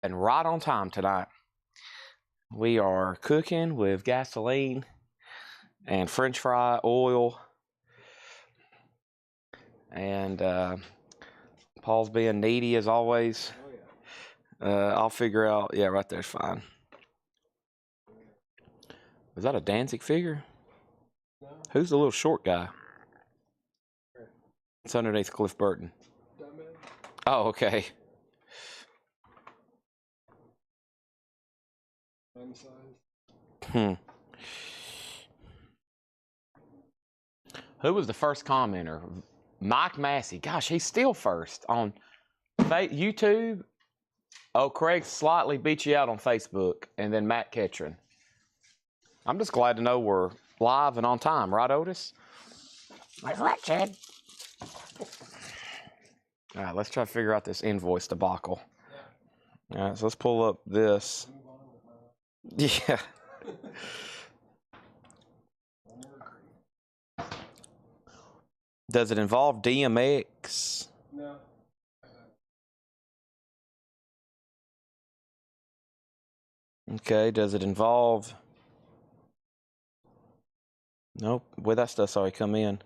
and right on time tonight. We are cooking with gasoline and French fry oil, and Paul's being needy as always. I'll figure out. Yeah, right there's fine. Is that a Danzig figure? No. Who's the little short guy? It's underneath Cliff Burton. Oh, okay. Who was the first commenter? Mike Massey. Gosh, he's still first on YouTube. Oh, Craig slightly beat you out on Facebook, and then Matt Ketron. I'm just glad to know we're live and on time, right, Otis? That's right, Chad. All right, let's try to figure out this invoice debacle. All right, so let's pull up this. Yeah. Does it involve DMX? No. Okay, does it involve... Nope, well, that stuff's already come in.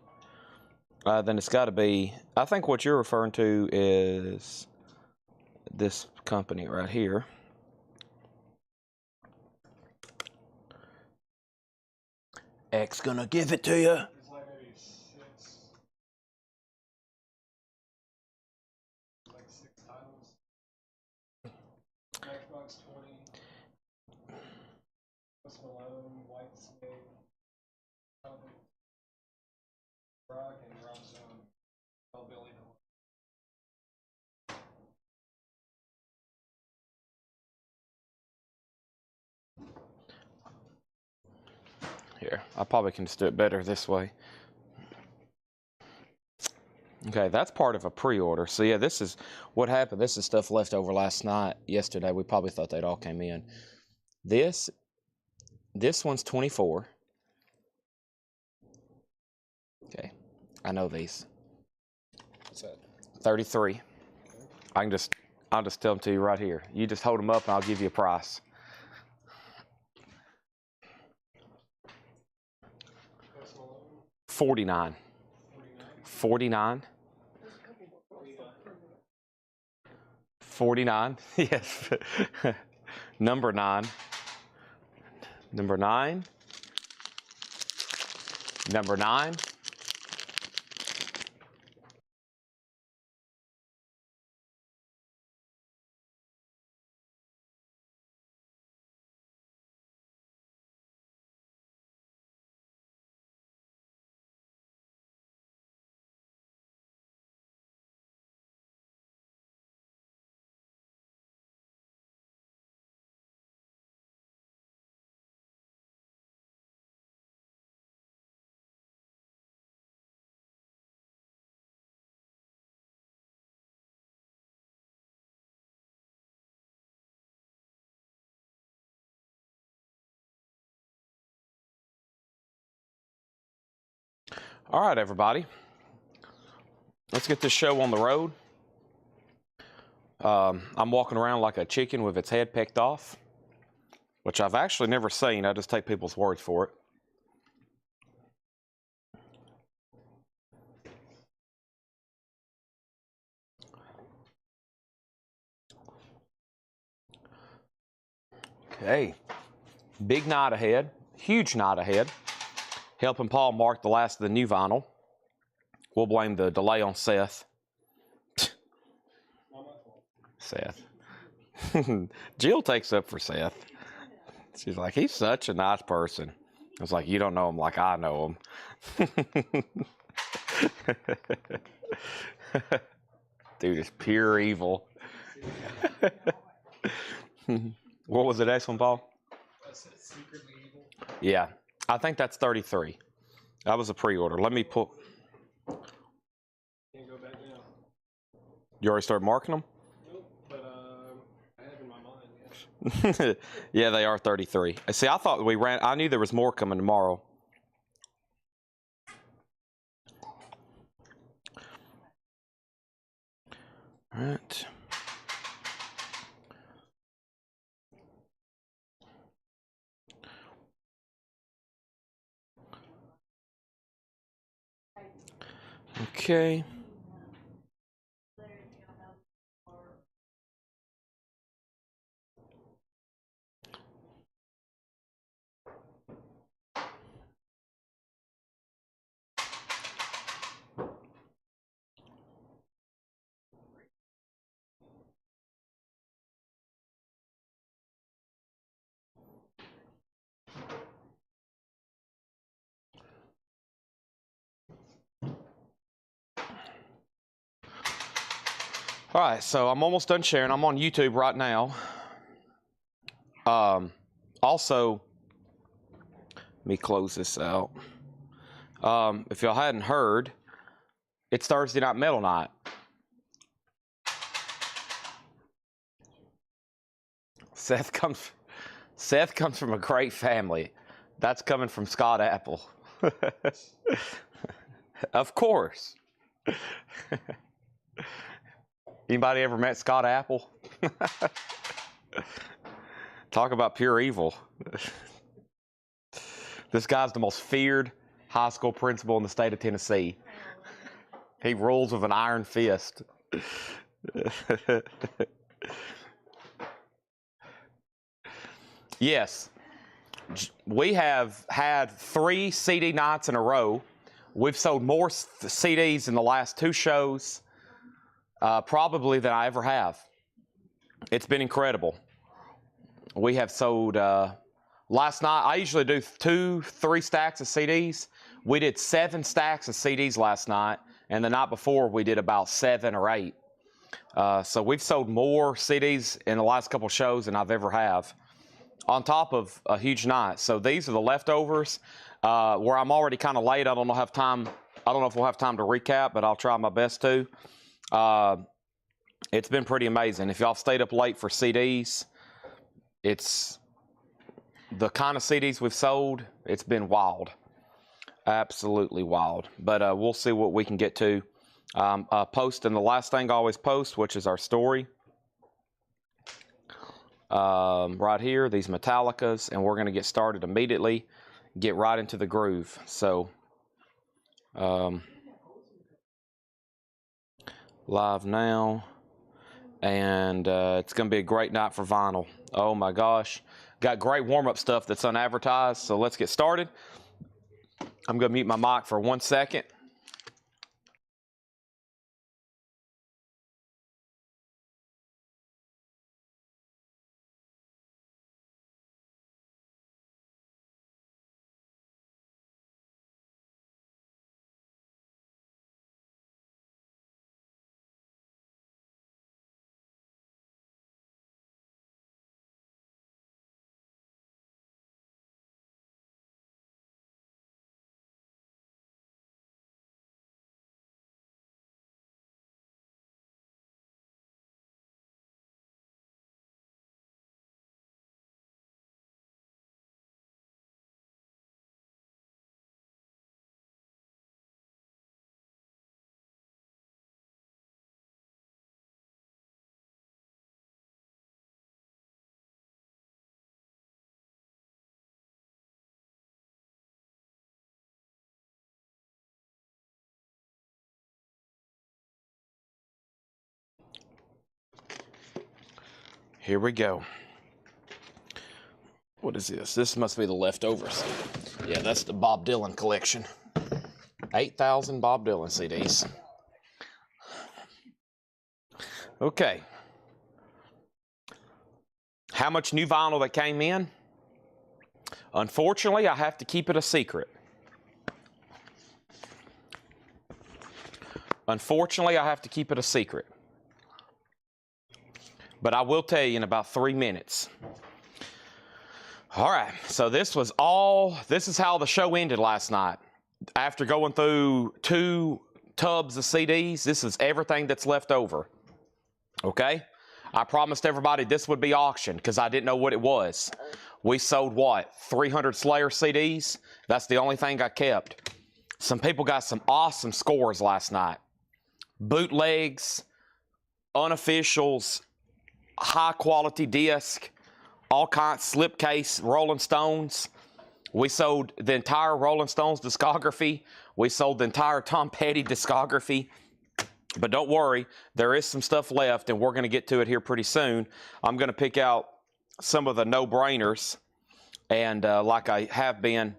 Then it's got to be... I think what you're referring to is this company right here. X gonna give it to you. It's like maybe six titles. Matchbox 20. Post Malone, White Snake, Rock, and Rob Zone. Oh, Billy Here, I probably can just do it better this way. Okay, that's part of a pre-order. So yeah, this is what happened. This is stuff left over yesterday. We probably thought they'd all came in. This one's 24. Okay, I know these. What's that? 33. I'll just tell them to you right here. You just hold them up and I'll give you a price. Post Malone. 49. 49. 49. Yes. Number 9. Number 9. Number 9. All right, everybody. Let's get this show on the road. I'm walking around like a chicken with its head pecked off, which I've actually never seen. I just take people's words for it. Okay, big night ahead, huge night ahead. Helping Paul mark the last of the new vinyl. We'll blame the delay on Seth. Seth. Jill takes up for Seth. She's like, he's such a nice person. I was like, you don't know him like I know him. Dude is pure evil. What was the next one, Paul? Secretly evil. Yeah, I think that's 33. That was a pre-order. Let me pull. Can't go back now. You already started marking them? Nope, but I have in my mind, yeah. Yeah, they are 33. See, I thought I knew there was more coming tomorrow. All right. Okay. All right, so I'm almost done sharing. I'm on YouTube right now. Also, let me close this out. If y'all hadn't heard, it's Thursday Night Metal Night. Seth comes from a great family. That's coming from Scott Apple. Of course. Anybody ever met Scott Apple? Talk about pure evil. This guy's the most feared high school principal in the state of Tennessee. He rules with an iron fist. Yes, we have had 3 CD nights in a row. We've sold more CDs in the last 2 shows probably than I ever have. It's been incredible. We have sold, last night, I usually do 2-3 stacks of CDs. We did 7 stacks of CDs last night, and the night before we did about 7 or 8. So we've sold more CDs in the last couple shows than I've ever have, on top of a huge night. So these are the leftovers, where I'm already kind of late. I don't know if we'll have time to recap, but I'll try my best to. It's been pretty amazing. If y'all stayed up late for CDs, it's the kind of CDs we've sold. It's been wild, absolutely wild. But we'll see what we can get to. Posting the last thing I always post, which is our story. Right here, these Metallicas, and we're going to get started immediately, get right into the groove. So, live now, and it's going to be a great night for vinyl. Oh my gosh, got great warm-up stuff that's unadvertised, so let's get started. I'm going to mute my mic for 1 second. Here we go. What is this? This must be the leftovers. Yeah, that's the Bob Dylan collection. 8,000 Bob Dylan CDs. Okay. How much new vinyl that came in? Unfortunately, I have to keep it a secret. Unfortunately, I have to keep it a secret. But I will tell you in about 3 minutes. All right, so this is how the show ended last night. After going through 2 tubs of CDs, this is everything that's left over. Okay? I promised everybody this would be auctioned because I didn't know what it was. We sold what? 300 Slayer CDs? That's the only thing I kept. Some people got some awesome scores last night. Bootlegs, unofficials, high quality disc, all kinds, slipcase, Rolling Stones. We sold the entire Rolling Stones discography. We sold the entire Tom Petty discography. But don't worry, there is some stuff left, and we're going to get to it here pretty soon. I'm going to pick out some of the no-brainers, and like I have been,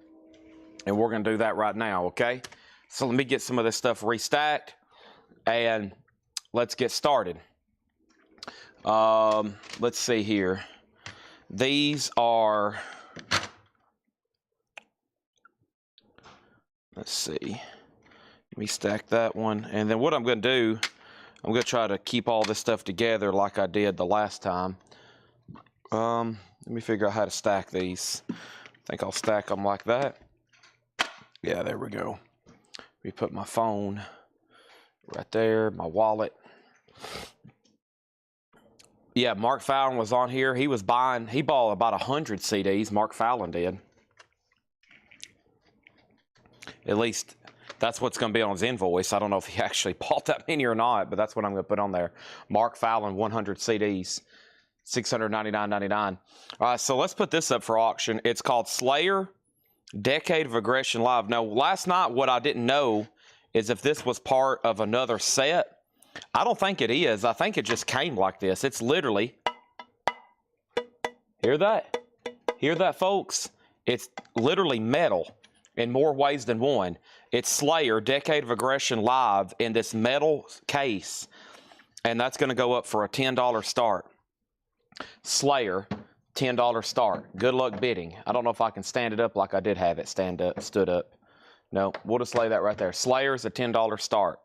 and we're going to do that right now, okay? So let me get some of this stuff restacked, and let's get started. Let's see here. These are, let's see. Let me stack that one. And then what I'm going to do, I'm going to try to keep all this stuff together like I did the last time. Let me figure out how to stack these. I think I'll stack them like that. Yeah, there we go. Let me put my phone right there, my wallet. Yeah, Mark Fallon was on here. He bought about 100 CDs, Mark Fallon did. At least that's what's going to be on his invoice. I don't know if he actually bought that many or not, but that's what I'm going to put on there. Mark Fallon, 100 CDs, $699.99. All right, so let's put this up for auction. It's called Slayer, Decade of Aggression Live. Now, last night, what I didn't know is if this was part of another set. I don't think it is. I think it just came like this. It's literally, hear that? Hear that, folks? It's literally metal in more ways than one. It's Slayer, Decade of Aggression Live in this metal case, and that's going to go up for a $10 start. Slayer, $10 start. Good luck bidding. I don't know if I can stand it up like I did have it stood up. No, we'll just lay that right there. Slayer's a $10 start.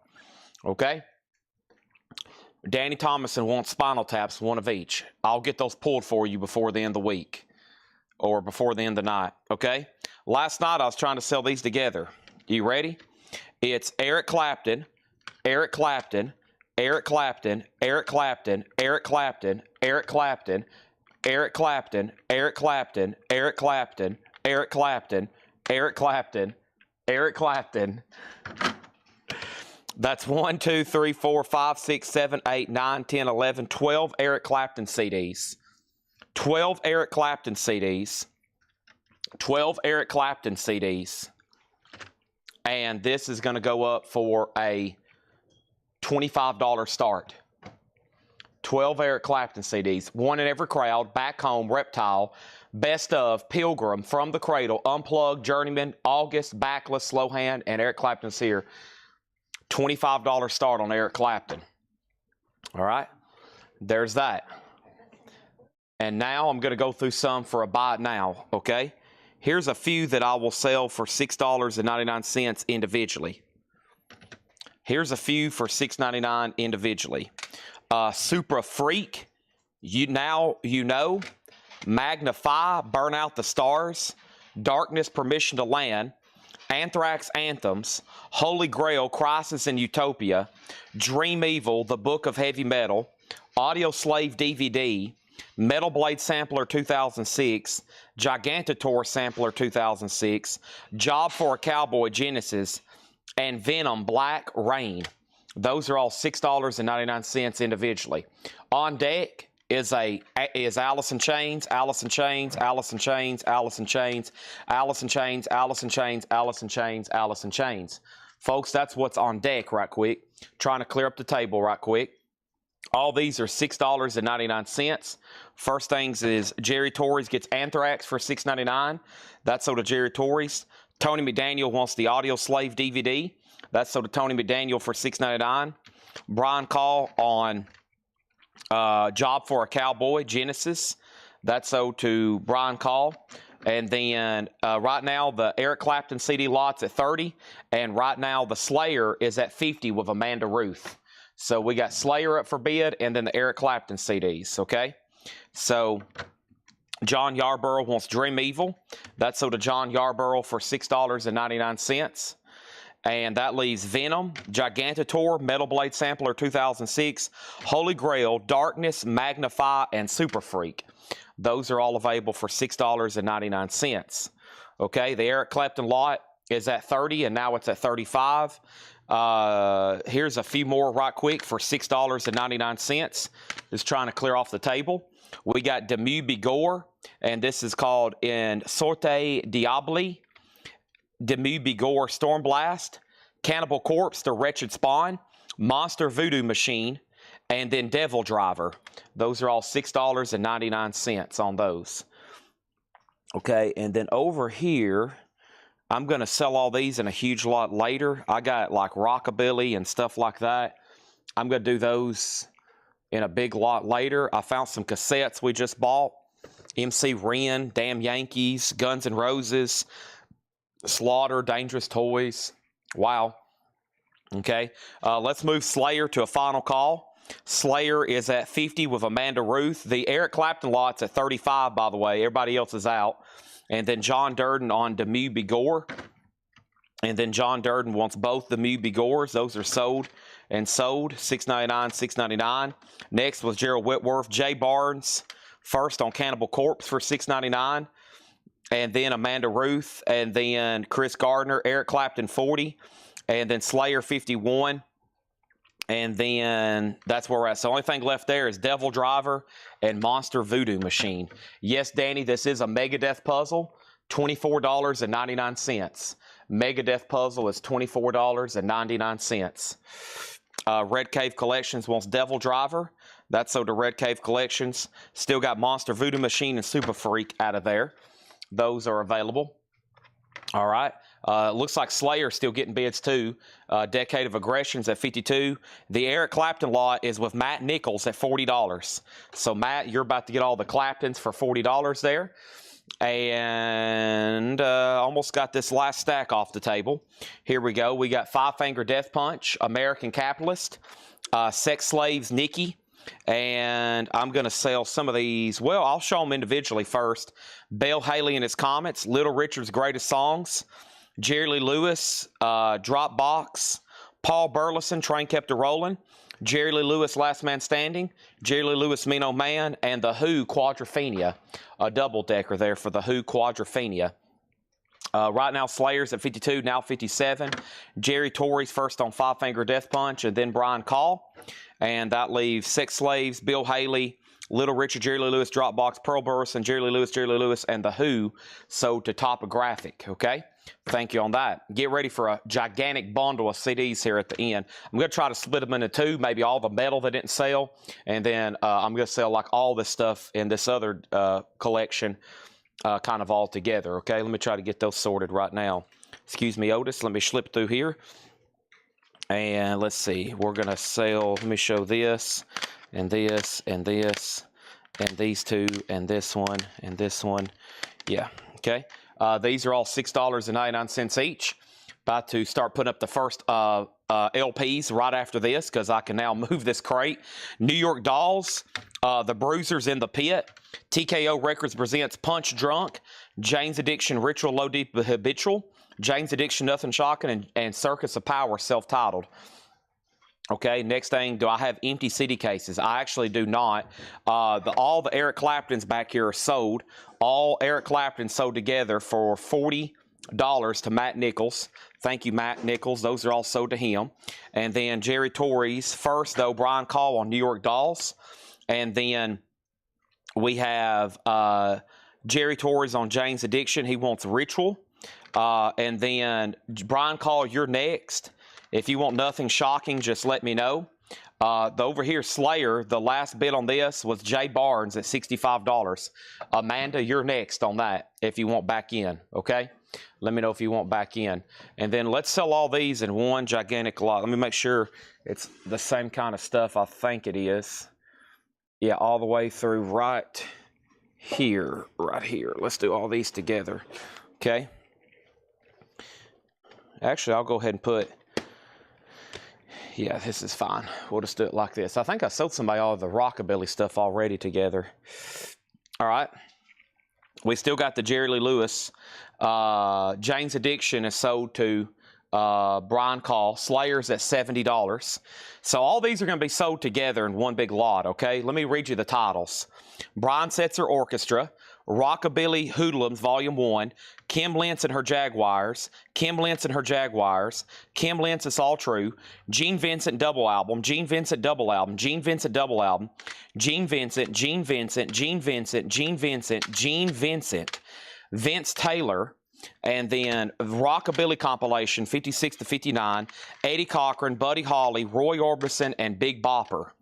Okay? Danny Thomason wants Spinal Taps, one of each. I'll get those pulled for you before the end of the week or before the end of the night, okay? Last night I was trying to sell these together. You ready? It's Eric Clapton, Eric Clapton, Eric Clapton, Eric Clapton, Eric Clapton, Eric Clapton, Eric Clapton, Eric Clapton, Eric Clapton, Eric Clapton, Eric Clapton, Eric Clapton. That's 1, 2, 3, 4, 5, 6, 7, 8, 9, 10, 11, 12 Eric Clapton CDs. 12 Eric Clapton CDs. 12 Eric Clapton CDs. And this is going to go up for a $25 start. 12 Eric Clapton CDs. One in every crowd. Back Home, Reptile, Best of, Pilgrim, From the Cradle, Unplugged, Journeyman, August, Backless, Slow Hand, and Eric Clapton's here. $25 start on Eric Clapton. All right, there's that. And now I'm going to go through some for a buy it now, okay? Here's a few that I will sell for $6.99 individually. Here's a few for $6.99 individually. Supra Freak, you know. Magnify, Burn Out the Stars, Darkness, Permission to Land, Anthrax Anthems, Holy Grail, Crisis in Utopia, Dream Evil, The Book of Heavy Metal, Audio Slave DVD, Metal Blade Sampler 2006, Gigantator Sampler 2006, Job for a Cowboy Genesis, and Venom Black Rain. Those are all $6.99 individually. On deck is Alice in Chains, Alice in Chains, Alice in Chains, Alice in Chains, Alice in Chains, Alice in Chains, Alice in Chains, Alice in Chains. Folks, that's what's on deck right quick. Trying to clear up the table right quick. All these are $6.99. First things is Jerry Torres gets Anthrax for $6.99. That's sold to Jerry Torres. Tony McDaniel wants the Audio Slave DVD. That's sold to Tony McDaniel for $6.99. Brian Call on Job for a Cowboy, Genesis. That's sold to Brian Call. And then right now the Eric Clapton CD lot's at $30. And right now the Slayer is at $50 with Amanda Ruth. So we got Slayer up for bid and then the Eric Clapton CDs, okay? So John Yarborough wants Dream Evil. That's sold to John Yarborough for $6.99. And that leaves Venom, Gigantator, Metal Blade Sampler 2006, Holy Grail, Darkness, Magnify, and Super Freak. Those are all available for $6.99. Okay, the Eric Clapton lot is at $30 and now it's at $35. Here's a few more right quick for $6.99. Just trying to clear off the table. We got Demu Bigore, and this is called In Sorte Diabli. Demu Bigor, Storm Blast, Cannibal Corpse, The Wretched Spawn, Monster Voodoo Machine, and then Devil Driver. Those are all $6.99 on those. Okay, and then over here, I'm going to sell all these in a huge lot later. I got like Rockabilly and stuff like that. I'm going to do those in a big lot later. I found some cassettes we just bought. MC Ren, Damn Yankees, Guns N' Roses, Slaughter, Dangerous Toys. Wow. Okay, let's move Slayer to a final call. Slayer is at 50 with Amanda Ruth. The Eric Clapton lot's at 35, by the way. Everybody else is out. And then John Durden on Demu Bigor. And then John Durden wants both Demu Bigors. Those are sold and sold. $6.99, $6.99. Next was Gerald Whitworth. Jay Barnes first on Cannibal Corpse for $6.99. And then Amanda Ruth. And then Chris Gardner. Eric Clapton 40. And then Slayer 51. And then that's where we're at. So the only thing left there is Devil Driver and Monster Voodoo Machine. Yes, Danny, this is a Megadeth puzzle. $24.99. Megadeth puzzle is $24.99. Red Cave Collections wants Devil Driver. That's so the Red Cave Collections. Still got Monster Voodoo Machine and Super Freak out of there. Those are available. All right. Looks like Slayer's still getting bids too. Decade of Aggression's at 52. The Eric Clapton lot is with Matt Nichols at $40. So Matt, you're about to get all the Claptons for $40 there. And almost got this last stack off the table. Here we go. We got Five Finger Death Punch, American Capitalist, Sex Slaves, Nikki. And I'm going to sell some of these. Well, I'll show them individually first. Bill Haley and His Comets, Little Richard's Greatest Songs, Jerry Lee Lewis, Dropbox, Paul Burleson, Train Kept A-Rollin', Jerry Lee Lewis, Last Man Standing, Jerry Lee Lewis, Mean Old Man, and The Who, Quadrophenia. A double-decker there for The Who, Quadrophenia. Right now, Slayer's at 52, now 57. Jerry Torrey's first on Five Finger Death Punch, and then Brian Call. And that leaves Sex Slaves, Bill Haley, Little Richard, Jerry Lee Lewis, Dropbox, Pearl Burleson, Jerry Lee Lewis, and The Who sold to Topographic, okay? Thank you on that. Get ready for a gigantic bundle of CDs here at the end. I'm going to try to split them into two, maybe all the metal that didn't sell, and then I'm going to sell like all this stuff in this other collection kind of all together, okay? Let me try to get those sorted right now. Excuse me, Otis. Let me slip through here. And let's see. We're going to sell, let me show this, and this, and this, and these two, and this one, and this one. Yeah, okay. These are all $6.99 each. About to start putting up the first LPs right after this because I can now move this crate. New York Dolls, The Bruisers in the Pit, TKO Records presents Punch Drunk, Jane's Addiction, Ritual Low Deep Habitual, Jane's Addiction, Nothing Shocking, and Circus of Power, self-titled. Okay, next thing, do I have empty CD cases? I actually do not. All the Eric Claptons back here are sold. All Eric Claptons sold together for $40 to Matt Nichols. Thank you, Matt Nichols. Those are all sold to him. And then Jerry Torrey's first, though, Brian Call on New York Dolls. And then we have Jerry Torrey's on Jane's Addiction. He wants Ritual. And then Brian Call, you're next. If you want Nothing Shocking, just let me know. Over here, Slayer, the last bid on this was Jay Barnes at $65. Amanda, you're next on that if you want back in, okay? Let me know if you want back in. And then let's sell all these in one gigantic lot. Let me make sure it's the same kind of stuff I think it is. Yeah, all the way through right here, right here. Let's do all these together, okay? Actually, I'll go ahead and put... Yeah, this is fine. We'll just do it like this. I think I sold somebody all the Rockabilly stuff already together. All right. We still got the Jerry Lee Lewis. Jane's Addiction is sold to Brian Call. Slayer's at $70. So all these are going to be sold together in one big lot, okay? Let me read you the titles. Brian Setzer Orchestra, Rockabilly Hoodlums Volume 1, Kim Lentz and Her Jaguars, Kim Lentz and Her Jaguars, Kim Lentz It's All True, Gene Vincent Double Album, Gene Vincent Double Album, Gene Vincent Double Album, Gene Vincent, Gene Vincent, Gene Vincent, Gene Vincent, Gene Vincent, Vince Taylor, And then Rockabilly compilation, 56 to 59, Eddie Cochran, Buddy Holly, Roy Orbison, and Big Bopper.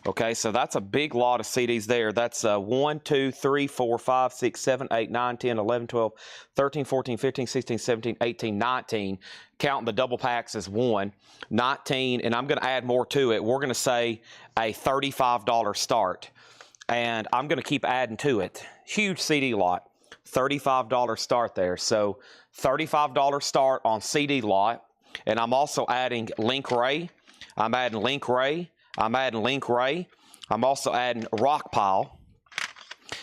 Okay, so that's a big lot of CDs there. That's 1, 2, 3, 4, 5, 6, 7, 8, 9, 10, 11, 12, 13, 14, 15, 16, 17, 18, 19. Counting the double packs as 1. 19, and I'm going to add more to it. We're going to say a $35 start. And I'm going to keep adding to it. Huge CD lot. $35 start there. So $35 start on CD lot. And I'm also adding Link Ray. I'm adding Link Ray. I'm adding Link Ray. I'm also adding Rockpile.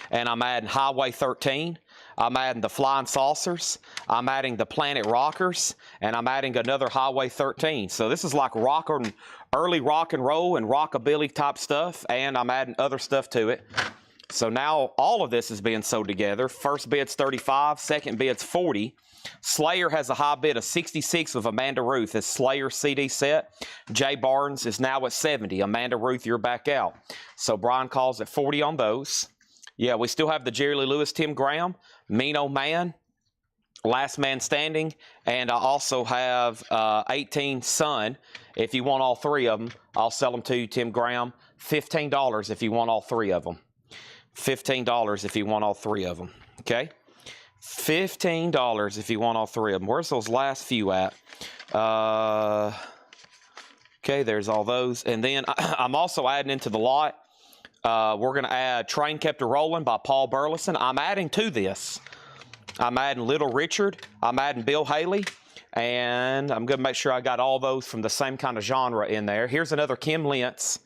And I'm adding Highway 13. I'm adding the Flying Saucers. I'm adding the Planet Rockers. And I'm adding another Highway 13. So this is like early rock and roll and rockabilly type stuff. And I'm adding other stuff to it. So now all of this is being sewed together. First bid's 35. Second bid's 40. Slayer has a high bid of 66 with Amanda Ruth. It's Slayer CD set. Jay Barnes is now at 70. Amanda Ruth, you're back out. So Brian calls at 40 on those. Yeah, we still have the Jerry Lee Lewis, Tim Graham, Mean Old Man, Last Man Standing, and I also have 18 Sun. If you want all 3 of them, I'll sell them to you, Tim Graham. $15 if you want all 3 of them. $15 if you want all 3 of them. Okay? $15 if you want all 3 of them. Where's those last few at? Okay, there's all those. And then I'm also adding into the lot. We're going to add Train Kept a Rollin' by Paul Burleson. I'm adding to this. I'm adding Little Richard. I'm adding Bill Haley. And I'm going to make sure I got all those from the same kind of genre in there. Here's another Kim Lentz.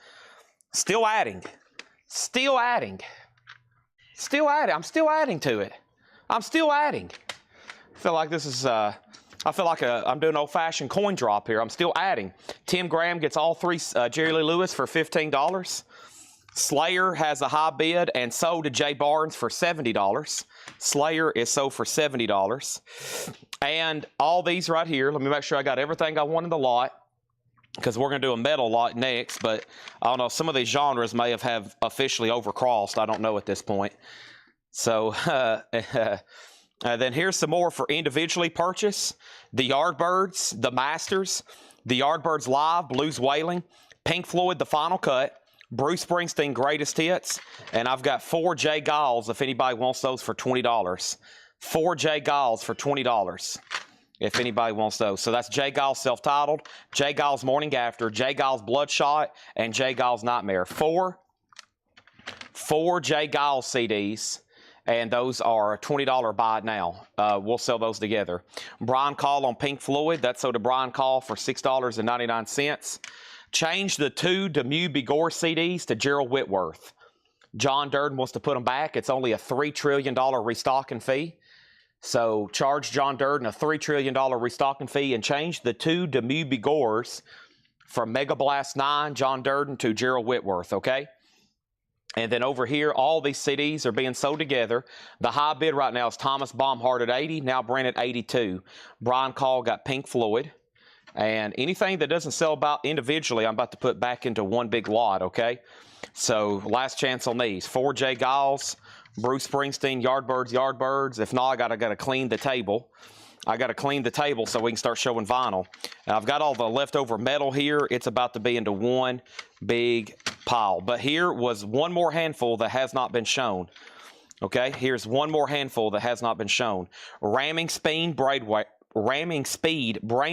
Still adding. Still adding. Still adding. I'm still adding to it. I'm still adding. I feel like this is, I feel like I'm doing old-fashioned coin drop here. I'm still adding. Tim Graham gets all 3 Jerry Lee Lewis for $15. Slayer has a high bid and sold to Jay Barnes for $70. Slayer is sold for $70. And all these right here, let me make sure I got everything I want in the lot, because we're going to do a metal lot next. But I don't know, some of these genres may have officially overcrossed. I don't know at this point. So then here's some more for individually purchase. The Yardbirds, The Masters, The Yardbirds Live, Blues Wailing, Pink Floyd, The Final Cut, Bruce Springsteen, Greatest Hits, and I've got 4 Jay Giles if anybody wants those for $20. 4 Jay Giles for $20 if anybody wants those. So that's Jay Giles self-titled, Jay Giles Morning After, Jay Giles Bloodshot, and Jay Giles Nightmare. 4 Jay Giles CDs. And those are a $20 buy now. We'll sell those together. Brian Call on Pink Floyd. That's sold to Brian Call for $6.99. Change the 2 Demue Bigore CDs to Gerald Whitworth. John Durden wants to put them back. It's only a $3 trillion restocking fee. So charge John Durden a $3 trillion restocking fee and change the 2 Demue Bigores from Mega Blast 9, John Durden, to Gerald Whitworth, okay? And then over here, all these CDs are being sold together. The high bid right now is Thomas Baumhart at 80, now Brent at 82. Brian Call got Pink Floyd. And anything that doesn't sell about individually, I'm about to put back into one big lot, okay? So last chance on these. 4 Jay Giles, Bruce Springsteen, Yardbirds. If not, I gotta clean the table. I got to clean the table so we can start showing vinyl. And I've got all the leftover metal here. It's about to be into one big pile. But here was one more handful that has not been shown. Okay, here's one more handful that has not been shown. Ramming Speed Brain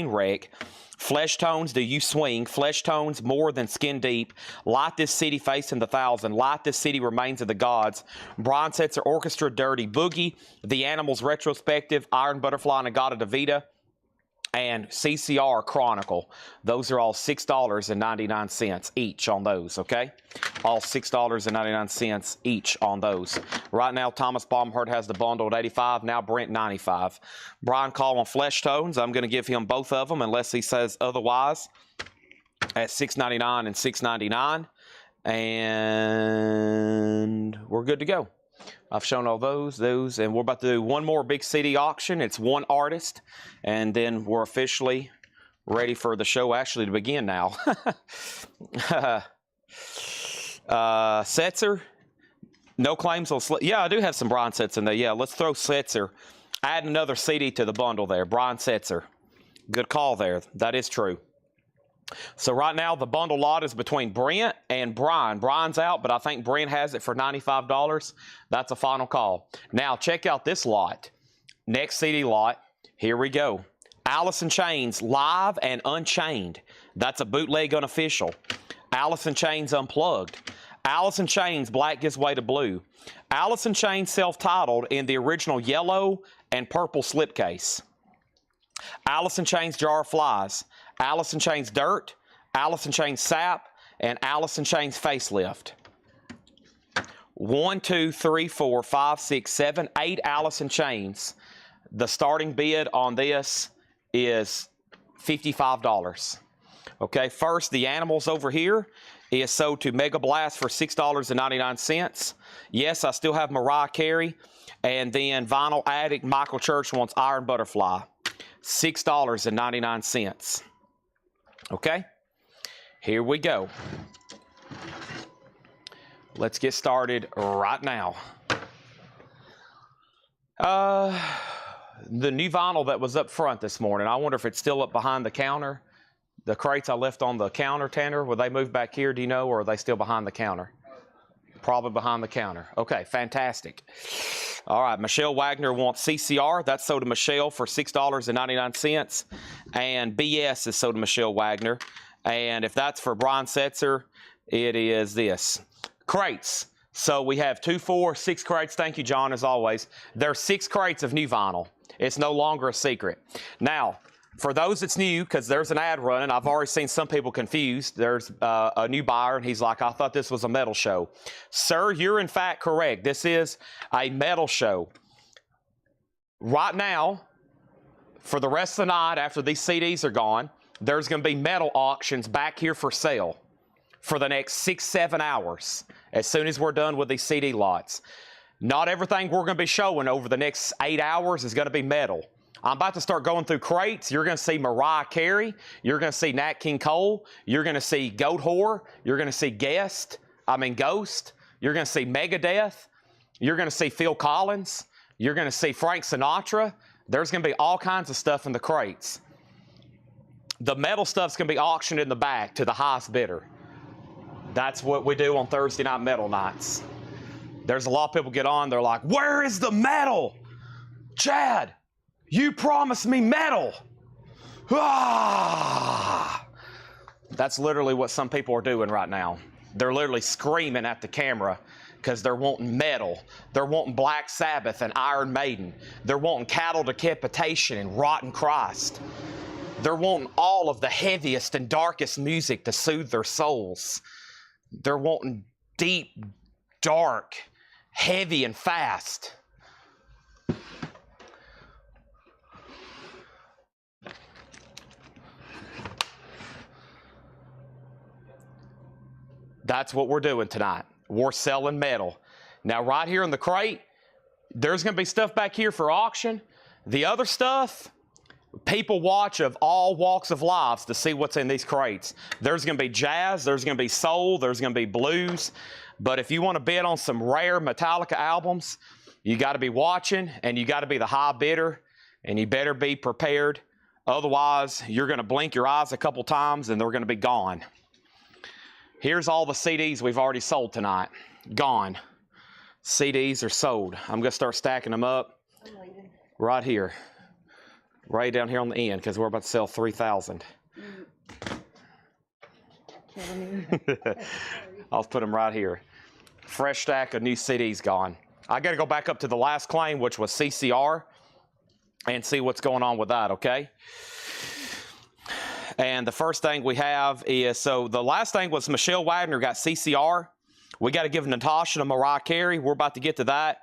Wreck. Flesh Tones, Do You Swing? Flesh Tones, More Than Skin Deep. Light This City, Facing the Thousand. Light This City, Remains of the Gods. Brian Setzer Orchestra, Dirty Boogie. The Animals Retrospective, Iron Butterfly and Agata Davida. And CCR Chronicle. Those are all $6.99 each on those, okay? All $6.99 each on those. Right now, Thomas Baumhart has the bundle at 85, now Brent 95. Brian Call on Flesh Tones, I'm going to give him both of them unless he says otherwise at $6.99 and $6.99. And we're good to go. I've shown all those, and we're about to do one more big CD auction. It's one artist, and then we're officially ready for the show actually to begin now. Setzer, no claims on... Yeah, I do have some Brian sets in there. Yeah, let's throw Setzer Add another CD to the bundle there. Brian Setzer. Good call there. That is true. So right now, the bundle lot is between Brent and Brian. Brian's out, but I think Brent has it for $95. That's a final call. Now, check out this lot. Next CD lot. Here we go. Alice in Chains Live and Unchained. That's a bootleg unofficial. Alice in Chains Unplugged. Alice in Chains Black Gives Way to Blue. Alice in Chains self-titled in the original yellow and purple slipcase. Alice in Chains Jar of Flies. Alice in Chains Dirt. Alice in Chains Sap. And Alice in Chains Facelift. 1, 2, 3, 4, 5, 6, 7, 8 Alice in Chains. The starting bid on this is $55. Okay, first, the animals over here is sold to Mega Blast for $6.99. Yes, I still have Mariah Carey. And then Vinyl Addict Michael Church wants Iron Butterfly. $6.99. Okay, here we go. Let's get started right now. The new vinyl that was up front this morning, I wonder if it's still up behind the counter. The crates I left on the counter, Tanner, will they move back here, do you know, or are they still behind the counter? Probably behind the counter. Okay, fantastic. All right, Michelle Wagner wants CCR. That's sold to Michelle for $6.99. And BS is sold to Michelle Wagner. And if that's for Brian Setzer, it is this. Crates. So we have 2, 4, 6 crates. Thank you, John, as always. There's 6 crates of new vinyl. It's no longer a secret. Now, for those that's new, because there's an ad running, I've already seen some people confused. There's a new buyer, and he's like, I thought this was a metal show. Sir, you're in fact correct. This is a metal show. Right now, for the rest of the night, after these CDs are gone, there's going to be metal auctions back here for sale for the next 6, 7 hours, as soon as we're done with these CD lots. Not everything we're going to be showing over the next 8 hours is going to be metal. I'm about to start going through crates. You're going to see Mariah Carey. You're going to see Nat King Cole. You're going to see Goat Whore. You're going to see Ghost. You're going to see Megadeth. You're going to see Phil Collins. You're going to see Frank Sinatra. There's going to be all kinds of stuff in the crates. The metal stuff's going to be auctioned in the back to the highest bidder. That's what we do on Thursday night metal nights. There's a lot of people get on. They're like, where is the metal? Chad, you promised me metal. Ah! That's literally what some people are doing right now. They're literally screaming at the camera because they're wanting metal. They're wanting Black Sabbath and Iron Maiden. They're wanting Cattle Decapitation and Rotten Christ. They're wanting all of the heaviest and darkest music to soothe their souls. They're wanting deep, dark, heavy, and fast. That's what we're doing tonight. We're selling metal. Now, right here in the crate, there's going to be stuff back here for auction. The other stuff, people watch of all walks of life to see what's in these crates. There's going to be jazz, there's going to be soul, there's going to be blues. But if you want to bid on some rare Metallica albums, you got to be watching and you got to be the high bidder, and you better be prepared. Otherwise, you're going to blink your eyes a couple times and they're going to be gone. Here's all the CDs we've already sold tonight. Gone. CDs are sold. I'm going to start stacking them up right here. Right down here on the end, because we're about to sell 3,000. I'll put them right here. Fresh stack of new CDs gone. I got to go back up to the last claim, which was CCR, and see what's going on with that, okay? And the first thing we have is, so the last thing was Michelle Wagner got CCR. We got to give Natasha to Mariah Carey. We're about to get to that.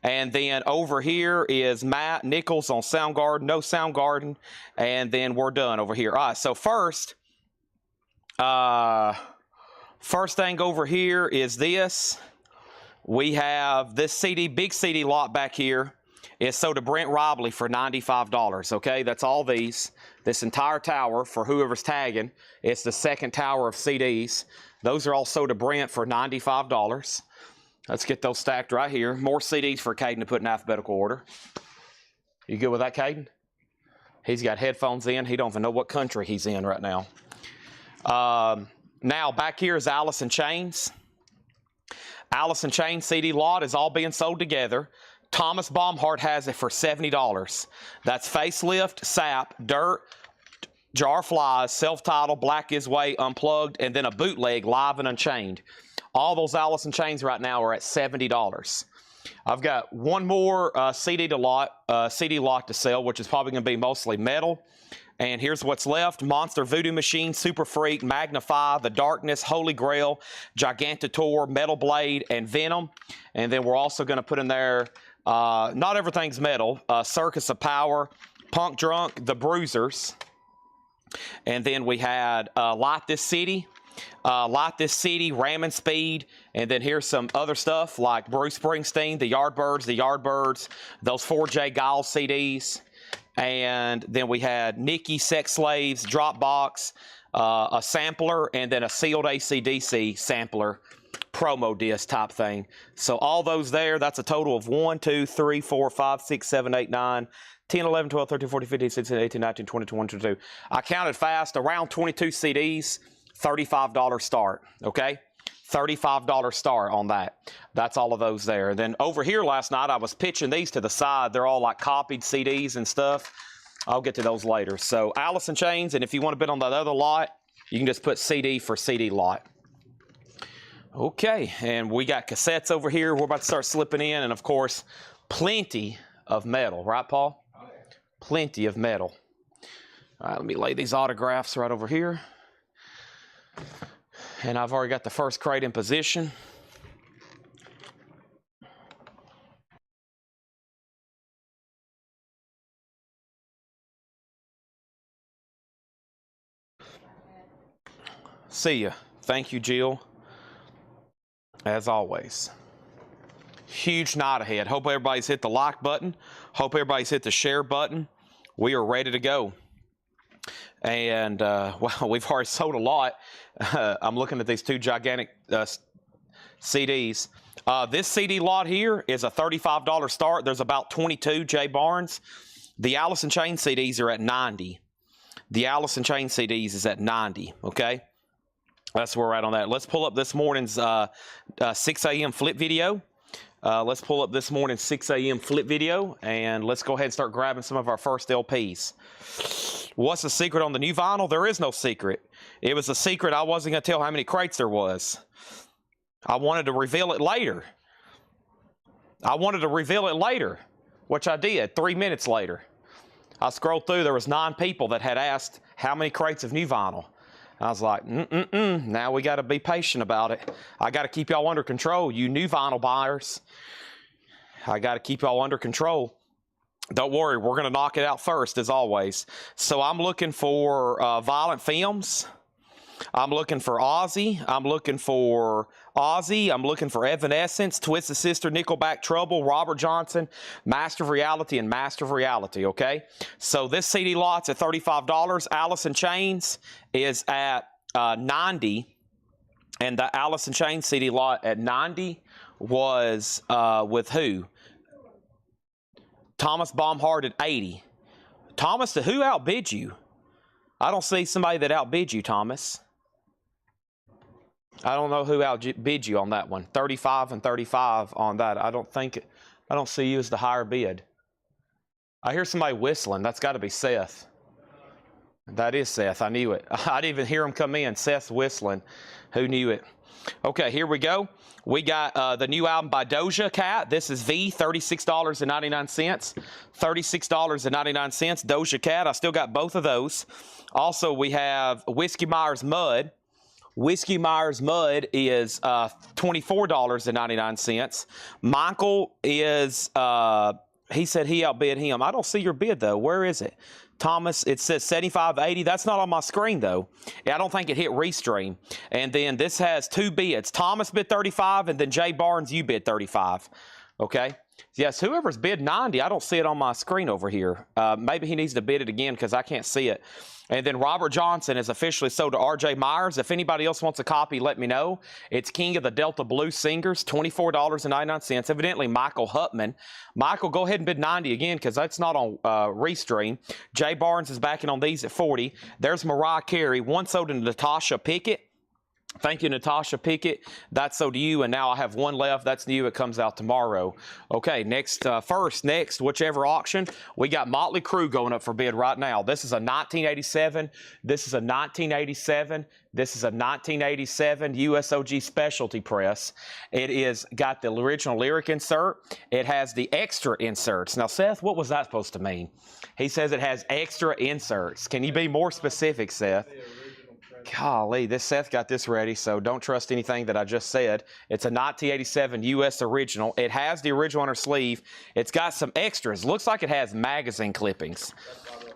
And then over here is Matt Nichols on Soundgarden, no Soundgarden. And then we're done over here. All right, so first thing over here is this. We have this CD, big CD lot back here. It's sold to Brent Robley for $95, okay? That's all these. This entire tower, for whoever's tagging, it's the second tower of CDs. Those are all sold to Brent for $95. Let's get those stacked right here. More CDs for Caden to put in alphabetical order. You good with that, Caden? He's got headphones in. He don't even know what country he's in right now. Now, back here is Alice in Chains. Alice in Chains CD lot is all being sold together. Thomas Baumhart has it for $70. That's Facelift, Sap, Dirt, Jar Flies, Self-Titled, Black His Way, Unplugged, and then a bootleg, Live and Unchained. All those Alice in Chains right now are at $70. I've got one more CD lot to sell, which is probably going to be mostly metal. And here's what's left: Monster Voodoo Machine, Super Freak, Magnify, The Darkness, Holy Grail, Gigantator, Metal Blade, and Venom. And then we're also going to put in there, not everything's metal, Circus of Power, Punk Drunk, The Bruisers. And then we had Light This City, Ram and Speed, and then here's some other stuff like Bruce Springsteen, The Yardbirds, those 4J Giles CDs. And then we had Nikki, Sex Slaves, Dropbox, a sampler, and then a sealed AC/DC sampler promo disc type thing. So all those there, that's a total of 1, 2, 3, 4, 5, 6, 7, 8, 9, 10, 11, 12, 13, 14, 15, 16, 18, 19, 20, 21, 22. I counted fast, around 22 CDs, $35 start, okay? $35 start on that. That's all of those there. Then over here last night, I was pitching these to the side. They're all like copied CDs and stuff. I'll get to those later. So Alice in Chains, and if you want to bid on that other lot, you can just put CD for CD lot. Okay, and we got cassettes over here. We're about to start slipping in, and of course, plenty of metal. Right, Paul? Oh, yeah. Plenty of metal. All right, let me lay these autographs right over here. And I've already got the first crate in position. See ya. Thank you, Jill. As always. Huge night ahead. Hope everybody's hit the like button. Hope everybody's hit the share button. We are ready to go. And, well, we've already sold a lot. I'm looking at these two gigantic CDs. This CD lot here is a $35 start. There's about 22 J Barnes. The Alice in Chains CDs are at $90. The Alice in Chains CDs is at $90, okay? That's where we're at on that. Let's pull up this morning's 6 a.m. flip video. Let's pull up this morning's 6 a.m. flip video, and let's go ahead and start grabbing some of our first LPs. What's the secret on the new vinyl? There is no secret. It was a secret. I wasn't going to tell how many crates there was. I wanted to reveal it later. Which I did 3 minutes later. I scrolled through. There was 9 people that had asked how many crates of new vinyl. I was like, now we got to be patient about it. I got to keep y'all under control, you new vinyl buyers. I got to keep y'all under control. Don't worry, we're going to knock it out first, as always. So I'm looking for Violent Films. I'm looking for Ozzy. I'm looking for Evanescence, Twisted Sister, Nickelback, Trouble, Robert Johnson, Master of Reality, and Master of Reality, okay? So this CD lot's at $35. Alice in Chains is at $90. And the Alice in Chains CD lot at $90 was with who? Thomas Baumhart at $80. Thomas, who outbid you? I don't see somebody that outbid you, Thomas. I don't know who outbid you on that one. 35 and 35 on that. I don't see you as the higher bid. I hear somebody whistling. That's got to be Seth. That is Seth. I knew it. I didn't even hear him come in. Seth's whistling. Who knew it? Okay, here we go. We got the new album by Doja Cat. This is V, $36.99. $36.99, Doja Cat. I still got both of those. Also, we have Whiskey Myers Mud. Whiskey Myers Mud is $24.99. Michael is, he said he outbid him. I don't see your bid, though. Where is it? Thomas, it says $75.80. That's not on my screen, though. I don't think it hit Restream. And then this has 2 bids. Thomas bid $35, and then Jay Barnes, you bid $35. Okay. Yes, whoever's bid 90, I don't see it on my screen over here. Maybe he needs to bid it again because I can't see it. And then Robert Johnson is officially sold to R.J. Myers. If anybody else wants a copy, let me know. It's King of the Delta Blues Singers, $24.99. Evidently, Michael Hutman. Michael, go ahead and bid 90 again because that's not on Restream. Jay Barnes is backing on these at 40. There's Mariah Carey. One sold to Natasha Pickett. Thank you, Natasha Pickett. That's so to you, and now I have one left. That's new. It comes out tomorrow. Okay, next, whichever auction, we got Motley Crue going up for bid right now. This is a 1987. This is a 1987. This is a 1987 USOG Specialty Press. It is got the original lyric insert. It has the extra inserts. Now, Seth, what was that supposed to mean? He says it has extra inserts. Can you be more specific, Seth? Golly, this Seth got this ready, so don't trust anything that I just said. It's a 1987 U.S. original. It has the original on her sleeve. It's got some extras. Looks like it has magazine clippings.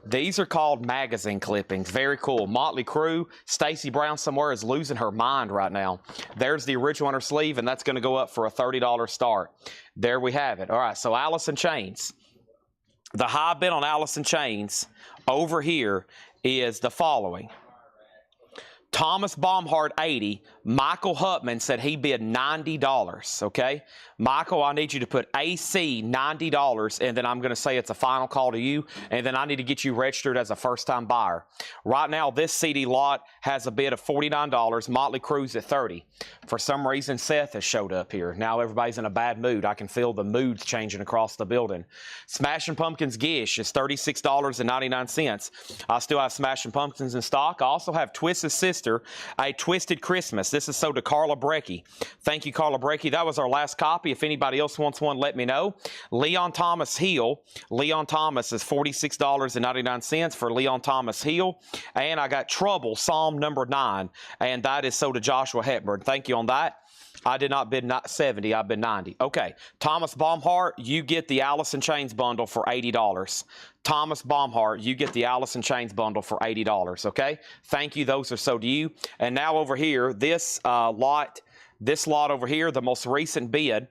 These are called magazine clippings. Very cool. Motley Crue. Stacey Brown somewhere is losing her mind right now. There's the original on her sleeve, and that's going to go up for a $30 start. There we have it. All right, so Alice in Chains. The high bid on Alice in Chains over here is the following. Thomas Baumhart, 80. Michael Hutman said he bid $90, okay? Michael, I need you to put AC $90, and then I'm going to say it's a final call to you, and then I need to get you registered as a first-time buyer. Right now, this CD lot has a bid of $49. Motley Crue's at $30. For some reason, Seth has showed up here. Now everybody's in a bad mood. I can feel the moods changing across the building. Smashing Pumpkins Gish is $36.99. I still have Smashing Pumpkins in stock. I also have Twist's Sister, A Twisted Christmas. This is sold to Carla Brecky. Thank you, Carla Brecky. That was our last copy. If anybody else wants one, let me know. Leon Thomas Hill. Leon Thomas is $46.99 for Leon Thomas Hill. And I got Trouble, Psalm number 9. And that is sold to Joshua Hepburn. Thank you on that. I did not bid 70. I bid 90. Okay. Thomas Baumhart, you get the Alice in Chains bundle for $80. Thomas Baumhart, you get the Alice in Chains bundle for $80. Okay. Thank you. Those are so to you. And now over here, this lot over here, the most recent bid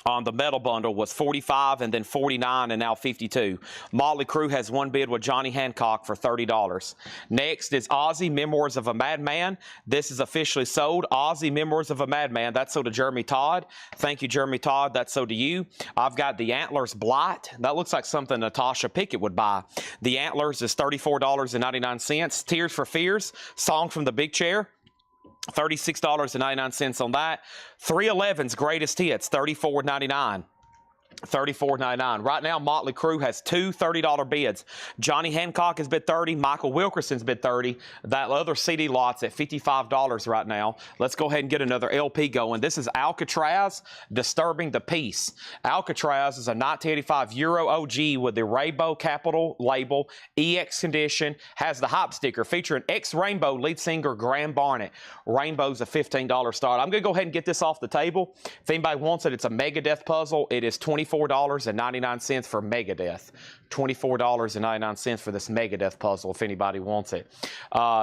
on the metal bundle was 45 and then 49 and now 52. Motley Crue has one bid with Johnny Hancock for $30. Next is Ozzy Memoirs of a Madman. This is officially sold. Ozzy Memoirs of a Madman. That's sold to Jeremy Todd. Thank you, Jeremy Todd. That's sold to you. I've got the Antlers Blight. That looks like something Natasha Pickett would buy. The Antlers is $34.99. Tears for Fears, Song from the Big Chair. $36.99 on that. 311's Greatest Hits, $34.99. $34.99. Right now, Motley Crue has two $30 bids. Johnny Hancock has bid $30. Michael Wilkerson's bid $30. That other CD lot's at $55 right now. Let's go ahead and get another LP going. This is Alcatraz, Disturbing the Peace. Alcatraz is a 1985 Euro OG with the Rainbow Capital label, EX condition, has the hype sticker featuring ex-Rainbow lead singer Graham Barnett. Rainbow's a $15 start. I'm going to go ahead and get this off the table. If anybody wants it, it's a Megadeth puzzle. It is $24.99 for Megadeth. $24.99 for this Megadeth puzzle if anybody wants it.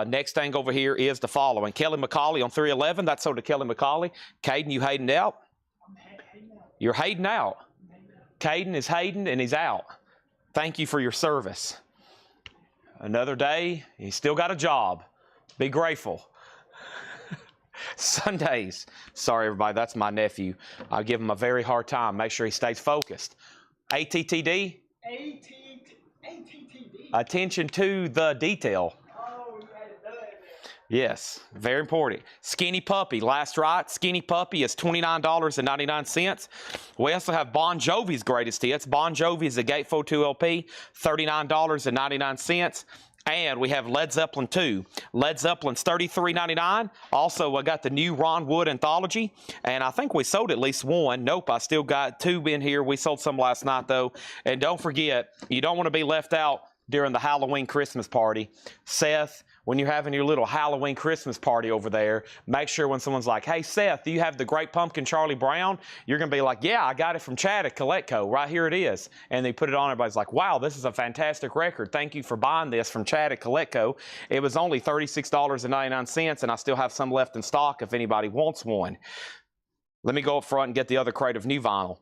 Next thing over here is the following. Kelly McCauley on 311. That's sold to Kelly McCauley. Caden, you hating out? You're hating out. Caden is hating and he's out. Thank you for your service. Another day, he's still got a job. Be grateful. Sundays. Sorry, everybody. That's my nephew. I give him a very hard time. Make sure he stays focused. ATTD? ATTD. Attention to the detail. Oh, you had to do it. Yes, very important. Skinny Puppy, last right. Skinny Puppy is $29.99. We also have Bon Jovi's Greatest Hits. Bon Jovi is a Gatefold 2 LP, $39.99. And we have Led Zeppelin 2. Led Zeppelin's $33.99. Also, I got the new Ron Wood anthology, and I think we sold at least one. Nope, I still got two in here. We sold some last night, though. And don't forget, you don't want to be left out during the Halloween Christmas party. Seth, when you're having your little Halloween Christmas party over there, make sure when someone's like, hey, Seth, do you have the Great Pumpkin Charlie Brown? You're going to be like, yeah, I got it from Chad at Coletco. Right here it is. And they put it on. Everybody's like, wow, this is a fantastic record. Thank you for buying this from Chad at Coletco. It was only $36.99, and I still have some left in stock if anybody wants one. Let me go up front and get the other crate of new vinyl.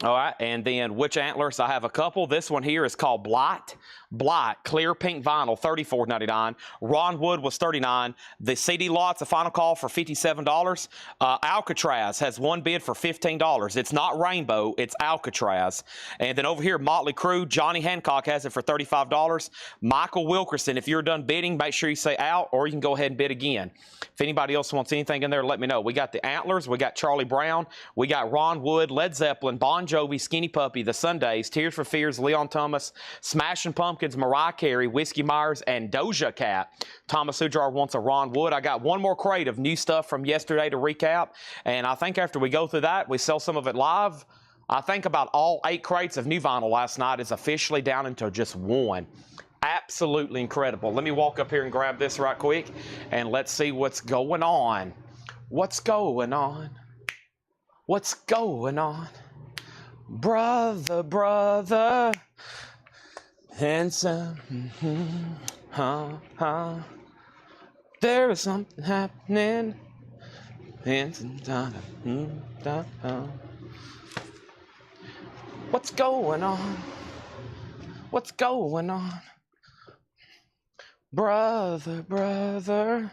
All right, and then which antlers? I have a couple. This one here is called Blight. Blight, clear pink vinyl, $34.99. Ron Wood was $39. The CD Lot's a final call for $57. Alcatraz has one bid for $15. It's not Rainbow, it's Alcatraz. And then over here, Motley Crue, Johnny Hancock has it for $35. Michael Wilkerson, if you're done bidding, make sure you say out, or you can go ahead and bid again. If anybody else wants anything in there, let me know. We got the Antlers, we got Charlie Brown, we got Ron Wood, Led Zeppelin, Bon Jovi, Skinny Puppy, The Sundays, Tears for Fears, Leon Thomas, Smashing Pumpkins, Mariah Carey, Whiskey Myers, and Doja Cat. Thomas Ujar wants a Ron Wood. I got one more crate of new stuff from yesterday to recap, and I think after we go through that, we sell some of it live. I think about all 8 crates of new vinyl last night is officially down into just one. Absolutely incredible. Let me walk up here and grab this right quick, and let's see what's going on. What's going on? What's going on? Brother, brother, handsome, there is something happening. What's going on? What's going on? Brother, brother,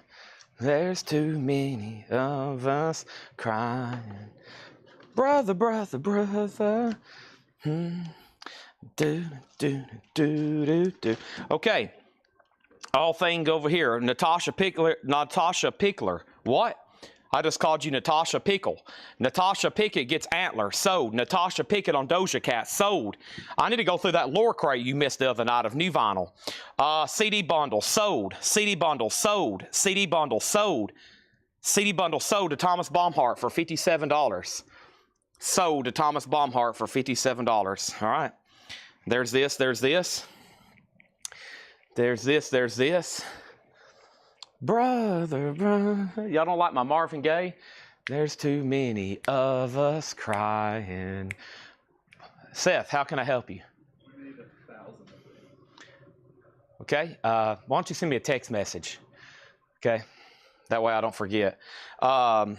there's too many of us crying. Brother, brother, brother. Okay. All thing over here. Natasha Pickler. What? I just called you Natasha Pickle. Natasha Pickett gets Antler. Sold. Natasha Pickett on Doja Cat. Sold. I need to go through that lore crate you missed the other night of new vinyl. CD bundle. Sold. CD bundle. Sold. CD bundle. Sold. CD bundle sold to Thomas Baumhart for $57. Sold to Thomas Baumhart for $57. All right. There's this. There's this. There's this. There's this. Brother, brother. Y'all don't like my Marvin Gaye? There's too many of us crying. Seth, how can I help you? You need 1,000 of them. Okay. Why don't you send me a text message? Okay. That way I don't forget. Let's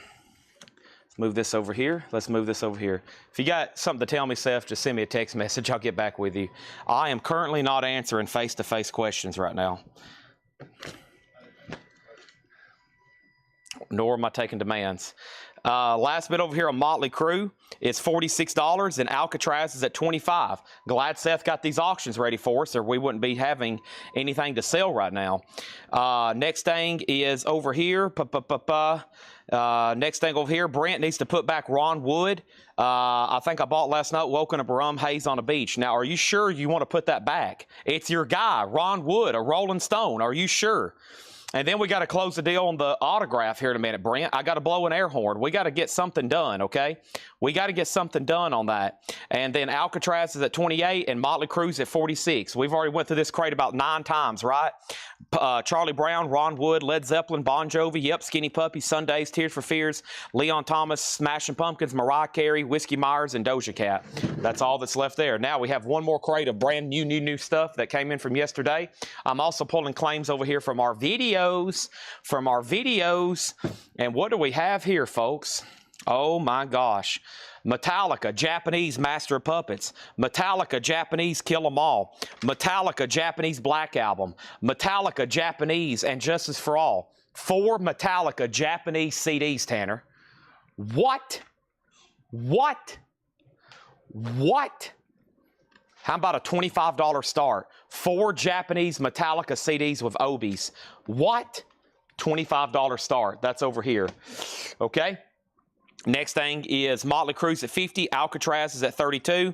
move this over here. Let's move this over here. If you got something to tell me, Seth, just send me a text message. I'll get back with you. I am currently not answering face-to-face questions right now. Nor am I taking demands. Last bit over here on Motley Crue is $46, and Alcatraz is at $25. Glad Seth got these auctions ready for us, or we wouldn't be having anything to sell right now. Next thing is over here. Next thing over here, Brent needs to put back Ron Wood. I think I bought last night, Woken Up a Rum Haze on a Beach. Now, are you sure you want to put that back? It's your guy, Ron Wood, a Rolling Stone. Are you sure? And then we got to close the deal on the autograph here in a minute, Brent. I got to blow an air horn. We got to get something done, okay? We got to get something done on that. And then Alcatraz is at 28 and Motley Crue's at 46. We've already went through this crate about 9 times, right? Charlie Brown, Ron Wood, Led Zeppelin, Bon Jovi, yep, Skinny Puppy, Sundays, Tears for Fears, Leon Thomas, Smashing Pumpkins, Mariah Carey, Whiskey Myers, and Doja Cat. That's all that's left there. Now we have one more crate of brand new stuff that came in from yesterday. I'm also pulling claims over here from our videos. And what do we have here, folks? Oh my gosh. Metallica, Japanese Master of Puppets. Metallica, Japanese Kill 'Em All. Metallica, Japanese Black Album. Metallica, Japanese and Justice for All. 4 Metallica Japanese CDs, Tanner. What? What? What? How about a $25 start? 4 Japanese Metallica CDs with Obies. What? $25 start. That's over here. Okay? Next thing is Motley Crue's at 50, Alcatraz is at 32,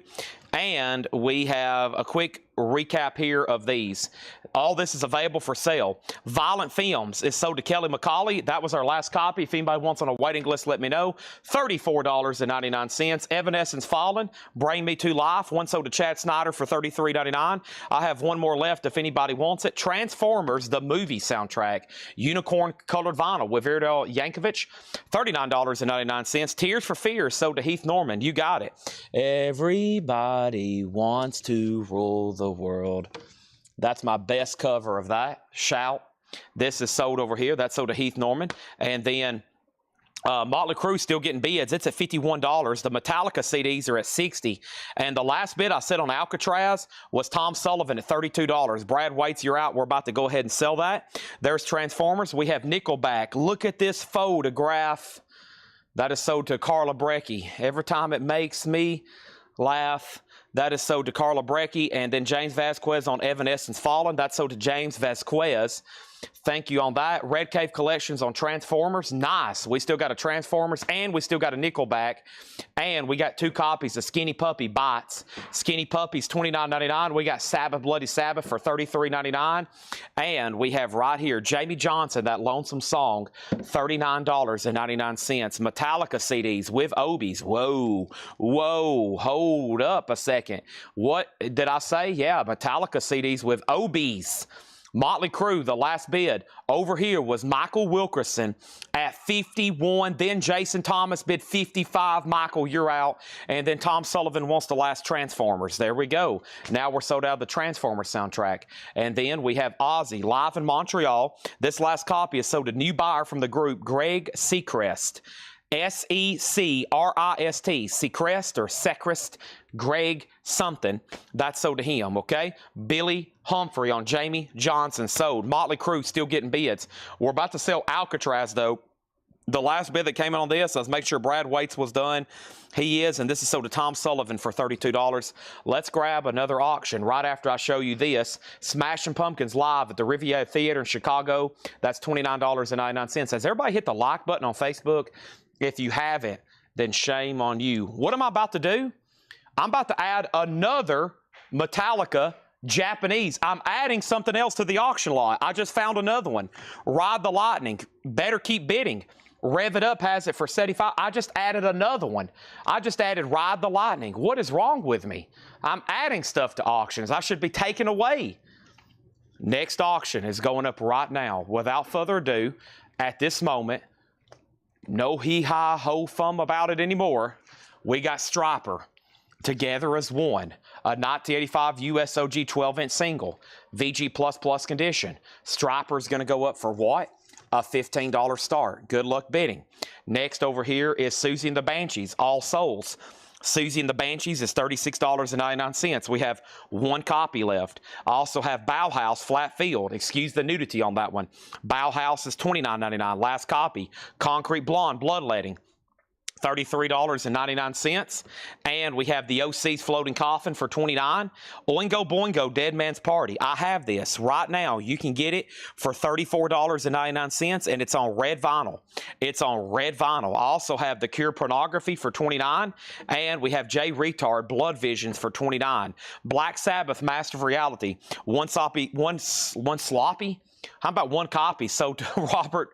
and we have a quick recap here of these. All this is available for sale. Violent Films is sold to Kelly McCauley. That was our last copy. If anybody wants on a waiting list, let me know. $34.99. Evanescence Fallen, Bring Me to Life. One sold to Chad Snyder for $33.99. I have one more left if anybody wants it. Transformers, the movie soundtrack. Unicorn colored vinyl with Virdal Yankovic. $39.99. Tears for Fears sold to Heath Norman. You got it. Everybody wants to rule the world. That's my best cover of that. Shout. This is sold over here. That's sold to Heath Norman. And then Motley Crue still getting bids. It's at $51. The Metallica CDs are at $60. And the last bid I said on Alcatraz was Tom Sullivan at $32. Brad Waits, you're out. We're about to go ahead and sell that. There's Transformers. We have Nickelback. Look at this photograph. That is sold to Carla Brecky. Every time it makes me laugh. That is sold to Carla Brecky. And then James Vasquez on Evanescence Fallen. That's sold to James Vasquez. Thank you on that. Red Cave Collections on Transformers. Nice. We still got a Transformers and we still got a Nickelback. And we got 2 copies of Skinny Puppy Bites. Skinny Puppy's $29.99. We got Sabbath Bloody Sabbath for $33.99. And we have right here Jamie Johnson, that Lonesome Song, $39.99. Metallica CDs with Obies. Whoa. Whoa. Hold up a second. What did I say? Yeah, Metallica CDs with Obies. Motley Crue, the last bid over here was Michael Wilkerson at 51. Then Jason Thomas bid 55. Michael, you're out. And then Tom Sullivan wants the last Transformers. There we go. Now we're sold out of the Transformers soundtrack. And then we have Ozzy live in Montreal. This last copy is sold to new buyer from the group, Greg Seacrest. S-E-C-R-I-S-T, Seacrest or Seacrest, Greg something. That's sold to him, okay? Billy Humphrey on Jamie Johnson sold. Motley Crue still getting bids. We're about to sell Alcatraz, though. The last bid that came in on this, let's make sure Brad Waits was done. He is, and this is sold to Tom Sullivan for $32. Let's grab another auction right after I show you this. Smashing Pumpkins live at the Riviera Theater in Chicago. That's $29.99. Has everybody hit the like button on Facebook? If you haven't, then shame on you. What am I about to do? I'm about to add another Metallica Japanese. I'm adding something else to the auction lot. I just found another one. Ride the Lightning. Better keep bidding. Rev It Up has it for $75. I just added another one. I just added Ride the Lightning. What is wrong with me? I'm adding stuff to auctions. I should be taking away. Next auction is going up right now. Without further ado, at this moment, no hee-ha-ho-fum about it anymore. We got Striper together as one. A 1985 USOG 12-inch single. VG++ condition. Striper's going to go up for what? A $15 start. Good luck bidding. Next over here is Susie and the Banshees, All Souls. Susie and the Banshees is $36.99. We have 1 copy left. I also have Bauhaus Flat Field. Excuse the nudity on that one. Bauhaus is $29.99. Last copy. Concrete Blonde Bloodletting. $33.99. And we have the OC's Floating Coffin for $29. Oingo Boingo Dead Man's Party. I have this right now. You can get it for $34.99, and it's on red vinyl. It's on red vinyl. I also have The Cure Pornography for $29, and we have Jay Retard Blood Visions for $29. Black Sabbath Master of Reality. One sloppy. How about 1 copy sold to Robert,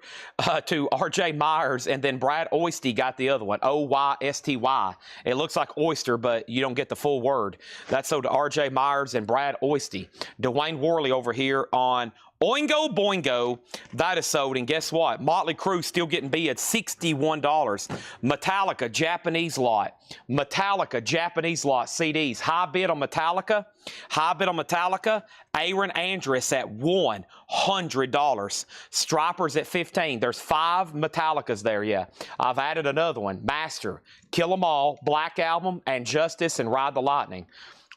to R.J. Myers, and then Brad Oysty got the other one, O-Y-S-T-Y. It looks like oyster, but you don't get the full word. That's sold to R.J. Myers and Brad Oysty. Dwayne Worley over here on Oingo Boingo. That is sold, and guess what? Motley Crue still getting bid $61. Metallica Japanese lot. Metallica Japanese lot CDs. High bid on Metallica. High bid on Metallica. Aaron Andress at $100. Stripers at $15. There's 5 Metallicas there, yeah. I've added another one. Master, Kill 'Em All, Black Album, and Justice and Ride the Lightning.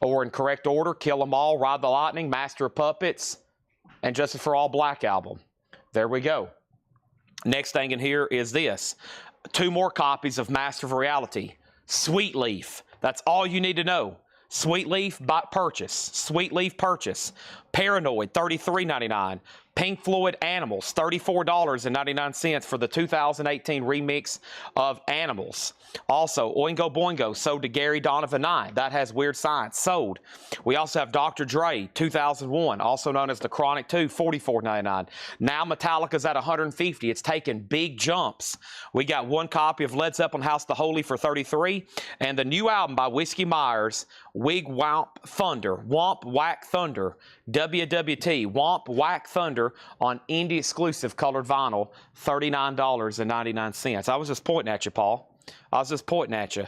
Or in correct order, Kill 'Em All, Ride the Lightning, Master of Puppets, and Justice for All Black Album. There we go. Next thing in here is this. 2 more copies of Master of Reality. Sweet Leaf. That's all you need to know. Sweet Leaf purchase. Sweet Leaf purchase. Paranoid, $33.99. Pink Floyd Animals, $34.99 for the 2018 remix of Animals. Also, Oingo Boingo sold to Gary Donovan 9. That has Weird Science sold. We also have Dr. Dre, 2001, also known as The Chronic 2, $44.99. Now Metallica's at $150. It's taken big jumps. We got 1 copy of Led Zeppelin House the Holy for $33. And the new album by Whiskey Myers, Wig Wamp Thunder, Womp Whack Thunder, WWT, Womp Whack Thunder on indie exclusive colored vinyl, $39.99. I was just pointing at you, Paul. I was just pointing at you.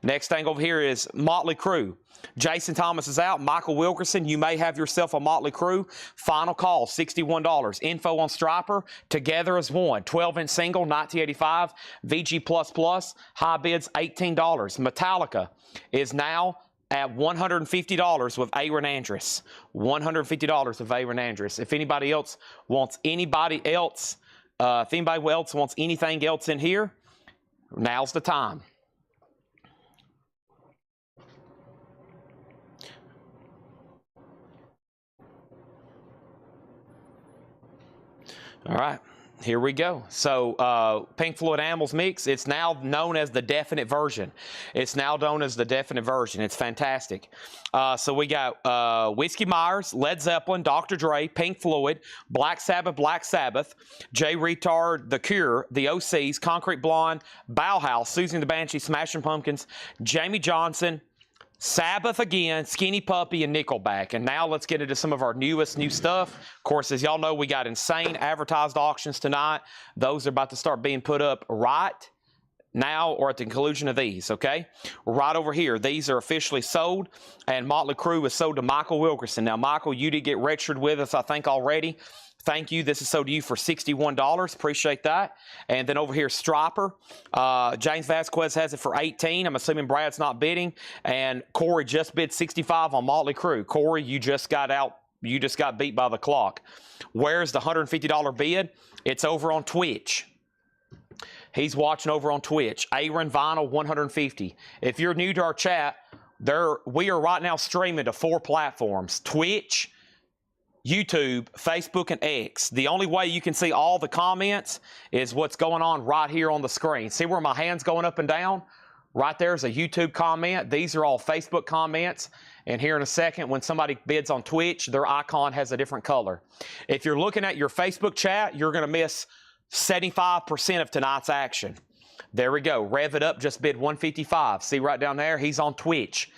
Next thing over here is Motley Crue. Jason Thomas is out. Michael Wilkerson, you may have yourself a Motley Crue. Final call, $61. Info on Striper, Together as One. 12-inch single, 1985. VG++, high bids, $18. Metallica is now at $150 with Aaron Andrus. $150 with Aaron Andrus. If anybody else wants anything else in here, now's the time. All right, here we go. So Pink Floyd Animals Mix, it's now known as the definite version. It's fantastic. So we got Whiskey Myers, Led Zeppelin, Dr. Dre, Pink Floyd, Black Sabbath, Jay Retard, The Cure, The OCs, Concrete Blonde, Bauhaus, Susie and the Banshee, Smashing Pumpkins, Jamie Johnson, Sabbath again, Skinny Puppy, and Nickelback. And now let's get into some of our new stuff. Of course, as y'all know, we got insane advertised auctions tonight. Those are about to start being put up right now or at the conclusion of these, okay? Right over here, these are officially sold, and Motley Crue is sold to Michael Wilkerson. Now, Michael, you did get registered with us, I think, already. Thank you. This is sold to you for $61. Appreciate that. And then over here, Striper. James Vasquez has it for $18. I'm assuming Brad's not bidding. And Corey just bid $65 on Motley Crue. Corey, you just got out. You just got beat by the clock. Where's the $150 bid? It's over on Twitch. He's watching over on Twitch. Aaron Vinyl, $150. If you're new to our chat, we are right now streaming to 4 platforms: Twitch, YouTube, Facebook, and X. The only way you can see all the comments is what's going on right here on the screen. See where my hand's going up and down? Right there's a YouTube comment. These are all Facebook comments. And here in a second, when somebody bids on Twitch, their icon has a different color. If you're looking at your Facebook chat, you're going to miss 75% of tonight's action. There we go. Rev It Up just bid $155. See right down there? He's on Twitch.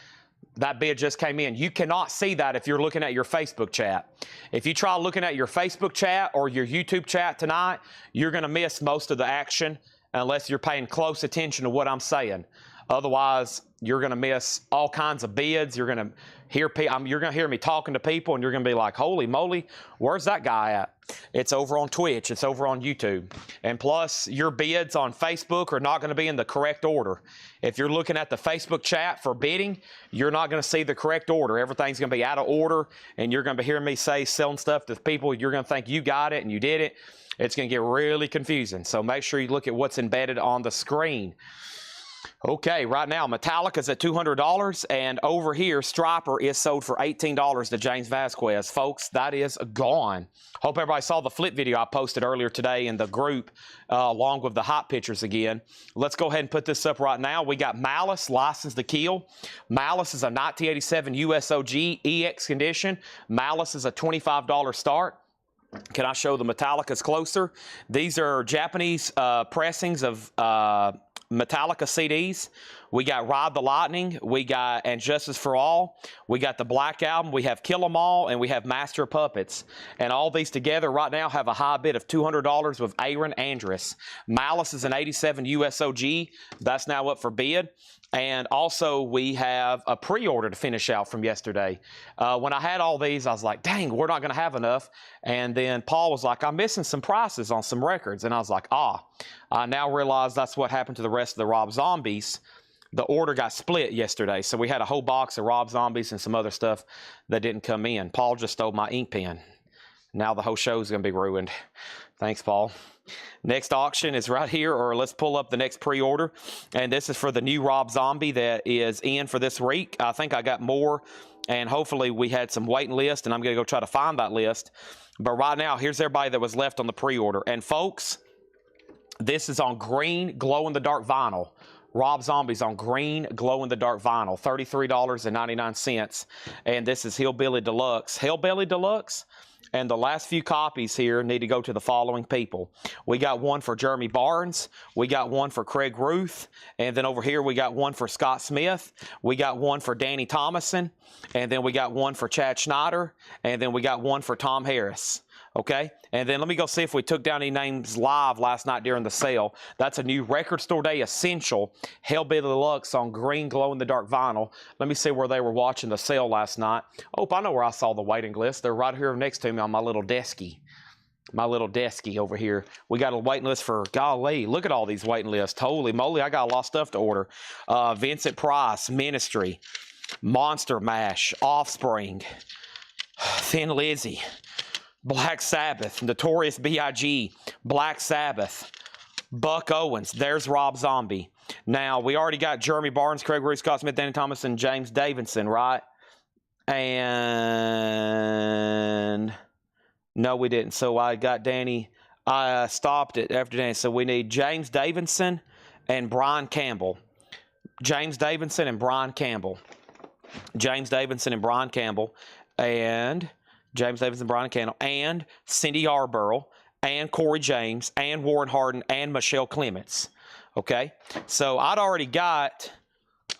That bid just came in. You cannot see that if you're looking at your Facebook chat. If you try looking at your Facebook chat or your YouTube chat tonight, you're going to miss most of the action unless you're paying close attention to what I'm saying. Otherwise, you're going to miss all kinds of bids. You're going to hear me talking to people, and you're going to be like, holy moly, where's that guy at? It's over on Twitch. It's over on YouTube. And plus, your bids on Facebook are not going to be in the correct order. If you're looking at the Facebook chat for bidding, you're not going to see the correct order. Everything's going to be out of order, and you're going to be hearing me say selling stuff to people. You're going to think you got it and you did it. It's going to get really confusing. So make sure you look at what's embedded on the screen. Okay, right now, Metallica's at $200, and over here, Striper is sold for $18 to James Vasquez. Folks, that is gone. Hope everybody saw the flip video I posted earlier today in the group, along with the hot pictures again. Let's go ahead and put this up right now. We got Malice, License to Kill. Malice is a 1987 USOG EX condition. Malice is a $25 start. Can I show the Metallicas closer? These are Japanese pressings of Metallica CDs. We got Ride the Lightning, we got And Justice for All, we got the Black Album, we have Kill 'Em All, and we have Master of Puppets. And all these together right now have a high bid of $200 with Aaron Andrus. Malice is an 87 USOG. That's now up for bid. And also we have a pre-order to finish out from yesterday. When I had all these, I was like, dang, we're not going to have enough. And then Paul was like, I'm missing some prices on some records. And I was like, I now realize that's what happened to the rest of the Rob Zombies. The order got split yesterday. So we had a whole box of Rob Zombies and some other stuff that didn't come in. Paul just stole my ink pen. Now the whole show is going to be ruined. Thanks, Paul. Next auction is right here, or let's pull up the next pre-order. And this is for the new Rob Zombie that is in for this week. I think I got more, and hopefully we had some waiting list, and I'm going to go try to find that list. But right now, here's everybody that was left on the pre-order. And folks, this is on green glow-in-the-dark vinyl. Rob Zombie's on green glow-in-the-dark vinyl, $33.99. And this is Hillbilly Deluxe. Hillbilly Deluxe? And the last few copies here need to go to the following people. We got one for Jeremy Barnes. We got one for Craig Ruth. And then over here, we got one for Scott Smith. We got one for Danny Thomason. And then we got one for Chad Schneider. And then we got one for Tom Harris. Okay, and then let me go see if we took down any names live last night during the sale. That's a new Record Store Day Essential Hellbilly Deluxe on green glow-in-the-dark vinyl. Let me see where they were watching the sale last night. Oh, I know where I saw the waiting list. They're right here next to me on my little deskie. My little deskie over here. We got a waiting list for, golly, look at all these waiting lists. Holy moly, I got a lot of stuff to order. Vincent Price, Ministry, Monster Mash, Offspring, Thin Lizzy, Black Sabbath, Notorious B.I.G., Black Sabbath, Buck Owens. There's Rob Zombie. Now, we already got Jeremy Barnes, Craig Root, Scott Smith, Danny Thomas, and James Davidson, right? And no, we didn't. So I got Danny. I stopped it after Danny. So we need James Davidson and Brian Campbell. James Davidson and Brian Campbell. James Davidson and Brian Campbell. And James Davidson, Brian Campbell. And Cindy Yarborough. And Corey James. And Warren Hardin. And Michelle Clements. Okay? So I'd already got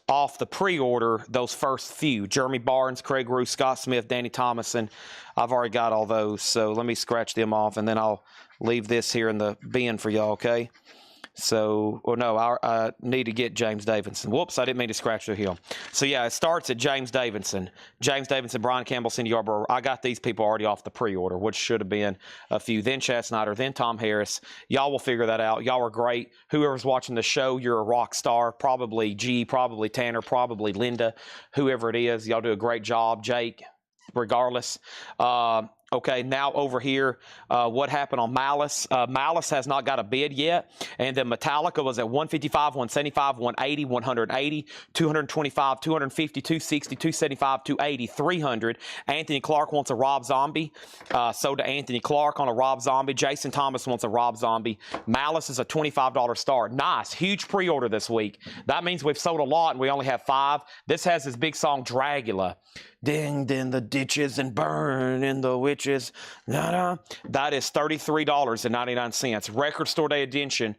off the pre-order those first few. Jeremy Barnes, Craig Root, Scott Smith, Danny Thomason. I've already got all those. So let me scratch them off, and then I'll leave this here in the bin for y'all, okay? So, well, no, I need to get James Davidson. Whoops, I didn't mean to scratch through him. So, yeah, it starts at James Davidson. James Davidson, Brian Campbell, Cindy Yarborough. I got these people already off the pre-order, which should have been a few. Then Chad Snyder, then Tom Harris. Y'all will figure that out. Y'all are great. Whoever's watching the show, you're a rock star. Probably G, probably Tanner, probably Linda, whoever it is. Y'all do a great job. Jake, regardless. Okay, now over here, what happened on Malice? Malice has not got a bid yet. And then Metallica was at 155, 175, 180, 180, 225, 250, 260, 275, 280, 300. Anthony Clark wants a Rob Zombie. So to Anthony Clark on a Rob Zombie. Jason Thomas wants a Rob Zombie. Malice is a $25 start. Nice. Huge pre-order this week. That means we've sold a lot and we only have 5. This has his big song, Dragula. Ding in the ditches and burn in the witches. Da-da. That is $33.99. Record Store Day edition,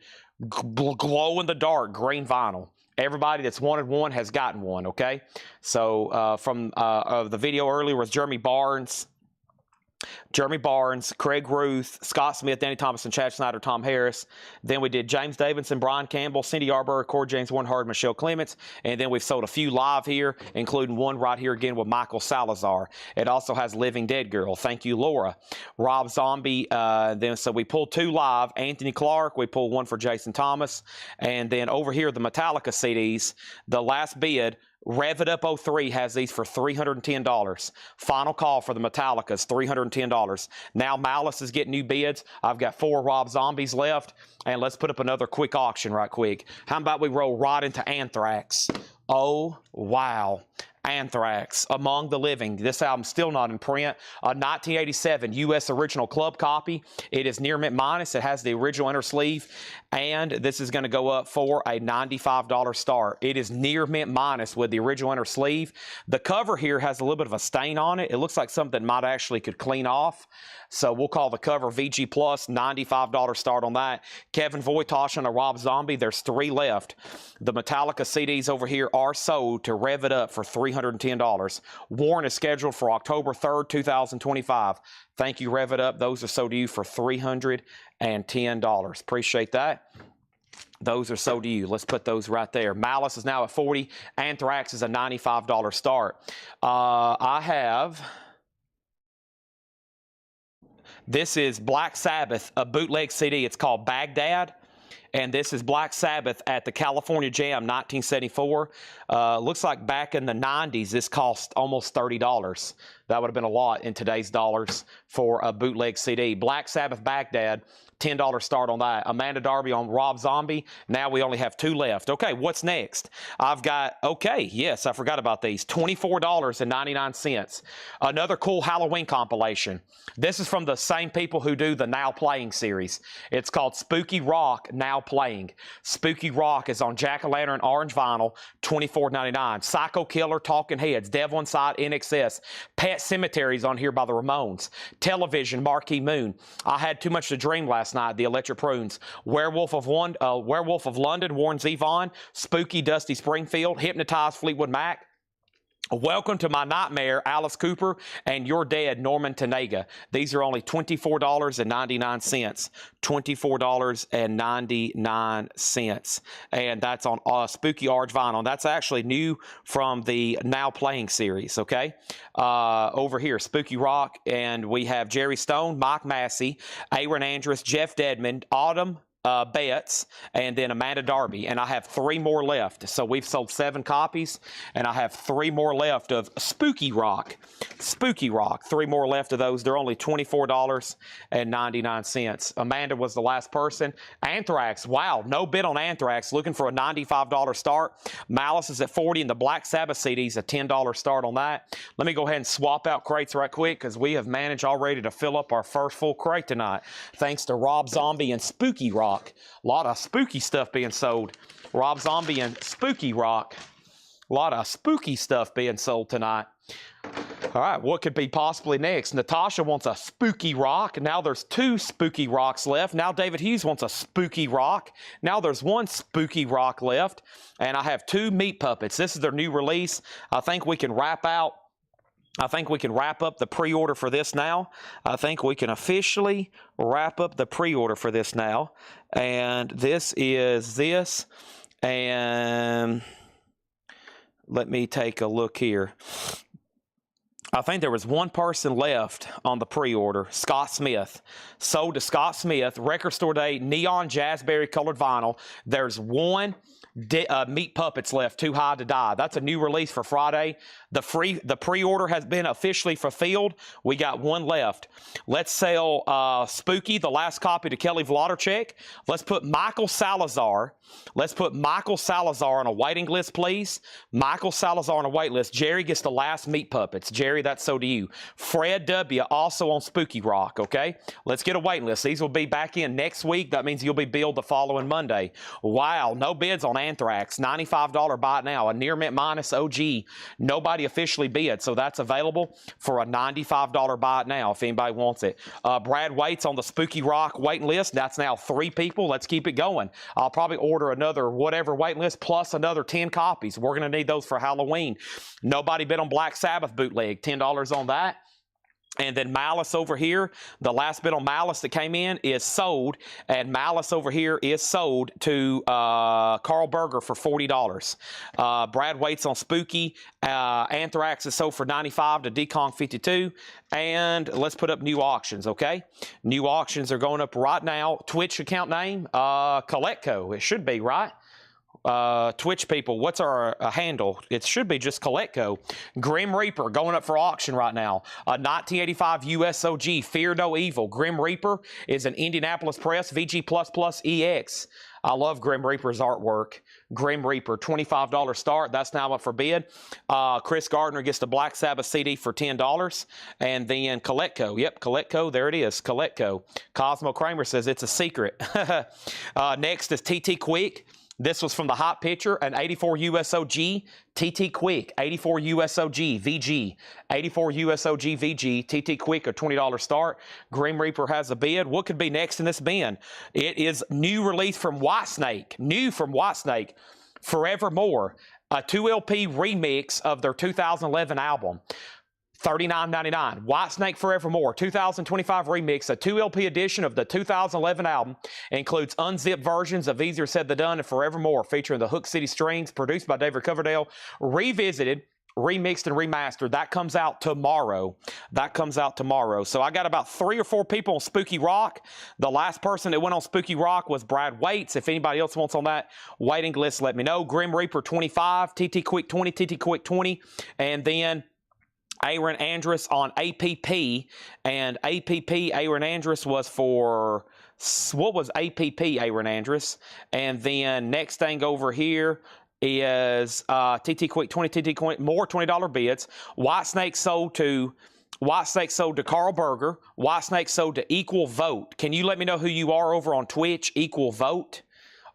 glow in the dark, green vinyl. Everybody that's wanted one has gotten one, okay? So from the video earlier was Jeremy Barnes, Craig Ruth, Scott Smith, Danny Thomason, Chad Snyder, Tom Harris. Then we did James Davidson, Brian Campbell, Cindy Yarborough, Corey James, Warren Hardin, Michelle Clements. And then we've sold a few live here, including one right here again with Michael Salazar. It also has Living Dead Girl. Thank you, Laura. Rob Zombie. Then so we pulled 2 live. Anthony Clark, we pulled 1 for Jason Thomas. And then over here, the Metallica CDs, the last bid, Rev It Up 03 has these for $310. Final call for the Metallicas, $310. Now Malice is getting new bids. I've got 4 Rob Zombies left. And let's put up another quick auction right quick. How about we roll right into Anthrax? Oh, wow. Anthrax, Among the Living. This album's still not in print. A 1987 U.S. original club copy. It is near mint minus. It has the original inner sleeve. And this is going to go up for a $95 start. It is near mint minus with the original inner sleeve. The cover here has a little bit of a stain on it. It looks like something might actually could clean off. So we'll call the cover VG Plus, $95 start on that. Kevin Voitosh on a Rob Zombie. There's 3 left. The Metallica CDs over here are sold to Rev It Up for $310. Warren is scheduled for October 3rd, 2025. Thank you, Rev It Up. Those are sold to you for $310. Appreciate that. Those are sold to you. Let's put those right there. Malice is now at $40. Anthrax is a $95 start. I have... This is Black Sabbath, a bootleg CD. It's called Baghdad. And this is Black Sabbath at the California Jam, 1974. Looks like back in the 90s, this cost almost $30. That would have been a lot in today's dollars for a bootleg CD. Black Sabbath Baghdad, $10 start on that. Amanda Darby on Rob Zombie. Now we only have 2 left. Okay, what's next? I've got, okay, yes, I forgot about these. $24.99. Another cool Halloween compilation. This is from the same people who do the Now Playing series. It's called Spooky Rock Now Playing. Spooky Rock is on Jack-O-Lantern orange vinyl, $24.99. Psycho Killer, Talking Heads, Devil Inside, NXS. Pet Cemeteries on here by the Ramones. Television, Marquee Moon. I Had Too Much to Dream last night, the Electric Prunes. Werewolf of London, Warren Zevon. Spooky, Dusty Springfield. Hypnotized, Fleetwood Mac. Welcome to My Nightmare, Alice Cooper, and You're Dead, Norman Tanega. These are only $24.99. $24.99. And that's on Spooky Arch vinyl. That's actually new from the Now Playing series, okay? Over here, Spooky Rock, and we have Jerry Stone, Mike Massey, Aaron Andrus, Jeff Dedman, Autumn Betts, and then Amanda Darby, and I have 3 more left. So we've sold 7 copies, and I have 3 more left of Spooky Rock. Spooky Rock, 3 more left of those. They're only $24.99. Amanda was the last person. Anthrax, wow, no bid on Anthrax. Looking for a $95 start. Malice is at $40, and the Black Sabbath CD's a $10 start on that. Let me go ahead and swap out crates right quick because we have managed already to fill up our first full crate tonight, thanks to Rob Zombie and Spooky Rock. A lot of spooky stuff being sold. Rob Zombie and Spooky Rock. A lot of spooky stuff being sold tonight. All right, what could be possibly next? Natasha wants a Spooky Rock. Now there's 2 Spooky Rocks left. Now David Hughes wants a Spooky Rock. Now there's 1 Spooky Rock left. And I have 2 Meat Puppets. This is their new release. I think we can wrap up the pre-order for this now. I think we can officially wrap up the pre-order for this now. And this is this. And let me take a look here. I think there was 1 person left on the pre-order, Scott Smith. Sold to Scott Smith, Record Store Day, Neon Jazzberry colored vinyl. There's 1 Meat Puppets left, Too High to Die. That's a new release for Friday. The pre-order has been officially fulfilled. We got 1 left. Let's sell Spooky, the last copy, to Kelly Vladarchek. Let's put Michael Salazar. Let's put Michael Salazar on a waiting list, please. Michael Salazar on a wait list. Jerry gets the last Meat Puppets. Jerry, that's so to you. Fred W. also on Spooky Rock, okay? Let's get a waiting list. These will be back in next week. That means you'll be billed the following Monday. Wow, no bids on Anthrax. $95 buy it now. A Near Mint Minus OG. Nobody officially bid, so that's available for a $95 buy it now if anybody wants it. Brad Waits on the Spooky Rock waiting list. That's now 3 people. Let's keep it going. I'll probably order another whatever waiting list plus another 10 copies. We're going to need those for Halloween. Nobody bid on Black Sabbath bootleg. $10 on that. And then Malice over here, the last bit on Malice that came in is sold, and Malice over here is sold to Carl Berger for $40. Brad Waits on Spooky. Anthrax is sold for $95 to Decong 52. And let's put up new auctions, okay? New auctions are going up right now. Twitch account name, Coletco. It should be, right? Twitch people, what's our handle? It should be just Coletco. Grim Reaper going up for auction right now. 1985 USOG, Fear No Evil. Grim Reaper is an Indianapolis Press VG++ EX. I love Grim Reaper's artwork. Grim Reaper, $25 start. That's now up for bid. Chris Gardner gets the Black Sabbath CD for $10. And then Coletco. Yep, Coletco. There it is. Coletco. Cosmo Kramer says it's a secret. Next is TT Quick. This was from the Hot Pitcher, an 84 USOG TT Quick, 84 USOG VG, 84 USOG VG, TT Quick, a $20 start. Grim Reaper has a bid. What could be next in this bin? It is new release from Whitesnake, new from Whitesnake, Forevermore, a 2LP remix of their 2011 album. $39.99. Whitesnake Forevermore, 2025 remix, a 2LP edition of the 2011 album, includes unzipped versions of Easier Said Than Done and Forevermore, featuring the Hook City Strings, produced by David Coverdale, revisited, remixed, and remastered. That comes out tomorrow. So I got about 3 or 4 people on Spooky Rock. The last person that went on Spooky Rock was Brad Waits. If anybody else wants on that waiting list, let me know. Grim Reaper 25, TT Quick 20, TT Quick 20, and then Aaron Andrus on APP, and APP Aaron Andrus was for, what was APP Aaron Andrus? And then next thing over here is TT Quick 20, TT Quick, more $20 bids. Whitesnake sold to Carl Berger. Whitesnake sold to Equal Vote. Can you let me know who you are over on Twitch? Equal Vote.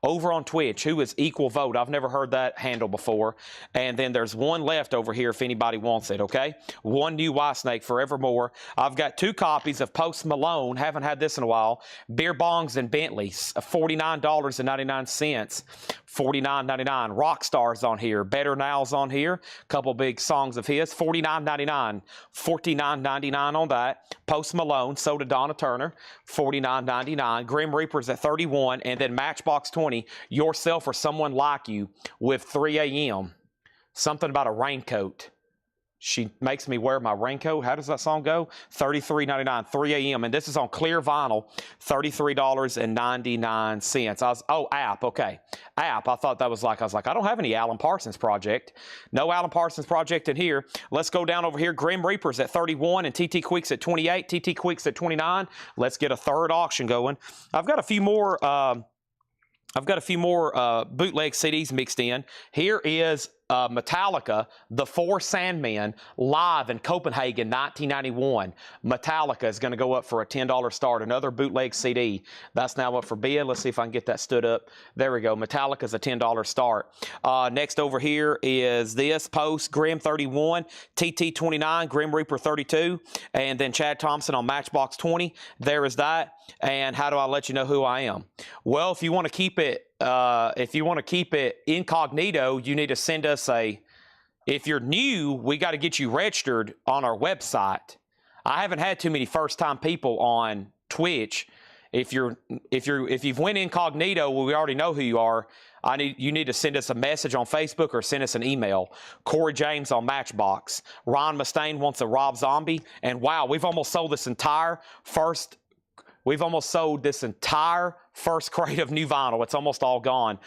over on Twitch. Who is Equal Vote? I've never heard that handle before. And then there's one left over here if anybody wants it, okay? One new Y Snake Forevermore. I've got 2 copies of Post Malone. Haven't had this in a while. Beer Bongs and Bentleys, $49.99. $49.99. Rockstar's on here. Better Now's on here. Couple big songs of his. $49.99. $49.99 on that. Post Malone, so did Donna Turner. $49.99. Grim Reaper's at $31. And then Matchbox 20, Yourself or Someone Like You with 3 a.m. Something about a raincoat. She makes me wear my raincoat. How does that song go? $33.99, 3 a.m. And this is on clear vinyl, $33.99. Oh, app, okay. App, I thought that was like, I don't have any Alan Parsons Project. No Alan Parsons Project in here. Let's go down over here. Grim Reaper's at 31 and TT Quicks at 28. TT Quicks at 29. Let's get a third auction going. I've got a few more bootleg CDs mixed in. Here is Metallica, The Four Sandmen, live in Copenhagen, 1991. Metallica is going to go up for a $10 start. Another bootleg CD. That's now up for bid. Let's see if I can get that stood up. There we go. Metallica's a $10 start. Next over here is this Post, Grim 31, TT 29, Grim Reaper 32, and then Chad Thompson on Matchbox 20. There is that. And how do I let you know who I am? Well, if you want to keep it incognito, you need to send us if you're new, we got to get you registered on our website. I haven't had too many first-time people on Twitch. If you've went incognito, well, we already know who you are. You need to send us a message on Facebook or send us an email. Corey James on Matchbox. Ron Mustaine wants a Rob Zombie. And wow, we've almost sold this entire first crate of new vinyl. It's almost all gone.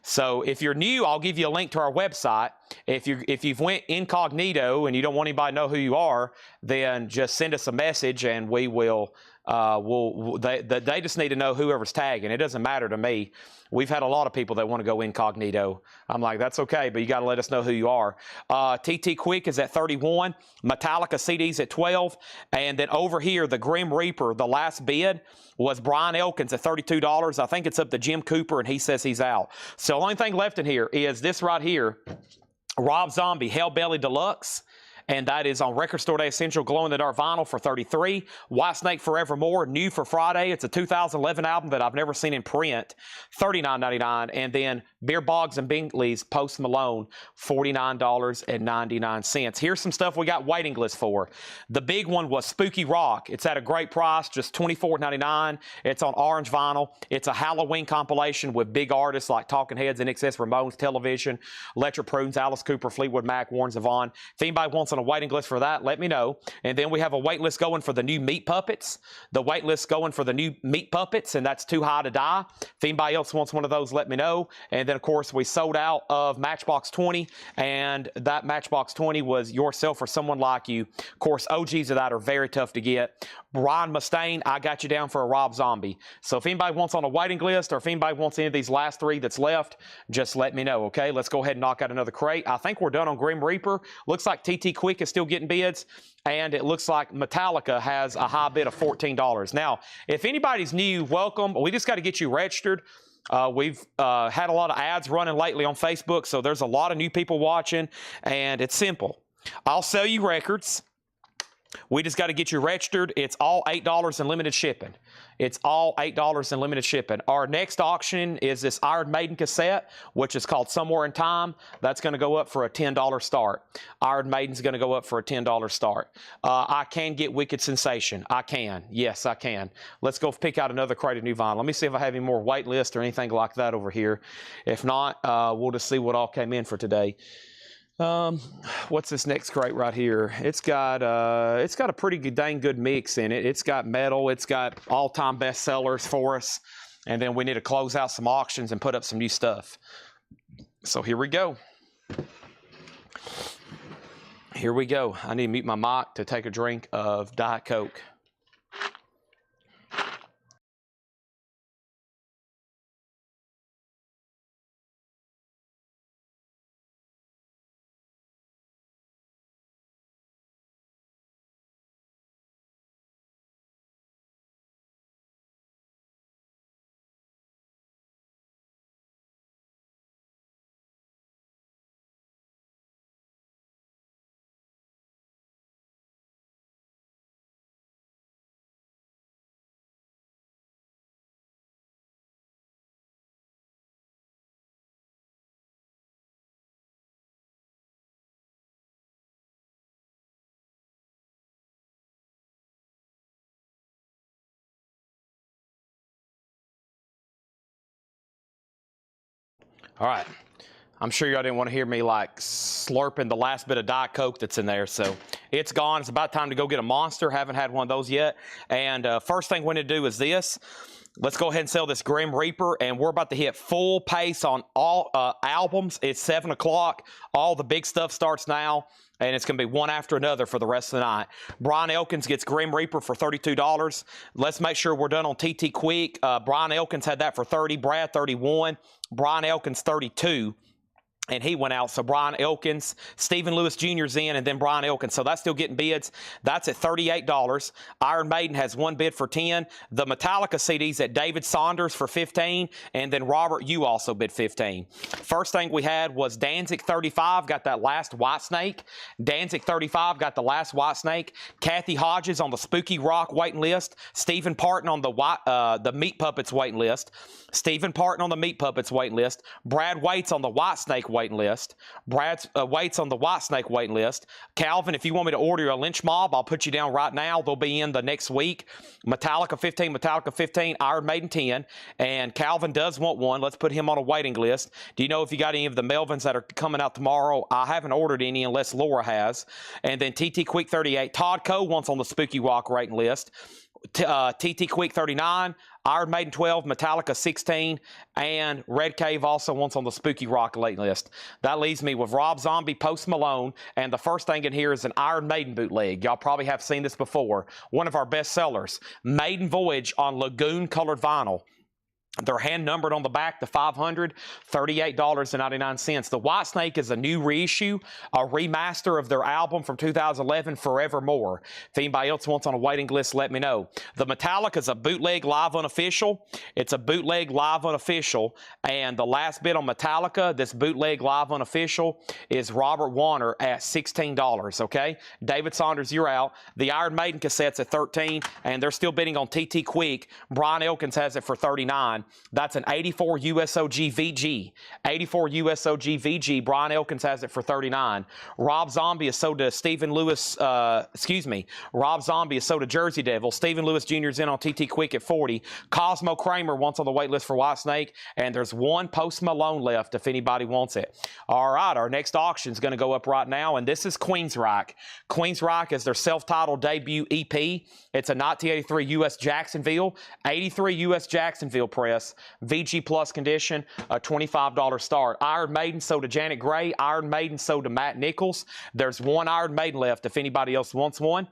So if you're new, I'll give you a link to our website. If you've went incognito and you don't want anybody to know who you are, then just send us a message and we will. They just need to know whoever's tagging. It doesn't matter to me. We've had a lot of people that want to go incognito. I'm like, that's okay, but you got to let us know who you are. TT Quick is at 31. Metallica CDs at 12. And then over here, the Grim Reaper, the last bid was Brian Elkins at $32. I think it's up to Jim Cooper, and he says he's out. So the only thing left in here is this right here, Rob Zombie, Hellbelly Deluxe. And that is on Record Store Day Essential Glow in the Dark Vinyl for $33. White Snake Forevermore, new for Friday. It's a 2011 album that I've never seen in print, $39.99. And then Beer Bogs and Bentleys Post Malone, $49.99. Here's some stuff we got waiting list for. The big one was Spooky Rock. It's at a great price, just $24.99. It's on orange vinyl. It's a Halloween compilation with big artists like Talking Heads, NXS, Ramones, Television, Electric Prunes, Alice Cooper, Fleetwood Mac, Warren Zevon. If anybody wants on a waiting list for that, let me know. And then we have a wait list going for the new Meat Puppets. The wait list going for the new Meat Puppets, and that's Too High to Die. If anybody else wants one of those, let me know. And then, of course, we sold out of Matchbox 20, and that Matchbox 20 was Yourself or Someone Like You. Of course, OGs of that are very tough to get. Ron Mustaine, I got you down for a Rob Zombie. So if anybody wants on a waiting list or if anybody wants any of these last 3 that's left, just let me know, okay? Let's go ahead and knock out another crate. I think we're done on Grim Reaper. Looks like TT Quick is still getting bids, and it looks like Metallica has a high bid of $14. Now, if anybody's new, welcome. We just got to get you registered. We've had a lot of ads running lately on Facebook, so there's a lot of new people watching, and it's simple. I'll sell you records. We just got to get you registered. It's all $8 and limited shipping. It's all $8 and limited shipping. Our next auction is this Iron Maiden cassette, which is called Somewhere in Time. That's going to go up for a $10 start. Iron Maiden's going to go up for a $10 start. I can get Wicked Sensation. I can. Yes, I can. Let's go pick out another crate of new vinyl. Let me see if I have any more wait list or anything like that over here. If not, we'll just see what all came in for today. What's this next crate right here? It's got a pretty good, dang good mix in it. It's got metal. It's got all-time bestsellers for us. And then we need to close out some auctions and put up some new stuff. So here we go. Here we go. I need to mute my mic to take a drink of Diet Coke. All right. I'm sure y'all didn't want to hear me like slurping the last bit of Diet Coke that's in there. So it's gone. It's about time to go get a Monster. Haven't had one of those yet. And first thing we need to do is this. Let's go ahead and sell this Grim Reaper. And we're about to hit full pace on all albums. It's 7 o'clock. All the big stuff starts now. And it's going to be one after another for the rest of the night. Brian Elkins gets Grim Reaper for $32. Let's make sure we're done on TT Quick. Brian Elkins had that for $30. Brad, $31. Brian Elkins, $32. And he went out. So Brian Elkins, Stephen Lewis Jr.'s in, and then Brian Elkins. So that's still getting bids. That's at $38. Iron Maiden has one bid for $10. The Metallica CD's at David Saunders for $15. And then Robert, you also bid $15. First thing we had was Danzig 35, got that last Whitesnake. Danzig 35 got the last Whitesnake. Kathy Hodges on the Spooky Rock waiting list. Stephen Parton on the Meat Puppets waiting list. Stephen Parton on the Meat Puppets waiting list. Brad Waits on the Whitesnake waiting list. Brad Waits on the Whitesnake waiting list. Calvin, if you want me to order a lynch mob, I'll put you down right now. They'll be in the next week. Metallica 15, Iron Maiden 10. And Calvin does want one. Let's put him on a waiting list. Do you know if you got any of the Melvins that are coming out tomorrow? I haven't ordered any unless Laura has. And then TT Quick 38. Todd Coe wants on the Spooky Rock waiting list. TT Quick 39, Iron Maiden 12, Metallica 16, and Red Cave also wants on the Spooky Rock late list. That leaves me with Rob Zombie, Post Malone, and the first thing in here is an Iron Maiden bootleg. Y'all probably have seen this before. One of our best sellers, Maiden Voyage on Lagoon colored vinyl. They're hand numbered on the back, the 500, $38.99. The Whitesnake is a new reissue, a remaster of their album from 2011, Forevermore. If anybody else wants on a waiting list, let me know. The Metallica is a bootleg live unofficial. It's a bootleg live unofficial. And the last bid on Metallica, this bootleg live unofficial, is Robert Warner at $16, okay? David Saunders, you're out. The Iron Maiden cassette's at $13, and they're still bidding on TT Quick. Brian Elkins has it for $39. That's an 84 USOG VG. 84 USOG VG. Brian Elkins has it for $39. Rob Zombie is sold to Stephen Lewis, Rob Zombie is sold to Jersey Devil. Stephen Lewis Jr. is in on TT Quick at 40. Cosmo Kramer wants on the wait list for Whitesnake. And there's one Post Malone left if anybody wants it. All right, our next auction is going to go up right now. And this is Queensryche. Queensryche is their self-titled debut EP. It's a 1983 U.S. Jacksonville, 83 U.S. Jacksonville press. VG Plus condition, a $25 start. Iron Maiden sold to Janet Gray. Iron Maiden sold to Matt Nichols. There's one Iron Maiden left if anybody else wants one.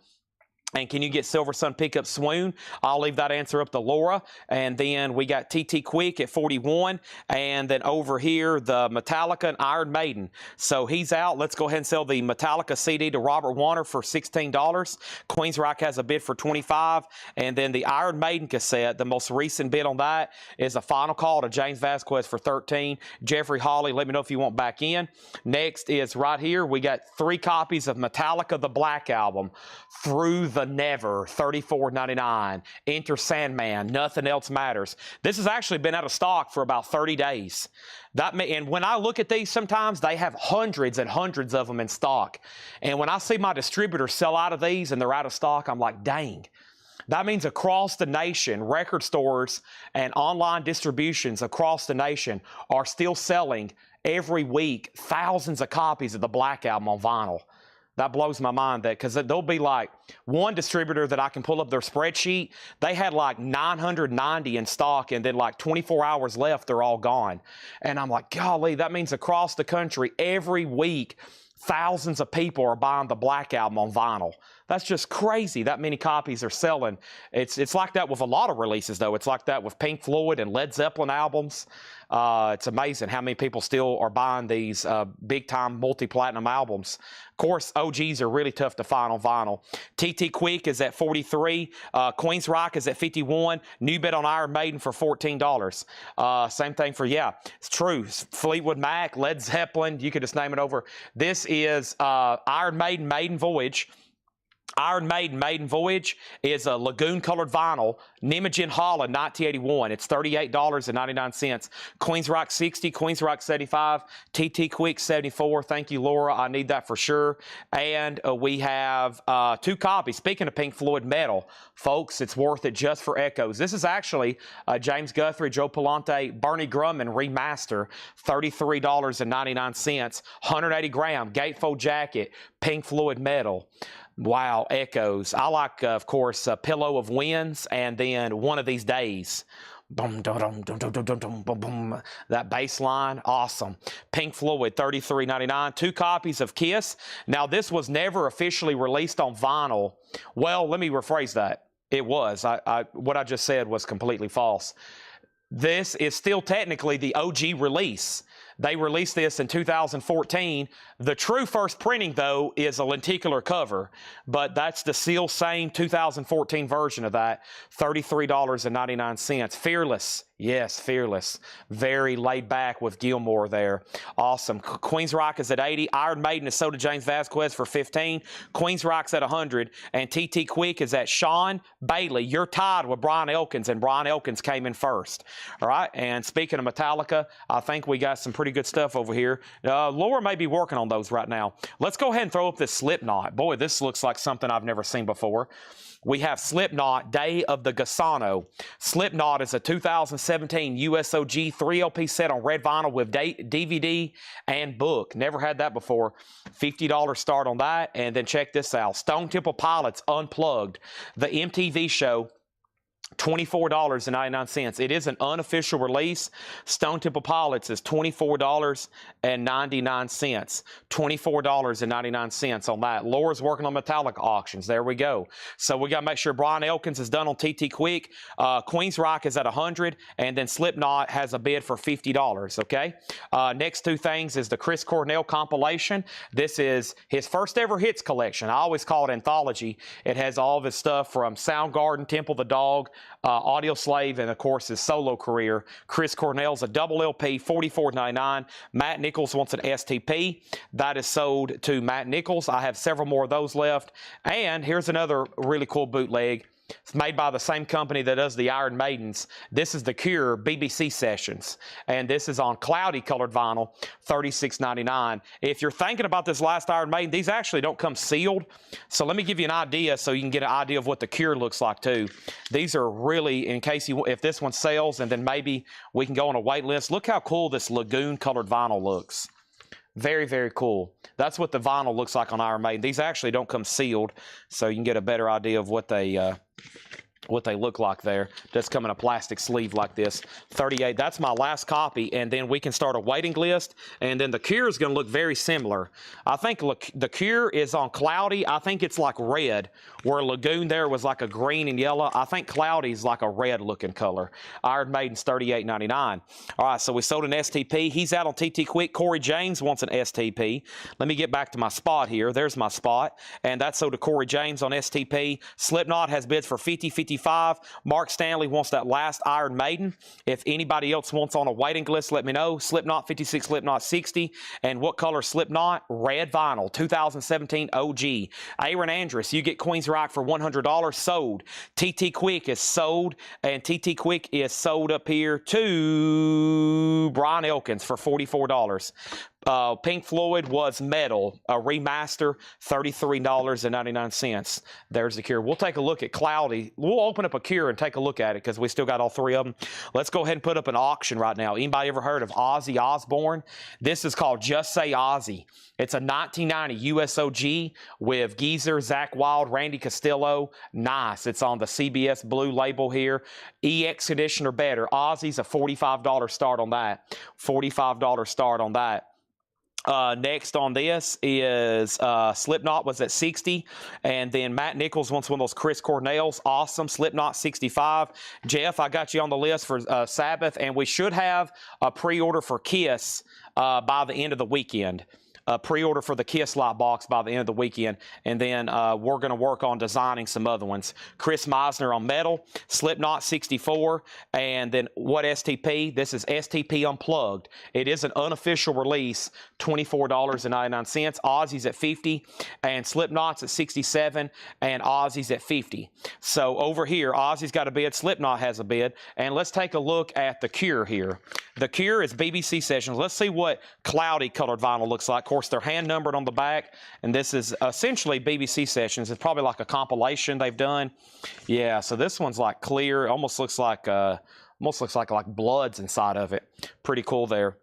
And can you get Silver Sun Pickup Swoon? I'll leave that answer up to Laura. And then we got TT Quick at 41. And then over here, the Metallica and Iron Maiden. So he's out. Let's go ahead and sell the Metallica CD to Robert Warner for $16. Queensryche has a bid for $25. And then the Iron Maiden cassette, the most recent bid on that is a final call to James Vasquez for $13. Jeffrey Hawley, let me know if you want back in. Next is right here. We got 3 copies of Metallica, the Black Album, Through the Never, $34.99. Enter Sandman, Nothing Else Matters. This has actually been out of stock for about 30 days. And when I look at these, sometimes they have hundreds and hundreds of them in stock. And when I see my distributor sell out of these and they're out of stock, I'm like, dang. That means across the nation, record stores and online distributions across the nation are still selling every week thousands of copies of the Black Album on vinyl. That blows my mind, that because there'll be like one distributor that I can pull up their spreadsheet. They had like 990 in stock, and then like 24 hours left, they're all gone. And I'm like, golly, that means across the country every week, thousands of people are buying the Black Album on vinyl. That's just crazy. That many copies are selling. It's like that with a lot of releases, though. It's like that with Pink Floyd and Led Zeppelin albums. It's amazing how many people still are buying these big-time multi-platinum albums. Of course, OGs are really tough to find on vinyl. TT Quick is at 43. Queensryche is at 51. New bid on Iron Maiden for $14. Same thing for, yeah, it's true. Fleetwood Mac, Led Zeppelin, you could just name it over. This is Iron Maiden, Maiden Voyage. Iron Maiden Maiden Voyage is a lagoon-colored vinyl. Nijmegen Holland 1981. It's $38.99. Queens Rock 60, Queens Rock 75, TT Quick 74. Thank you, Laura. I need that for sure. And we have 2 copies. Speaking of Pink Floyd metal, folks, it's worth it just for Echoes. This is actually James Guthrie, Joe Palante, Bernie Grumman remaster, $33.99. 180 gram gatefold jacket, Pink Floyd metal. Wow, Echoes. I like, of course, Pillow of Winds, and then One of These Days. Boom, dum, dum, dum, dum, dum, dum, dum, boom, boom. That bass line, awesome. Pink Floyd, $33.99. 2 copies of Kiss. Now, this was never officially released on vinyl. Well, let me rephrase that. It was. What I just said was completely false. This is still technically the OG release. They released this in 2014. The true first printing, though, is a lenticular cover, but that's the still same 2014 version of that, $33.99. Fearless. Yes, Fearless. Very laid back with Gilmore there. Awesome. Queens Rock is at 80. Iron Maiden is sold to James Vasquez for 15. Queens Rock's at 100. And TT Quick is at Sean Bailey. You're tied with Brian Elkins, and Brian Elkins came in first. All right. And speaking of Metallica, I think we got some pretty good stuff over here. Laura may be working on those right now. Let's go ahead and throw up this Slipknot. Boy, this looks like something I've never seen before. We have Slipknot, Day of the Gasano. Slipknot is a 2017 USOG 3LP set on red vinyl with DVD and book. Never had that before. $50 start on that. And then check this out. Stone Temple Pilots Unplugged. The MTV show. $24.99. It is an unofficial release. Stone Temple Pilots is $24.99. $24.99 on that. Laura's working on Metallica auctions. There we go. So we got to make sure Brian Elkins is done on TT Quick. Queens Rock is at 100, and then Slipknot has a bid for $50. Okay. Next 2 things is the Chris Cornell compilation. This is his first ever hits collection. I always call it anthology. It has all of his stuff from Soundgarden, Temple the Dog, Audio Slave, and of course his solo career. Chris Cornell's a double LP, $44.99. Matt Nichols wants an STP. That is sold to Matt Nichols. I have several more of those left. And here's another really cool bootleg. It's made by the same company that does the Iron Maidens. This is the Cure BBC Sessions, and this is on cloudy colored vinyl, $36.99. If you're thinking about this last Iron Maiden, these actually don't come sealed. So let me give you an idea so you can get an idea of what the Cure looks like too. These are really, in case if this one sells, and then maybe we can go on a wait list. Look how cool this lagoon colored vinyl looks. Very, very cool. That's what the vinyl looks like on Iron Maiden. These actually don't come sealed, so you can get a better idea of what they look like there. Does come in a plastic sleeve like this. 38. That's my last copy, and then we can start a waiting list, and then the Cure is going to look very similar. I think the Cure is on cloudy. I think it's like red, where Lagoon there was like a green and yellow. I think cloudy is like a red looking color. Iron Maiden's $38.99. All right, so we sold an STP. He's out on TT Quick. Corey James wants an STP. Let me get back to my spot here. There's my spot, and that's sold to Corey James on STP. Slipknot has bids for 50, 55. Mark Stanley wants that last Iron Maiden. If anybody else wants on a waiting list, let me know. Slipknot 56, Slipknot 60. And what color Slipknot? Red vinyl, 2017 OG. Aaron Andrus, you get Queens Rock for $100. Sold. TT Quick is sold, and TT Quick is sold up here to Brian Elkins for $44. Pink Floyd was Metal, a remaster, $33.99. There's the Cure. We'll take a look at Cloudy. We'll open up a Cure and take a look at it because we still got all 3 of them. Let's go ahead and put up an auction right now. Anybody ever heard of Ozzy Osbourne? This is called Just Say Ozzy. It's a 1990 USOG with Geezer, Zakk Wylde, Randy Castillo. Nice. It's on the CBS Blue label here. EX edition or better. Ozzy's a $45 start on that. $45 start on that. Next on this is Slipknot was at 60, and then Matt Nichols wants one of those Chris Cornells. Awesome. Slipknot 65. Jeff, I got you on the list for Sabbath, and we should have a pre-order for Kiss by the end of the weekend. pre-order for the Kiss Light box by the end of the weekend, and then we're going to work on designing some other ones. Chris Meisner on metal, Slipknot 64, and then what STP? This is STP Unplugged. It is an unofficial release, $24.99. Ozzy's at $50, and Slipknot's at $67, and Ozzy's at $50. So over here, Ozzy's got a bid, Slipknot has a bid, and let's take a look at the Cure here. The Cure is BBC Sessions. Let's see what cloudy colored vinyl looks like. Of course, they're hand numbered on the back, and this is essentially BBC Sessions. It's probably like a compilation they've done. Yeah, so this one's like clear. It almost looks like blood's inside of it. Pretty cool there.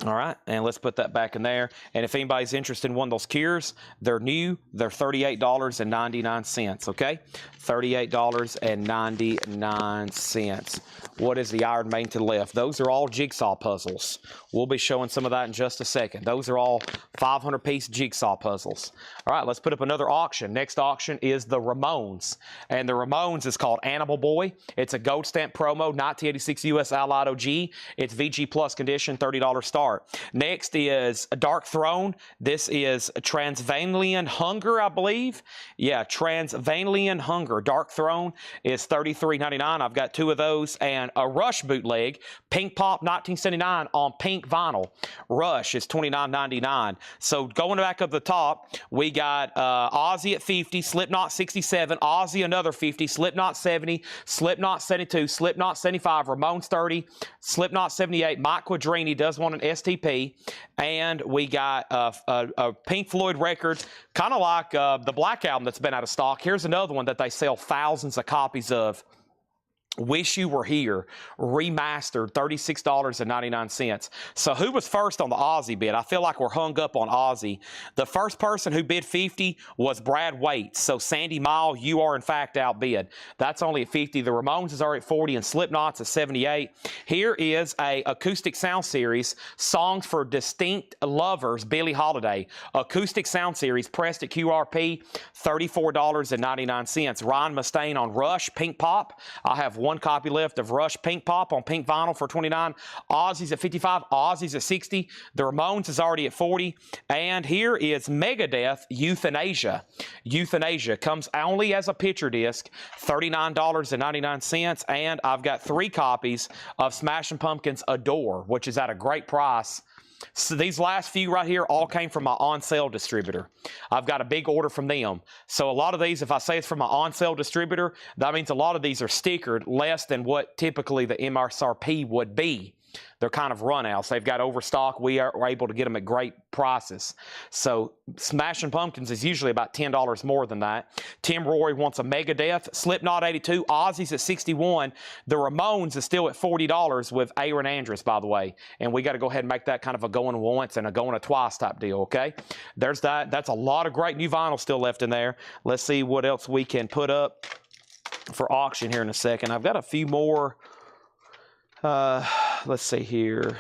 All right, and let's put that back in there. And if anybody's interested in one of those Cures, they're new. They're $38.99, okay? $38.99. What is the Iron Maiden to the left? Those are all jigsaw puzzles. We'll be showing some of that in just a second. Those are all 500-piece jigsaw puzzles. All right, let's put up another auction. Next auction is the Ramones. And the Ramones is called Animal Boy. It's a gold stamp promo, 1986 US Allied OG. It's VG Plus condition, $30 start. Next is Dark Throne. This is Transylvanian Hunger, I believe. Yeah, Transylvanian Hunger. Dark Throne is $33.99. I've got two of those. And a Rush bootleg, Pink Pop 1979 on pink vinyl. Rush is $29.99. So going back up the top, we got Ozzy at $50, Slipknot 67, Ozzy another $50, Slipknot 70, Slipknot 72, Slipknot 75, Ramones 30, Slipknot 78. Mike Quadrini does want an STP, and we got a Pink Floyd record, kind of like the Black Album that's been out of stock. Here's another one that they sell thousands of copies of. Wish You Were Here, remastered, $36.99. So who was first on the Ozzy bid? I feel like we're hung up on Ozzy. The first person who bid 50 was Brad Waits. So Sandy Mile, you are in fact outbid. That's only at 50. The Ramones are at 40 and Slipknot's at 78. Here is a acoustic sound series, Songs for Distinct Lovers, Billie Holiday. Acoustic sound series, pressed at QRP, $34.99. Ryan Mustaine on Rush, Pink Pop. I have one copy left of Rush Pink Pop on pink vinyl for $29. Ozzy's at $55. Ozzy's at $60. The Ramones is already at $40. And here is Megadeth Euthanasia. Euthanasia comes only as a picture disc, $39.99. And I've got three copies of Smashing Pumpkins Adore, which is at a great price. So these last few right here all came from my on-sale distributor. I've got a big order from them. So a lot of these, if I say it's from my on-sale distributor, that means a lot of these are stickered less than what typically the MSRP would be. They're kind of run-outs. They've got overstock. We're able to get them at great prices. So Smashing Pumpkins is usually about $10 more than that. Tim Rory wants a Megadeth. Slipknot 82. Ozzy's at 61. The Ramones is still at $40 with Aaron Andrews, by the way. And we got to go ahead and make that kind of a going once and a going a twice type deal, okay? There's that. That's a lot of great new vinyl still left in there. Let's see what else we can put up for auction here in a second. I've got a few more. Let's see here.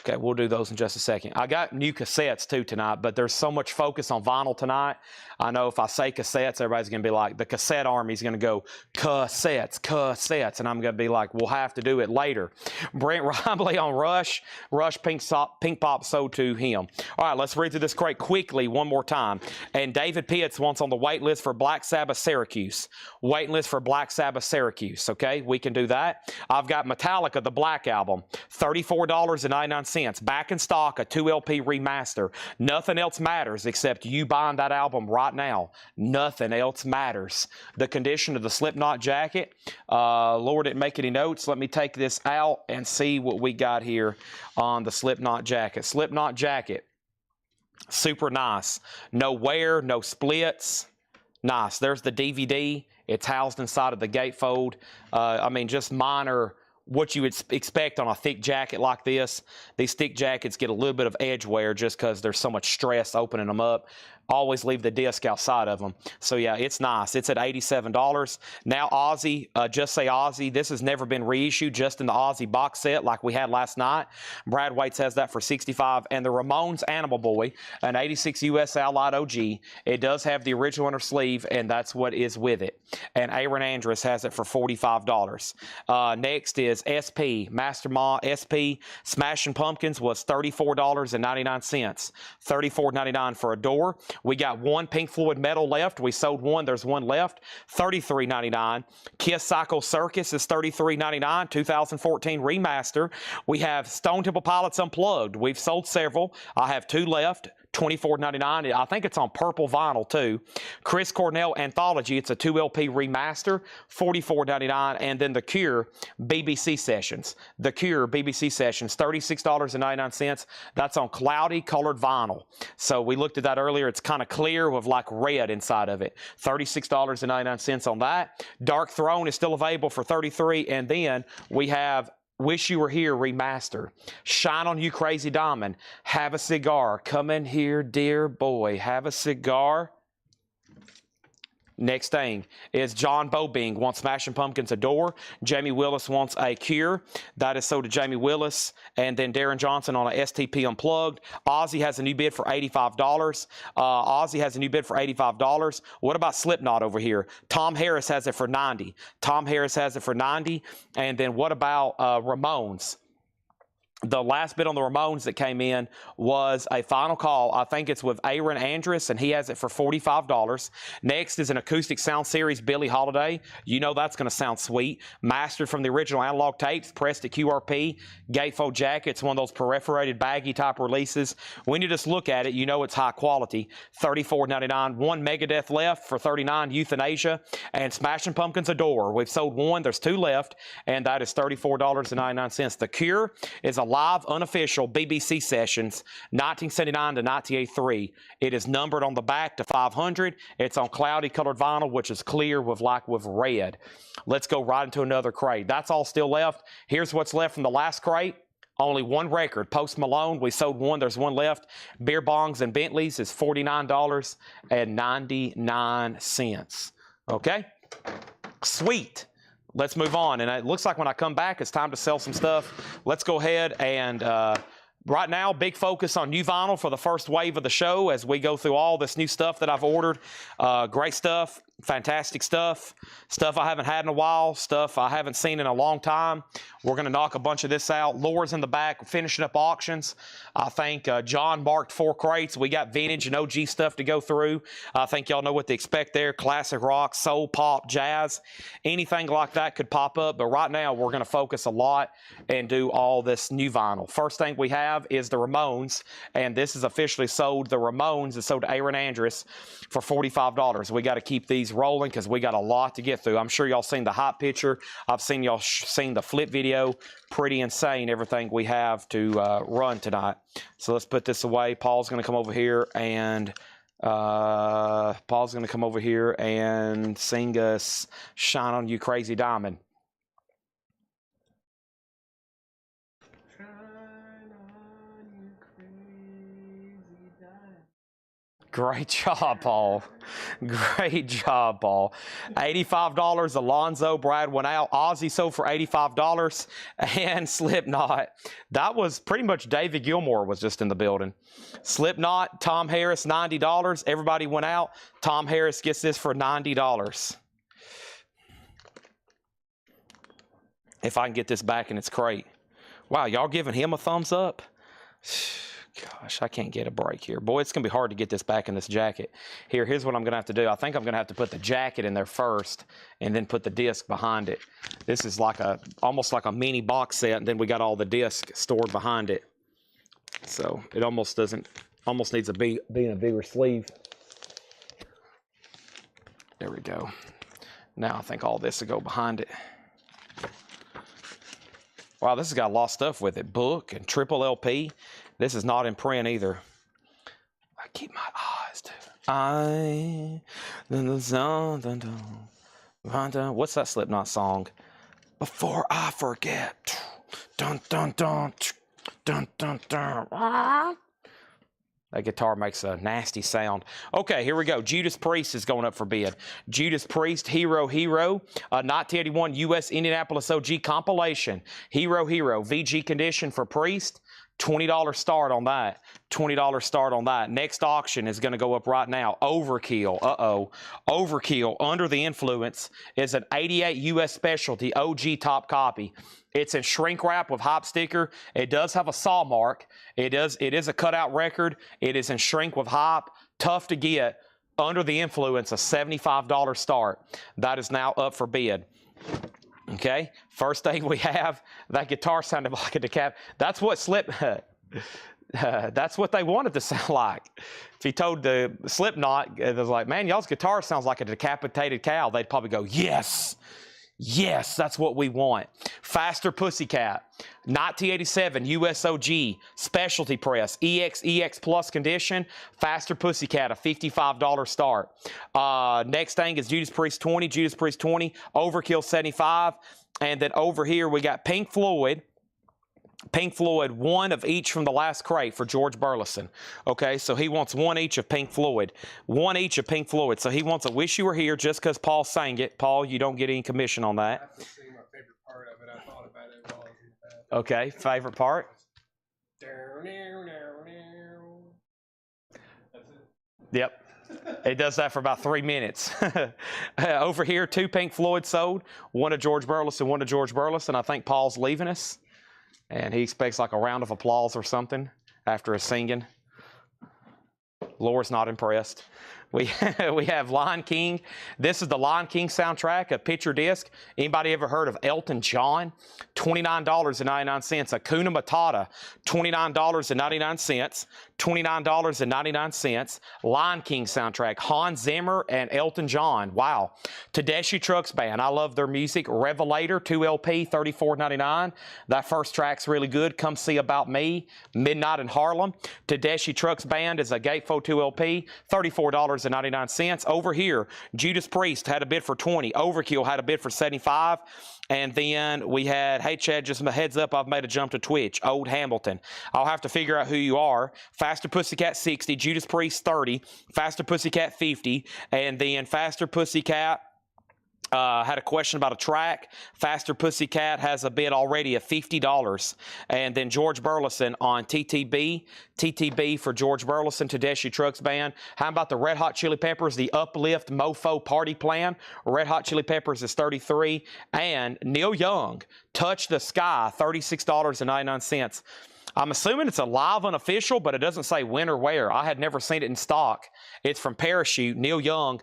Okay, we'll do those in just a second. I got new cassettes too tonight, but there's so much focus on vinyl tonight. I know if I say cassettes, everybody's going to be like, the cassette army's going to go, cassettes, cassettes. And I'm going to be like, we'll have to do it later. Brent Rimley on Rush. Rush Pink Pop sold to him. All right, let's read through this crate quickly one more time. And David Pitts wants on the wait list for Black Sabbath Syracuse. Waiting list for Black Sabbath Syracuse. Okay, we can do that. I've got Metallica, the Black Album, $34.99. Back in stock, a 2LP remaster. Nothing else matters except you buying that album right now. Nothing else matters. The condition of the Slipknot jacket. Laura didn't make any notes. Let me take this out and see what we got here on the Slipknot jacket. Slipknot jacket. Super nice. No wear, no splits. Nice. There's the DVD. It's housed inside of the gatefold. I mean, just minor, what you would expect on a thick jacket like this. These thick jackets get a little bit of edge wear just because there's so much stress opening them up. always leave the disc outside of them. So yeah, it's nice. It's at $87. Now Ozzy, just say Ozzy. This has never been reissued, just in the Ozzy box set like we had last night. Brad Waits has that for $65. And the Ramones Animal Boy, an 86 US Allied OG. It does have the original inner sleeve, and that's what is with it. And Aaron Andrus has it for $45. Next is SP, Master Ma SP. Smashing Pumpkins was $34.99. $34.99 for a door. We got one Pink Floyd medal left. We sold one. There's one left. $33.99. Kiss Psycho Circus is $33.99. 2014 remaster. We have Stone Temple Pilots Unplugged. We've sold several. I have two left. $24.99. I think it's on purple vinyl too. Chris Cornell Anthology. It's a 2 LP remaster. $44.99. And then The Cure BBC Sessions. The Cure BBC Sessions. $36.99. That's on cloudy colored vinyl. So we looked at that earlier. It's kind of clear with like red inside of it. $36.99 on that. Dark Throne is still available for $33. And then we have Wish You Were Here remaster. Shine on You Crazy Diamond. Have a Cigar. Come in here, dear boy. Have a cigar. Next thing is John Bobing wants Smashing Pumpkins a door. Jamie Willis wants a Cure. That is sold to Jamie Willis. And then Darren Johnson on a STP Unplugged. Ozzy has a new bid for $85. Ozzy has a new bid for $85. What about Slipknot over here? Tom Harris has it for $90. Tom Harris has it for $90. And then what about Ramones? The last bid on the Ramones that came in was a final call. I think it's with Aaron Andrus, and he has it for $45. Next is an acoustic sound series, Billie Holiday. You know that's going to sound sweet. Mastered from the original analog tapes, pressed to QRP, gatefold jacket. It's one of those perforated baggy type releases. When you just look at it, you know it's high quality. $34.99. One Megadeth left for $39. Euthanasia and Smashing Pumpkins Adore. We've sold one. There's two left, and that is $34.99. The Cure is a live unofficial BBC Sessions 1979 to 1983. It is numbered on the back to 500. It's on cloudy colored vinyl, which is clear with red. Let's go right into another crate. That's all still left. Here's what's left from the last crate. Only one record, Post Malone. We sold one. There's one left. Beer Bongs and Bentleys is $49.99. Okay? Sweet. Let's move on. And it looks like when I come back, it's time to sell some stuff. Let's go ahead and right now, big focus on new vinyl for the first wave of the show as we go through all this new stuff that I've ordered. Great stuff, fantastic stuff, stuff I haven't had in a while, stuff I haven't seen in a long time. We're going to knock a bunch of this out. Laura's in the back finishing up auctions. I think John marked 4 crates. We got vintage and OG stuff to go through. I think y'all know what to expect there. Classic rock, soul, pop, jazz, anything like that could pop up. But right now, we're going to focus a lot and do all this new vinyl. First thing we have is the Ramones, and this is officially sold. The Ramones is sold to Aaron Andrus for $45. We got to keep these rolling because we got a lot to get through. I'm sure y'all seen the hot picture. I've seen y'all seen the flip video. Pretty insane everything we have to run tonight. So let's put this away. Paul's going to come over here and sing us "Shine on You Crazy Diamond." Great job, Paul. Great job, Paul. $85. Alonzo, Brad went out. Ozzy sold for $85. And Slipknot. That was pretty much David Gilmour was just in the building. Slipknot, Tom Harris, $90. Everybody went out. Tom Harris gets this for $90. If I can get this back in its crate. Wow, y'all giving him a thumbs up? Gosh, I can't get a break here. Boy, it's going to be hard to get this back in this jacket. Here's what I'm going to have to do. I think I'm going to have to put the jacket in there first and then put the disc behind it. This is like almost like a mini box set, and then we got all the disc stored behind it. So it almost needs to be in a bigger sleeve. There we go. Now I think all this will go behind it. Wow, this has got a lot of stuff with it. Book and triple LP. This is not in print either. I keep my eyes to. What's that Slipknot song? Before I forget. Dun dun dun dun dun dun. That guitar makes a nasty sound. Okay, here we go. Judas Priest is going up for bid. Judas Priest, Hero, 1981 U.S. Indianapolis OG compilation. Hero, VG condition for Priest. $20 start on that. $20 start on that. Next auction is going to go up right now. Overkill. Overkill, Under the Influence, is an 88 U.S. Specialty OG top copy. It's in shrink wrap with hop sticker. It does have a saw mark. It is a cutout record. It is in shrink with hop. Tough to get. Under the Influence, a $75 start. That is now up for bid. Okay, first thing we have, that guitar sounded like a decap. That's what that's what they wanted to sound like. If he told the Slipknot, it was like, man, y'all's guitar sounds like a decapitated cow, they'd probably go, yes. Yes, that's what we want. Faster Pussycat, 1987 USOG Specialty Press, EX Plus condition. Faster Pussycat, a $55 start. Next thing is Judas Priest 20, Overkill 75. And then over here we got Pink Floyd, one of each from the last crate for George Burleson. Okay, so he wants one each of Pink Floyd. One each of Pink Floyd. So he wants a Wish You Were Here just because Paul sang it. Paul, you don't get any commission on that. I have to sing my favorite part of it. I thought about it while I was in the bathroom. Okay, favorite part? That's it. Yep. It does that for about 3 minutes. Over here, 2 Pink Floyd sold. One of George Burleson, I think Paul's leaving us. And he expects like a round of applause or something after his singing. Laura's not impressed. We have Lion King. This is the Lion King soundtrack, a picture disc. Anybody ever heard of Elton John? $29.99. Hakuna Matata, $29.99. $29.99. Lion King soundtrack. Hans Zimmer and Elton John. Wow. Tedeschi Trucks Band. I love their music. Revelator, 2 LP, $34.99. That first track's really good. Come See About Me. Midnight in Harlem. Tedeschi Trucks Band is a Gatefold 2 LP, $34.99. Over here, Judas Priest had a bid for 20. Overkill had a bid for 75. And then we had, hey Chad, just a heads up, I've made a jump to Twitch. Old Hamilton. I'll have to figure out who you are. Faster Pussycat 60, Judas Priest 30, Faster Pussycat 50, and then Faster Pussycat had a question about a track. Faster Pussycat has a bid already of $50. And then George Burleson on TTB for George Burleson, Tedeschi Trucks Band. How about the Red Hot Chili Peppers, the Uplift Mofo Party Plan? Red Hot Chili Peppers is $33. And Neil Young, Touch the Sky, $36.99. I'm assuming it's a live unofficial, but it doesn't say when or where. I had never seen it in stock. It's from Parachute. Neil Young,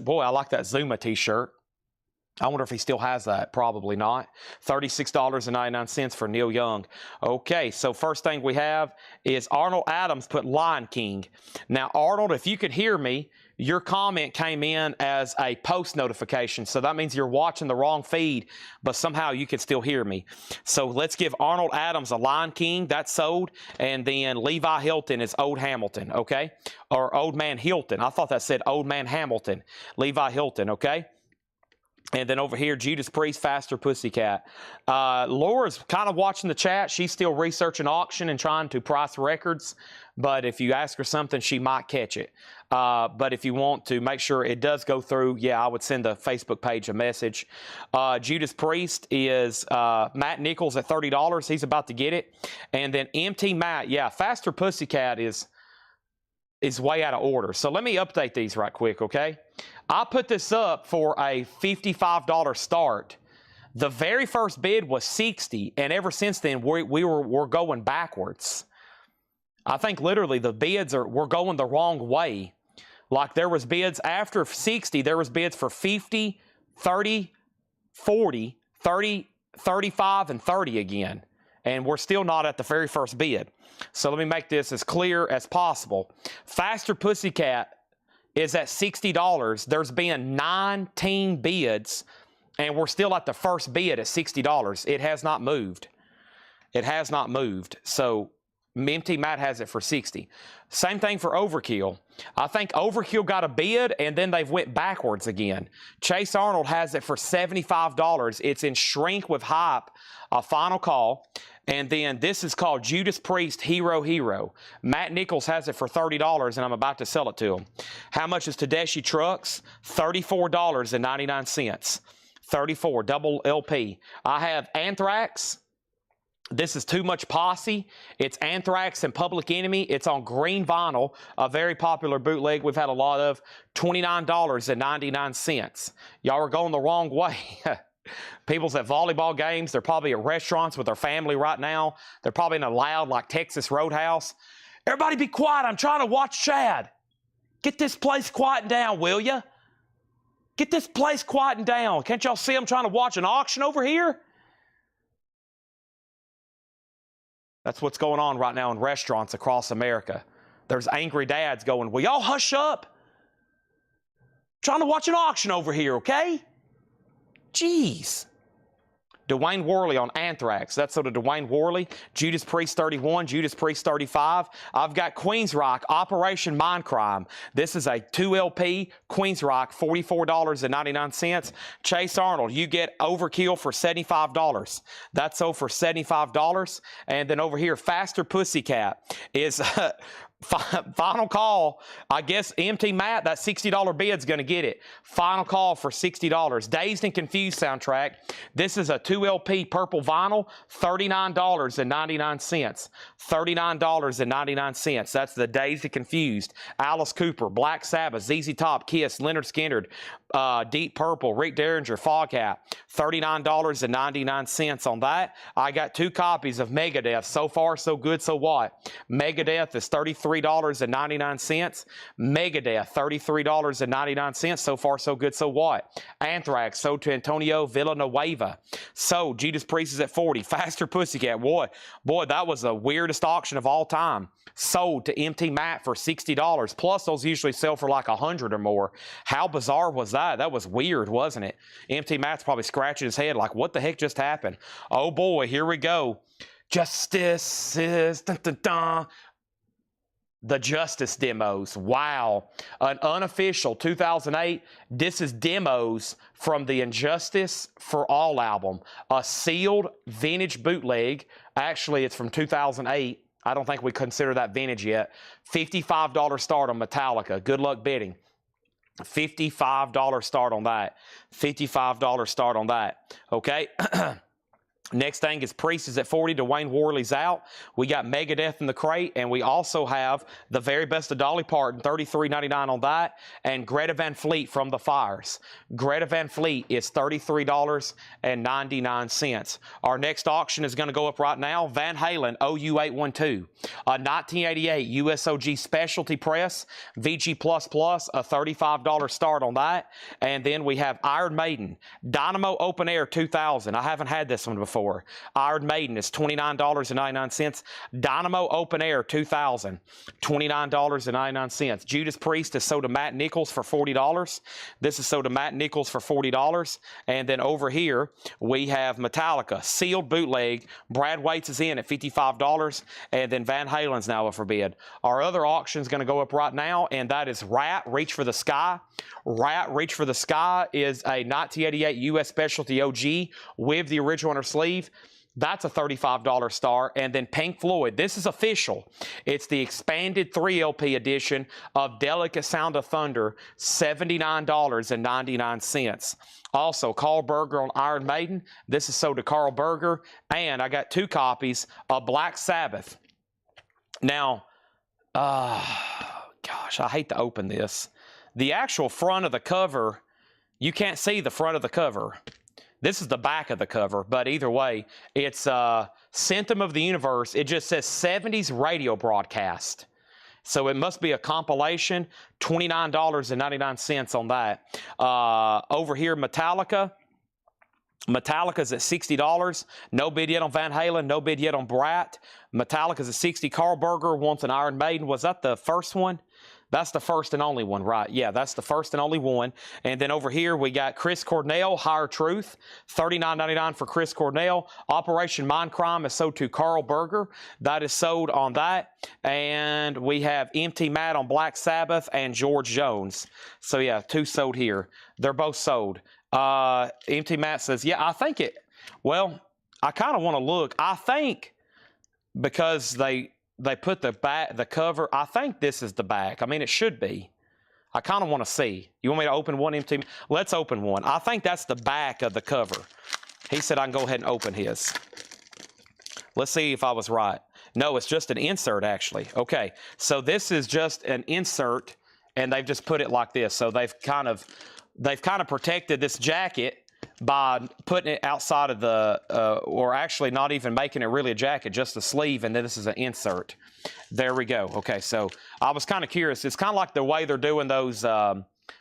boy, I like that Zuma t-shirt. I wonder if he still has that. Probably not. $36.99 for Neil Young. Okay, so first thing we have is Arnold Adams put Lion King. Now, Arnold, if you could hear me, your comment came in as a post notification. So that means you're watching the wrong feed, but somehow you can still hear me. So let's give Arnold Adams a Lion King. That's sold. And then Levi Hilton is Old Hamilton, okay? Or Old Man Hilton. I thought that said Old Man Hamilton. Levi Hilton, okay? And then over here, Judas Priest, Faster Pussycat. Laura's kind of watching the chat. She's still researching auction and trying to price records. But if you ask her something, she might catch it. But if you want to make sure it does go through, yeah, I would send the Facebook page a message. Judas Priest is Matt Nichols at $30. He's about to get it. And then MT Matt, yeah, Faster Pussycat is way out of order. So let me update these right quick, okay? I put this up for a $55 start. The very first bid was $60, and ever since then, we're going backwards. I think literally the bids we're going the wrong way. Like there was bids after 60, there was bids for 50, 30, 40, 30, 35, and 30 again. And we're still not at the very first bid. So let me make this as clear as possible. Faster Pussycat is at $60. There's been 19 bids, and we're still at the first bid at $60. It has not moved. It has not moved. So Empty Matt has it for 60. Same thing for Overkill. I think Overkill got a bid, and then they've went backwards again. Chase Arnold has it for $75. It's in shrink with hype, a final call. And then this is called Judas Priest Hero. Matt Nichols has it for $30, and I'm about to sell it to him. How much is Tedeschi Trucks? $34.99. 34, double LP. I have Anthrax. This is Too Much Posse. It's Anthrax and Public Enemy. It's on green vinyl, a very popular bootleg we've had a lot of. $29.99. Y'all are going the wrong way. People's at volleyball games. They're probably at restaurants with their family right now. They're probably in a loud, like Texas Roadhouse. Everybody be quiet. I'm trying to watch Chad. Get this place quieting down, will ya? Get this place quieting down. Can't y'all see I'm trying to watch an auction over here? That's what's going on right now in restaurants across America. There's angry dads going, will y'all hush up? I'm trying to watch an auction over here, okay? Jeez. Dwayne Worley on Anthrax. That's sort of Dwayne Worley. Judas Priest 31, Judas Priest 35. I've got Queensryche, Operation Mindcrime. This is a 2LP Queensryche, $44.99. Chase Arnold, you get Overkill for $75. That's sold for $75. And then over here, Faster Pussycat is final call. I guess MT Matt, that $60 bid's going to get it. Final call for $60. Dazed and Confused soundtrack. This is a 2LP purple vinyl, $39.99. $39.99. That's the Dazed and Confused. Alice Cooper, Black Sabbath, ZZ Top, Kiss, Leonard Skinner, Deep Purple, Rick Derringer, Foghat. $39.99 on that. I got 2 copies of Megadeth. So far, so good, so what? Megadeth is $33.99. Megadeth, $33.99. So far, so good, so what? Anthrax, sold to Antonio Villanueva. So, Judas Priest is at $40. Faster Pussycat. Boy, that was the weirdest auction of all time. Sold to MT Matt for $60. Plus, those usually sell for like $100 or more. How bizarre was that? That was weird, wasn't it? MT Matt's probably scratching his head like, what the heck just happened? Oh boy, here we go. Justice is... Dun, dun, dun. The Justice demos. Wow. An unofficial 2008. This is demos from the Injustice for All album. A sealed vintage bootleg. Actually, it's from 2008. I don't think we consider that vintage yet. $55 start on Metallica. Good luck bidding. $55 start on that. $55 start on that. Okay. Next thing is Priest is at 40. Dwayne Worley's out. We got Megadeth in the crate, and we also have the very best of Dolly Parton, $33.99 on that, and Greta Van Fleet from the Fires. Greta Van Fleet is $33.99. Our next auction is going to go up right now. Van Halen OU812, a 1988 USOG Specialty Press, VG++, a $35 start on that, and then we have Iron Maiden Dynamo Open Air 2000. I haven't had this one before. Iron Maiden is $29.99. Dynamo Open Air 2000, $29.99. Judas Priest is sold to Matt Nichols for $40. This is sold to Matt Nichols for $40. And then over here, we have Metallica, sealed bootleg. Brad Waits is in at $55. And then Van Halen's now up for bid. Our other auction is going to go up right now, and that is Rat, Reach for the Sky. Rat, Reach for the Sky is a 1988 U.S. Specialty OG with the original on her sleeve. That's a $35 star. And then Pink Floyd, this is official. It's the expanded 3LP edition of Delicate Sound of Thunder, $79.99. Also, Carl Berger on Iron Maiden. This is sold to Carl Berger. And I got 2 copies of Black Sabbath. Now, gosh, I hate to open this. The actual front of the cover, you can't see the front of the cover. This is the back of the cover, but either way, it's Symptom of the Universe. It just says 70s radio broadcast. So it must be a compilation, $29.99 on that. Over here, Metallica. Metallica's at $60. No bid yet on Van Halen. No bid yet on Brat. Metallica's at $60. Carl Berger wants an Iron Maiden. Was that the first one? That's the first and only one, right? Yeah, that's the first and only one. And then over here, we got Chris Cornell, Higher Truth, $39.99 for Chris Cornell. Operation Mindcrime is sold to Carl Berger. That is sold on that. And we have MT Matt on Black Sabbath and George Jones. So yeah, 2 sold here. They're both sold. MT Matt says, yeah, I think it, well, I kind of want to look. I think because they put the cover. I think this is the back. I mean, it should be. I kind of want to see. You want me to open one empty? Let's open one. I think that's the back of the cover. He said I can go ahead and open his. Let's see if I was right. No, it's just an insert, actually. Okay, so this is just an insert, and they've just put it like this. So they've kind of protected this jacket by putting it outside of the, or actually not even making it really a jacket, just a sleeve, and then this is an insert. There we go. Okay, so I was kind of curious. It's kind of like the way they're doing those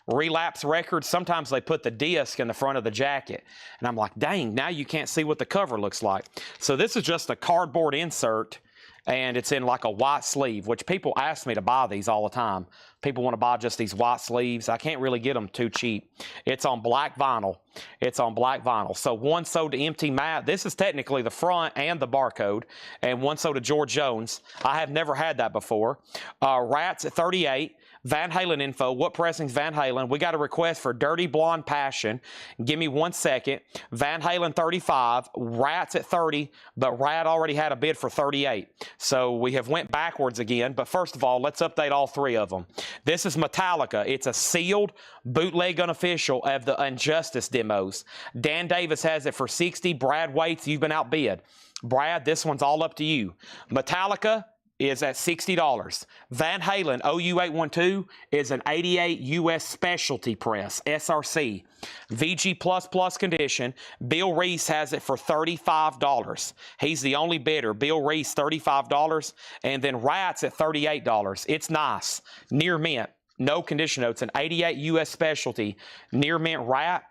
relapse records. Sometimes they put the disc in the front of the jacket, and I'm like, dang, now you can't see what the cover looks like. So this is just a cardboard insert, and it's in like a white sleeve, which people ask me to buy these all the time. People want to buy just these white sleeves. I can't really get them too cheap. It's on black vinyl. It's on black vinyl. So one sold to MT Matt. This is technically the front and the barcode. And one sold to George Jones. I have never had that before. Rats at 38. Van Halen info. What pressing's Van Halen? We got a request for Dirty Blonde Passion. Give me 1 second. Van Halen 35. Rats at 30. But Rat already had a bid for 38. So we have went backwards again. But first of all, let's update all three of them. This is Metallica. It's a sealed bootleg unofficial of the Injustice demos. Dan Davis has it for 60. Brad Waits, you've been outbid. Brad, this one's all up to you. Metallica is at $60. Van Halen OU812 is an 88 US specialty press, SRC. VG++ condition. Bill Reese has it for $35. He's the only bidder. Bill Reese, $35. And then Rats at $38. It's nice. Near mint. No condition notes. An 88 US specialty. Near mint Rat.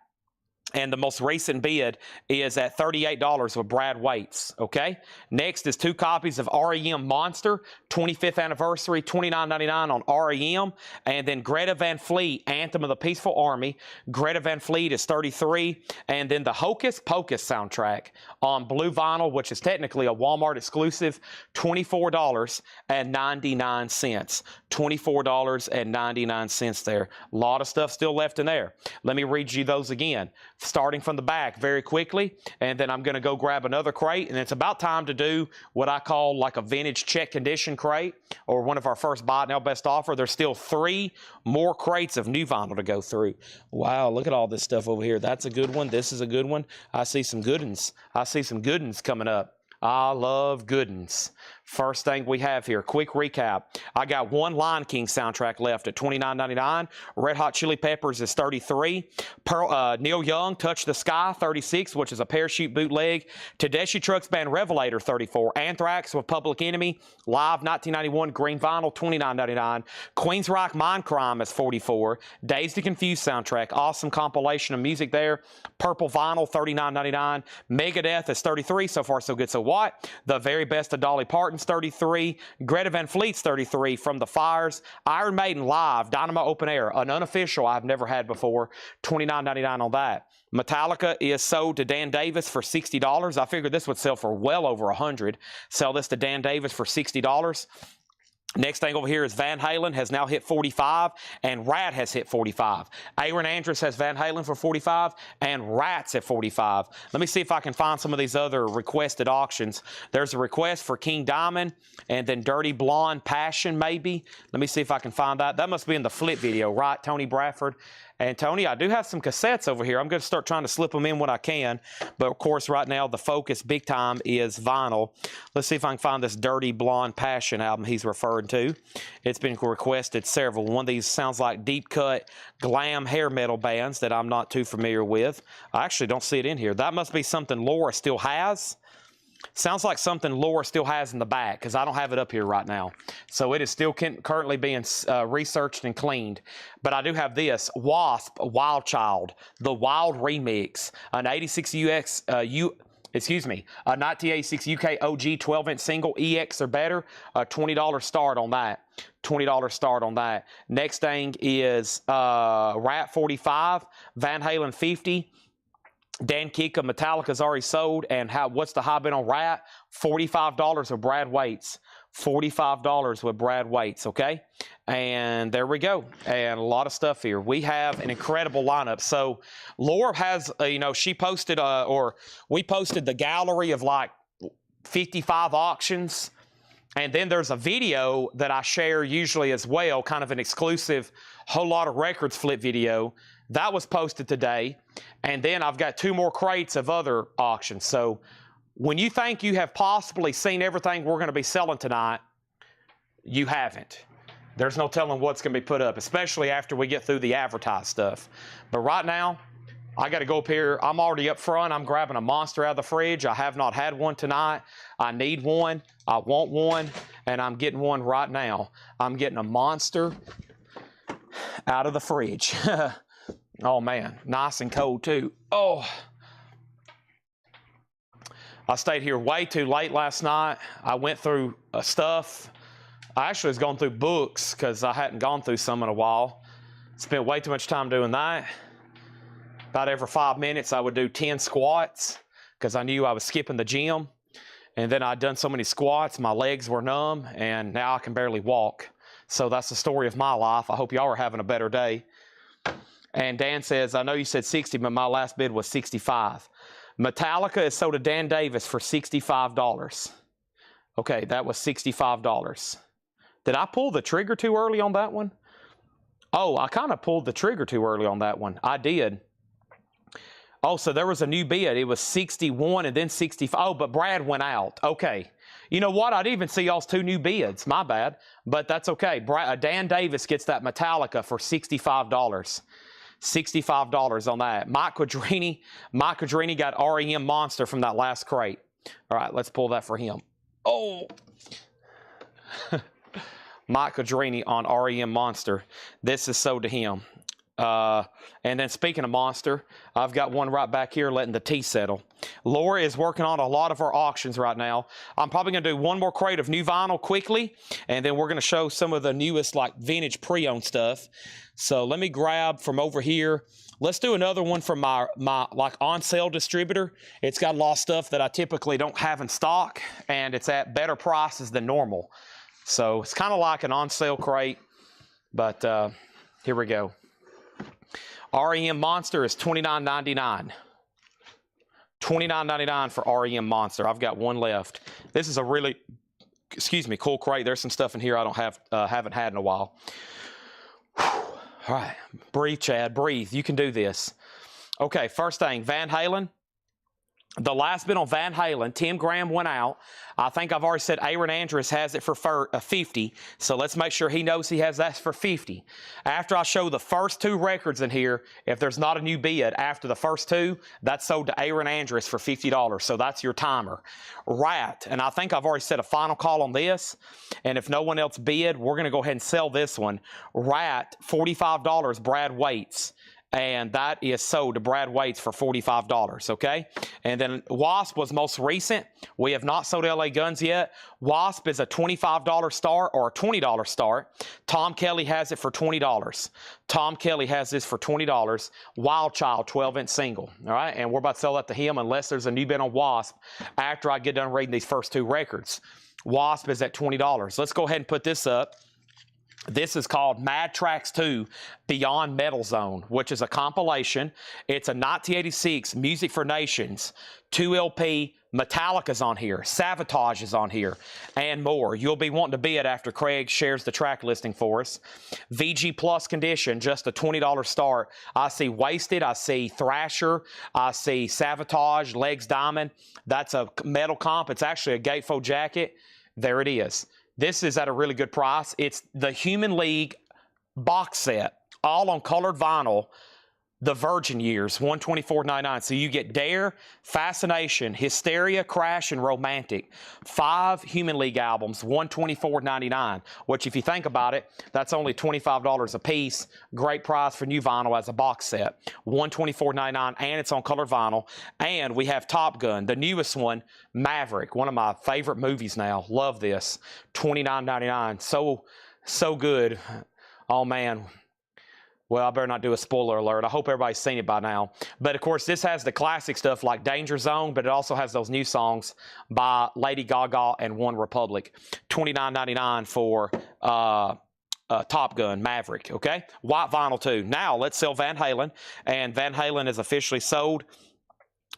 And the most recent bid is at $38 with Brad Waits, okay? Next is 2 copies of REM Monster, 25th anniversary, $29.99 on REM. And then Greta Van Fleet, Anthem of the Peaceful Army. Greta Van Fleet is $33. And then the Hocus Pocus soundtrack on blue vinyl, which is technically a Walmart exclusive, $24.99. $24.99 there. A lot of stuff still left in there. Let me read you those again. Starting from the back very quickly, and then I'm going to go grab another crate, and it's about time to do what I call like a vintage check condition crate, or one of our first buy it now best offer. There's still 3 more crates of new vinyl to go through. Wow, look at all this stuff over here. That's a good one. This is a good one. I see some good ones. I see some good ones coming up. I love good ones. First thing we have here, quick recap. I got 1 Lion King soundtrack left at $29.99. Red Hot Chili Peppers is $33. Neil Young, Touch the Sky, $36, which is a parachute bootleg. Tedeschi Trucks Band Revelator, $34. Anthrax with Public Enemy, live 1991 green vinyl, $29.99. Queensryche Mind Crime is $44. Dazed and Confused soundtrack, awesome compilation of music there. Purple vinyl, $39.99. Megadeth is $33. So far, so good. So what? The Very Best of Dolly Parton's $33. Greta Van Fleet's $33. From the Fires. Iron Maiden live, Dynamo Open Air, an unofficial I've never had before, $29.99 on that. Metallica is sold to Dan Davis for $60. I figured this would sell for well over $100. Sell this to Dan Davis for $60. Next thing over here is Van Halen has now hit 45, and Rat has hit 45. Aaron Andrews has Van Halen for 45, and Rat's at 45. Let me see if I can find some of these other requested auctions. There's a request for King Diamond, and then Dirty Blonde Passion, maybe. Let me see if I can find that. That must be in the flip video, right, Tony Bradford? And Tony, I do have some cassettes over here. I'm going to start trying to slip them in when I can. But, of course, right now the focus big time is vinyl. Let's see if I can find this Dirty Blonde Passion album he's referring to. It's been requested several. One of these sounds like deep cut glam hair metal bands that I'm not too familiar with. I actually don't see it in here. That must be something Laura still has. Sounds like something Laura still has in the back, because I don't have it up here right now. So it is still currently being researched and cleaned. But I do have this, Wasp, Wild Child, the Wild Remix, an 86 UX, a 1986 UK OG 12-inch single, EX or better, a $20 start on that. $20 start on that. Next thing is Rat 45, Van Halen 50, Dan Kika, Metallica's already sold, and what's the high bid on Rat? $45 with Brad Waits. $45 with Brad Waits, okay? And there we go. And a lot of stuff here. We have an incredible lineup. So Laura has, she posted, or we posted the gallery of like 55 auctions. And then there's a video that I share usually as well, kind of an exclusive whole lot of records flip video. That was posted today. And then I've got 2 more crates of other auctions. So when you think you have possibly seen everything we're going to be selling tonight, you haven't. There's no telling what's going to be put up, especially after we get through the advertised stuff. But right now, I got to go up here. I'm already up front. I'm grabbing a Monster out of the fridge. I have not had one tonight. I need one. I want one, and I'm getting one right now. I'm getting a Monster out of the fridge. Oh, man. Nice and cold, too. Oh. I stayed here way too late last night. I went through stuff. I actually was going through books because I hadn't gone through some in a while. Spent way too much time doing that. About every 5 minutes, I would do 10 squats because I knew I was skipping the gym. And then I'd done so many squats, my legs were numb, and now I can barely walk. So that's the story of my life. I hope y'all are having a better day. And Dan says, I know you said 60, but my last bid was 65. Metallica is sold to Dan Davis for $65. Okay, that was $65. Did I pull the trigger too early on that one? Oh, I kind of pulled the trigger too early on that one. I did. Oh, so there was a new bid. It was 61 and then 65. Oh, but Brad went out. Okay. You know what? I didn't even see y'all's 2 new bids. My bad. But that's okay. Dan Davis gets that Metallica for $65. $65 on that. Mike Quadrini got REM Monster from that last crate. All right, let's pull that for him. Oh. Mike Quadrini on REM Monster. This is sold to him. And then speaking of Monster, I've got one right back here letting the tea settle. Laura is working on a lot of our auctions right now. I'm probably going to do one more crate of new vinyl quickly, and then we're going to show some of the newest like vintage pre-owned stuff. So let me grab from over here. Let's do another one from my like on sale distributor. It's got a lot of stuff that I typically don't have in stock, and it's at better prices than normal. So it's kind of like an on sale crate, but here we go. REM Monster is $29.99. $29.99 for REM Monster. I've got one left. This is a really, cool crate. There's some stuff in here I don't haven't had in a while. Whew. All right, breathe, Chad, breathe. You can do this. Okay, first thing, Van Halen. The last bid on Van Halen, Tim Graham went out. I think I've already said Aaron Andrews has it for 50, so let's make sure he knows he has that for 50. After I show the first 2 records in here, if there's not a new bid after the first 2, that's sold to Aaron Andrews for $50, so that's your timer. Rat, and I think I've already said a final call on this, and if no one else bid, we're going to go ahead and sell this one. Rat, $45, Brad Waits. And that is sold to Brad Waits for $45, okay? And then Wasp was most recent. We have not sold LA Guns yet. Wasp is a $25 start or a $20 start. Tom Kelly has it for $20. Tom Kelly has this for $20. Wild Child 12-inch single, all right? And we're about to sell that to him unless there's a new bid on Wasp after I get done reading these first 2 records. Wasp is at $20. Let's go ahead and put this up. This is called Mad Tracks 2 Beyond Metal Zone, which is a compilation. It's a 1986 Music for Nations, 2 LP. Metallica's on here, Savatage is on here, and more. You'll be wanting to bid after Craig shares the track listing for us. VG Plus condition, just a $20 start. I see Wasted, I see Thrasher, I see Savatage, Legs Diamond. That's a metal comp. It's actually a gatefold jacket. There it is. This is at a really good price. It's the Human League box set, all on colored vinyl, the Virgin years, $124.99. So you get Dare, Fascination, Hysteria, Crash, and Romantic. 5 Human League albums, $124.99, which if you think about it, that's only $25 a piece. Great price for new vinyl as a box set. $124.99, and it's on colored vinyl. And we have Top Gun, the newest one, Maverick, one of my favorite movies now. Love this. $29.99. So good. Oh, man. Well, I better not do a spoiler alert. I hope everybody's seen it by now. But, of course, this has the classic stuff like Danger Zone, but it also has those new songs by Lady Gaga and One Republic. $29.99 for Top Gun, Maverick, okay? White vinyl, too. Now, let's sell Van Halen. And Van Halen is officially sold.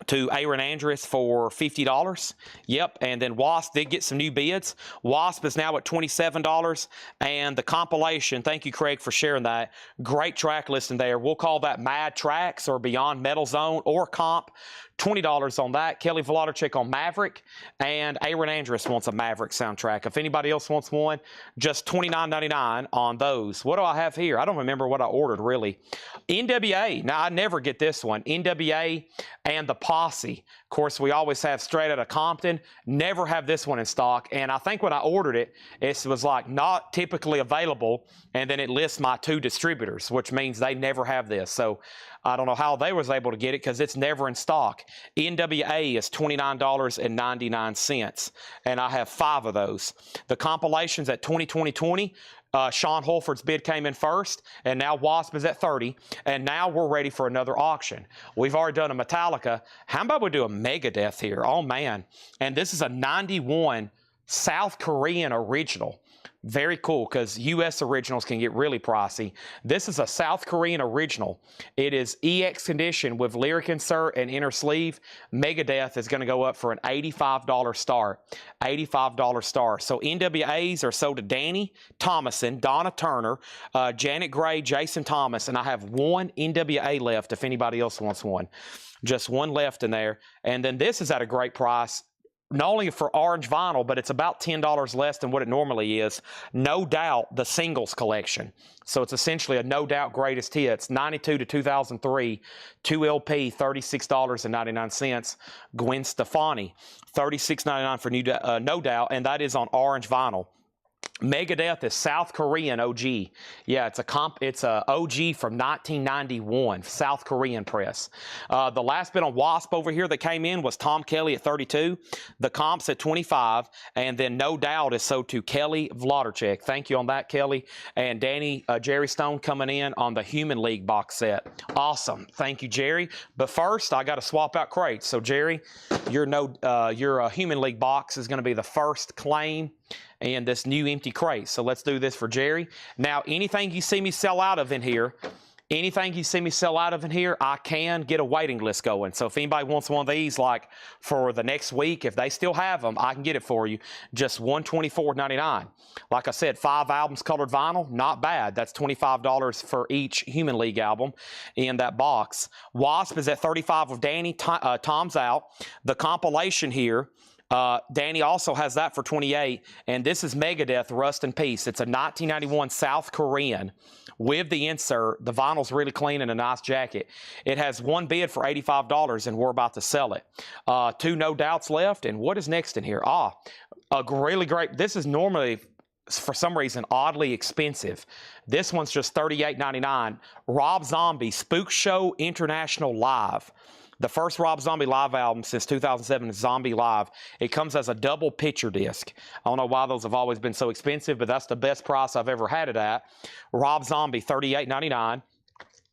to Aaron Andrus for $50. Yep, and then Wasp did get some new bids. Wasp is now at $27, and the compilation, thank you, Craig, for sharing that. Great track listing there. We'll call that Mad Tracks or Beyond Metal Zone or Comp. $20 on that. Kelly Vladicek on Maverick, and Aaron Andrus wants a Maverick soundtrack. If anybody else wants one, just $29.99 on those. What do I have here? I don't remember what I ordered, really. NWA. Now, I never get this one. NWA and the Posse. Of course, we always have Straight Outta Compton. Never have this one in stock. And I think when I ordered it, it was like not typically available. And then it lists my 2 distributors, which means they never have this. So I don't know how they was able to get it because it's never in stock. NWA is $29.99, and I have 5 of those. The compilations at 2020. Sean Holford's bid came in first, and now Wasp is at 30, and now we're ready for another auction. We've already done a Metallica. How about we do a Megadeth here? Oh, man. And this is a 91 South Korean original. Very cool, because U.S. originals can get really pricey. This is a South Korean original. It is EX condition with lyric insert and inner sleeve. Megadeth is going to go up for an $85 start. $85 start. So NWAs are sold to Danny Thomason, Donna Turner, Janet Gray, Jason Thomas, and I have 1 NWA left if anybody else wants one. Just 1 left in there. And then this is at a great price. Not only for orange vinyl, but it's about $10 less than what it normally is. No Doubt, the singles collection. So it's essentially a No Doubt greatest hits, 92 to 2003, 2 LP, $36.99. Gwen Stefani, $36.99 for No Doubt, and that is on orange vinyl. Megadeth is South Korean OG. Yeah, it's a OG from 1991, South Korean press. The last bit on Wasp over here that came in was Tom Kelly at 32, the comps at 25, and then No Doubt is sold to Kelly Vladicek. Thank you on that, Kelly. And Danny Jerry Stone coming in on the Human League box set. Awesome. Thank you, Jerry. But first, I got to swap out crates. So, Jerry, your Human League box is going to be the first claim and this new empty crate. So let's do this for Jerry. Now, anything you see me sell out of in here, I can get a waiting list going. So if anybody wants one of these, like for the next week, if they still have them, I can get it for you. Just $124.99. Like I said, 5 albums colored vinyl, not bad. That's $25 for each Human League album in that box. Wasp is at 35 with Danny. Tom's out. The compilation here, Danny also has that for 28, and this is Megadeth, Rust in Peace. It's a 1991 South Korean with the insert. The vinyl's really clean and a nice jacket. It has 1 bid for $85, and we're about to sell it. 2 No Doubts left, and what is next in here? A really great, this is normally, for some reason, oddly expensive. This one's just $38.99. Rob Zombie, Spook Show International Live. The first Rob Zombie live album since 2007 is Zombie Live. It comes as a double picture disc. I don't know why those have always been so expensive, but that's the best price I've ever had it at. Rob Zombie, $38.99.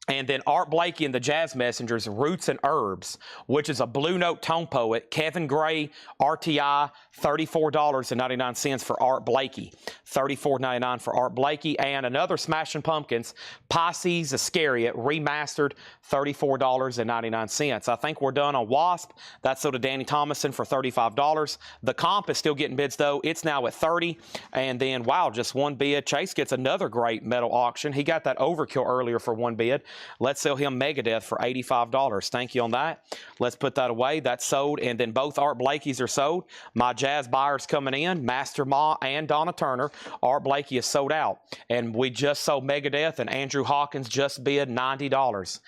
And then Art Blakey and the Jazz Messengers, Roots and Herbs, which is a Blue Note tone poet. Kevin Gray, RTI, $34.99 for Art Blakey. $34.99 for Art Blakey. And another Smashing Pumpkins, Pisces Iscariot, remastered, $34.99. I think we're done on Wasp. That's sold to Danny Thomason for $35. The comp is still getting bids, though. It's now at $30. And then, wow, just 1 bid. Chase gets another great metal auction. He got that Overkill earlier for 1 bid. Let's sell him Megadeth for $85. Thank you on that. Let's put that away. That's sold. And then both Art Blakey's are sold. My Jazz buyers coming in, Master Ma and Donna Turner. Art Blakey is sold out. And we just sold Megadeth, and Andrew Hawkins just bid $90.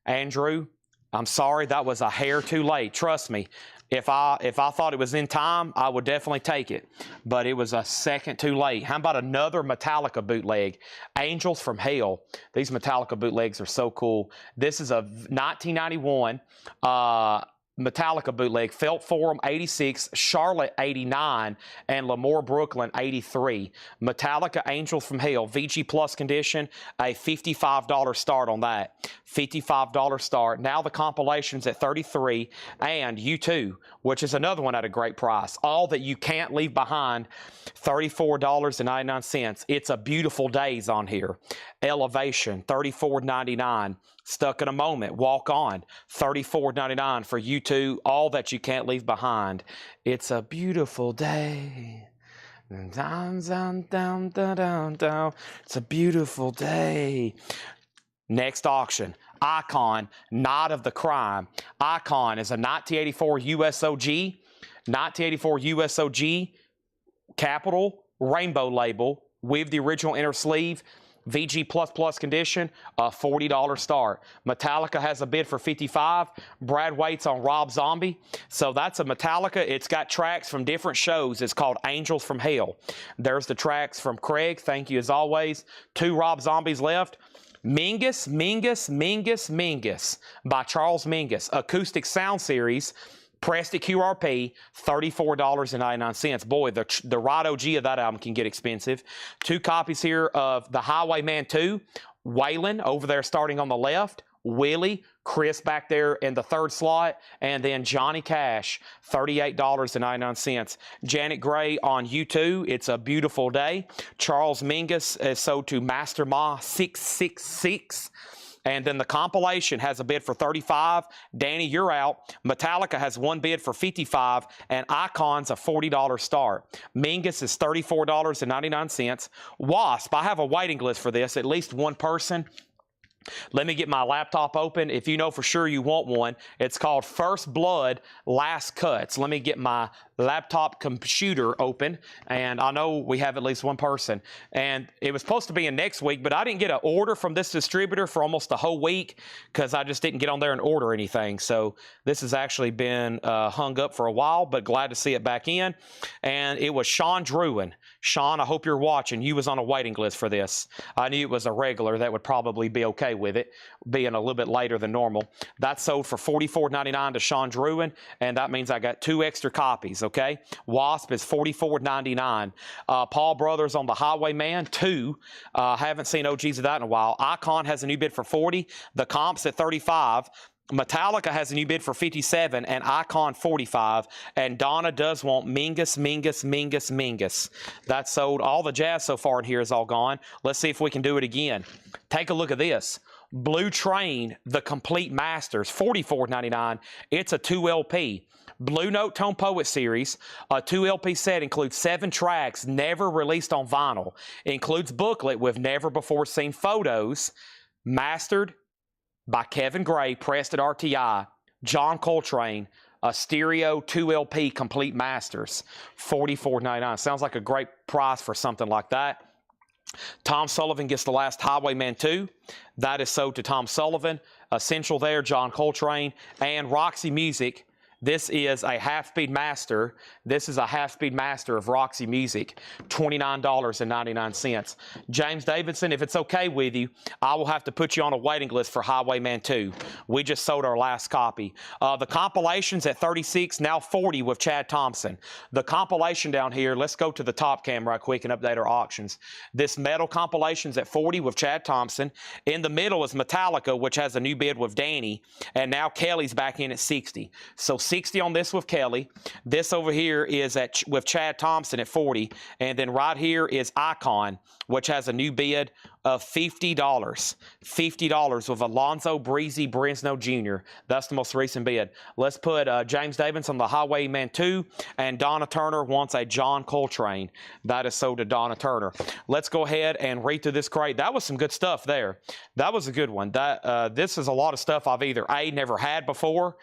Andrew, I'm sorry, that was a hair too late. Trust me. If I thought it was in time, I would definitely take it. But it was a second too late. How about another Metallica bootleg? Angels from Hell. These Metallica bootlegs are so cool. This is a 1991 Metallica bootleg. Felt Forum 86, Charlotte 89, and Lemoore Brooklyn 83. Metallica Angels from Hell, VG Plus condition, a $55 start on that. $55 start. Now the compilation's at $33, and U2, which is another one at a great price. All That You Can't Leave Behind, $34.99. It's a Beautiful Days on here. Elevation, $34.99. Stuck in a Moment, Walk On, $34.99 for U2. All That You Can't Leave Behind. It's a Beautiful Day. Down, down, down, down, down, down. It's a beautiful day. Next auction, Icon, Night of the Crime. Icon is a 1984 USOG, 1984 USOG capital rainbow label with the original inner sleeve. VG++ condition, a $40 start. Metallica has a bid for $55. Brad waits on Rob Zombie. So that's a Metallica. It's got tracks from different shows. It's called Angels from Hell. There's the tracks from Craig. Thank you as always. 2 Rob Zombies left. Mingus by Charles Mingus. Acoustic Sound Series. Pressed at QRP, $34.99. Boy, the right OG of that album can get expensive. 2 copies here of The Highwayman 2. Waylon over there starting on the left. Willie, Chris back there in the 3rd slot. And then Johnny Cash, $38.99. Janet Gray on U2, It's a Beautiful Day. Charles Mingus is sold to Master Ma 666. And then the compilation has a bid for $35. Danny, you're out. Metallica has 1 bid for $55, and Icon's a $40 start. Mingus is $34.99. Wasp, I have a waiting list for this. At least one person. Let me get my laptop open. If you know for sure you want one, it's called First Blood, Last Cuts. Let me get my laptop computer open, and I know we have at least one person. And it was supposed to be in next week, but I didn't get an order from this distributor for almost a whole week because I just didn't get on there and order anything. So this has actually been hung up for a while, but glad to see it back in. And it was Sean Druin. Sean, I hope you're watching. You was on a waiting list for this. I knew it was a regular that would probably be okay with it, being a little bit later than normal. That sold for $44.99 to Sean Druin, and that means I got 2 extra copies, okay? Wasp is $44.99. Paul Brothers on the Highwayman 2. Haven't seen OGs of that in a while. Icon has a new bid for $40. The Comp's at $35. Metallica has a new bid for $57 and Icon $45. And Donna does want Mingus. That's sold. All the jazz so far in here is all gone. Let's see if we can do it again. Take a look at this. Blue Train, the Complete Masters, $44.99. It's a 2 LP. Blue Note Tone Poet Series, a 2 LP set, includes 7 tracks never released on vinyl. Includes booklet with never before seen photos. Mastered by Kevin Gray, pressed at RTI. John Coltrane, a stereo 2 LP Complete Masters, $44.99. Sounds like a great price for something like that. Tom Sullivan gets the last Highwayman 2. That is sold to Tom Sullivan. Essential there, John Coltrane. And Roxy Music. This is a half-speed master. This is a half-speed master of Roxy Music, $29.99. James Davidson, if it's okay with you, I will have to put you on a waiting list for Highwayman 2. We just sold our last copy. The compilation's at $36, now $40 with Chad Thompson. The compilation down here, let's go to the top camera right quick and update our auctions. This metal compilation's at $40 with Chad Thompson. In the middle is Metallica, which has a new bid with Danny, and now Kelly's back in at $60. So $60 on this with Kelly. This over here is with Chad Thompson at $40. And then right here is Icon, which has a new bid of $50. $50 with Alonzo Breezy Bresno Jr. That's the most recent bid. Let's put James Davidson on the Highwayman 2, and Donna Turner wants a John Coltrane. That is sold to Donna Turner. Let's go ahead and read through this crate. That was some good stuff there. That was a good one. This is a lot of stuff I've either A, never had before,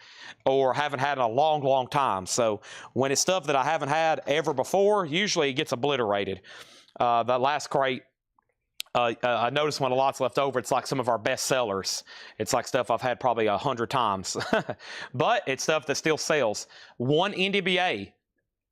or haven't had in a long time. So when it's stuff that I haven't had ever before, usually it gets obliterated. That last crate, I noticed when a lot's left over, it's like some of our best sellers. It's like stuff I've had probably 100 times. But it's stuff that still sells. One NWA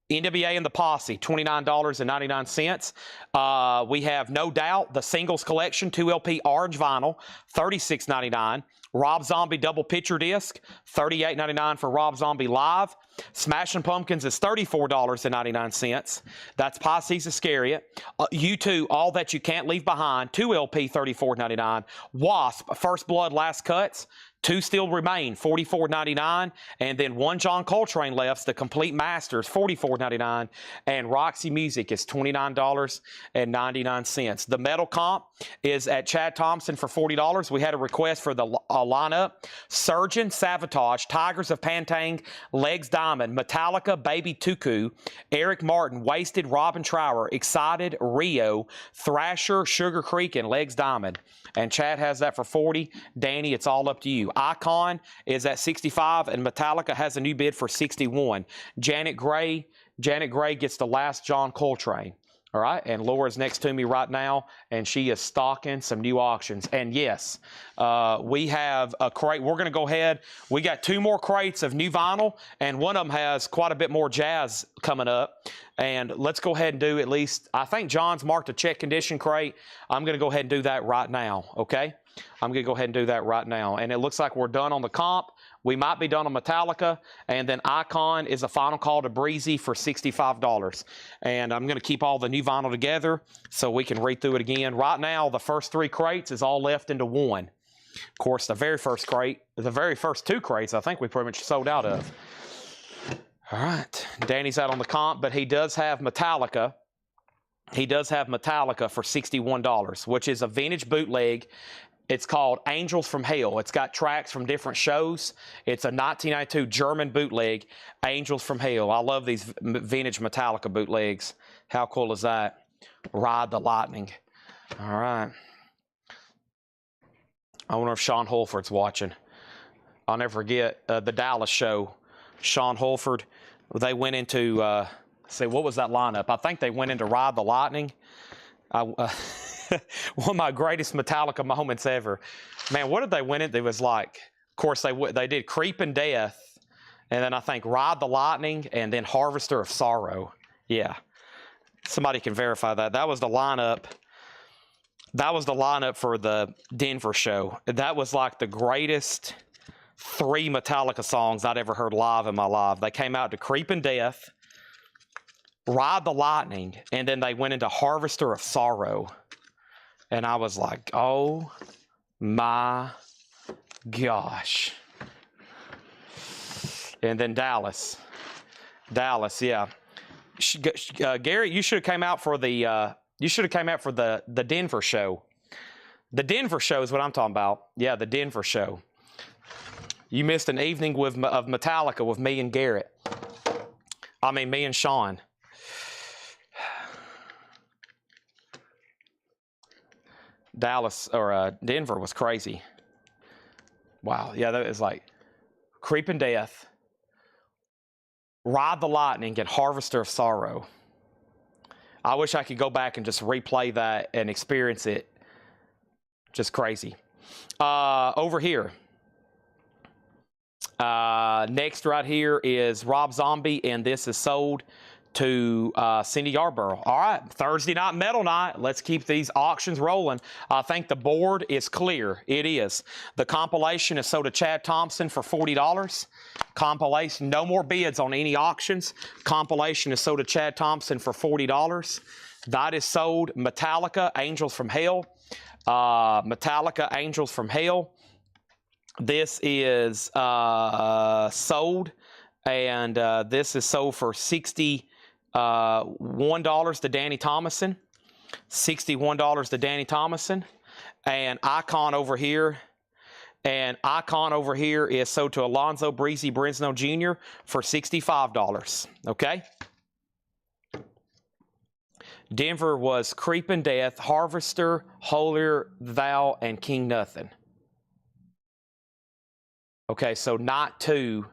in the Posse, $29.99. We have No Doubt, the Singles Collection, 2 LP orange vinyl, $36.99. Rob Zombie double picture disc, $38.99 for Rob Zombie Live. Smashing Pumpkins is $34.99. That's Pisces Iscariot. U2, All That You Can't Leave Behind, 2 LP, $34.99. Wasp, First Blood, Last Cuts, 2 still remain, $44.99, and then 1 John Coltrane left, the Complete Masters, $44.99, and Roxy Music is $29.99. The metal comp is at Chad Thompson for $40. We had a request for the lineup: Surgeon, Savatage, Tigers of Pantang, Legs Diamond, Metallica, Baby Tuku, Eric Martin, Wasted, Robin Trower, Excited, Rio, Thrasher, Sugar Creek, and Legs Diamond. And Chad has that for $40. Danny, it's all up to you. Icon is at $65, and Metallica has a new bid for $61. Janet Gray gets the last John Coltrane. All right, and Laura's next to me right now, and she is stocking some new auctions. And yes, we have a crate. We're going to go ahead. We got 2 more crates of new vinyl, and one of them has quite a bit more jazz coming up. And let's go ahead and do at least, I think John's marked a check condition crate. I'm going to go ahead and do that right now, okay? I'm going to go ahead and do that right now. And it looks like we're done on the comp. We might be done on Metallica, and then Icon is a final call to Breezy for $65. And I'm going to keep all the new vinyl together so we can read through it again. Right now, the first 3 crates is all left into one. Of course, the very first 2 crates, I think we pretty much sold out of. All right, Danny's out on the comp, but he does have Metallica. He does have Metallica for $61, which is a vintage bootleg. It's called Angels from Hell. It's got tracks from different shows. It's a 1992 German bootleg, Angels from Hell. I love these vintage Metallica bootlegs. How cool is that? Ride the Lightning. All right. I wonder if Sean Holford's watching. I'll never forget the Dallas show. Sean Holford, they went into, say, what was that lineup? I think they went into Ride the Lightning. One of my greatest Metallica moments ever. Man, what did they win it? It was like, of course, they did Creeping Death, and then I think Ride the Lightning, and then Harvester of Sorrow. Yeah. Somebody can verify that. That was the lineup. That was the lineup for the Denver show. That was like the greatest 3 Metallica songs I'd ever heard live in my life. They came out to Creeping Death, Ride the Lightning, and then they went into Harvester of Sorrow. And I was like, oh my gosh. And then Dallas, yeah. Gary, you should have came out for the the Denver show. The Denver show is what I'm talking about. Yeah, the Denver show. You missed an evening of Metallica with me and Garrett. I mean, me and Sean. Dallas or Denver was crazy. Wow, yeah, that was like Creeping Death, Ride the Lightning, and Harvester of Sorrow. I wish I could go back and just replay that and experience it. Just crazy. Over here. Next right here is Rob Zombie, and this is sold to Cindy Yarborough. All right, Thursday night metal night. Let's keep these auctions rolling. I think the board is clear. It is. The compilation is sold to Chad Thompson for $40. Compilation, no more bids on any auctions. Compilation is sold to Chad Thompson for $40. That is sold. Metallica, Angels from Hell. Metallica, Angels from Hell. This is sold, and this is sold for $61 to Danny Thomason. $61 to Danny Thomason. And Icon over here. And Icon over here is sold to Alonzo Breezy Brinsno Jr. for $65. Okay? Denver was Creeping Death, Harvester, Holier Thou, and King Nothing. Okay, so not 2.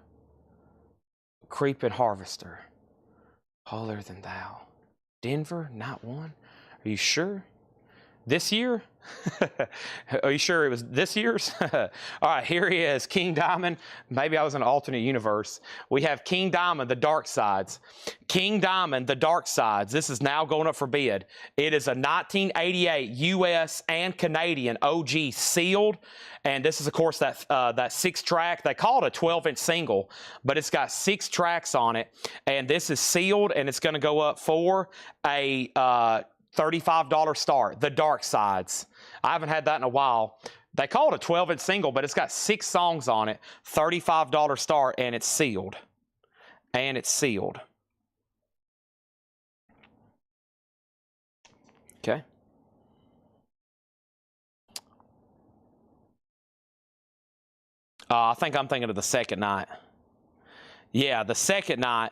Creeping Harvester. Holier Than Thou. Denver, not 1. Are you sure? This year? Are you sure it was this year's? All right, here he is, King Diamond. Maybe I was in an alternate universe. We have King Diamond, the Dark Sides. King Diamond, the Dark Sides. This is now going up for bid. It is a 1988 U.S. and Canadian OG sealed. And this is, of course, that 6-track. They call it a 12-inch single, but it's got 6 tracks on it. And this is sealed, and it's going to go up for a $35 start, the Dark Sides. I haven't had that in a while. They call it a 12-inch single, but it's got 6 songs on it, $35 start, and it's sealed. And it's sealed. Okay. I think I'm thinking of the second night. Yeah, the second night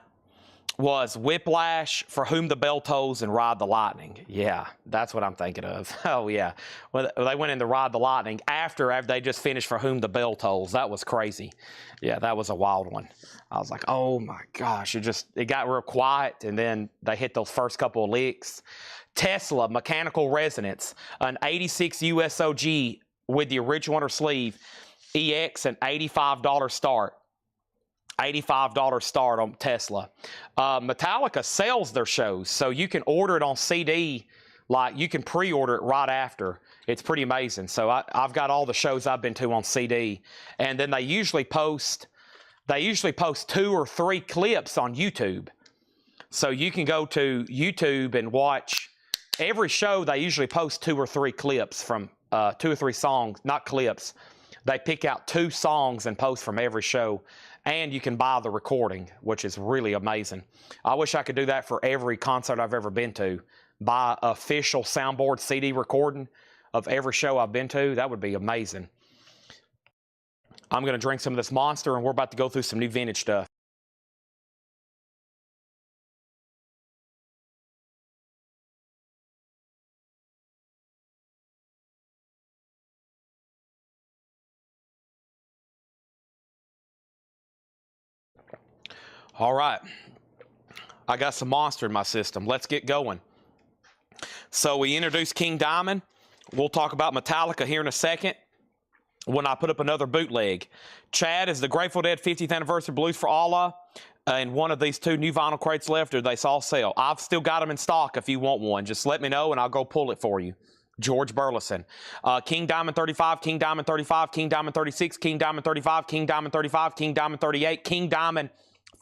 was Whiplash, For Whom the Bell Tolls, and Ride the Lightning. Yeah, that's what I'm thinking of. Oh, yeah. Well, they went into Ride the Lightning after they just finished For Whom the Bell Tolls. That was crazy. Yeah, that was a wild one. I was like, oh, my gosh. It got real quiet, and then they hit those first couple of licks. Tesla, Mechanical Resonance, an 86 USOG with the original under sleeve, EX, an $85 start. $85 start on Tesla. Metallica sells their shows, so you can order it on CD. Like, you can pre-order it right after. It's pretty amazing. So I've got all the shows I've been to on CD, and then they usually post 2 or 3 clips on YouTube. So you can go to YouTube and watch every show. They usually post 2 or 3 clips from 2 or 3 songs, not clips. They pick out 2 songs and post from every show. And you can buy the recording, which is really amazing. I wish I could do that for every concert I've ever been to. Buy official soundboard CD recording of every show I've been to. That would be amazing. I'm going to drink some of this Monster, and we're about to go through some new vintage stuff. All right, I got some Monster in my system. Let's get going. So we introduced King Diamond. We'll talk about Metallica here in a second when I put up another bootleg. Chad, is the Grateful Dead 50th Anniversary Blues for Allah and one of these 2 new vinyl crates left, or they all sell? I've still got them in stock if you want one. Just let me know and I'll go pull it for you. George Burleson. King Diamond 35, King Diamond 35, King Diamond 36, King Diamond 35, King Diamond 35, King Diamond 38, King Diamond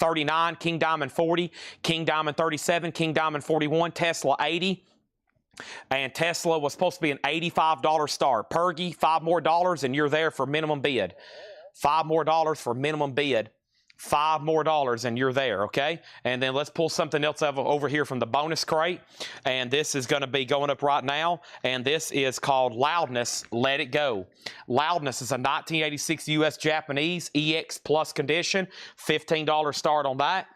39, King Diamond 40, King Diamond 37, King Diamond 41, Tesla 80. And Tesla was supposed to be an $85 start. Pergy, $5 more and you're there for minimum bid. $5 more for minimum bid. $5 more and you're there, okay? And then let's pull something else over here from the bonus crate. And this is going to be going up right now. And this is called Loudness, Let It Go. Loudness is a 1986 US Japanese EX Plus condition. $15 start on that.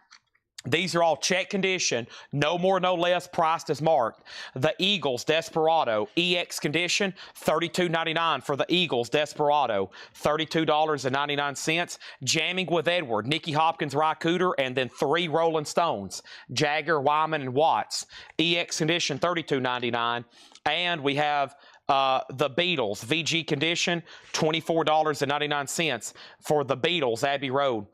These are all check condition, no more, no less, priced as marked. The Eagles Desperado, EX condition, $32.99 for the Eagles Desperado, $32.99. Jamming with Edward, Nicky Hopkins, Ry Cooder, and then 3 Rolling Stones, Jagger, Wyman, and Watts. EX condition, $32.99. And we have the Beatles, VG condition, $24.99 for the Beatles, Abbey Road.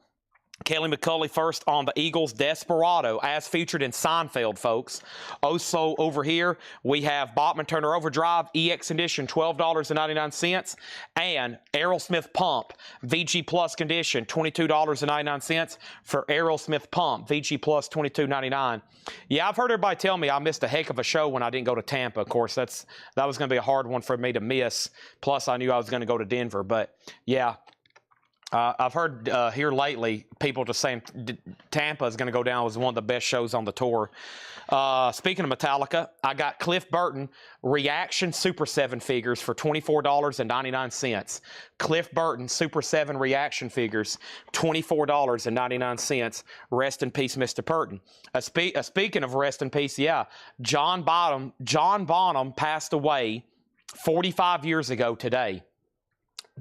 Kelly McCulley first on the Eagles Desperado, as featured in Seinfeld, folks. Also over here, we have Bachman Turner Overdrive, EX edition, $12.99. And Aerosmith Pump, VG Plus condition, $22.99 for Aerosmith Pump, VG Plus, $22.99. Yeah, I've heard everybody tell me I missed a heck of a show when I didn't go to Tampa. Of course, that was going to be a hard one for me to miss. Plus, I knew I was going to go to Denver. But, yeah. I've heard here lately people just saying Tampa is going to go down as one of the best shows on the tour. Speaking of Metallica, I got Cliff Burton Reaction Super 7 figures for $24.99. Cliff Burton Super 7 Reaction figures, $24.99. Rest in peace, Mr. Burton. Speaking of rest in peace, yeah, John Bonham passed away 45 years ago today.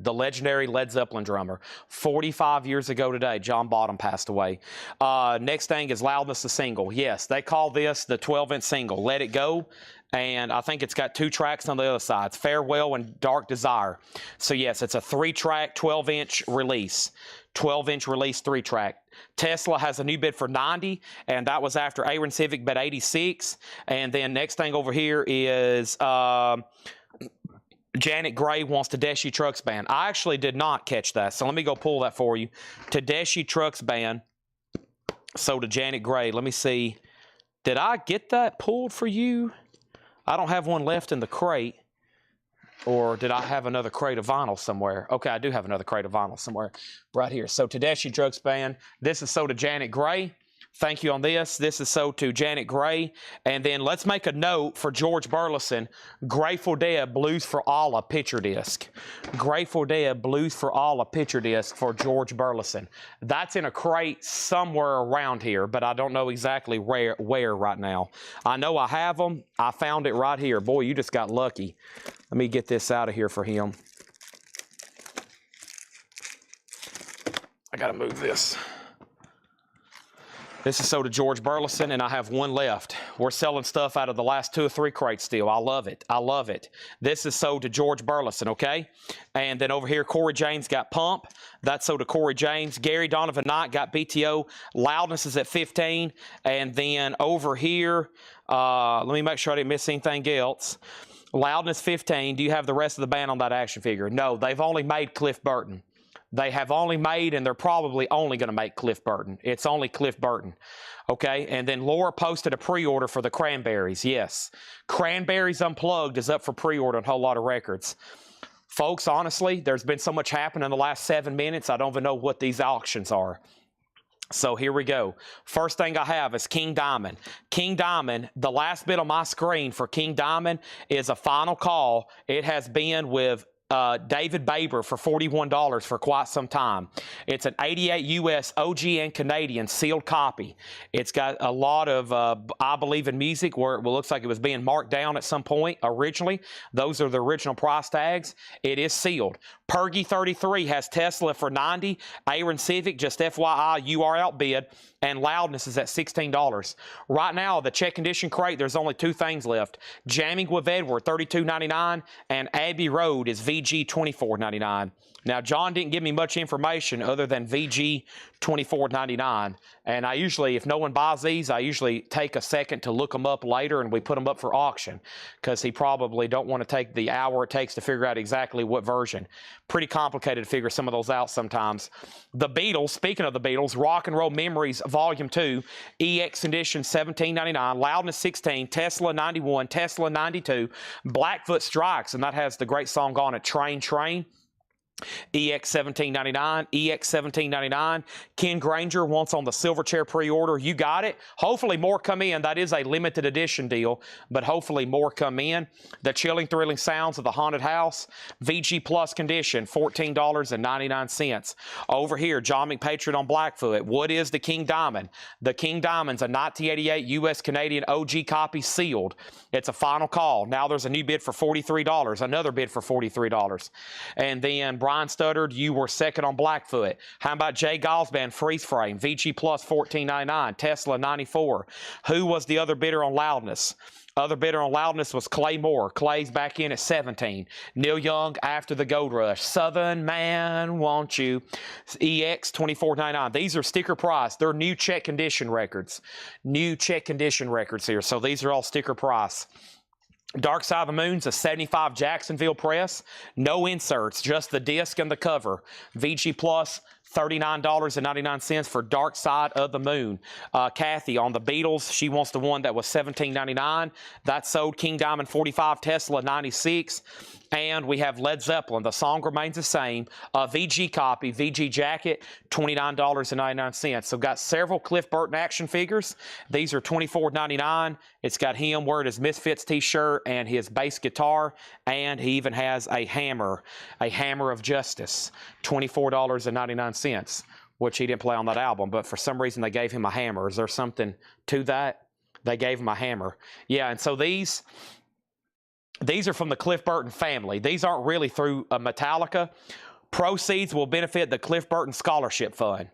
the legendary Led Zeppelin drummer. 45 years ago today, John Bonham passed away. Next thing is Loudness the single. Yes, they call this the 12-inch single, Let It Go. And I think it's got 2 tracks on the other side, Farewell and Dark Desire. So yes, it's a 3-track, 12-inch release. 12-inch release, 3-track. Tesla has a new bid for 90, and that was after Aaron Civic bid 86. And then next thing over here is Janet Gray wants Tedeschi Trucks Band. I actually did not catch that, so let me go pull that for you. Tedeschi Trucks Band sold to Janet Gray. Let me see. Did I get that pulled for you? I don't have one left in the crate. Or did I have another crate of vinyl somewhere? Okay, I do have another crate of vinyl somewhere right here. So Tedeschi Trucks Band. This is sold to Janet Gray. Thank you on this. This is sold to Janet Gray. And then let's make a note for George Burleson. Grateful Dead Blues for Allah picture disc. Grateful Dead Blues for Allah picture disc for George Burleson. That's in a crate somewhere around here, but I don't know exactly where right now. I know I have them. I found it right here. Boy, you just got lucky. Let me get this out of here for him. I got to move this. This is sold to George Burleson, and I have one left. We're selling stuff out of the last 2 or 3 crates still. I love it. I love it. This is sold to George Burleson, okay? And then over here, Corey James got Pump. That's sold to Corey James. Gary Donovan Knight got BTO. Loudness is at 15. And then over here, let me make sure I didn't miss anything else. Loudness 15. Do you have the rest of the band on that action figure? No, they've only made Cliff Burton. They have only made, and they're probably only going to make Cliff Burton. It's only Cliff Burton. Okay, and then Laura posted a pre-order for the Cranberries. Yes, Cranberries Unplugged is up for pre-order on a whole lot of records. Folks, honestly, there's been so much happening in the last 7 minutes, I don't even know what these auctions are. So here we go. First thing I have is King Diamond. King Diamond, the last bit on my screen for King Diamond is a final call. It has been with David Baber for $41 for quite some time. It's an 88 US OG and Canadian sealed copy. It's got a lot of I Believe in Music, where it looks like it was being marked down at some point originally. Those are the original price tags. It is sealed. Pergy 33 has Tesla for 90. Aaron Civic, just FYI, you are outbid. And Loudness is at $16. Right now, the check condition crate, there's only 2 things left. Jamming with Edward, $32.99, and Abbey Road is VG $24.99. Now, John didn't give me much information other than VG $24.99. And I usually, if no one buys these, I usually take a second to look them up later and we put them up for auction, because he probably don't want to take the hour it takes to figure out exactly what version. Pretty complicated to figure some of those out sometimes. The Beatles, speaking of the Beatles, Rock and Roll Memories Volume 2, EX Edition $17.99, Loudness 16, Tesla 91, Tesla 92, Blackfoot Strikes, and that has the great song on it, Train Train. EX $17.99, EX $17.99. Ken Granger wants on the Silverchair pre-order. You got it. Hopefully more come in. That is a limited edition deal, but hopefully more come in. The Chilling Thrilling Sounds of the Haunted House, VG Plus condition, $14.99. Over here, John McPatriot on Blackfoot. What is the King Diamond? The King Diamond's a 1988 US Canadian OG copy sealed. It's a final call. Now there's a new bid for $43, another bid for $43. And then Brian Studdard, you were second on Blackfoot. How about Jay Giles Band Freeze Frame, VG Plus $14.99, Tesla 94. Who was the other bidder on Loudness? Other bidder on Loudness was Clay Moore. Clay's back in at 17. Neil Young, After the Gold Rush. Southern Man, Won't You? EX $24.99. These are sticker price. They're new check condition records. New check condition records here. So these are all sticker price. Dark Side of the Moon's a 75 Jacksonville press. No inserts, just the disc and the cover. VG Plus, $39.99 for Dark Side of the Moon. Kathy on the Beatles, she wants the one that was $17.99. That sold King Diamond 45, Tesla 96. And we have Led Zeppelin. The song remains the same. VG copy, VG jacket, $29.99. So got several Cliff Burton action figures. These are $24.99. It's got him wearing his Misfits t-shirt and his bass guitar. And he even has a hammer of justice, $24.99, which he didn't play on that album. But for some reason, they gave him a hammer. Is there something to that? They gave him a hammer. Yeah, and so these are from the Cliff Burton family. These aren't really through Metallica, Proceeds will benefit the Cliff Burton Scholarship Fund.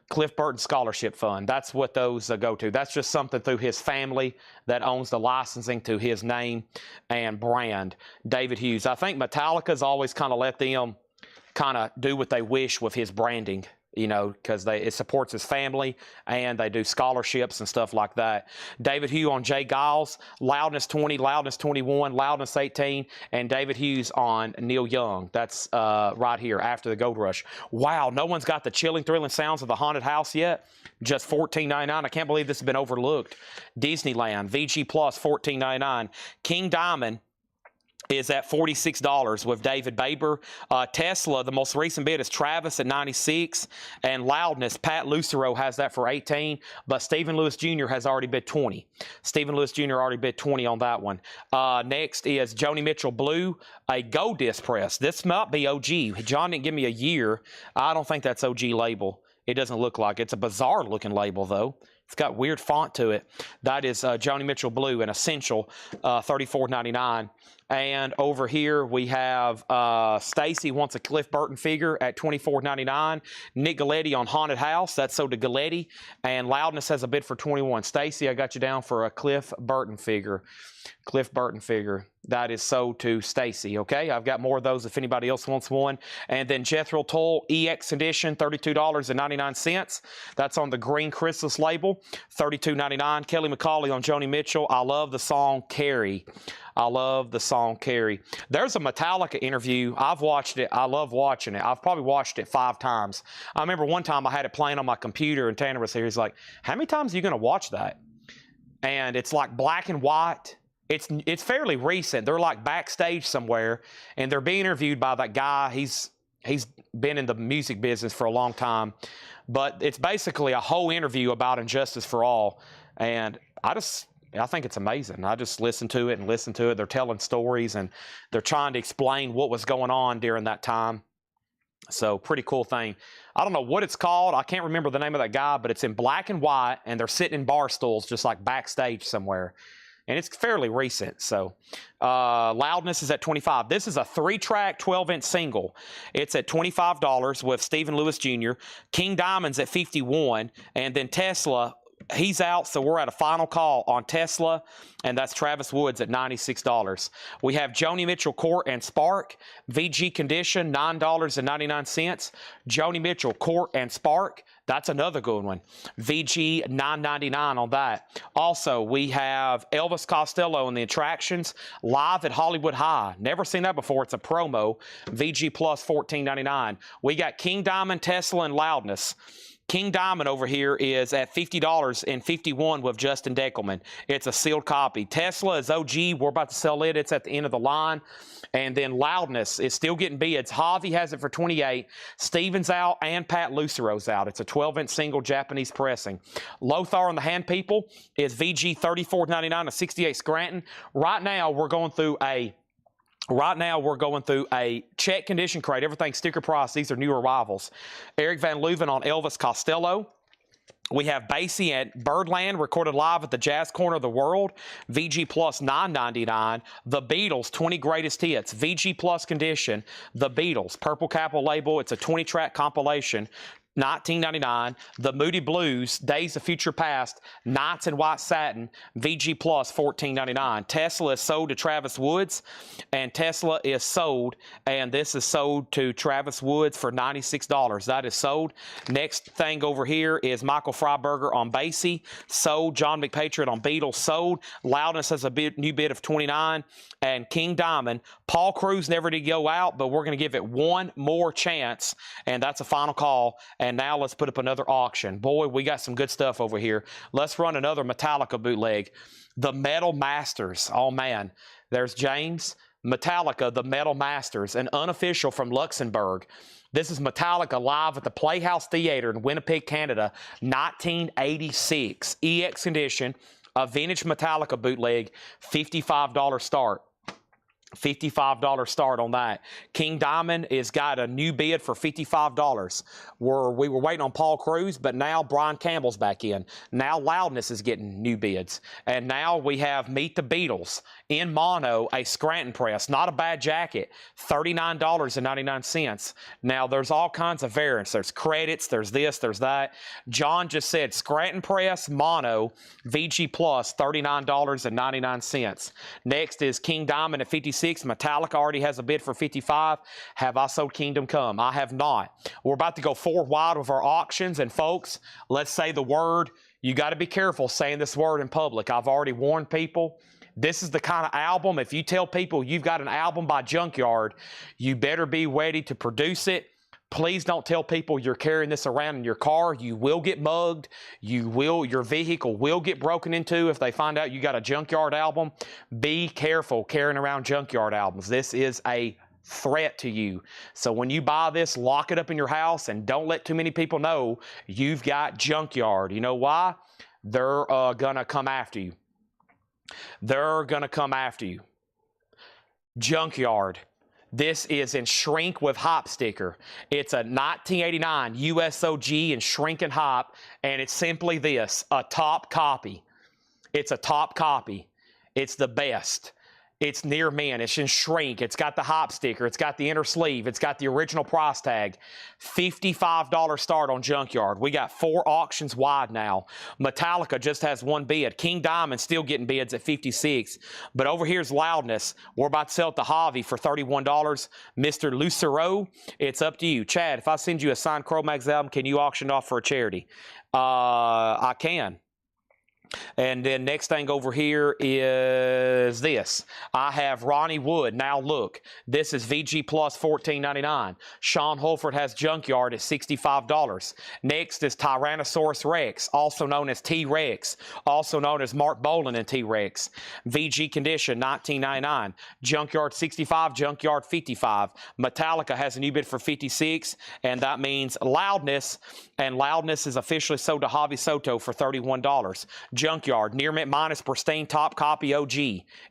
Cliff Burton Scholarship Fund. That's what those go to. That's just something through his family that owns the licensing to his name and brand. David Hughes. I think Metallica's always kind of let them kind of do what they wish with his branding, you know, because it supports his family and they do scholarships and stuff like that. David Hughes on Jay Giles, Loudness 20, Loudness 21, Loudness 18, and David Hughes on Neil Young. That's right here after the Gold Rush. Wow, no one's got the chilling, thrilling sounds of the haunted house yet. Just $14.99. I can't believe this has been overlooked. Disneyland, VG Plus, $14.99. King Diamond is at $46 with David Baber. Tesla, the most recent bid is Travis at $96, and Loudness, Pat Lucero has that for $18, but Stephen Lewis Jr. has already bid $20. Stephen Lewis Jr. already bid $20 on that one. Next is Joni Mitchell Blue, a Go disc press. This might be OG. John didn't give me a year. I don't think that's OG label. It doesn't look like it. It's a bizarre looking label though. It's got weird font to it. That is Joni Mitchell Blue, an Essential, $34.99. And over here we have Stacy wants a Cliff Burton figure at $24.99. Nick Galletti on Haunted House. That's sold to Galletti. And Loudness has a bid for $21. Stacy, I got you down for a Cliff Burton figure. Cliff Burton figure. That is sold to Stacy, okay? I've got more of those if anybody else wants one. And then Jethro Tull EX Edition, $32.99. That's on the Green Chrysalis label, $32.99. Kelly McCauley on Joni Mitchell. I love the song Carrie. I love the song Carrie. There's a Metallica interview. I've watched it. I love watching it. I've probably watched it 5 times. I remember one time I had it playing on my computer and Tanner was here. He's like, how many times are you going to watch that? And it's like black and white. It's fairly recent. They're like backstage somewhere, and they're being interviewed by that guy. He's been in the music business for a long time, but it's basically a whole interview about Injustice for All, and I think it's amazing. I just listen to it. They're telling stories, and they're trying to explain what was going on during that time. So pretty cool thing. I don't know what it's called. I can't remember the name of that guy, but it's in black and white, and they're sitting in bar stools just like backstage somewhere. And it's fairly recent, so Loudness is at $25. This is a 3-track, 12-inch single. It's at $25 with Stephen Lewis Jr. King Diamond's at $51, and then Tesla, he's out, so we're at a final call on Tesla, and that's Travis Woods at $96. We have Joni Mitchell Court and Spark, VG Condition, $9.99. Joni Mitchell Court and Spark, that's another good one. VG $9.99 on that. Also, we have Elvis Costello and the Attractions live at Hollywood High. Never seen that before. It's a promo. VG Plus $14.99. We got King Diamond, Tesla, and Loudness. King Diamond over here is at $50.51 with Justin Deckelman. It's a sealed copy. Tesla is OG. We're about to sell it. It's at the end of the line. And then Loudness is still getting bids. Javi has it for $28. Steven's out and Pat Lucero's out. It's a 12-inch single Japanese pressing. Lothar and the Hand People is VG $34.99, a 68 Scranton. Right now we're going through a check condition crate. Everything sticker price. These are new arrivals. Eric Van Leuven on Elvis Costello. We have Basie at Birdland, recorded live at the Jazz Corner of the World. VG Plus $9.99. The Beatles, 20 Greatest Hits. VG Plus condition. The Beatles, Purple Capitol label. It's a 20-track compilation. $19.99. The Moody Blues, Days of Future Past, Nights in White Satin, VG Plus $14.99. Tesla is sold to Travis Woods, and Tesla is sold, and this is sold to Travis Woods for $96. That is sold. Next thing over here is Michael Freiberger on Basie, sold. John McPatriot on Beatles, sold. Loudness has a new bid of $29, and King Diamond. Paul Cruz never did go out, but we're going to give it one more chance, and that's a final call. And now let's put up another auction. Boy, we got some good stuff over here. Let's run another Metallica bootleg. The Metal Masters. Oh, man. There's James. Metallica, The Metal Masters, an unofficial from Luxembourg. This is Metallica live at the Playhouse Theater in Winnipeg, Canada, 1986. EX edition, a vintage Metallica bootleg, $55 start. $55 start on that. King Diamond has got a new bid for $55. We were waiting on Paul Cruz, but now Brian Campbell's back in. Now Loudness is getting new bids. And now we have Meet the Beatles in mono, a Scranton press. Not a bad jacket. $39.99. Now there's all kinds of variants. There's credits, there's this, there's that. John just said Scranton press, mono, VG Plus, $39.99. Next is King Diamond at 56. Metallica already has a bid for 55. Have I sold Kingdom Come? I have not. We're about to go 4 wide with our auctions, and folks, let's say the word. You got to be careful saying this word in public. I've already warned people. This is the kind of album, if you tell people you've got an album by Junkyard, you better be ready to produce it. Please don't tell people you're carrying this around in your car. You will get mugged. Your vehicle will get broken into if they find out you got a Junkyard album. Be careful carrying around Junkyard albums. This is a threat to you. So when you buy this, lock it up in your house and don't let too many people know you've got Junkyard. You know why? They're gonna come after you. They're gonna come after you. Junkyard. This is in shrink with hop sticker. It's a 1989 USOG in shrink and hop, and it's simply this, a top copy. It's a top copy. It's the best. It's near mint. It's in shrink. It's got the hop sticker. It's got the inner sleeve. It's got the original price tag. $55 start on Junkyard. We got 4 auctions wide now. Metallica just has 1 bid. King Diamond still getting bids at 56. But over here's Loudness. We're about to sell it to Javi for $31. Mr. Lucero, it's up to you. Chad, if I send you a signed Cro-Mags album, can you auction it off for a charity? I can. And then next thing over here is this. I have Ronnie Wood. Now look, this is VG Plus $14.99. Sean Holford has Junkyard at $65. Next is Tyrannosaurus Rex, also known as T-Rex, also known as Mark Bolan and T-Rex. VG Condition $19.99. Junkyard 65, Junkyard 55. Metallica has a new bid for 56, and that means Loudness, and Loudness is officially sold to Javi Soto for $31. Junkyard, near mint minus pristine top copy OG.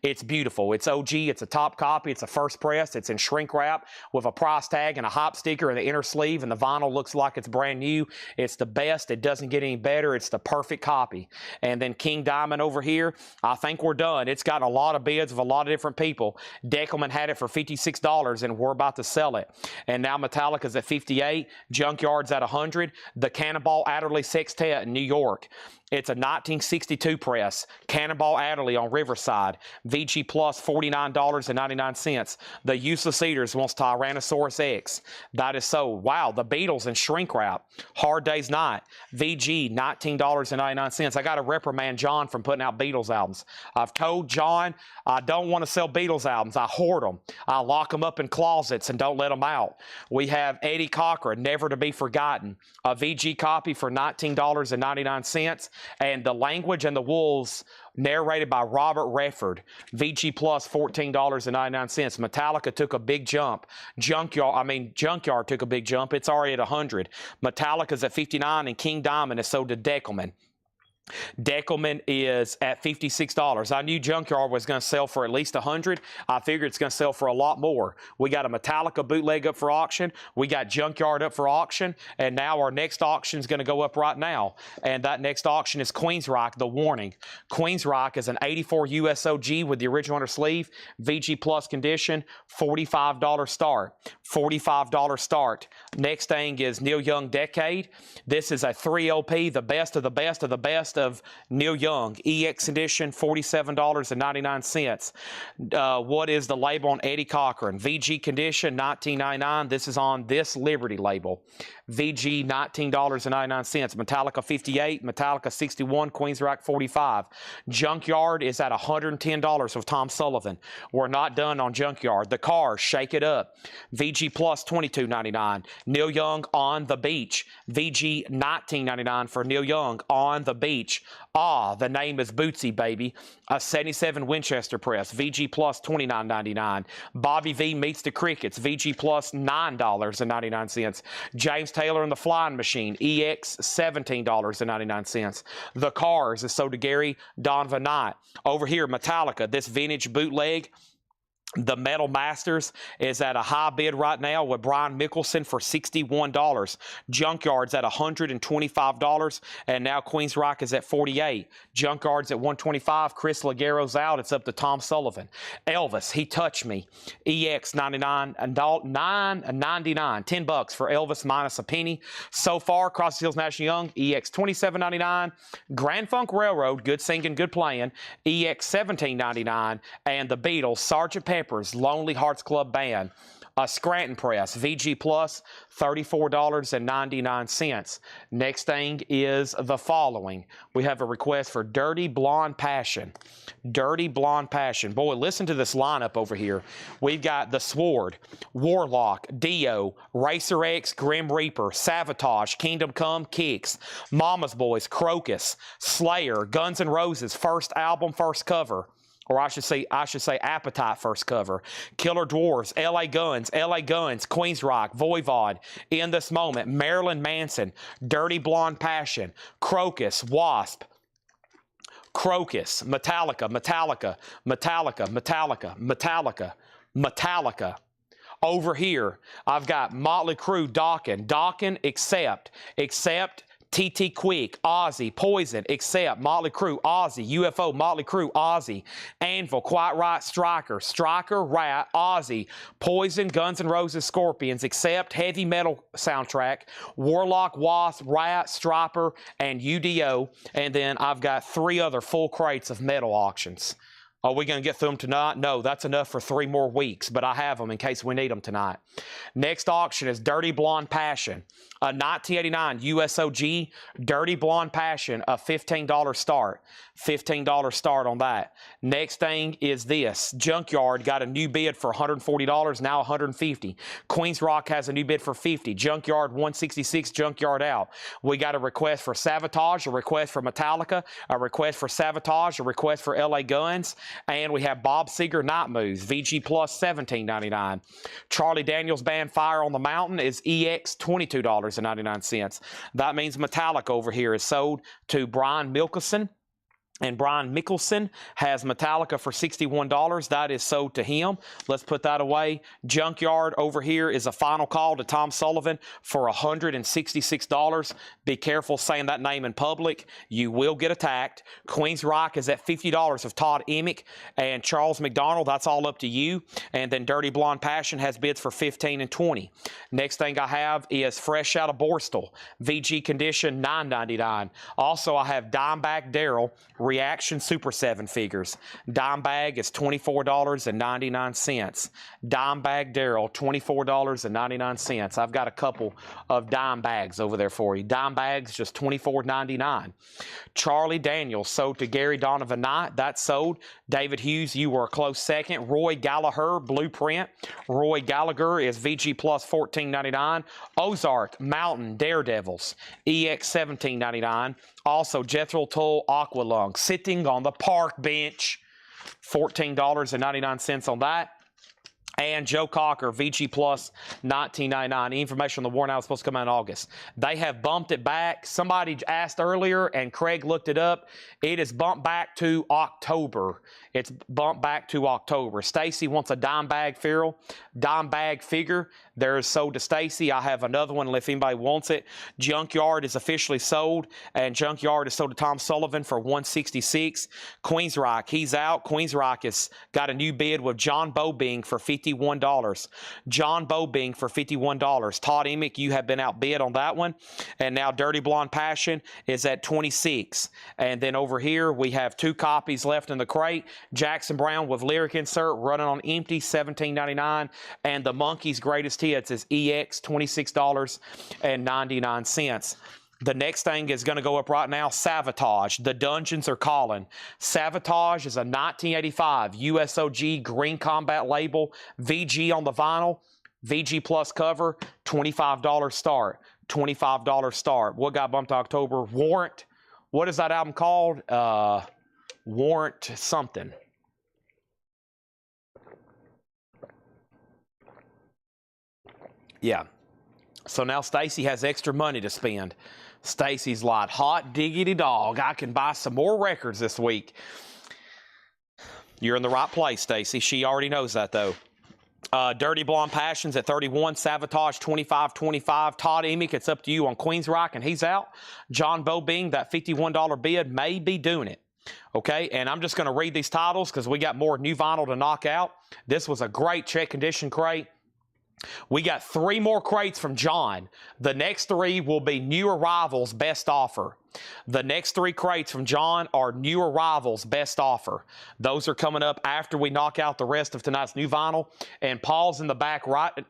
It's beautiful. It's OG. It's a top copy. It's a first press. It's in shrink wrap with a price tag and a hop sticker in the inner sleeve, and the vinyl looks like it's brand new. It's the best. It doesn't get any better. It's the perfect copy. And then King Diamond over here, I think we're done. It's got a lot of bids of a lot of different people. Deckelman had it for $56, and we're about to sell it. And now Metallica's at 58. Junkyard's at 100. The Cannonball Adderley Sextet in New York. It's a 1962 press, Cannonball Adderley on Riverside, VG Plus $49.99. The Useless Eaters wants Tyrannosaurus X. That is sold. Wow, the Beatles in shrink wrap. Hard Day's Night, VG $19.99. I got to reprimand John from putting out Beatles albums. I've told John I don't want to sell Beatles albums. I hoard them. I lock them up in closets and don't let them out. We have Eddie Cochran, Never to Be Forgotten, a VG copy for $19.99. And The Language and the Wolves, narrated by Robert Redford, VG Plus $14.99. Metallica took a big jump. Junkyard took a big jump. It's already at 100. Metallica's at 59, and King Diamond is sold to Deckelman. Deckelman is at $56. I knew Junkyard was going to sell for at least 100. I figured it's going to sell for a lot more. We got a Metallica bootleg up for auction. We got Junkyard up for auction. And now our next auction is going to go up right now. And that next auction is Queensryche, The Warning. Queensryche is an 84 USOG with the original inner sleeve. VG Plus condition, $45 start. $45 start. Next thing is Neil Young Decade. This is a 3 LP, the best of the best of the best of Neil Young. EX edition, $47.99. What is the label on Eddie Cochran? VG condition, $19.99. This is on This Liberty label. VG, $19.99. Metallica 58, Metallica 61, Queensryche 45. Junkyard is at $110 with Tom Sullivan. We're not done on Junkyard. The Cars, Shake It Up. VG Plus $22.99. Neil Young, On the Beach. VG $19.99 for Neil Young, On the Beach. The Name is Bootsy, baby. A 77 Winchester press. VG Plus $29.99. Bobby V Meets the Crickets. VG Plus $9.99. James Taylor and the Flying Machine. EX $17.99. The Cars is sold to Gary Donovan Knight. Over here, Metallica, this vintage bootleg. The Metal Masters is at a high bid right now with Brian Mickelson for $61. Junkyard's at $125, and now Queens Rock is at $48. Junkyard's at $125. Chris Laguero's out. It's up to Tom Sullivan. Elvis, he touched me. EX 99, $9.99, $10 for Elvis minus a penny. So far, Cross Hills National Young, EX $27.99. Grand Funk Railroad, good singing, good playing, EX $17.99, and the Beatles, Sgt. Pepper's Lonely Hearts Club Band, Scranton Press, VG Plus, $34.99. Next thing is the following. We have a request for Dirty Blonde Passion. Dirty Blonde Passion. Boy, listen to this lineup over here. We've got The Sword, Warlock, Dio, Racer X, Grim Reaper, Savatage, Kingdom Come, Kicks, Mama's Boys, Crocus, Slayer, Guns N' Roses, first album, first cover. Or I should say Appetite first cover. Killer Dwarfs, LA Guns, Queens Rock, Voivod, In This Moment, Marilyn Manson, Dirty Blonde Passion, Crocus, Wasp, Crocus, Metallica. Over here, I've got Motley Crue, Dawkins, Accept, TT Quick, Ozzy, Poison, Accept, Motley Crue, Ozzy, UFO, Motley Crue, Ozzy, Anvil, Quiet Right, Striker, Rat, Ozzy, Poison, Guns N' Roses, Scorpions, Accept, Heavy Metal Soundtrack, Warlock, Wasp, Rat, Striper, and UDO. And then I've got 3 other full crates of metal auctions. Are we going to get through them tonight? No, that's enough for 3 more weeks, but I have them in case we need them tonight. Next auction is Dirty Blonde Passion, a 1989 USOG Dirty Blonde Passion, a $15 start. $15 start on that. Next thing is this. Junkyard got a new bid for $140, now $150. Queens Rock has a new bid for $50. Junkyard $166, Junkyard out. We got a request for Savatage, a request for Metallica, a request for Savatage, a request for LA Guns, and we have Bob Seger Night Moves, VG Plus $17.99. Charlie Daniels Band Fire on the Mountain is EX $22.99. That means Metallica over here is sold to Brian Mickelson. And Brian Mickelson has Metallica for $61. That is sold to him. Let's put that away. Junkyard over here is a final call to Tom Sullivan for $166. Be careful saying that name in public. You will get attacked. Queens Rock is at $50 of Todd Emick and Charles McDonald. That's all up to you. And then Dirty Blonde Passion has bids for $15 and $20. Next thing I have is Fresh Out of Borstal. VG Condition $9.99. Also, I have Dimebag Daryl Reaction Super 7 figures. Dime bag is $24.99. Dime bag Daryl, $24.99. I've got a couple of dime bags over there for you. Dime bags, just $24.99. Charlie Daniels sold to Gary Donovan Knight. That's sold. David Hughes, you were a close second. Roy Gallagher, Blueprint. Roy Gallagher is VG Plus $14.99. Ozark, Mountain, Daredevils, EX $17.99. Also, Jethro Tull, Aqualung, sitting on the park bench, $14.99 on that. And Joe Cocker, VG Plus, $19.99. Information on the warrant out was supposed to come out in August. They have bumped it back. Somebody asked earlier, and Craig looked it up. It is bumped back to October. It's bumped back to October. Stacy wants a dime bag figure. There is sold to Stacy. I have another one if anybody wants it. Junkyard is officially sold, and Junkyard is sold to Tom Sullivan for $166. Queens Rock, he's out. Queens Rock has got a new bid with John Bobing for $51. John Bobing for $51. Todd Emick, you have been outbid on that one. And now Dirty Blonde Passion is at $26. And then over here, we have 2 copies left in the crate. Jackson Brown with lyric insert running on empty, $17.99. And the Monkey's Greatest Hits is EX $26.99. The next thing is going to go up right now, Savatage. The Dungeons Are Calling. Savatage is a 1985 USOG Green Combat label, VG on the vinyl, VG Plus cover, $25 start. $25 start. What got bumped to October? Warrant. What is that album called? Warrant something. Yeah. So now Stacy has extra money to spend. Stacy's like, hot diggity dog, I can buy some more records this week. You're in the right place, Stacy. She already knows that, though. Dirty Blonde Passions at 31, Savatage 25.25. Todd Emick, it's up to you on Queensryche, and he's out. John Bobing, that $51 bid, may be doing it. Okay, and I'm just going to read these titles because we got more new vinyl to knock out. This was a great check condition crate. We got 3 more crates from John. The next 3 will be new arrivals best offer. The next 3 crates from John are new arrivals best offer. Those are coming up after we knock out the rest of tonight's new vinyl. And Paul's in the back Laura's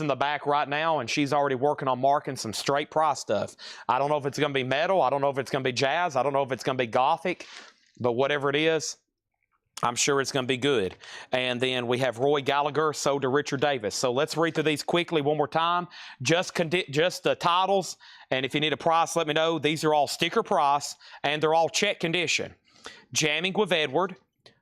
in the back right now, and she's already working on marking some straight price stuff. I don't know if it's going to be metal. I don't know if it's going to be jazz. I don't know if it's going to be gothic. But whatever it is, I'm sure it's going to be good. And then we have Roy Gallagher, sold to Richard Davis. So let's read through these quickly one more time. Just the titles, and if you need a price, let me know. These are all sticker price, and they're all check condition. Jamming with Edward,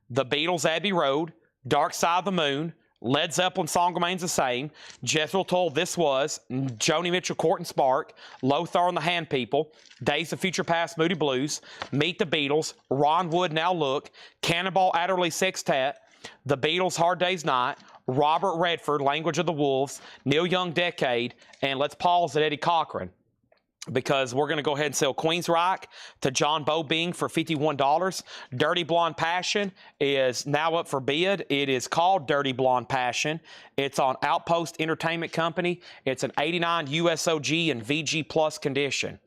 The Beatles' Abbey Road, Dark Side of the Moon, Led Zeppelin Song Remains the Same, Jethro Tull This Was, Joni Mitchell Court and Spark, Lothar and the Hand People, Days of Future Past Moody Blues, Meet the Beatles, Ron Wood Now Look, Cannonball Adderley Sextet, The Beatles Hard Day's Night, Robert Redford Language of the Wolves, Neil Young Decade, and let's pause at Eddie Cochran, because we're going to go ahead and sell Queensryche to John Bobing for $51. Dirty Blonde Passion is now up for bid. It is called Dirty Blonde Passion. It's on Outpost Entertainment Company. It's an 89 USOG and VG Plus condition.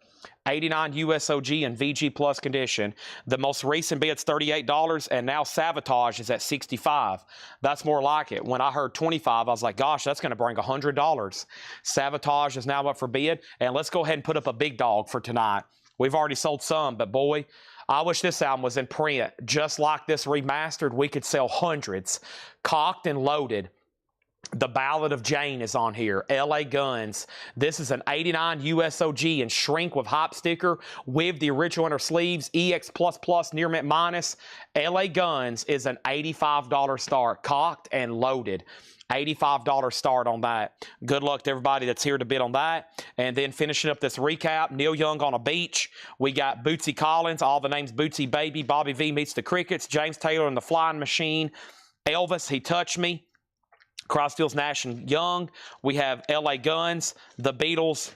89 USOG and VG Plus condition. The most recent bid's $38, and now Savatage is at $65. That's more like it. When I heard 25, I was like, gosh, that's going to bring $100. Savatage is now up for bid, and let's go ahead and put up a big dog for tonight. We've already sold some, but boy, I wish this album was in print. Just like this remastered, we could sell hundreds. Cocked and Loaded. The Ballad of Jane is on here. LA Guns. This is an 89 USOG and shrink with hop sticker with the original inner sleeves. EX++ near mint minus. LA Guns is an $85 start. Cocked and Loaded. $85 start on that. Good luck to everybody that's here to bid on that. And then finishing up this recap, Neil Young on a Beach. We got Bootsy Collins, all the names Bootsy Baby, Bobby V Meets the Crickets, James Taylor and the Flying Machine, Elvis, He Touched Me, Crosfield's Nash and Young. We have LA Guns, The Beatles,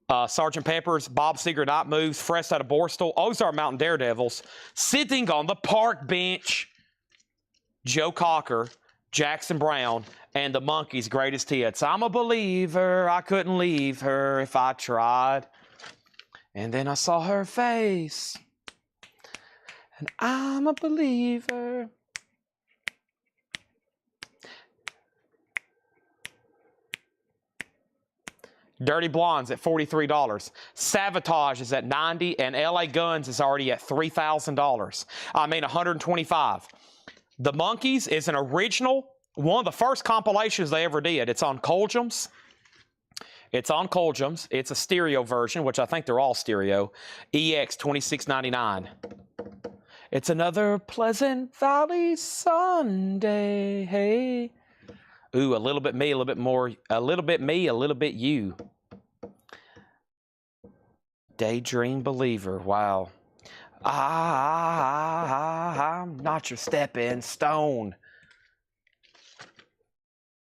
Sgt. Pepper's, Bob Seger, Night Moves, Fresh Out of Borstal, Ozark Mountain Daredevils, Sitting on the Park Bench, Joe Cocker, Jackson Brown, and the Monkees' Greatest Hits. I'm a believer, I couldn't leave her if I tried. And then I saw her face, and I'm a believer. Dirty Blondes at $43. Savatage is at $90, and LA Guns is already at $3,000. I mean, $125. The Monkees is an original, one of the first compilations they ever did. It's on Colgems. It's on Colgems. It's a stereo version, which I think they're all stereo. EX $26.99. It's another Pleasant Valley Sunday. Hey. Ooh, a little bit me, a little bit more, a little bit me, a little bit you. Daydream Believer, wow. I'm not your stepping stone.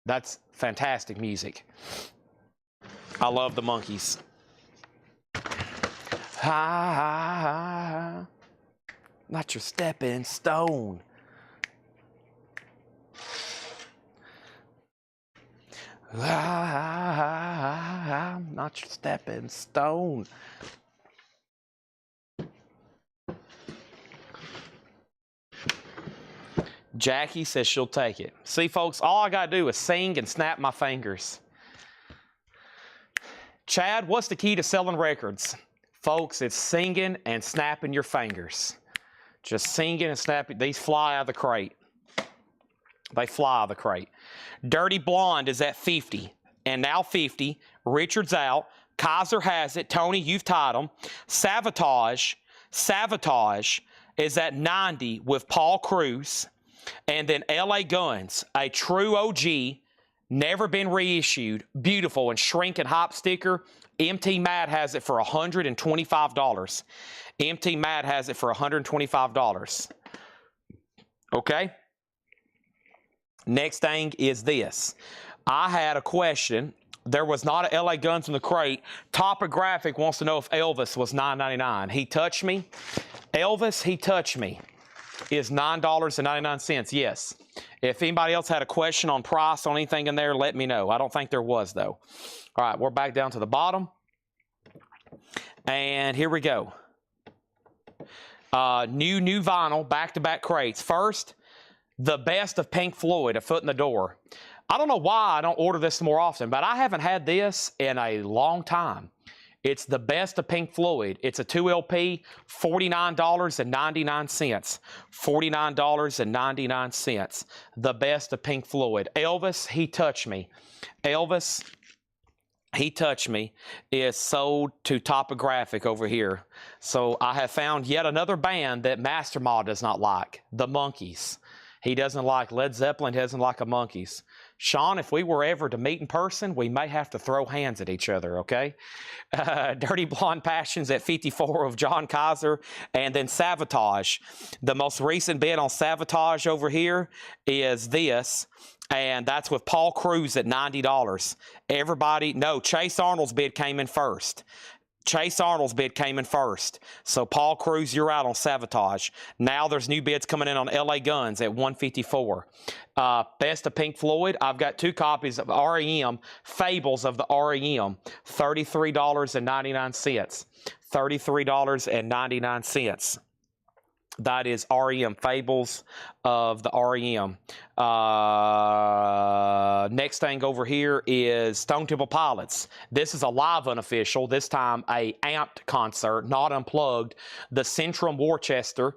That's fantastic music. I love the Monkees. Not your stepping stone. I'm not your stepping stone. Jackie says she'll take it. See, folks, all I got to do is sing and snap my fingers. Chad, what's the key to selling records? Folks, it's singing and snapping your fingers. Just singing and snapping. These fly out of the crate. They fly out of the crate. Dirty Blonde is at 50, and now 50. Richard's out. Kaiser has it. Tony, you've tied them. Savatage is at 90 with Paul Cruz. And then LA Guns, a true OG, never been reissued, beautiful and shrink and hop sticker. MT Matt has it for $125. MT Matt has it for $125. Okay? Next thing is this. I had a question. There was not a LA Guns in the crate. Topographic wants to know if Elvis was $9.99. He touched me. Elvis, he touched me, is $9.99. Yes. If anybody else had a question on price on anything in there, let me know. I don't think there was, though. All right, we're back down to the bottom. And here we go. New vinyl, back-to-back crates. First, the best of Pink Floyd, A Foot in the Door. I don't know why I don't order this more often, but I haven't had this in a long time. It's the best of Pink Floyd. It's a 2LP, $49.99. $49.99. The best of Pink Floyd. Elvis, He Touched Me. Elvis, He Touched Me is sold to Topographic over here. So I have found yet another band that Master Mod does not like, the Monkees. He doesn't like Led Zeppelin, doesn't like the Monkees. Sean, if we were ever to meet in person, we may have to throw hands at each other, okay? Dirty Blonde Passions at 54 of John Kaiser. And then Savatage. The most recent bid on Savatage over here is this. And that's with Paul Cruz at $90. Everybody, no, Chase Arnold's bid came in first. Chase Arnold's bid came in first. So, Paul Cruz, you're out on Savatage. Now there's new bids coming in on LA Guns at $154. Best of Pink Floyd, I've got 2 copies of REM, Fables of the REM, $33.99. $33.99. That is REM, Fables of the REM. Next thing over here is Stone Temple Pilots. This is a live unofficial, this time a amped concert, not unplugged. The Centrum Worcester,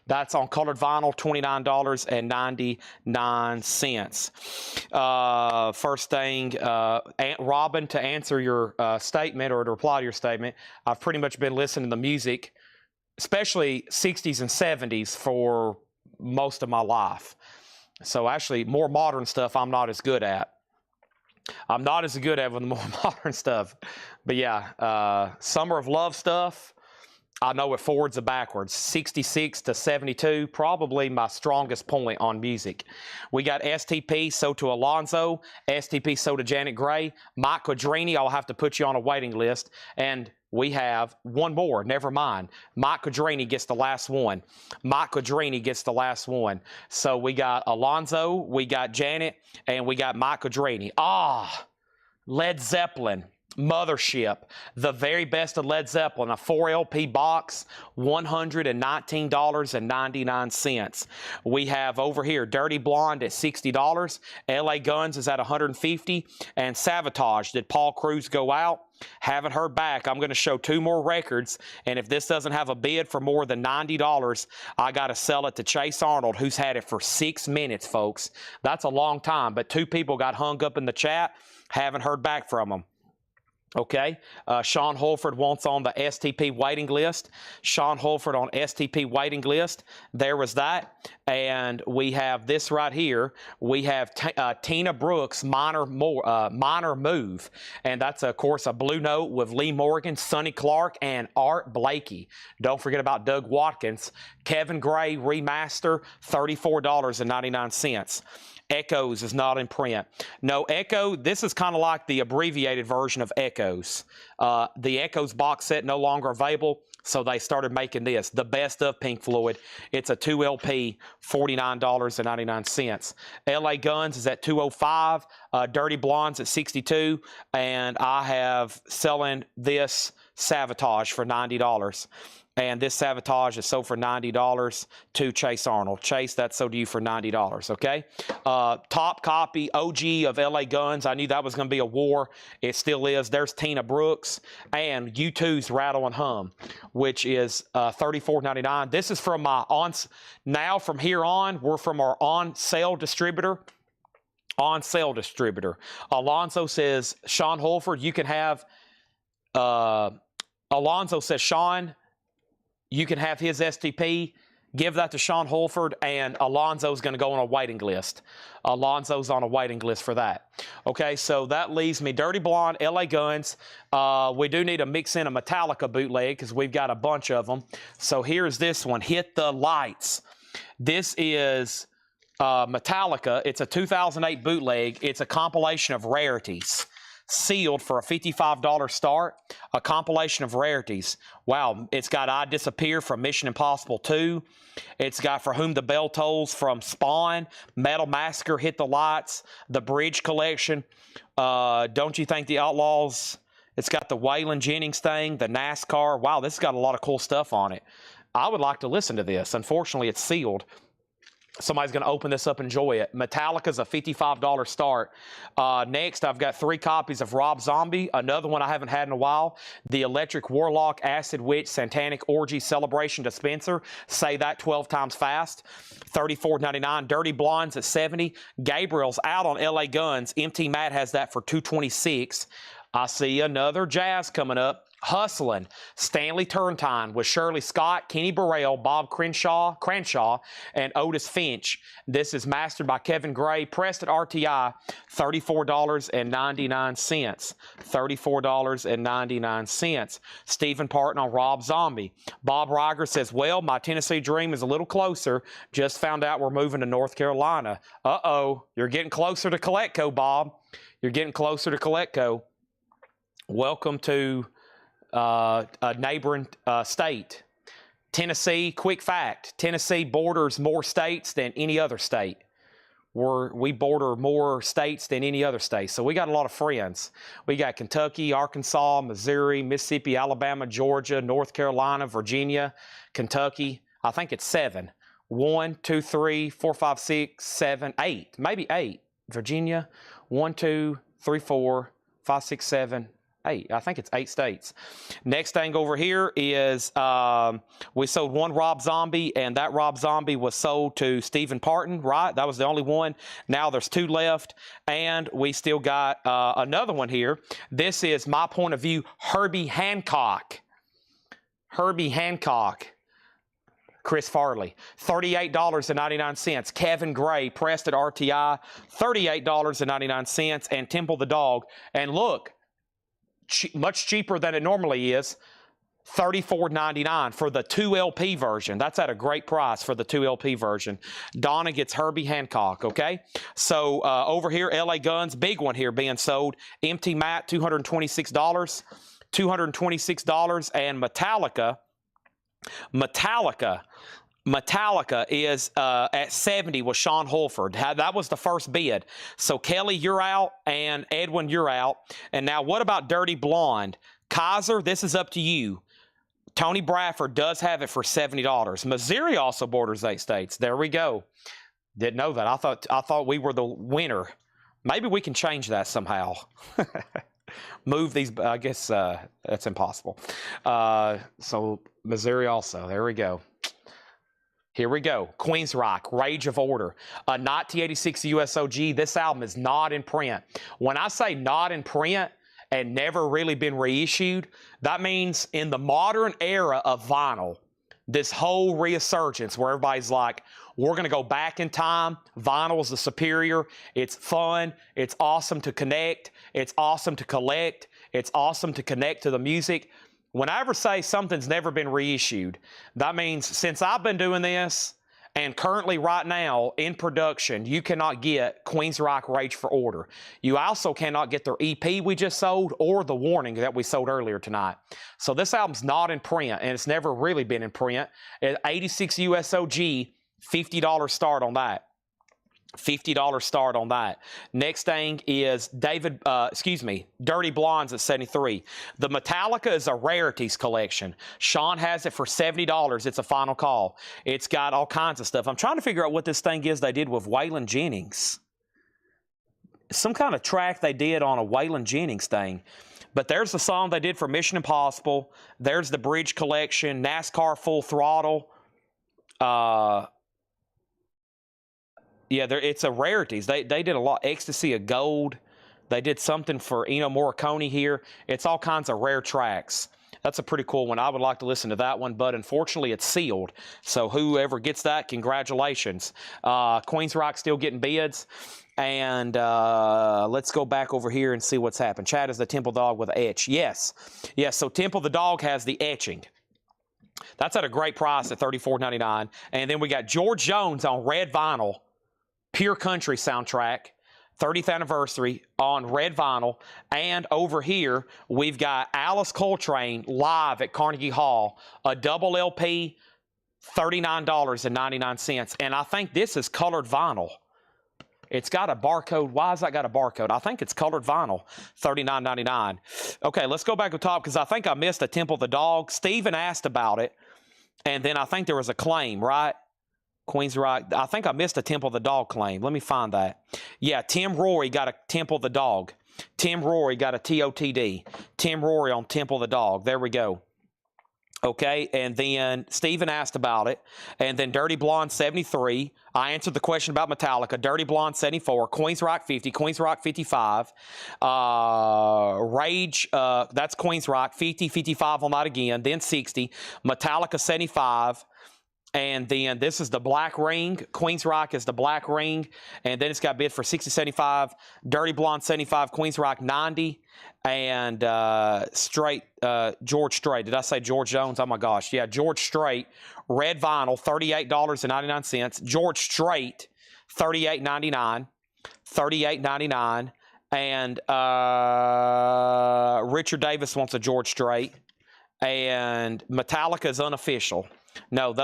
that's on colored vinyl, $29.99. First thing, Aunt Robin, to answer your statement or to reply to your statement, I've pretty much been listening to music, especially 60s and 70s, for most of my life. So actually, more modern stuff I'm not as good at. I'm not as good at with the more modern stuff. But yeah, Summer of Love stuff, I know it forwards and backwards. 66 to 72, probably my strongest point on music. We got STP, So to Alonzo. STP, So to Janet Gray. Mike Quadrini, I'll have to put you on a waiting list. And we have one more, never mind. Mike Quadrini gets the last one. Mike Quadrini gets the last one. So we got Alonzo, we got Janet, and we got Mike Quadrini. Led Zeppelin. Mothership, the very best of Led Zeppelin, a 4LP box, $119.99. We have over here Dirty Blonde at $60, LA Guns is at $150, and Savatage. Did Paul Cruz go out? Haven't heard back. I'm going to show 2 more records, and if this doesn't have a bid for more than $90, I got to sell it to Chase Arnold, who's had it for 6 minutes, folks. That's a long time, but 2 people got hung up in the chat. Haven't heard back from them. Okay, Sean Holford wants on the STP waiting list. Sean Holford on STP waiting list. There was that. And we have this right here. We have Tina Brooks, Minor Move. And that's, of course, a Blue Note with Lee Morgan, Sonny Clark, and Art Blakey. Don't forget about Doug Watkins. Kevin Gray Remaster, $34.99. Echoes is not in print. No, Echo, this is kind of like the abbreviated version of Echoes. The Echoes box set no longer available, so they started making this, the best of Pink Floyd. It's a 2LP, $49.99. LA Guns is at $205, Dirty Blondes at $62, and I have selling this Savatage for $90. And this Savatage is sold for $90 to Chase Arnold. Chase, that's sold to you for $90, okay? Top copy, OG of LA Guns. I knew that was going to be a war. It still is. There's Tina Brooks and U2's Rattle and Hum, which is $34.99. This is from my now from here on, we're from our on-sale distributor. On-sale distributor. Alonzo says, Sean Holford, you can have, Alonzo says, Sean, you can have his STP, give that to Sean Holford, and Alonzo's going to go on a waiting list. Alonzo's on a waiting list for that. Okay, so that leaves me Dirty Blonde, LA Guns. We do need to mix in a Metallica bootleg because we've got a bunch of them. So here's this one, Hit the Lights. This is Metallica. It's a 2008 bootleg. It's a compilation of rarities. Sealed for a $55 start, a compilation of rarities. Wow, it's got I Disappear from Mission Impossible 2. It's got For Whom the Bell Tolls from Spawn, Metal Massacre, Hit the Lights, the Bridge Collection, Don't You Think the Outlaws. It's got the Waylon Jennings thing, the NASCAR. Wow, this has got a lot of cool stuff on it. I would like to listen to this. Unfortunately, it's sealed. Somebody's going to open this up and enjoy it. Metallica's a $55 start. Next, I've got 3 copies of Rob Zombie, another one I haven't had in a while. The Electric Warlock, Acid Witch, Satanic Orgy Celebration Dispenser. Say that 12 times fast. $34.99. Dirty Blondes at $70. Gabriel's out on LA Guns. MT Matt has that for $226. I see another jazz coming up. Hustlin', Stanley Turrentine with Shirley Scott, Kenny Burrell, Bob Crenshaw, and Otis Finch. This is mastered by Kevin Gray, pressed at RTI, $34.99. $34.99. Stephen Parton on Rob Zombie. Bob Reiger says, well, my Tennessee dream is a little closer. Just found out we're moving to North Carolina. Uh-oh, you're getting closer to Coletco, Bob. You're getting closer to Coletco. Welcome to a neighboring state. Tennessee, quick fact, Tennessee borders more states than any other state. We border more states than any other state. So we got a lot of friends. We got Kentucky, Arkansas, Missouri, Mississippi, Alabama, Georgia, North Carolina, Virginia, Kentucky. I think it's 7. 1, 2, 3, 4, 5, 6, 7, 8. Maybe 8. Virginia, 1, 2, 3, 4, 5, 6, 7, 8. I think it's 8 states. Next thing over here is we sold 1 Rob Zombie, and that Rob Zombie was sold to Stephen Parton, right? That was the only one. Now there's 2 left, and we still got another one here. This is My Point of View, Herbie Hancock. Herbie Hancock. Chris Farley, $38.99. Kevin Gray, pressed at RTI, $38.99. And Temple the Dog. And look, much cheaper than it normally is, $34.99 for the 2 LP version. That's at a great price for the 2 LP version. Donna gets Herbie Hancock, okay? So over here, LA Guns, big one here being sold. Empty Matte, $226. $226. And Metallica is at 70 with Sean Holford. That was the first bid. So Kelly, you're out, and Edwin, you're out. And now what about Dirty Blonde? Kaiser, this is up to you. Tony Bradford does have it for $70. Missouri also borders 8 states. There we go. Didn't know that. I thought we were the winner. Maybe we can change that somehow. Move these, I guess that's impossible. So Missouri also. There we go. Here we go. Queensryche, Rage of Order. A 1986 USOG. This album is not in print. When I say not in print and never really been reissued, that means in the modern era of vinyl, this whole resurgence where everybody's like, we're going to go back in time. Vinyl is the superior. It's fun. It's awesome to connect. It's awesome to collect. It's awesome to connect to the music. When I ever say something's never been reissued, that means since I've been doing this and currently right now in production, you cannot get Queensryche Rage for Order. You also cannot get their EP we just sold or the Warning that we sold earlier tonight. So this album's not in print, and it's never really been in print. At 86 USOG, $50 start on that. $50 start on that. Next thing is Dirty Blondes at 73. The Metallica is a rarities collection. Sean has it for $70. It's a final call. It's got all kinds of stuff. I'm trying to figure out what this thing is they did with Waylon Jennings. Some kind of track they did on a Waylon Jennings thing. But there's the song they did for Mission Impossible. There's the Bridge Collection, NASCAR Full Throttle. Yeah, it's a rarities. They did a lot. Ecstasy of Gold. They did something for Ennio Morricone here. It's all kinds of rare tracks. That's a pretty cool one. I would like to listen to that one, but unfortunately it's sealed. So whoever gets that, congratulations. Queensryche still getting bids. And let's go back over here and see what's happened. Chad is the Temple Dog with an etch. Yes. Yes, so Temple the Dog has the etching. That's at a great price at $34.99. And then we got George Jones on red vinyl, Pure Country soundtrack, 30th anniversary on red vinyl. And over here, we've got Alice Coltrane live at Carnegie Hall, a double LP, $39.99. And I think this is colored vinyl. It's got a barcode. Why has that got a barcode? I think it's colored vinyl, $39.99. Okay, let's go back to the top because I think I missed a Temple the Dog. Steven asked about it, and then I think there was a claim, right? Queen's right. I think I missed a Temple the Dog claim. Let me find that. Yeah, Tim Rory got a Temple the Dog. Tim Rory got a TOTD. Tim Rory on Temple the Dog. There we go. Okay, and then Steven asked about it, and then Dirty Blonde 73. I answered the question about Metallica. Dirty Blonde 74, Queens Rock 50, Queens Rock 55, Rage, that's Queens Rock 50, 55 on that again, then 60, Metallica 75, and then this is the Black Ring. Queens Rock is the Black Ring, and then it's got bid for 60, 75, Dirty Blonde 75, Queens Rock 90, and George Strait. Did I say George Jones? Oh my gosh. Yeah, George Strait, red vinyl, $38.99. George Strait, $38.99. $38.99. And Richard Davis wants a George Strait. And Metallica is unofficial. No,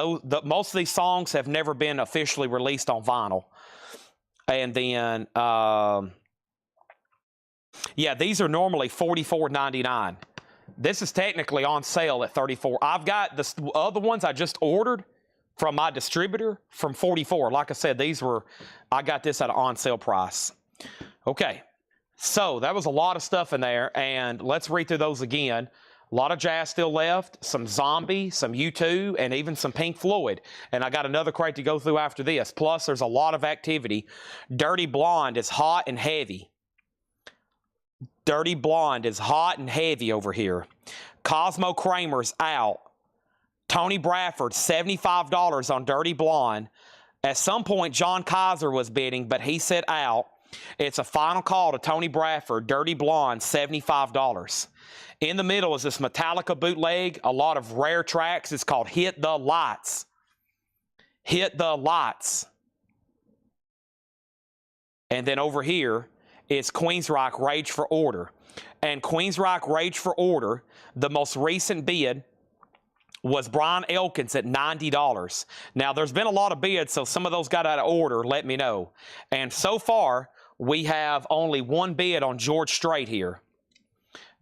most of these songs have never been officially released on vinyl. And then yeah, these are normally $44.99. This is technically on sale at $34. I've got the other ones I just ordered from my distributor from $44. Like I said, I got this at an on sale price. Okay, so that was a lot of stuff in there, and let's read through those again. A lot of jazz still left, some Zombie, some U2, and even some Pink Floyd. And I got another crate to go through after this. Plus, there's a lot of activity. Dirty Blonde is hot and heavy. Dirty Blonde is hot and heavy over here. Cosmo Kramer's out. Tony Bradford, $75 on Dirty Blonde. At some point, John Kaiser was bidding, but he said out. It's a final call to Tony Bradford. Dirty Blonde, $75. In the middle is this Metallica bootleg, a lot of rare tracks. It's called Hit the Lights. Hit the Lights. And then over here, it's Queens Rock Rage for Order. And Queens Rock Rage for Order, the most recent bid was Brian Elkins at $90. Now, there's been a lot of bids, so some of those got out of order. Let me know. And so far, we have only one bid on George Strait here.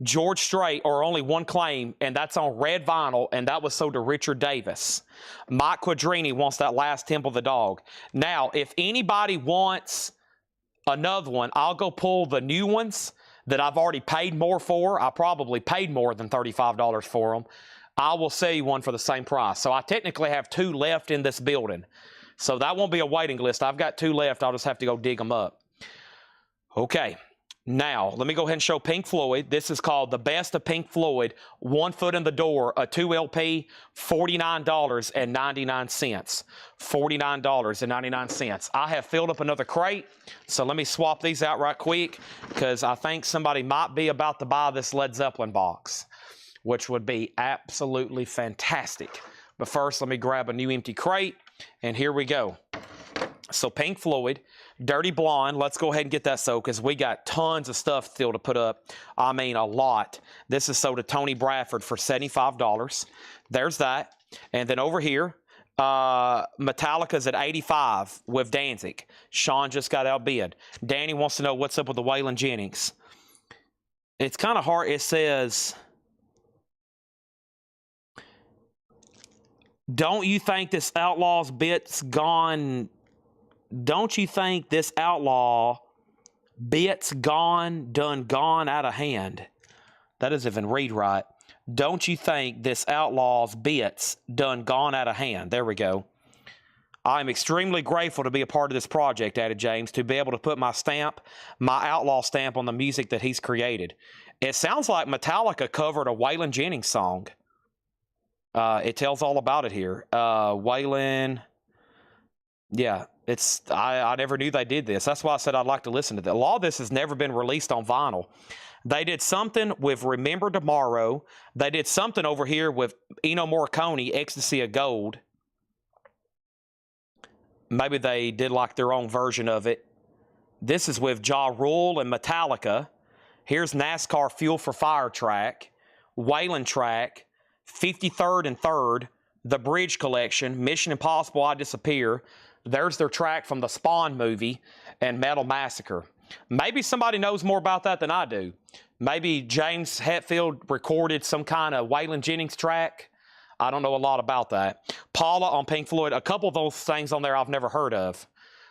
George Strait, or only one claim, and that's on red vinyl, and that was sold to Richard Davis. Mike Quadrini wants that last Temple the Dog. Now, if anybody wants another one, I'll go pull the new ones that I've already paid more for. I probably paid more than $35 for them. I will sell you one for the same price. So I technically have two left in this building. So that won't be a waiting list. I've got two left. I'll just have to go dig them up. Okay. Now, let me go ahead and show Pink Floyd. This is called The Best of Pink Floyd. 1 Foot in the Door, a 2 LP, $49.99. $49.99. I have filled up another crate, so let me swap these out right quick because I think somebody might be about to buy this Led Zeppelin box, which would be absolutely fantastic. But first, let me grab a new empty crate, and here we go. So Pink Floyd, Dirty Blonde, let's go ahead and get that sold because we got tons of stuff still to put up. I mean, a lot. This is sold to Tony Bradford for $75. There's that. And then over here, Metallica's at $85 with Danzig. Sean just got outbid. Danny wants to know what's up with the Waylon Jennings. It's kind of hard. It says, don't you think this outlaw's bit's gone... Don't you think this outlaw bit's gone out of hand? That doesn't even read right. Don't you think this outlaw's bits gone out of hand? There we go. I'm extremely grateful to be a part of this project, added James, to be able to put my stamp, my outlaw stamp on the music that he's created. It sounds like Metallica covered a Waylon Jennings song. It tells all about it here. Waylon... Yeah, I never knew they did this. That's why I said I'd like to listen to that. A lot of this has never been released on vinyl. They did something with Remember Tomorrow. They did something over here with Ennio Morricone, Ecstasy of Gold. Maybe they did like their own version of it. This is with Ja Rule and Metallica. Here's NASCAR Fuel for Fire track, Waylon track, 53rd and 3rd, The Bridge Collection, Mission Impossible, I Disappear. There's their track from the Spawn movie and Metal Massacre. Maybe somebody knows more about that than I do. Maybe James Hetfield recorded some kind of Waylon Jennings track. I don't know a lot about that. Paula on Pink Floyd, a couple of those things on there I've never heard of.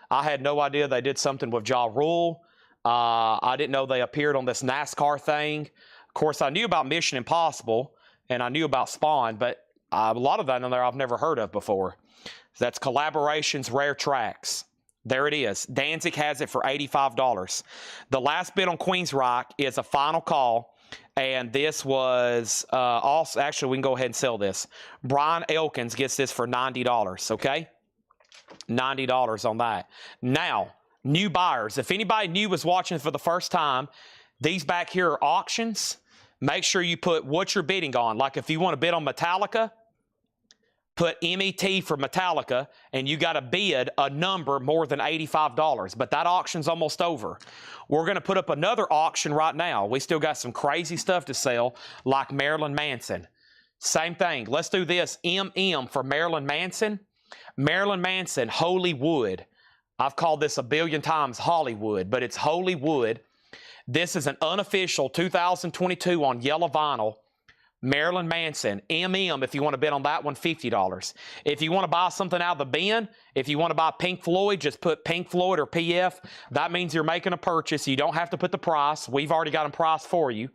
I had no idea they did something with Ja Rule. I didn't know they appeared on this NASCAR thing. Of course, I knew about Mission Impossible, and I knew about Spawn, but a lot of that on there I've never heard of before. That's collaborations, rare tracks. There it is. Danzig has it for $85. The last bid on Queen's Rock is a final call, and this was also, actually, we can go ahead and sell this. Brian Elkins gets this for $90, okay? $90 on that. Now, new buyers. If anybody new was watching for the first time, these back here are auctions. Make sure you put what you're bidding on. Like if you want to bid on Metallica, put MET for Metallica, and you got to bid a number more than $85. But that auction's almost over. We're going to put up another auction right now. We still got some crazy stuff to sell, like Marilyn Manson. Same thing. Let's do this. MM for Marilyn Manson. Marilyn Manson, Holy Wood. I've called this a billion times Hollywood, but it's Holy Wood. This is an unofficial 2022 on yellow vinyl. Marilyn Manson, MM, if you want to bid on that one, $50. If you want to buy something out of the bin, if you want to buy Pink Floyd, just put Pink Floyd or PF. That means you're making a purchase. You don't have to put the price. We've already got them priced for you.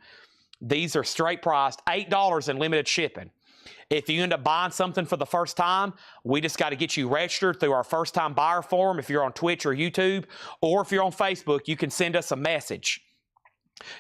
These are straight priced, $8 in limited shipping. If you end up buying something for the first time, we just got to get you registered through our first-time buyer forum if you're on Twitch or YouTube, or if you're on Facebook, you can send us a message.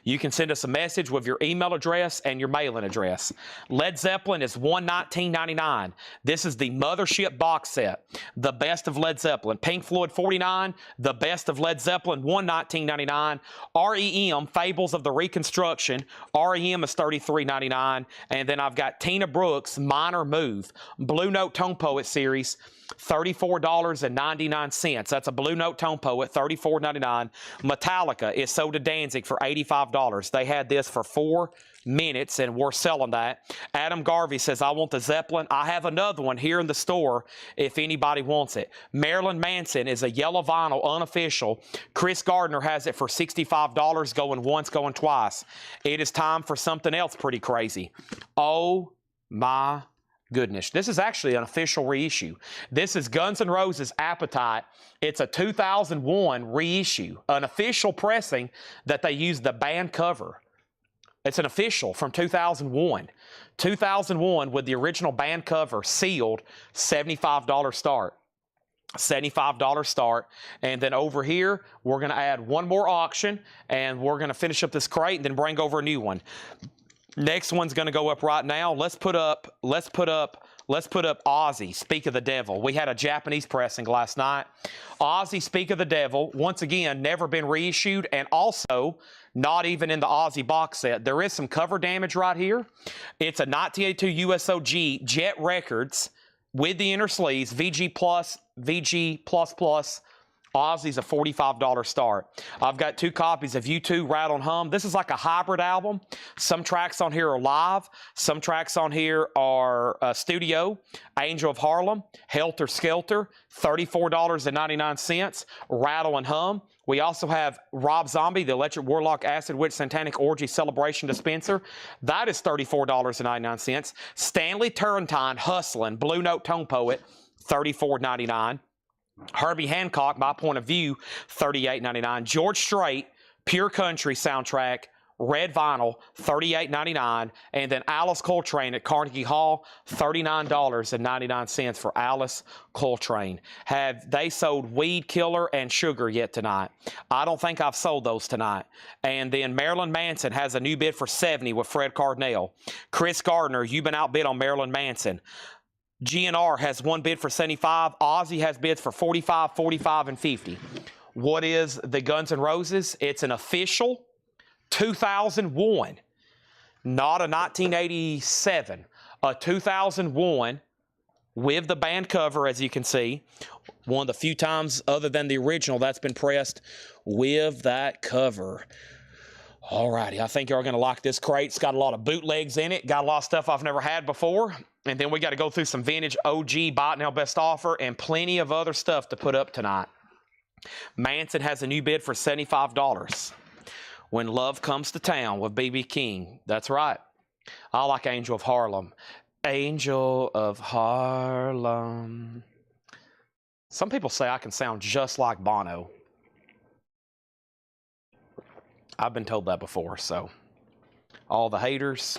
You can send us a message with your email address and your mailing address. Led Zeppelin is $119.99. This is the Mothership box set, the best of Led Zeppelin. Pink Floyd $49, the best of Led Zeppelin $119.99. REM, Fables of the Reconstruction, REM is $33.99. And then I've got Tina Brooks, Minor Move, Blue Note Tone Poet series, $34.99. That's a Blue Note Tone Poet, $34.99. Metallica is sold to Danzig for $85. They had this for 4 minutes, and we're selling that. Adam Garvey says, I want the Zeppelin. I have another one here in the store if anybody wants it. Marilyn Manson is a yellow vinyl, unofficial. Chris Gardner has it for $65, going once, going twice. It is time for something else pretty crazy. Oh, my goodness. This is actually an official reissue. This is Guns N' Roses' Appetite. It's a 2001 reissue, an official pressing that they used the band cover. It's an official from 2001. 2001 with the original band cover sealed, $75 start. $75 start. And then over here, we're going to add one more auction, and we're going to finish up this crate and then bring over a new one. Next one's going to go up right now. Let's put up Ozzy, Speak of the Devil. We had a Japanese pressing last night. Ozzy, Speak of the Devil, once again, never been reissued, and also not even in the Ozzy box set. There is some cover damage right here. It's a 1982 USOG Jet Records with the inner sleeves, VG+. Ozzy's a $45 start. I've got 2 copies of U2 Rattle and Hum. This is like a hybrid album. Some tracks on here are live. Some tracks on here are studio. Angel of Harlem, Helter Skelter, $34.99. Rattle and Hum. We also have Rob Zombie, the Electric Warlock Acid Witch Satanic Orgy Celebration Dispenser. That is $34.99. Stanley Turrentine, Hustlin', Blue Note Tone Poet, $34.99. Herbie Hancock, My Point of View, $38.99. George Strait, Pure Country soundtrack, red vinyl, $38.99. And then Alice Coltrane at Carnegie Hall, $39.99 for Alice Coltrane. Have they sold Weed Killer and Sugar yet tonight? I don't think I've sold those tonight. And then Marilyn Manson has a new bid for $70 with Fred Cardinale. Chris Gardner, you've been outbid on Marilyn Manson. GNR has one bid for 75. Ozzy has bids for 45, 45, and 50. What is the Guns N' Roses? It's an official 2001, not a 1987, a 2001 with the band cover, as you can see. One of the few times other than the original that's been pressed with that cover. Alrighty, I think you're going to like this crate. It's got a lot of bootlegs in it. Got a lot of stuff I've never had before. And then we got to go through some vintage OG Buy It Now Best Offer and plenty of other stuff to put up tonight. Manson has a new bid for $75. When Love Comes to Town with B.B. King. That's right. I like Angel of Harlem. Angel of Harlem. Some people say I can sound just like Bono. I've been told that before, so all the haters,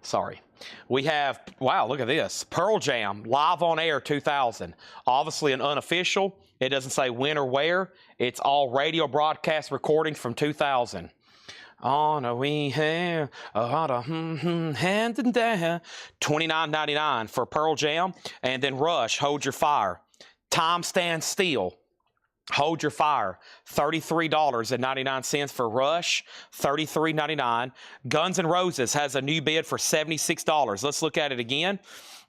sorry. We have, wow, look at this. Pearl Jam, Live on Air 2000. Obviously an unofficial. It doesn't say when or where. It's all radio broadcast recordings from 2000. On a we have hand and down. $29.99 for Pearl Jam. And then Rush, Hold Your Fire. Time Stands Still. Hold Your Fire, $33.99 for Rush, $33.99. Guns N' Roses has a new bid for $76. Let's look at it again.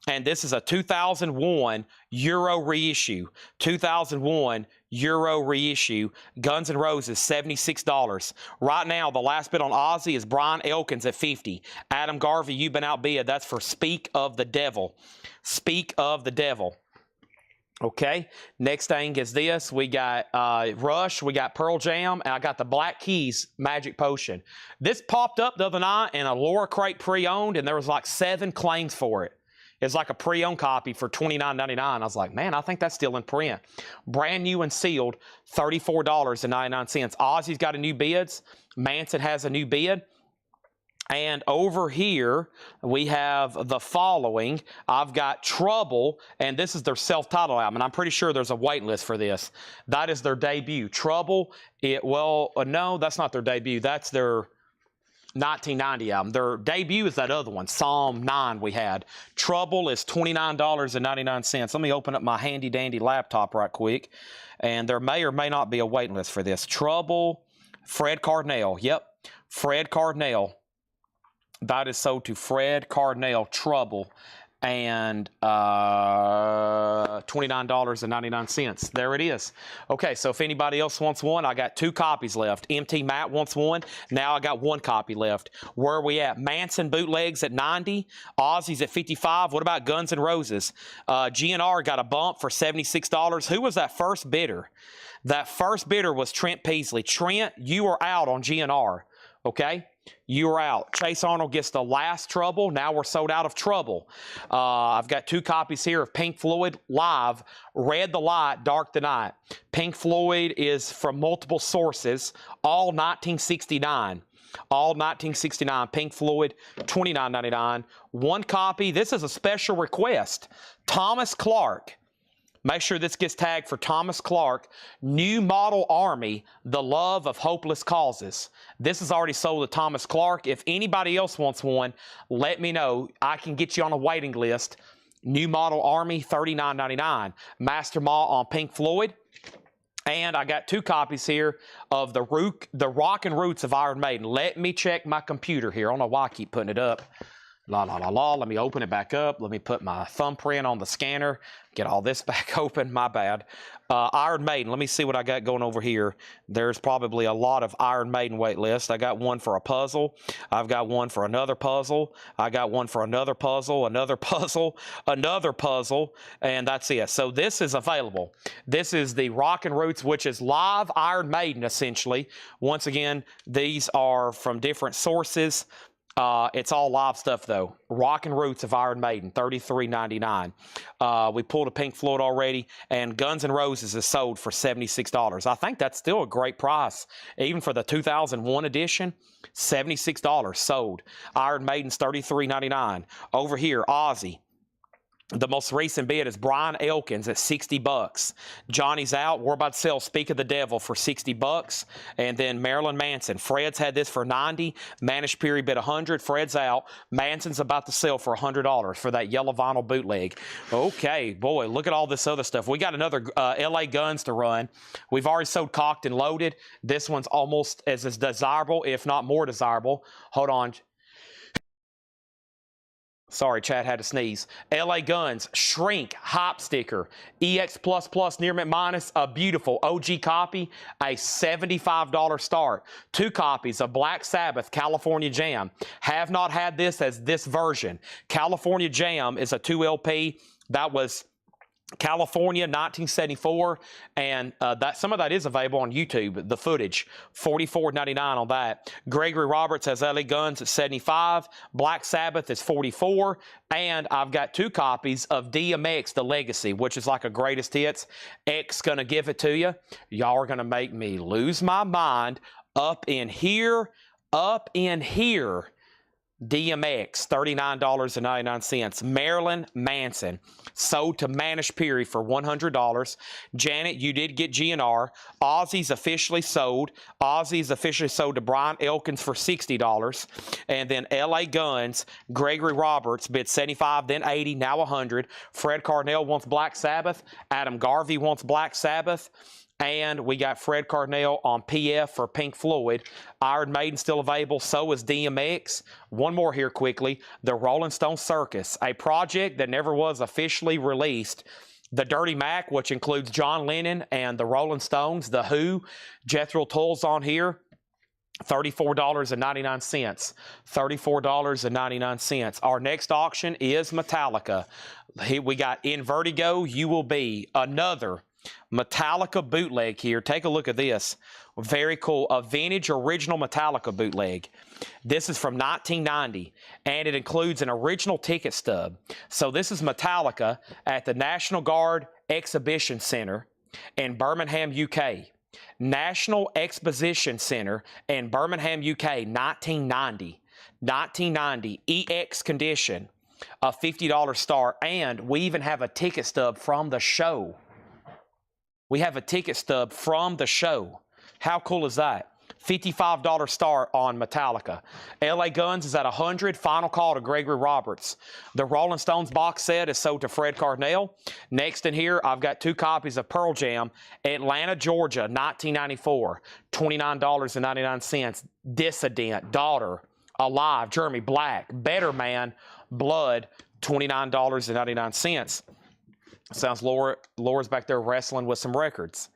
And this is a 2001 Euro reissue. 2001 Euro reissue. Guns N' Roses, $76. Right now, the last bid on Ozzy is Brian Elkins at $50. Adam Garvey, you've been outbid. That's for Speak of the Devil. Speak of the Devil. Okay, next thing is this. We got Rush, we got Pearl Jam, and I got the Black Keys Magic Potion. This popped up the other night in a Laura crate pre-owned, and there was like 7 claims for it. It's like a pre-owned copy for $29.99. I was like, man, I think that's still in print. Brand new and sealed, $34.99. Ozzy's got a new bids. Manson has a new bid. And over here, we have the following. I've got Trouble, and this is their self-titled album, and I'm pretty sure there's a wait list for this. That is their debut. Trouble, no, that's not their debut. That's their 1990 album. Their debut is that other one, Psalm 9 we had. Trouble is $29.99. Let me open up my handy-dandy laptop right quick, and there may or may not be a wait list for this. Trouble, Fred Cardinale. Yep, Fred Cardinale. That is sold to Fred Cardinale, Trouble, and $29.99. There it is. Okay, so if anybody else wants one, I got 2 copies left. MT Matt wants one. Now I got 1 copy left. Where are we at? Manson bootlegs at 90. Ozzy's at 55. What about Guns N' Roses? GNR got a bump for $76. Who was that first bidder? That first bidder was Trent Peasley. Trent, you are out on GNR. Okay? You are out. Chase Arnold gets the last Trouble. Now we're sold out of Trouble. I've got 2 copies here of Pink Floyd Live, Red the Light, Dark the Night. Pink Floyd is from multiple sources, all 1969. All 1969. Pink Floyd, $29.99. 1 copy. This is a special request. Thomas Clark. Make sure this gets tagged for Thomas Clark. New Model Army, The Love of Hopeless Causes. This is already sold to Thomas Clark. If anybody else wants one, let me know. I can get you on a waiting list. New Model Army, $39.99. Master Ma on Pink Floyd. And I got 2 copies here of the Rock and Roots of Iron Maiden. Let me check my computer here. I don't know why I keep putting it up. La, la, la, la. Let me open it back up. Let me put my thumbprint on the scanner. Get all this back open. My bad. Iron Maiden. Let me see what I got going over here. There's probably a lot of Iron Maiden wait list. I got one for a puzzle. I've got one for another puzzle. I got one for another puzzle, another puzzle, another puzzle, and that's it. So this is available. This is the Rock and Roots, which is live Iron Maiden, essentially. Once again, these are from different sources. It's all live stuff, though. Rock and Roots of Iron Maiden, $33.99. We pulled a Pink Floyd already, and Guns N' Roses is sold for $76. I think that's still a great price. Even for the 2001 edition, $76 sold. Iron Maiden's $33.99. Over here, Ozzy. The most recent bid is Brian Elkins at $60. Johnny's out. We're about to sell Speak of the Devil for $60. And then Marilyn Manson. Fred's had this for $90. Manish Puri bid $100. Fred's out. Manson's about to sell for $100 for that yellow vinyl bootleg. Okay, boy, look at all this other stuff. We got another LA Guns to run. We've already sold Cocked and Loaded. This one's almost as desirable, if not more desirable. Hold on. Sorry, Chad had to sneeze. LA Guns, Shrink, Hop Sticker, EX++ near mint minus, a beautiful OG copy, a $75 start. 2 copies of Black Sabbath, California Jam. Have not had this as this version. California Jam is a 2 LP. That was California 1974, and some of that is available on YouTube, the footage. $44.99 on that. Gregory Roberts has LA Guns at $75. Black Sabbath is $44. And I've got 2 copies of DMX, The Legacy, which is like a greatest hits. X gonna give it to you. Y'all are gonna make me lose my mind. Up in here. DMX, $39.99. Marilyn Manson, sold to Manish Puri for $100. Janet, you did get GNR. Ozzy's officially sold. Ozzy's officially sold to Brian Elkins for $60. And then LA Guns, Gregory Roberts bid $75, then $80, now $100. Fred Carnell wants Black Sabbath. Adam Garvey wants Black Sabbath. And we got Fred Carnell on PF for Pink Floyd. Iron Maiden still available, so is DMX. One more here quickly. The Rolling Stone Circus, a project that never was officially released. The Dirty Mac, which includes John Lennon and the Rolling Stones, The Who, Jethro Tull's on here. $34.99. $34.99. Our next auction is Metallica. We got In Vertigo, You Will Be. Another Metallica bootleg here. Take a look at this. Very cool. A vintage original Metallica bootleg. This is from 1990, and it includes an original ticket stub. So this is Metallica at the National Guard Exhibition Center in Birmingham, UK. National Exposition Center in Birmingham, UK, 1990. 1990, EX condition, a $50 start, and we even have a ticket stub from the show. We have a ticket stub from the show. How cool is that? $55 start on Metallica. LA Guns is at $100. Final call to Gregory Roberts. The Rolling Stones box set is sold to Fred Carnell. Next in here, I've got 2 copies of Pearl Jam, Atlanta, Georgia, 1994. $29.99. Dissident, Daughter, Alive, Jeremy Black, Better Man, Blood, $29.99. Sounds Laura's back there wrestling with some records.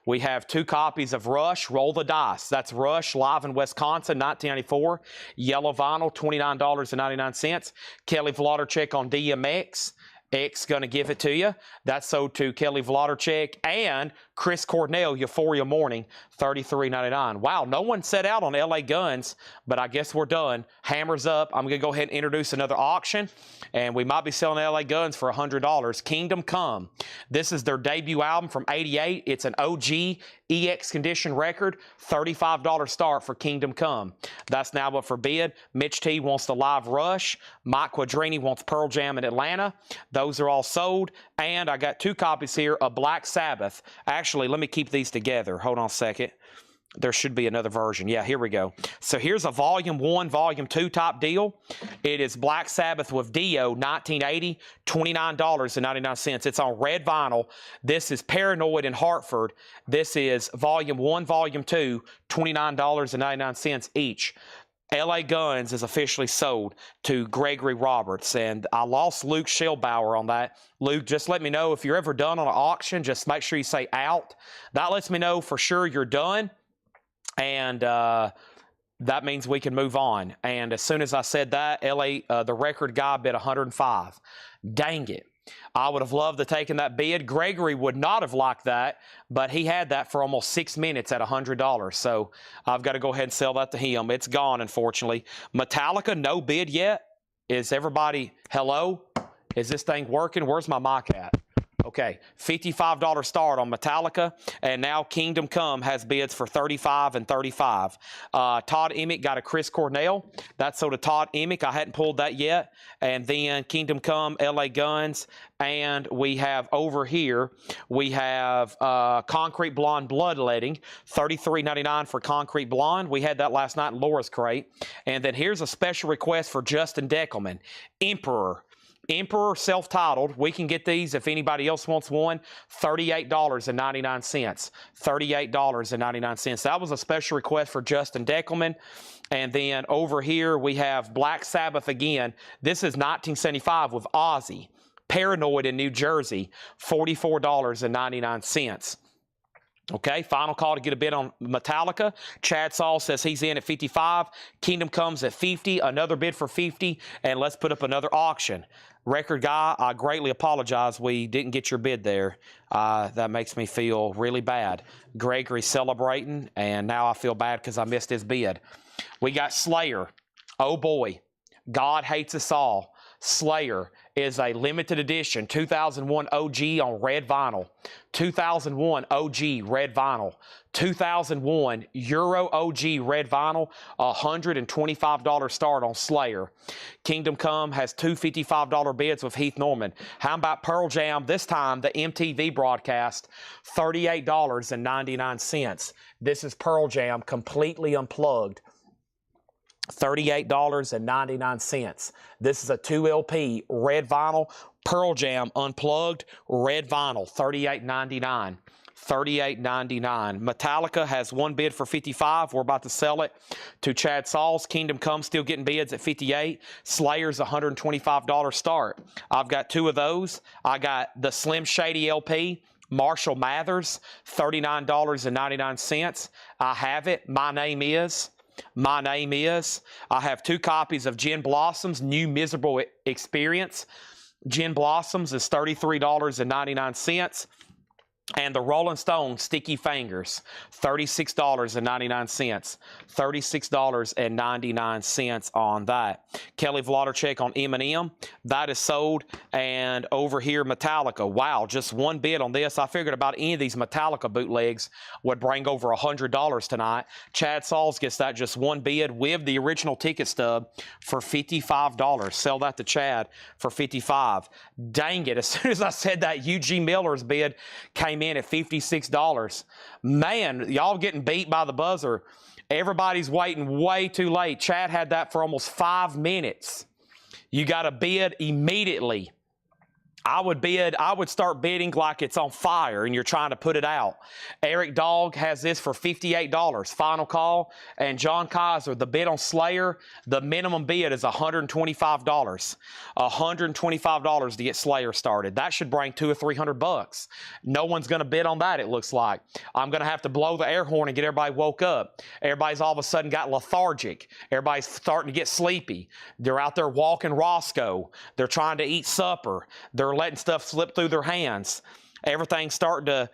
We have 2 copies of Rush, Roll the Dice. That's Rush, live in Wisconsin, 1994. Yellow vinyl, $29.99. Kelly Vlodarchek on DMX. X going to give it to you. That's sold to Kelly Vlodarchek and Chris Cornell, Euphoria Morning, $33.99. Wow, no one set out on LA Guns, but I guess we're done. Hammers up. I'm going to go ahead and introduce another auction, and we might be selling LA Guns for $100. Kingdom Come. This is their debut album from '88. It's an OG EX condition record, $35 start for Kingdom Come. That's now up for bid. Mitch T wants the live Rush. Mike Quadrini wants Pearl Jam in Atlanta. Those are all sold. And I got 2 copies here of Black Sabbath. Actually, let me keep these together. Hold on a second. There should be another version. Yeah, here we go. So here's a Volume 1, Volume 2 type deal. It is Black Sabbath with Dio, 1980, $29.99. It's on red vinyl. This is Paranoid in Hartford. This is Volume 1, Volume 2, $29.99 each. LA Guns is officially sold to Gregory Roberts, and I lost Luke Schellbauer on that. Luke, just let me know if you're ever done on an auction. Just make sure you say out. That lets me know for sure you're done, and that means we can move on. And as soon as I said that, the record guy bid $105. Dang it. I would have loved to taken that bid. Gregory would not have liked that, but he had that for almost 6 minutes at $100. So I've got to go ahead and sell that to him. It's gone, unfortunately. Metallica, no bid yet. Is everybody, hello? Is this thing working? Where's my mic at? Okay, $55 start on Metallica, and now Kingdom Come has bids for $35 and $35. Todd Emick got a Chris Cornell. That's so to Todd Emick. I hadn't pulled that yet. And then Kingdom Come, LA Guns, and we have over here, we have Concrete Blonde Bloodletting, $33.99 for Concrete Blonde. We had that last night in Laura's crate. And then here's a special request for Justin Deckelman, Emperor. Emperor self-titled. We can get these if anybody else wants one. $38.99. $38.99. That was a special request for Justin Deckelman. And then over here we have Black Sabbath again. This is 1975 with Ozzy. Paranoid in New Jersey. $44.99. Okay, final call to get a bid on Metallica. Chad Saul says he's in at 55. Kingdom Comes at 50. Another bid for 50. And let's put up another auction. Record guy, I greatly apologize. We didn't get your bid there. That makes me feel really bad. Gregory's celebrating, and now I feel bad because I missed his bid. We got Slayer. Oh boy, God Hates Us All. Slayer is a limited edition 2001 OG on red vinyl. 2001 OG red vinyl. 2001 Euro OG red vinyl. $125 start on Slayer. Kingdom Come has two $55 bids with Heath Norman. How about Pearl Jam? This time the MTV broadcast. $38.99. This is Pearl Jam completely unplugged. $38.99. This is a 2 LP red vinyl, Pearl Jam unplugged, red vinyl, $38.99. $38.99. Metallica has one bid for $55. We're about to sell it to Chad Sauls. Kingdom Come still getting bids at $58. Slayer's $125 start. I've got two of those. I got the Slim Shady LP. Marshall Mathers, $39.99. I have it. My name is. I have two copies of Gin Blossoms, New Miserable Experience. Gin Blossoms is $33.99. And the Rolling Stones Sticky Fingers, $36.99. $36.99 on that. Kelly Vlodarchek on M&M. That is sold. And over here, Metallica. Wow, just one bid on this. I figured about any of these Metallica bootlegs would bring over $100 tonight. Chad Sauls gets that just one bid with the original ticket stub for $55. Sell that to Chad for $55. Dang it, as soon as I said that, UG Miller's bid came in at $56. Man, y'all getting beat by the buzzer. Everybody's waiting way too late. Chad had that for almost 5 minutes. You got to bid immediately. I would start bidding like it's on fire and you're trying to put it out. Eric Dogg has this for $58. Final call. And John Kaiser, the bid on Slayer, the minimum bid is $125. $125 to get Slayer started. That should bring $200 or $300. No one's going to bid on that, it looks like. I'm going to have to blow the air horn and get everybody woke up. Everybody's all of a sudden got lethargic. Everybody's starting to get sleepy. They're out there walking Roscoe. They're trying to eat supper. They're letting stuff slip through their hands. Everything's starting to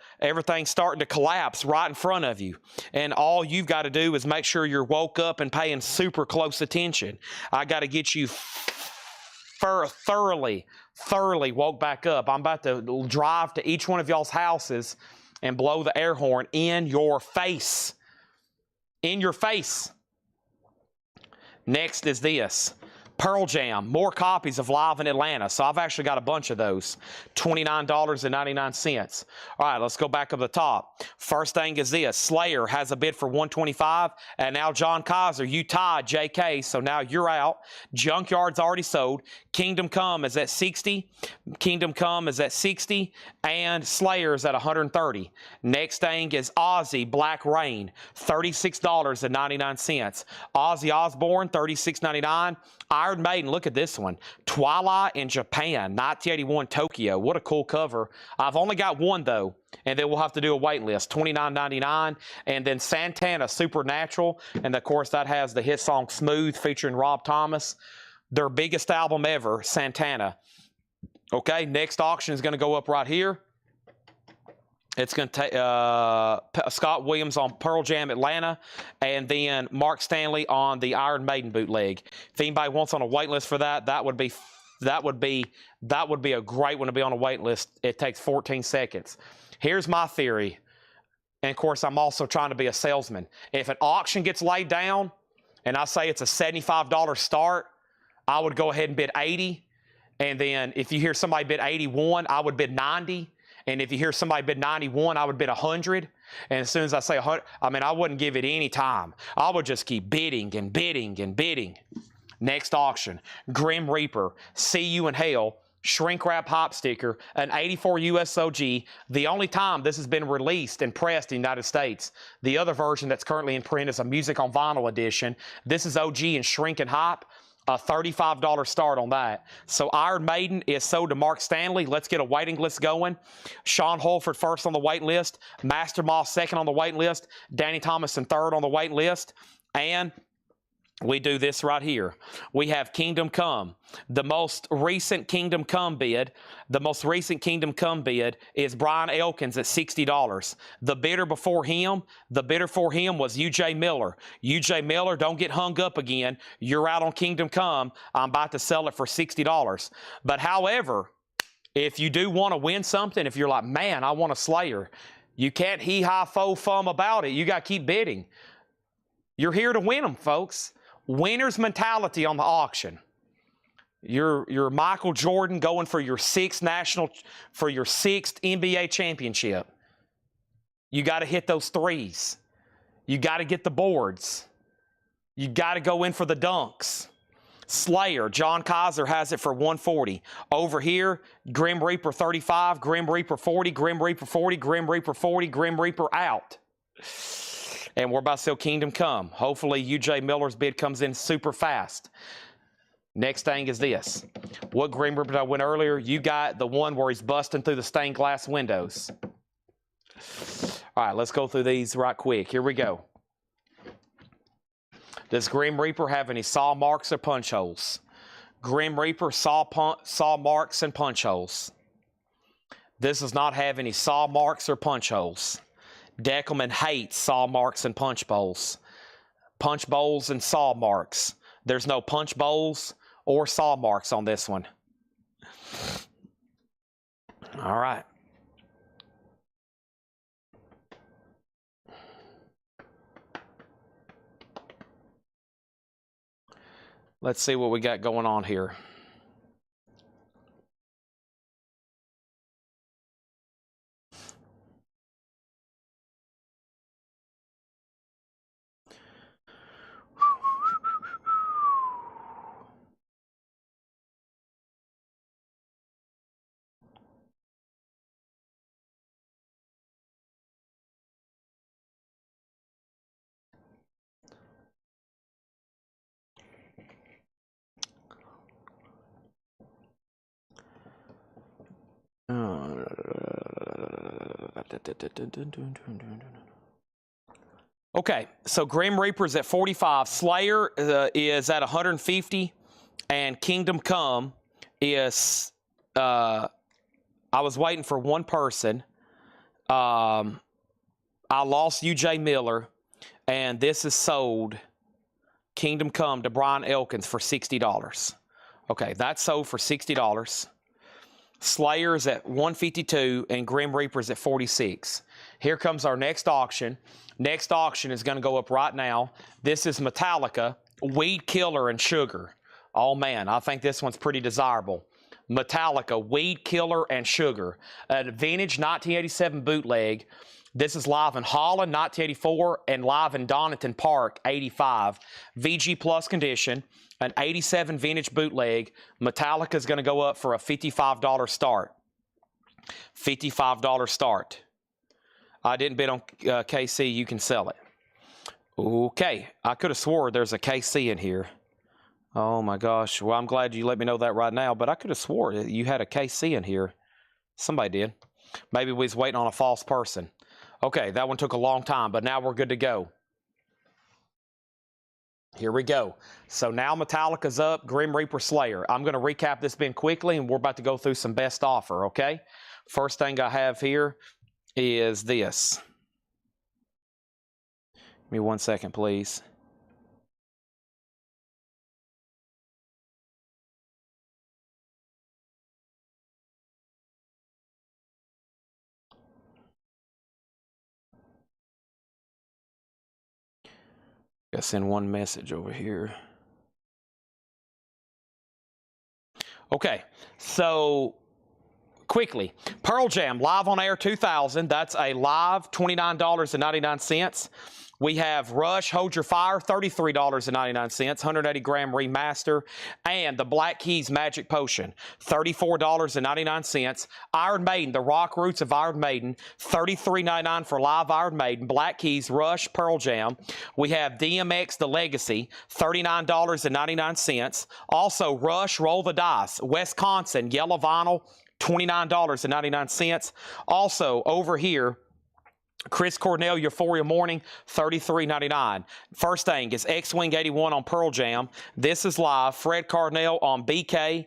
collapse right in front of you. And all you've got to do is make sure you're woke up and paying super close attention. I got to get you thoroughly woke back up. I'm about to drive to each one of y'all's houses and blow the air horn in your face. In your face. Next is this. Pearl Jam, more copies of Live in Atlanta. So I've actually got a bunch of those. $29.99. All right, let's go back up the top. First thing is this. Slayer has a bid for $125. And now John Kaiser, you tied JK, so now you're out. Junkyard's already sold. Kingdom Come is at $60. Kingdom Come is at $60. And Slayer's at $130. Next thing is Ozzy, Black Rain, $36.99. Ozzy Osbourne, $36.99. Iron Maiden, look at this one. Twilight in Japan, 1981 Tokyo. What a cool cover. I've only got one, though, and then we'll have to do a wait list. $29.99. And then Santana, Supernatural. And, of course, that has the hit song Smooth featuring Rob Thomas. Their biggest album ever, Santana. Okay, next auction is going to go up right here. It's going to take Scott Williams on Pearl Jam Atlanta, and then Mark Stanley on the Iron Maiden bootleg. If anybody wants on a wait list for that, that would be that would be a great one to be on a wait list. It takes 14 seconds. Here's my theory. And of course, I'm also trying to be a salesman. If an auction gets laid down and I say it's a $75 start, I would go ahead and bid 80. And then if you hear somebody bid 81, I would bid 90. And if you hear somebody bid 91, I would bid 100. And as soon as I say 100, I mean, I wouldn't give it any time. I would just keep bidding and bidding and bidding. Next auction, Grim Reaper, See You in Hell, shrink wrap hop sticker, an 84 USOG. The only time this has been released and pressed in the United States. The other version that's currently in print is a music on vinyl edition. This is OG and shrink and hop. A $35 start on that. So Iron Maiden is sold to Mark Stanley. Let's get a waiting list going. Sean Holford first on the waiting list. Master Moss second on the waiting list. Danny Thomason third on the waiting list. And we do this right here. We have Kingdom Come. The most recent Kingdom Come bid is Brian Elkins at $60. The bidder before him was UJ Miller. UJ Miller, don't get hung up again. You're out on Kingdom Come. I'm about to sell it for $60. But however, if you do want to win something, if you're like, man, I want a Slayer, you can't hee-haw-fo-fum about it. You got to keep bidding. You're here to win them, folks. Winner's mentality on the auction. You're Michael Jordan going for your sixth NBA championship. You got to hit those threes. You got to get the boards. You got to go in for the dunks. Slayer, John Kaiser has it for 140. Over here, Grim Reaper 35, Grim Reaper 40, Grim Reaper 40, Grim Reaper 40, Grim Reaper out. And we're about to sell Kingdom Come. Hopefully, UJ Miller's bid comes in super fast. Next thing is this. What Grim Reaper did I win earlier? You got the one where he's busting through the stained glass windows. All right, let's go through these right quick. Here we go. Does Grim Reaper have any saw marks or punch holes? Grim Reaper saw marks and punch holes. This does not have any saw marks or punch holes. Deckelman hates saw marks and punch bowls. Punch bowls and saw marks. There's no punch bowls or saw marks on this one. All right. Let's see what we got going on here. Okay, so Grim Reaper's at 45. Slayer is at 150. And Kingdom Come is, I was waiting for one person. I lost UJ Miller. And this is sold, Kingdom Come, to Brian Elkins for $60. Okay, that's sold for $60. Slayer's at 152 and Grim Reaper's at 46. Here comes our next auction. Next auction is going to go up right now. This is Metallica, Weed Killer and Sugar. Oh man, I think this one's pretty desirable. Metallica, Weed Killer and Sugar. A vintage 1987 bootleg. This is live in Holland, 1984, and live in Donington Park, 85. VG Plus condition. An 87 vintage bootleg. Metallica is going to go up for a $55 start. $55 start. I didn't bid on KC. You can sell it. Okay. I could have swore there's a KC in here. Oh, my gosh. Well, I'm glad you let me know that right now, but I could have swore you had a KC in here. Somebody did. Maybe we was waiting on a false person. Okay, that one took a long time, but now we're good to go. Here we go. So now Metallica's up, Grim Reaper, Slayer. I'm going to recap this bin quickly, and we're about to go through some best offer, okay? First thing I have here is this. Give me 1 second, please. Gotta send one message over here. Okay, so quickly, Pearl Jam Live on Air 2000. That's a live $29.99. We have Rush Hold Your Fire, $33.99, 180 gram remaster, and the Black Keys Magic Potion, $34.99. Iron Maiden, The Rock Roots of Iron Maiden, $33.99 for live Iron Maiden. Black Keys, Rush, Pearl Jam. We have DMX, The Legacy, $39.99. Also, Rush, Roll the Dice, Wisconsin, Yellow Vinyl, $29.99. Also, over here, Chris Cornell, Euphoria Morning, $33.99. First thing is X-Wing 81 on Pearl Jam. This is live. Fred Cornell on BK,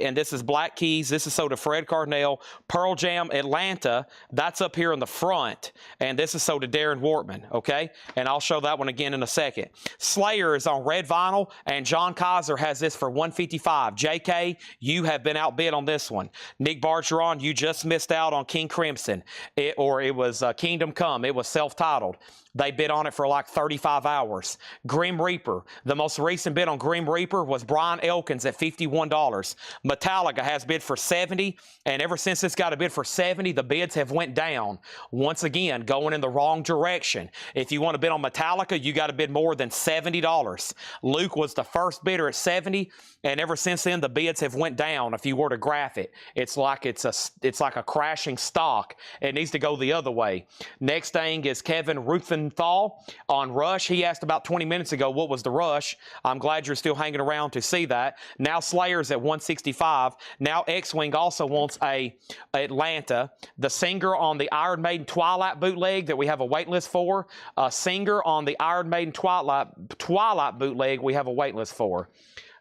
and this is Black Keys. This is sold to Fred Cornell. Pearl Jam Atlanta, that's up here in the front, and this is sold to Darren Wortman, okay? And I'll show that one again in a second. Slayer is on red vinyl, and John Kaiser has this for $155. JK, you have been outbid on this one. Nick Bargeron, you just missed out on King Crimson. It was Kingdom Come. It was self-titled. They bid on it for like 35 hours. Grim Reaper. The most recent bid on Grim Reaper was Brian Elkins at $51. Metallica has bid for $70, and ever since it's got a bid for $70, the bids have went down. Once again, going in the wrong direction. If you want to bid on Metallica, you got to bid more than $70. Luke was the first bidder at $70, and ever since then, the bids have went down. If you were to graph it, it's like a crashing stock. It needs to go the other way. Next thing is Kevin Ruthenthal on Rush. He asked about 20 minutes ago, what was the rush? I'm glad you're still hanging around to see that. Now Slayer's at $165. Now X-Wing also wants a Atlanta. The Singer on the Iron Maiden Twilight bootleg that we have a wait list for. Singer on the Iron Maiden Twilight bootleg we have a wait list for.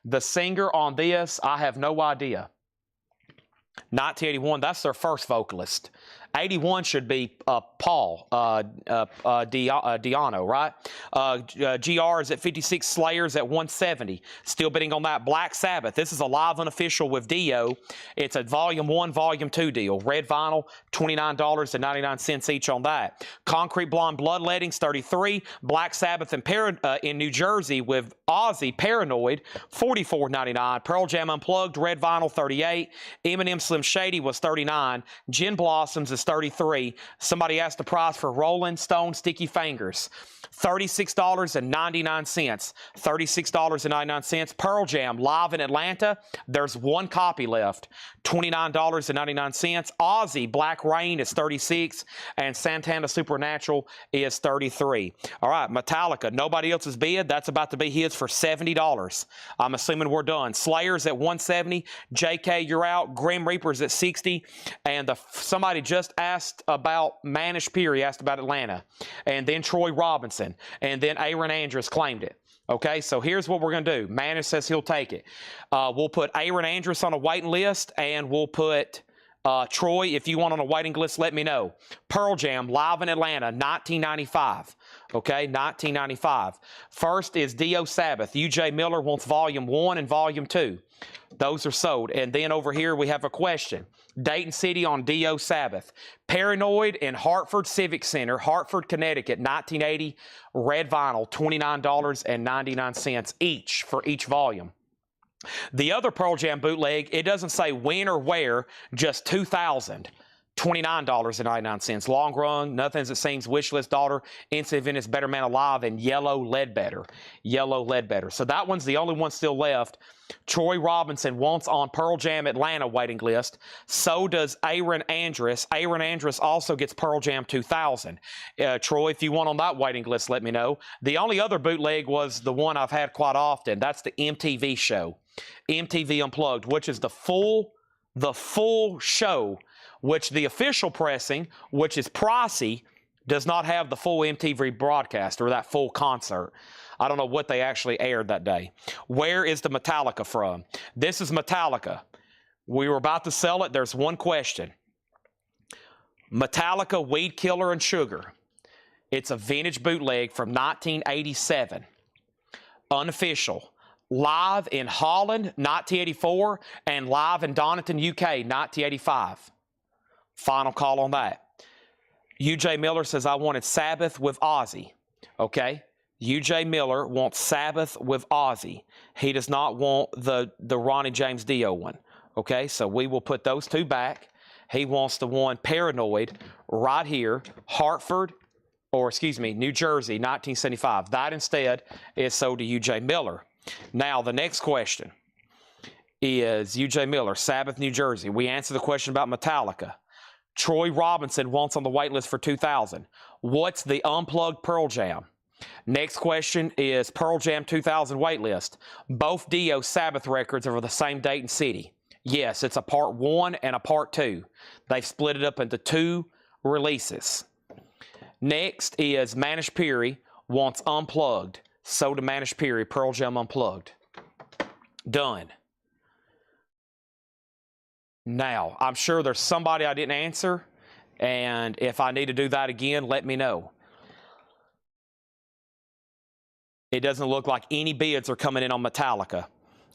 The Singer on this, I have no idea. 1981, that's their first vocalist. 81 should be Paul Diano, right? GR is at 56, Slayer's at 170. Still bidding on that. Black Sabbath. This is a live unofficial with Dio. It's a Volume 1, Volume 2 deal. Red vinyl, $29.99 each on that. Concrete Blonde Bloodlettings, $33. Black Sabbath in New Jersey with Ozzy Paranoid, $44.99. Pearl Jam Unplugged, red vinyl, $38. Eminem Slim Shady was $39. Gin Blossoms is $33. Somebody asked the price for Rolling Stone Sticky Fingers. $36.99. $36.99. Pearl Jam live in Atlanta. There's one copy left. $29.99. Ozzy Black Rain is $36, and Santana Supernatural is $33. All right, Metallica. Nobody else's bid. That's about to be his for $70. I'm assuming we're done. Slayer's at $170. JK, you're out. Grim Reaper's at $60, and somebody just asked about Manish Piri, asked about Atlanta, and then Troy Robinson. And then Aaron Andrews claimed it. Okay, so here's what we're going to do. Manish says he'll take it. We'll put Aaron Andrews on a waiting list, and we'll put Troy, if you want on a waiting list, let me know. Pearl Jam, live in Atlanta, 1995. Okay, 1995. First is Dio Sabbath. UJ Miller wants Volume 1 and Volume 2. Those are sold. And then over here we have a question. Dayton City on Dio Sabbath. Paranoid in Hartford Civic Center, Hartford, Connecticut, 1980. Red vinyl, $29.99 each for each volume. The other Pearl Jam bootleg, it doesn't say when or where, just 2000. $29.99. Long Run, Nothing As It Seems, Wishlist Daughter, Instant Venice, Better Man Alive, and Yellow Ledbetter. Yellow Ledbetter. So that one's the only one still left. Troy Robinson wants on Pearl Jam Atlanta waiting list. So does Aaron Andrus. Aaron Andrus also gets Pearl Jam 2000. Troy, if you want on that waiting list, let me know. The only other bootleg was the one I've had quite often. That's the MTV show. MTV Unplugged, which is the full show, which the official pressing, which is pricey, does not have the full MTV broadcast or that full concert. I don't know what they actually aired that day. Where is the Metallica from? This is Metallica. We were about to sell it. There's one question. Metallica Weed Killer and Sugar. It's a vintage bootleg from 1987. Unofficial. Live in Holland, 1984, and live in Donington, UK, 1985. Final call on that. UJ Miller says, I wanted Sabbath with Ozzy. Okay. UJ Miller wants Sabbath with Ozzy. He does not want the Ronnie James Dio one. Okay, so we will put those two back. He wants the one Paranoid right here, New Jersey, 1975. That instead is sold to UJ Miller. Now, the next question is UJ Miller, Sabbath, New Jersey. We answered the question about Metallica. Troy Robinson wants on the wait list for 2000. What's the unplugged Pearl Jam? Next question is Pearl Jam 2000 wait list. Both Dio Sabbath records are for the same date and city. Yes, it's a part 1 and a part 2. They've split it up into 2 releases. Next is Manish Puri wants unplugged. So to Manish Puri, Pearl Jam unplugged. Done. Now, I'm sure there's somebody I didn't answer, and if I need to do that again, let me know. It doesn't look like any bids are coming in on Metallica.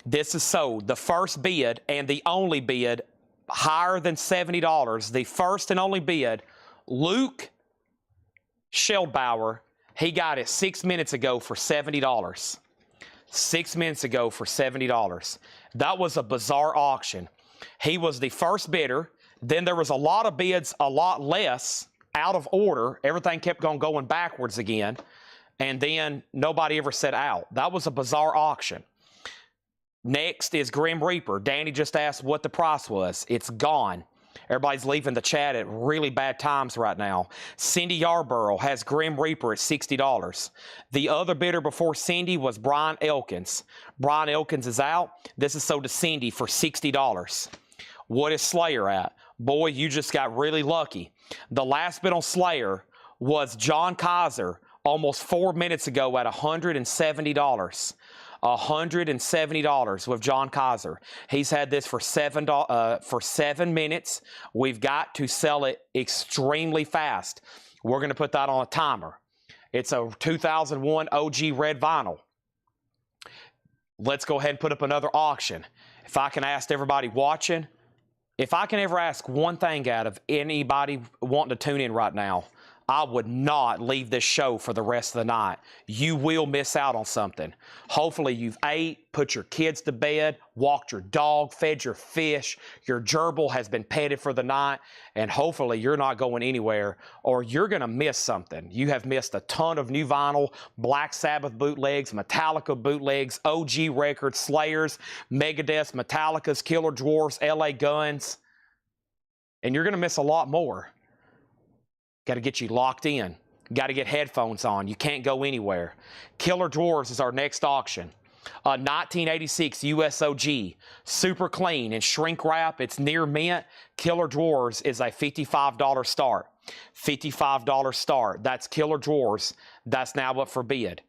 This is sold. The first bid and the only bid higher than $70. The first and only bid, Luke Sheldbauer, he got it 6 minutes ago for $70. 6 minutes ago for $70. That was a bizarre auction. He was the first bidder. Then there was a lot of bids, a lot less, out of order. Everything kept on going backwards again. And then nobody ever said out. That was a bizarre auction. Next is Grim Reaper. Danny just asked what the price was. It's gone. Everybody's leaving the chat at really bad times right now. Cindy Yarborough has Grim Reaper at $60. The other bidder before Cindy was Brian Elkins. Brian Elkins is out. This is sold to Cindy for $60. What is Slayer at? Boy, you just got really lucky. The last bid on Slayer was John Kaiser almost 4 minutes ago at $170. $170 with John Kaiser. He's had this for 7 minutes. We've got to sell it extremely fast. We're going to put that on a timer. It's a 2001 OG red vinyl. Let's go ahead and put up another auction. If I can ask everybody watching, if I can ever ask one thing out of anybody wanting to tune in right now, I would not leave this show for the rest of the night. You will miss out on something. Hopefully you've ate, put your kids to bed, walked your dog, fed your fish, your gerbil has been petted for the night, and hopefully you're not going anywhere or you're going to miss something. You have missed a ton of new vinyl, Black Sabbath bootlegs, Metallica bootlegs, OG records, Slayers, Megadeth, Metallica's, Killer Dwarfs, LA Guns, and you're going to miss a lot more. Got to get you locked in. Got to get headphones on. You can't go anywhere. Killer Dwarfs is our next auction. 1986 USOG. Super clean and shrink wrap. It's near mint. Killer Dwarfs is a $55 start. $55 start. That's Killer Dwarfs. That's now up for bid.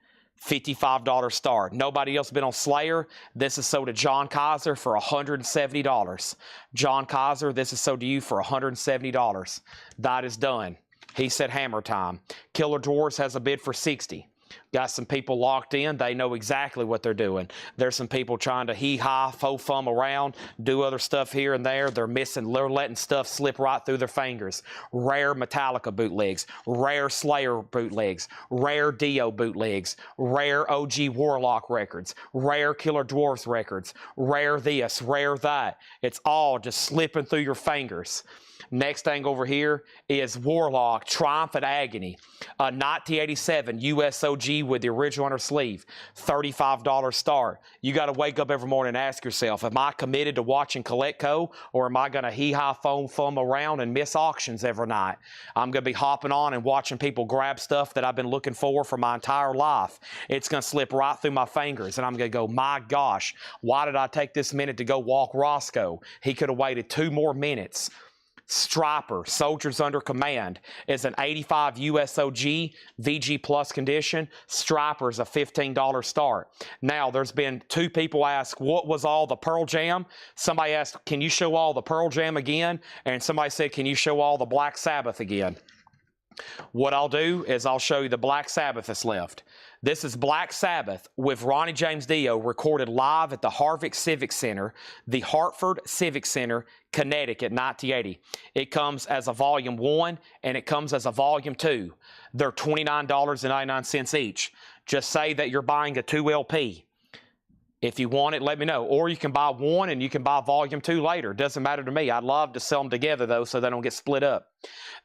$55 start. Nobody else been on Slayer. This is sold to John Kaiser for $170. John Kaiser, this is sold to you for $170. That is done. He said hammer time. Killer Dwarfs has a bid for $60. Got some people locked in. They know exactly what they're doing. There's some people trying to hee-haw, fo-fum around, do other stuff here and there. They're letting stuff slip right through their fingers. Rare Metallica bootlegs, rare Slayer bootlegs, rare Dio bootlegs, rare OG Warlock records, rare Killer Dwarfs records, rare this, rare that. It's all just slipping through your fingers. Next thing over here is Warlock, Triumphant Agony, 1987 USOG with the original on her sleeve, $35 start. You got to wake up every morning and ask yourself, am I committed to watching Coletco, or am I going to hee-haw, fum around and miss auctions every night? I'm going to be hopping on and watching people grab stuff that I've been looking for my entire life. It's going to slip right through my fingers, and I'm going to go, my gosh, why did I take this minute to go walk Roscoe? He could have waited 2 more minutes. Striper, Soldiers Under Command, is an 85 USOG VG Plus condition. Striper is a $15 start. Now, there's been 2 people ask, what was all the Pearl Jam? Somebody asked, can you show all the Pearl Jam again? And somebody said, can you show all the Black Sabbath again? What I'll do is I'll show you the Black Sabbath that's left. This is Black Sabbath with Ronnie James Dio, recorded live at the Harvick Civic Center, the Hartford Civic Center, Connecticut, 1980. It comes as a Volume 1 and it comes as a Volume 2. They're $29.99 each. Just say that you're buying a 2 LP. If you want it, let me know. Or you can buy one and you can buy Volume 2 later. Doesn't matter to me. I'd love to sell them together, though, so they don't get split up.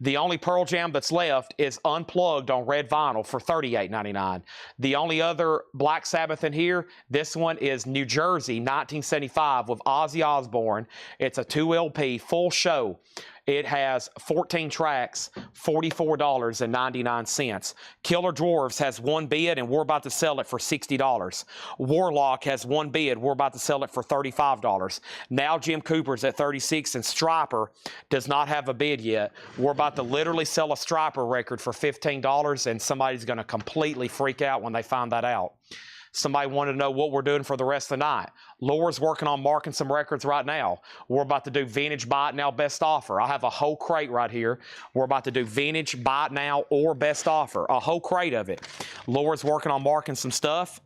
The only Pearl Jam that's left is unplugged on red vinyl for $38.99. The only other Black Sabbath in here, this one is New Jersey, 1975 with Ozzy Osbourne. It's a 2 LP, full show. It has 14 tracks, $44.99. Killer Dwarfs has one bid, and we're about to sell it for $60. Warlock has one bid. We're about to sell it for $35. Now Jim Cooper's at $36, and Striper does not have a bid yet. We're about to literally sell a Striper record for $15, and somebody's going to completely freak out when they find that out. Somebody wanted to know what we're doing for the rest of the night. Laura's working on marking some records right now. We're about to do Vintage Buy It Now Best Offer. I have a whole crate right here. We're about to do Vintage Buy It Now or Best Offer. A whole crate of it. Laura's working on marking some stuff.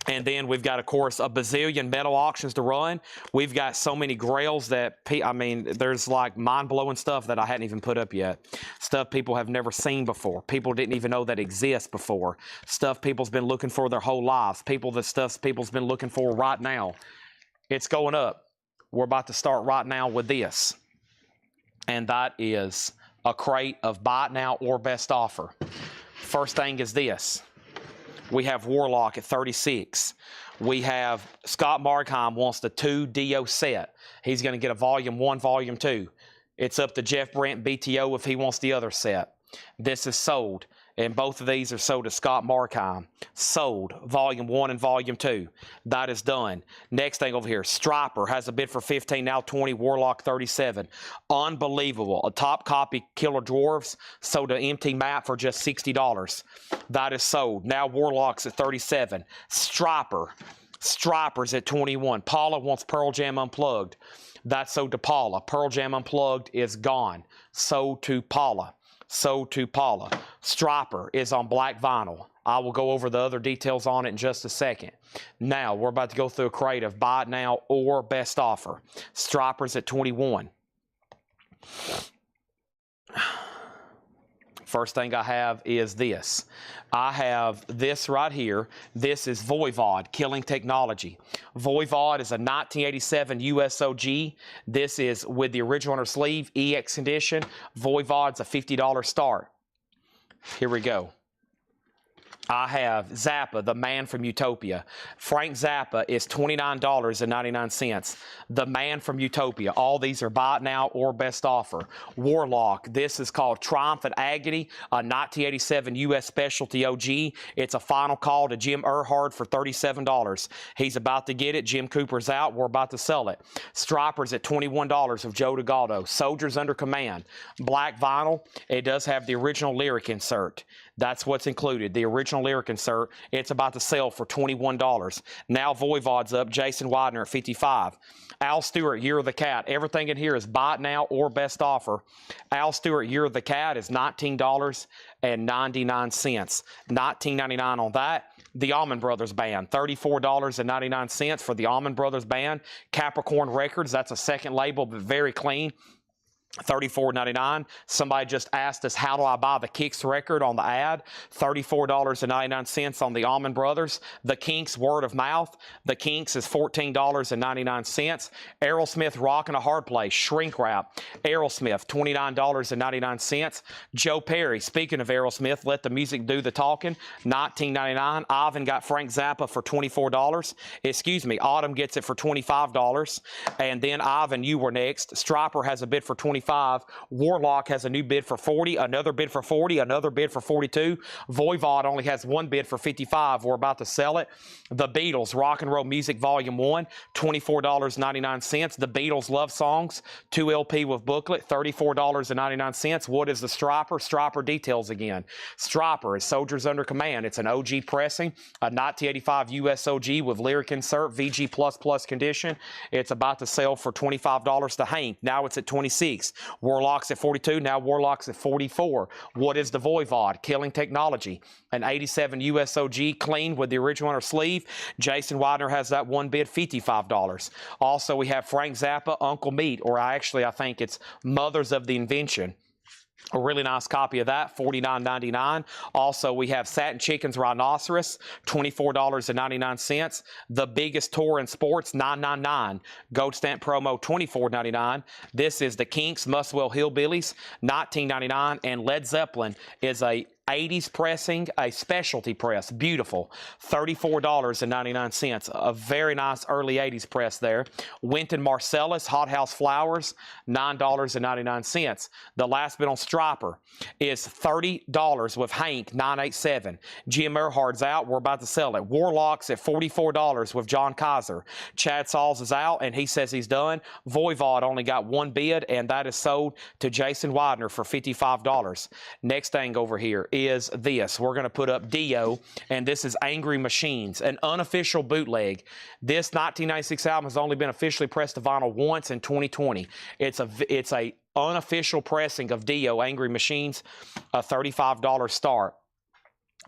And then we've got, of course, a bazillion metal auctions to run. We've got so many grails that, I mean, there's like mind-blowing stuff that I hadn't even put up yet. Stuff people have never seen before. People didn't even know that exists before. Stuff people's been looking for their whole lives. Stuff people's been looking for right now. It's going up. We're about to start right now with this. And that is a crate of Buy It Now or Best Offer. First thing is this. We have Warlock at 36. We have Scott Markheim wants the 2 Dio set. He's going to get a Volume 1, Volume 2. It's up to Jeff Brent BTO if he wants the other set. This is sold. And both of these are sold to Scott Markheim. Sold. Volume 1 and Volume 2. That is done. Next thing over here. Striper has a bid for 15, now 20. Warlock 37. Unbelievable. A top copy Killer Dwarfs sold to MT Map for just $60. That is sold. Now Warlock's at 37. Striper's at 21. Paula wants Pearl Jam Unplugged. That's sold to Paula. Pearl Jam Unplugged is gone. Sold to Paula. Sold to Paula. Striper is on black vinyl. I will go over the other details on it in just a second. Now, we're about to go through a crate of Buy It Now or Best Offer. Striper's at 21. First thing I have is this. I have this right here. This is Voivod, Killing Technology. Voivod is a 1987 USOG. This is with the original on her sleeve, EX edition. Voivod's a $50 start. Here we go. I have Zappa, the Man from Utopia. Frank Zappa is $29.99. The Man from Utopia. All these are Buy It Now or Best Offer. Warlock. This is called Triumphant Agony, a 1987 U.S. Specialty OG. It's a final call to Jim Earhart for $37. He's about to get it. Jim Cooper's out. We're about to sell it. Striper's at $21 of Joe DeGaldo. Soldiers Under Command. Black vinyl. It does have the original lyric insert. That's what's included, the original lyric insert. It's about to sell for $21. Now Voivod's up, Jason Widener at $55. Al Stewart, Year of the Cat. Everything in here is Buy It Now or Best Offer. Al Stewart, Year of the Cat is $19.99. $19.99 on that. The Allman Brothers Band, $34.99 for the Allman Brothers Band. Capricorn Records, that's a second label, but very clean. $34.99. Somebody just asked us, how do I buy the Kicks record on the ad? $34.99 on the Allman Brothers. The Kinks, Word of Mouth. The Kinks is $14.99. Aerosmith, Rockin' a Hard Place, Shrink Wrap. Aerosmith, $29.99. Joe Perry, speaking of Aerosmith, Let the Music Do the Talking, $19.99. Ivan got Frank Zappa for $24. Excuse me, Autumn gets it for $25. And then Ivan, you were next. Striper has a bid for $25. Warlock has a new bid for $40, another bid for $40, another bid for $42. Voivod only has one bid for $55. We're about to sell it. The Beatles, Rock and Roll Music Volume 1, $24.99. The Beatles Love Songs, 2 LP with booklet, $34.99. What is the Striper? Striper details again. Striper is Soldiers Under Command. It's an OG pressing, a 1985 USOG with lyric insert, VG++ condition. It's about to sell for $25 to Hank. Now it's at $26. Davis. Warlocks at 42, now Warlocks at 44. What is the Voivod? Killing Technology. An 87 USOG clean with the original inner sleeve. Jason Widener has that one bid, $55. Also, we have Frank Zappa, Uncle Meat, or I think it's Mothers of the Invention. A really nice copy of that, $49.99. Also, we have Satin Chicken's Rhinoceros, $24.99. The Biggest Tour in Sports, $9.99. Gold Stamp Promo, $24.99. This is the Kinks, Muswell Hillbillies, $19.99. And Led Zeppelin is a 80s pressing, a specialty press, beautiful, $34.99. A very nice early 80s press there. Winton Marcellus, Hot House Flowers, $9.99. The last bid on Striper is $30 with Hank, $9.87. Jim Earhart's out. We're about to sell it. Warlocks at $44 with John Kaiser. Chad Sauls is out, and he says he's done. Voivod only got one bid, and that is sold to Jason Widener for $55. Next thing over here is this. We're going to put up Dio, and this is Angry Machines, an unofficial bootleg. This 1996 album has only been officially pressed to vinyl once in 2020. It's a unofficial pressing of Dio, Angry Machines, a $35 start.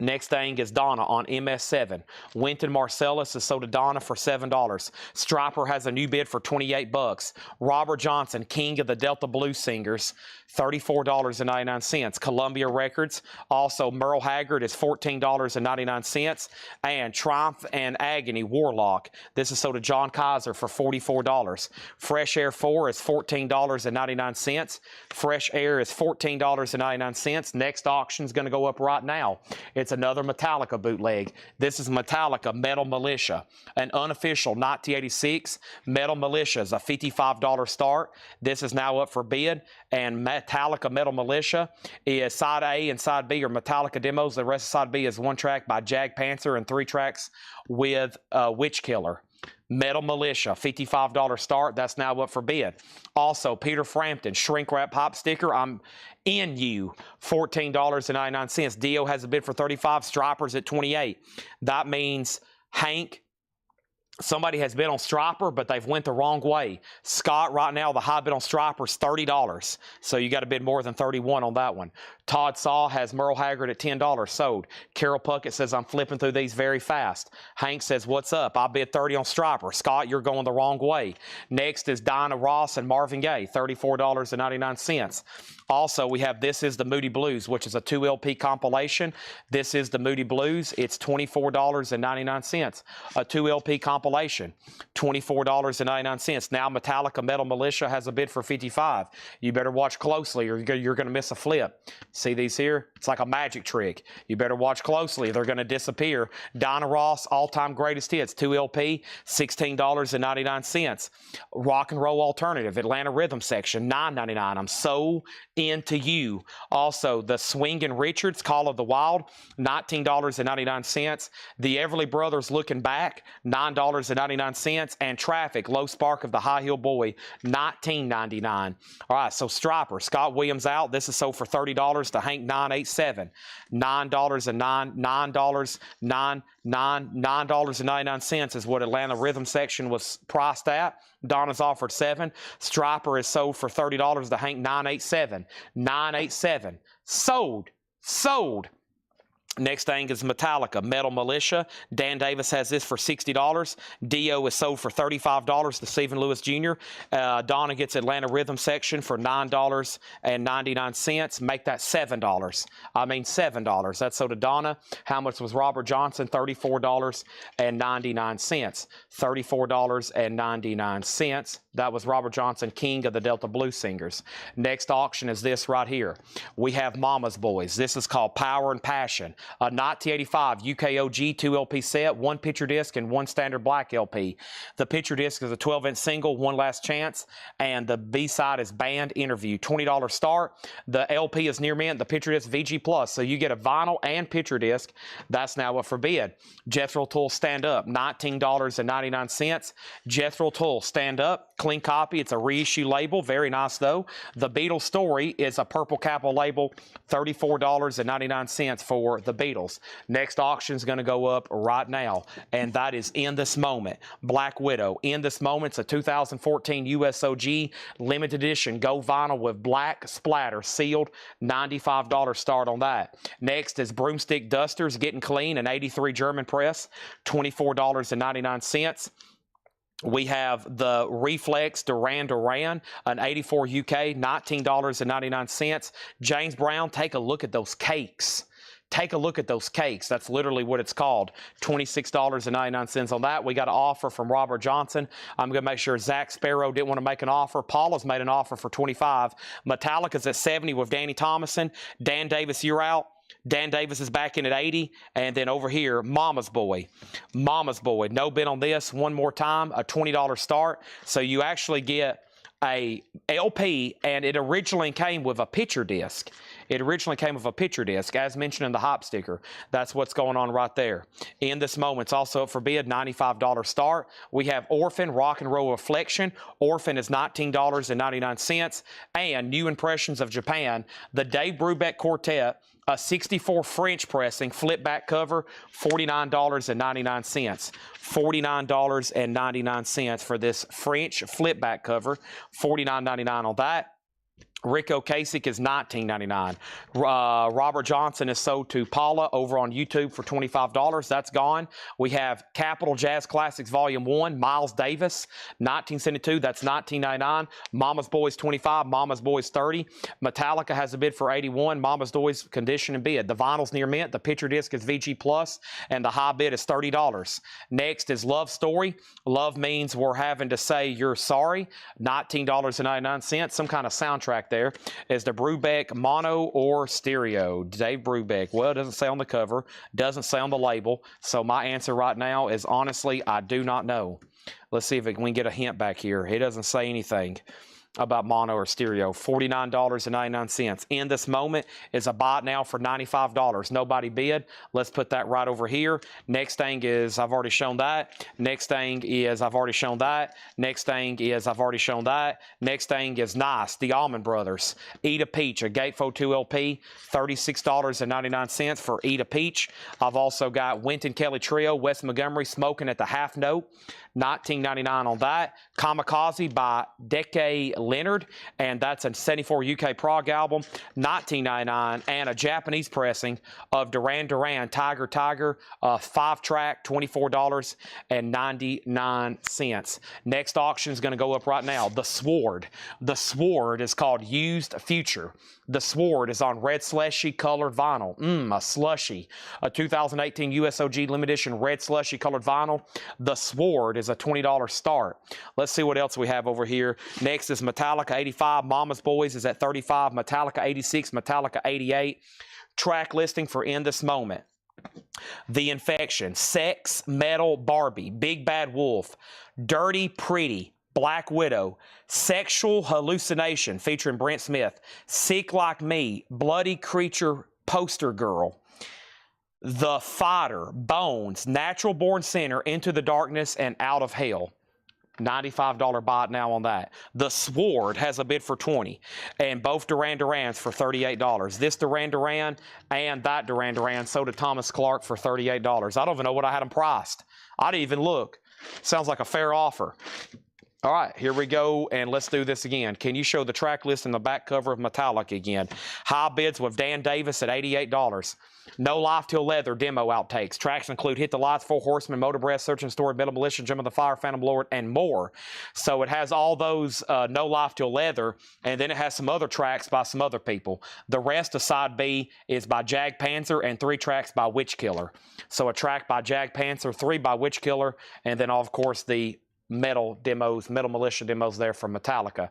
Next thing is Donna on MS7. Winton Marcellus is sold to Donna for $7. Striper has a new bid for $28. Robert Johnson, King of the Delta Blues Singers, $34.99. Columbia Records, also Merle Haggard is $14.99. And Triumph and Agony Warlock, this is sold to John Kaiser for $44. Fresh Air 4 is $14.99. Fresh Air is $14.99. Next auction is going to go up right now. It's another Metallica bootleg. This is Metallica Metal Militia, an unofficial 1986 Metal Militia is a $55 start. This is now up for bid, and Metallica Metal Militia is side A and side B are Metallica demos. The rest of side B is one track by Jag Panther and 3 tracks with Witch Killer. Metal Militia, $55 start. That's now up for bid. Also, Peter Frampton, Shrink Wrap Pop Sticker. I'm in you, $14.99. Dio has a bid for $35. Striper's at $28. That means Hank, somebody has bid on Striper, but they've went the wrong way. Scott, right now, the high bid on Striper is $30. So you got to bid more than $31 on that one. Todd Saw has Merle Haggard at $10 sold. Carol Puckett says, I'm flipping through these very fast. Hank says, what's up? I bid $30 on Striper. Scott, you're going the wrong way. Next is Dinah Ross and Marvin Gaye, $34.99. Also, we have This Is the Moody Blues, which is a 2 LP compilation. This is the Moody Blues. It's $24.99. A 2 LP compilation, $24.99. Now Metallica Metal Militia has a bid for $55. You better watch closely or you're going to miss a flip. See these here? It's like a magic trick. You better watch closely. They're going to disappear. Dinah Ross, All-Time Greatest Hits, 2 LP, $16.99. Rock and Roll Alternative, Atlanta Rhythm Section, $9.99. I'm so into you. Also, the Swingin' Richards, Call of the Wild, $19.99. The Everly Brothers, Looking Back, $9.99. And Traffic, Low Spark of the High Heel Boy, $19.99. All right, so Striper, Scott Williams out. This is sold for $30 to Hank 987. $9.99 is what Atlanta Rhythm Section was priced at. Donna's offered $7. Striper is sold for $30 to Hank 987. 987. Sold. Next thing is Metallica, Metal Militia. Dan Davis has this for $60. Dio is sold for $35 to Stephen Lewis Jr. Donna gets Atlanta Rhythm Section for $9.99. Make that $7. I mean $7. That's sold to Donna. How much was Robert Johnson? $34.99. $34.99. That was Robert Johnson, King of the Delta Blues Singers. Next auction is this right here. We have Mama's Boys. This is called Power and Passion. A 1985 UKOG 2 LP set, 1 picture disc and 1 standard black LP. The picture disc is a 12-inch single, One Last Chance, and the B-side is Band Interview, $20 start. The LP is near mint, the picture disc VG+, so you get a vinyl and picture disc. That's now up for bid. Jethro Tull Stand Up, $19.99. Jethro Tull Stand Up, clean copy. It's a reissue label, very nice though. The Beatles Story is a purple capo label, $34.99 for the the Beatles. Next auction is going to go up right now, and that is In This Moment. Black Widow. In This Moment, it's a 2014 USOG limited edition gold vinyl with black splatter, sealed, $95 start on that. Next is Broomstick Dusters, Getting Clean, an 83 German press, $24.99. We have the Reflex Duran Duran, an 84 UK, $19.99. James Brown, take a look at those cakes. Take a look at those cakes. That's literally what it's called. $26.99 on that. We got an offer from Robert Johnson. I'm going to make sure Zach Sparrow didn't want to make an offer. Paula's made an offer for $25. Metallica's at $70 with Danny Thomason. Dan Davis, you're out. Dan Davis is back in at $80. And then over here, Mama's Boy. Mama's Boy. No bid on this. One more time, a $20 start. So you actually get a LP, and it originally came with a picture disc. It originally came with a picture disc, as mentioned in the hop sticker. That's what's going on right there. In This Moment, it's also up for bid, $95 start. We have Orphan, Rock and Roll Reflection. Orphan is $19.99. And New Impressions of Japan, the Dave Brubeck Quartet, a 64 French pressing, flip back cover, $49.99. $49.99 for this French flip back cover, $49.99 on that. Rick Ocasek is $19.99. Robert Johnson is sold to Paula over on YouTube for $25. That's gone. We have Capitol Jazz Classics Volume 1, Miles Davis, 1972. That's $19.99. Mama's Boys $25. Mama's Boys $30. Metallica has a bid for $81. Mama's Boys condition and bid. The vinyl's near mint. The picture disc is VG Plus, and the high bid is $30. Next is Love Story. Love means we're having to say you're sorry. $19.99. Some kind of soundtrack there. Is the Brubeck mono or stereo? Dave Brubeck. Well, it doesn't say on the cover, doesn't say on the label. So my answer right now is honestly, I do not know. Let's see if we can get a hint back here. It doesn't say anything about mono or stereo. $49.99. In This Moment is a buy it now for $95. Nobody bid. Let's put that right over here. Next thing is I've already shown that. Next thing is I've already shown that. Next thing is I've already shown that. Next thing is Nice, the Allman Brothers. Eat a Peach, a Gatefold 2 LP, $36.99 for Eat a Peach. I've also got Wynton Kelly Trio, Wes Montgomery, Smoking at the Half Note. $19.99 on that. Kamikaze by Deke Leonard, and that's a 74 UK prog album, $19.99, and a Japanese pressing of Duran Duran, Tiger Tiger, 5-track, $24.99. Next auction is going to go up right now. The Sword. The Sword is called Used Future. The Sword is on red slushy colored vinyl. A slushy. A 2018 USOG limited edition red slushy colored vinyl. The Sword is a $20 start. Let's see what else we have over here. Next is Metallica 85. Mama's Boys is at $35. Metallica 86. Metallica 88. Track listing for In This Moment. The Infection. Sex Metal Barbie. Big Bad Wolf. Dirty Pretty. Black Widow, Sexual Hallucination featuring Brent Smith, Sick Like Me, Bloody Creature Poster Girl, The Fighter, Bones, Natural Born Sinner, Into the Darkness, and Out of Hell. $95 buy it now on that. The Sword has a bid for $20, and both Duran Durans for $38. This Duran Duran and that Duran Duran sold to Thomas Clark for $38. I don't even know what I had them priced. I didn't even look. Sounds like a fair offer. All right, here we go, and let's do this again. Can you show the track list and the back cover of Metallica again? High bids with Dan Davis at $88. No Life Till Leather demo outtakes. Tracks include Hit the Lights, Four Horsemen, Motor Breath, Search and Story, Metal Militia, Gem of the Fire, Phantom Lord, and more. So it has all those No Life Till Leather, and then it has some other tracks by some other people. The rest of Side B is by Jag Panzer and 3 tracks by Witch Killer. So a track by Jag Panzer, 3 by Witch Killer, and then, of course, the metal demos, Metal Militia demos there from Metallica.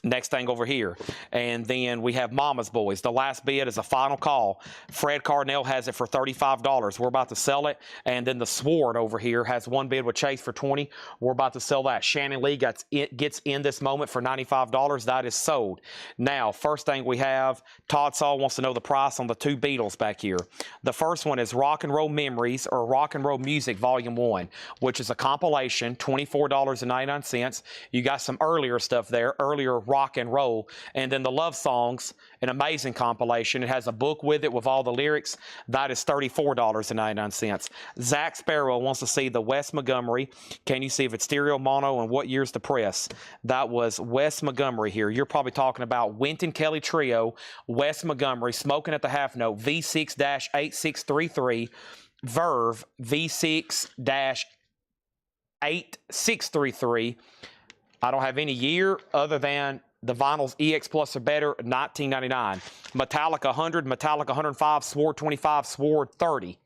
Next thing over here. And then we have Mama's Boys. The last bid is a final call. Fred Carnell has it for $35. We're about to sell it. And then the Sword over here has one bid with Chase for $20. We're about to sell that. Shannon Lee gets In This Moment for $95. That is sold. Now, first thing we have, Todd Saul wants to know the price on the 2 Beatles back here. The first one is Rock and Roll Memories, or Rock and Roll Music Volume 1, which is a compilation, $24.99. You got some earlier stuff there. Earlier rock and roll. And then the love songs, an amazing compilation. It has a book with it with all the lyrics. That is $34.99. Zach Sparrow wants to see the Wes Montgomery. Can you see if it's stereo, mono, and what year's the press? That was Wes Montgomery here. You're probably talking about Wynton Kelly Trio, Wes Montgomery, Smoking at the Half Note, V6-8633, Verve, V6-8633. I don't have any year other than the vinyls EX Plus or better, $19.99. Metallica 100, Metallica 105, Sword 25, Sword 30.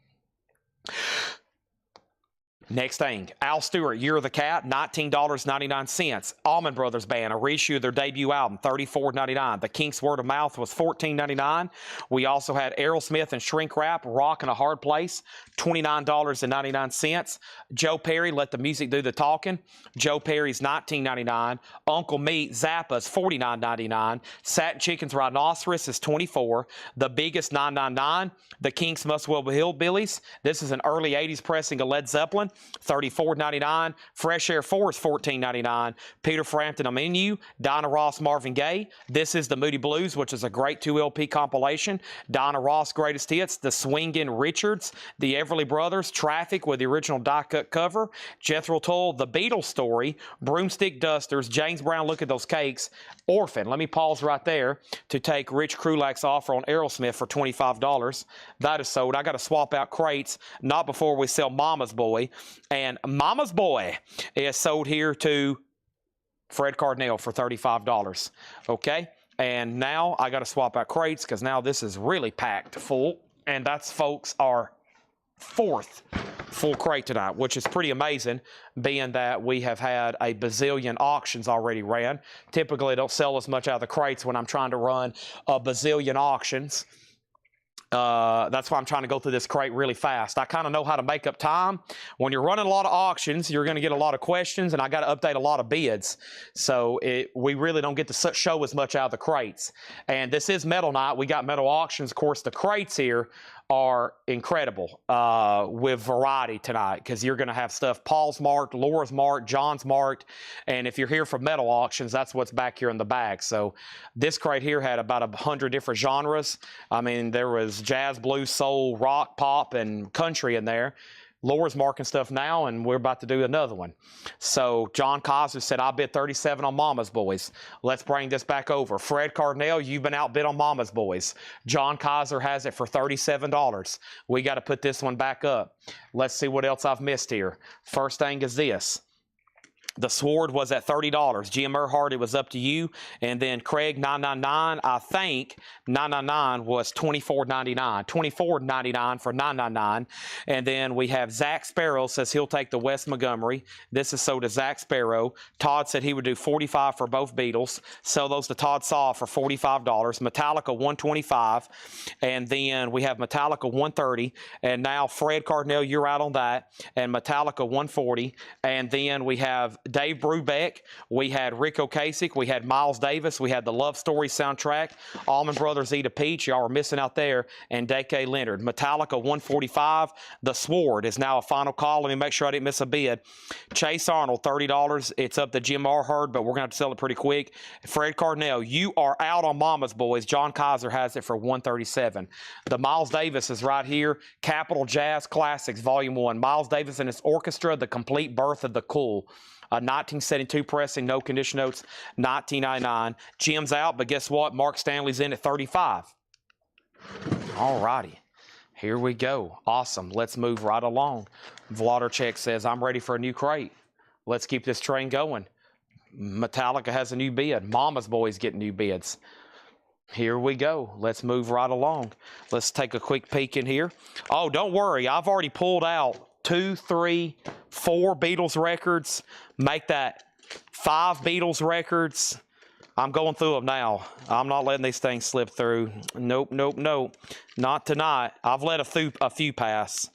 Next thing, Al Stewart, Year of the Cat, $19.99. Allman Brothers Band, a reissue of their debut album, $34.99. The Kinks' Word of Mouth was $14.99. We also had Aerosmith and Shrink Wrap, Rock in a Hard Place, $29.99. Joe Perry, Let the Music Do the Talking. Joe Perry's $19.99. Uncle Meat, Zappa's $49.99. Satin Chicken's Rhinoceros is $24. The Biggest, $9.99. The Kinks' Must Well Be Hillbillies. This is an early 80s pressing of Led Zeppelin. $34.99. Fresh Air 4 is $14.99. Peter Frampton, I'm In You. Dinah Ross, Marvin Gaye. This is the Moody Blues, which is a great 2 LP compilation. Dinah Ross, Greatest Hits. The Swingin' Richards. The Everly Brothers. Traffic with the original die-cut cover. Jethro Tull, The Beatles Story. Broomstick Dusters. James Brown, Look at Those Cakes. Orphan. Let me pause right there to take Rich Krulak's offer on Aerosmith for $25. That is sold. I got to swap out crates, not before we sell Mama's Boy. And Mama's Boy is sold here to Fred Cardinale for $35. Okay? And now I got to swap out crates because now this is really packed full. And that's, folks, our 4th full crate tonight, which is pretty amazing, being that we have had a bazillion auctions already ran. Typically, don't sell as much out of the crates when I'm trying to run a bazillion auctions. That's why I'm trying to go through this crate really fast. I kind of know how to make up time. When you're running a lot of auctions, you're going to get a lot of questions, and I got to update a lot of bids. So we really don't get to show as much out of the crates. And this is Metal Night. We got metal auctions. Of course, the crates here are incredible with variety tonight, because you're going to have stuff Paul's marked, Laura's marked, John's marked, and if you're here for metal auctions, that's what's back here in the bag. So this crate here had about 100 different genres. I mean, there was jazz, blues, soul, rock, pop, and country in there. Laura's marking stuff now, and we're about to do another one. So John Kaiser said, I bid 37 on Mama's Boys. Let's bring this back over. Fred Cardinale, you've been outbid on Mama's Boys. John Kaiser has it for $37. We got to put this one back up. Let's see what else I've missed here. First thing is this. The Sword was at $30. Jim Earhart, it was Up to You. And then Craig, $9.99. I think $9.99 was $24.99. $24.99 for $9.99. And then we have Zach Sparrow says he'll take the Wes Montgomery. This is sold to Zach Sparrow. Todd said he would do $45 for both Beatles. Sell those to Todd Saw for $45. Metallica, $125. And then we have Metallica, $130. And now Fred Cardinale, you're out on that. And Metallica, $140. And then we have Dave Brubeck, we had Rick Ocasek, we had Miles Davis, we had the Love Story soundtrack, Allman Brothers Eat a Peach, y'all were missing out there, and Deke Leonard. Metallica, $145. The Sword is now a final call. Let me make sure I didn't miss a bid. Chase Arnold, $30. It's up to Jim Earhart, but we're going to have to sell it pretty quick. Fred Cardinale, you are out on Mama's Boys. John Kaiser has it for $137. The Miles Davis is right here. Capitol Jazz Classics, Volume 1. Miles Davis and his orchestra, The Complete Birth of the Cool. 1972 pressing, no condition notes, $19.99. Jim's out, but guess what? Mark Stanley's in at $35. All righty. Here we go. Awesome. Let's move right along. Vladarchek says, I'm ready for a new crate. Let's keep this train going. Metallica has a new bid. Mama's Boys get new bids. Here we go. Let's move right along. Let's take a quick peek in here. Oh, don't worry. I've already pulled out 2, 3, 4 Beatles records. Make that 5 Beatles records. I'm going through them now. I'm not letting these things slip through. Nope, nope, nope. Not tonight. I've let a few pass.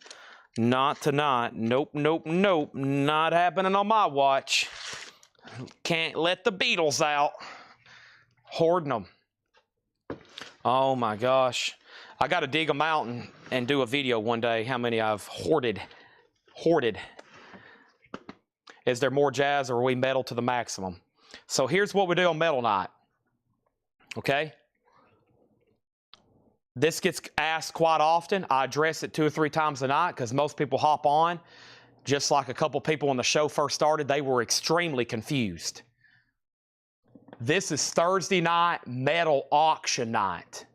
Not tonight. Nope, nope, nope. Not happening on my watch. Can't let the Beatles out. Hoarding them. Oh my gosh. I got to dig them out and do a video one day how many I've hoarded. Is there more jazz, or are we metal to the maximum? So here's what we do on Metal Night. Okay? This gets asked quite often. I address it 2 or 3 times a night because most people hop on. Just like a couple people when the show first started, they were extremely confused. This is Thursday night metal auction night.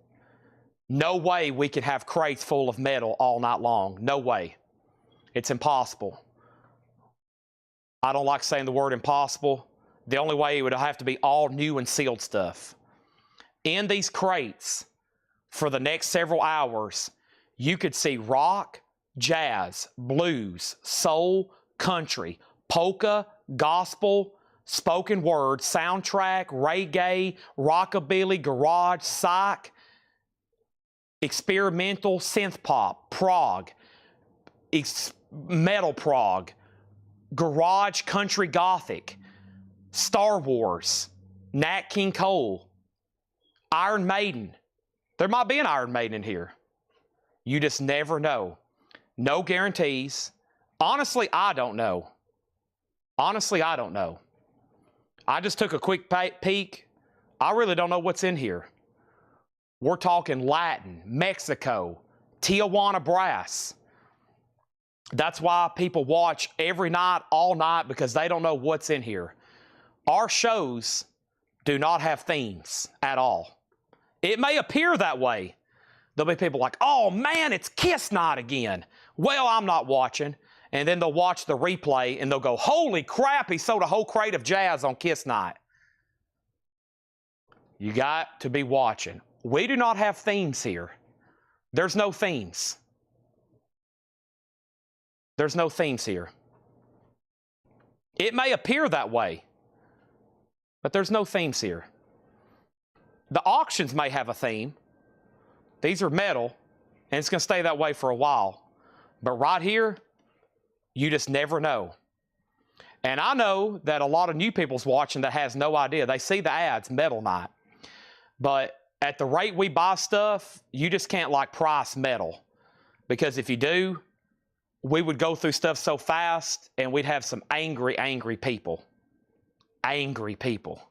No way we can have crates full of metal all night long. No way. It's impossible. I don't like saying the word impossible. The only way it would have to be all new and sealed stuff. In these crates, for the next several hours, you could see rock, jazz, blues, soul, country, polka, gospel, spoken word, soundtrack, reggae, rockabilly, garage, psych, experimental, synth pop, prog, metal prog, garage, country, gothic, Star Wars, Nat King Cole, Iron Maiden. There might be an Iron Maiden in here. You just never know. No guarantees. Honestly, I don't know. Honestly, I don't know. I just took a quick peek. I really don't know what's in here. We're talking Latin, Mexico, Tijuana brass. That's why people watch every night, all night, because they don't know what's in here. Our shows do not have themes at all. It may appear that way. There'll be people like, oh man, it's Kiss night again. Well, I'm not watching. And then they'll watch the replay and they'll go, holy crap, he sold a whole crate of jazz on Kiss night. You got to be watching. We do not have themes here. There's no themes. There's no themes here. It may appear that way, but there's no themes here. The auctions may have a theme. These are metal, and it's going to stay that way for a while. But right here, you just never know. And I know that a lot of new people's watching that has no idea. They see the ads, metal night. But at the rate we buy stuff, you just can't like price metal. Because if you do, we would go through stuff so fast and we'd have some angry, angry people. Angry people.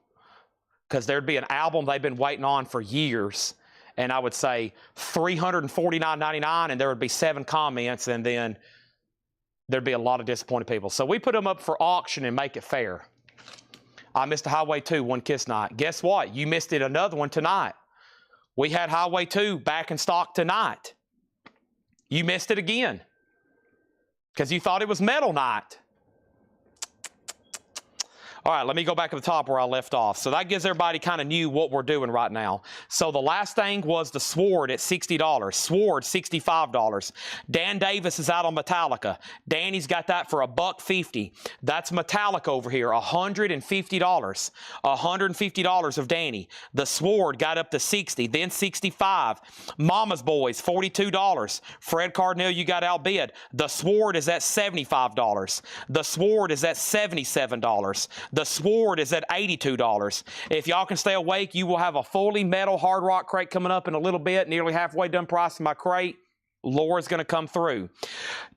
Because there'd be an album they've been waiting on for years, and I would say $349.99, and there would be 7 comments, and then there'd be a lot of disappointed people. So we put them up for auction and make it fair. I missed a Highway 2 one Kiss night. Guess what? You missed it another one tonight. We had Highway 2 back in stock tonight. You missed it again because you thought it was metal night. All right, let me go back to the top where I left off. So that gives everybody kind of knew what we're doing right now. So the last thing was the Sword at $60. Sword, $65. Dan Davis is out on Metallica. Danny's got that for $150. That's Metallica over here, $150. $150 of Danny. The Sword got up to $60, then $65. Mama's Boys, $42. Fred Cardinal, you got outbid. The Sword is at $75. The Sword is at $77. The Sword is at $82. If y'all can stay awake, you will have a fully metal hard rock crate coming up in a little bit. Nearly halfway done pricing my crate. Laura's going to come through.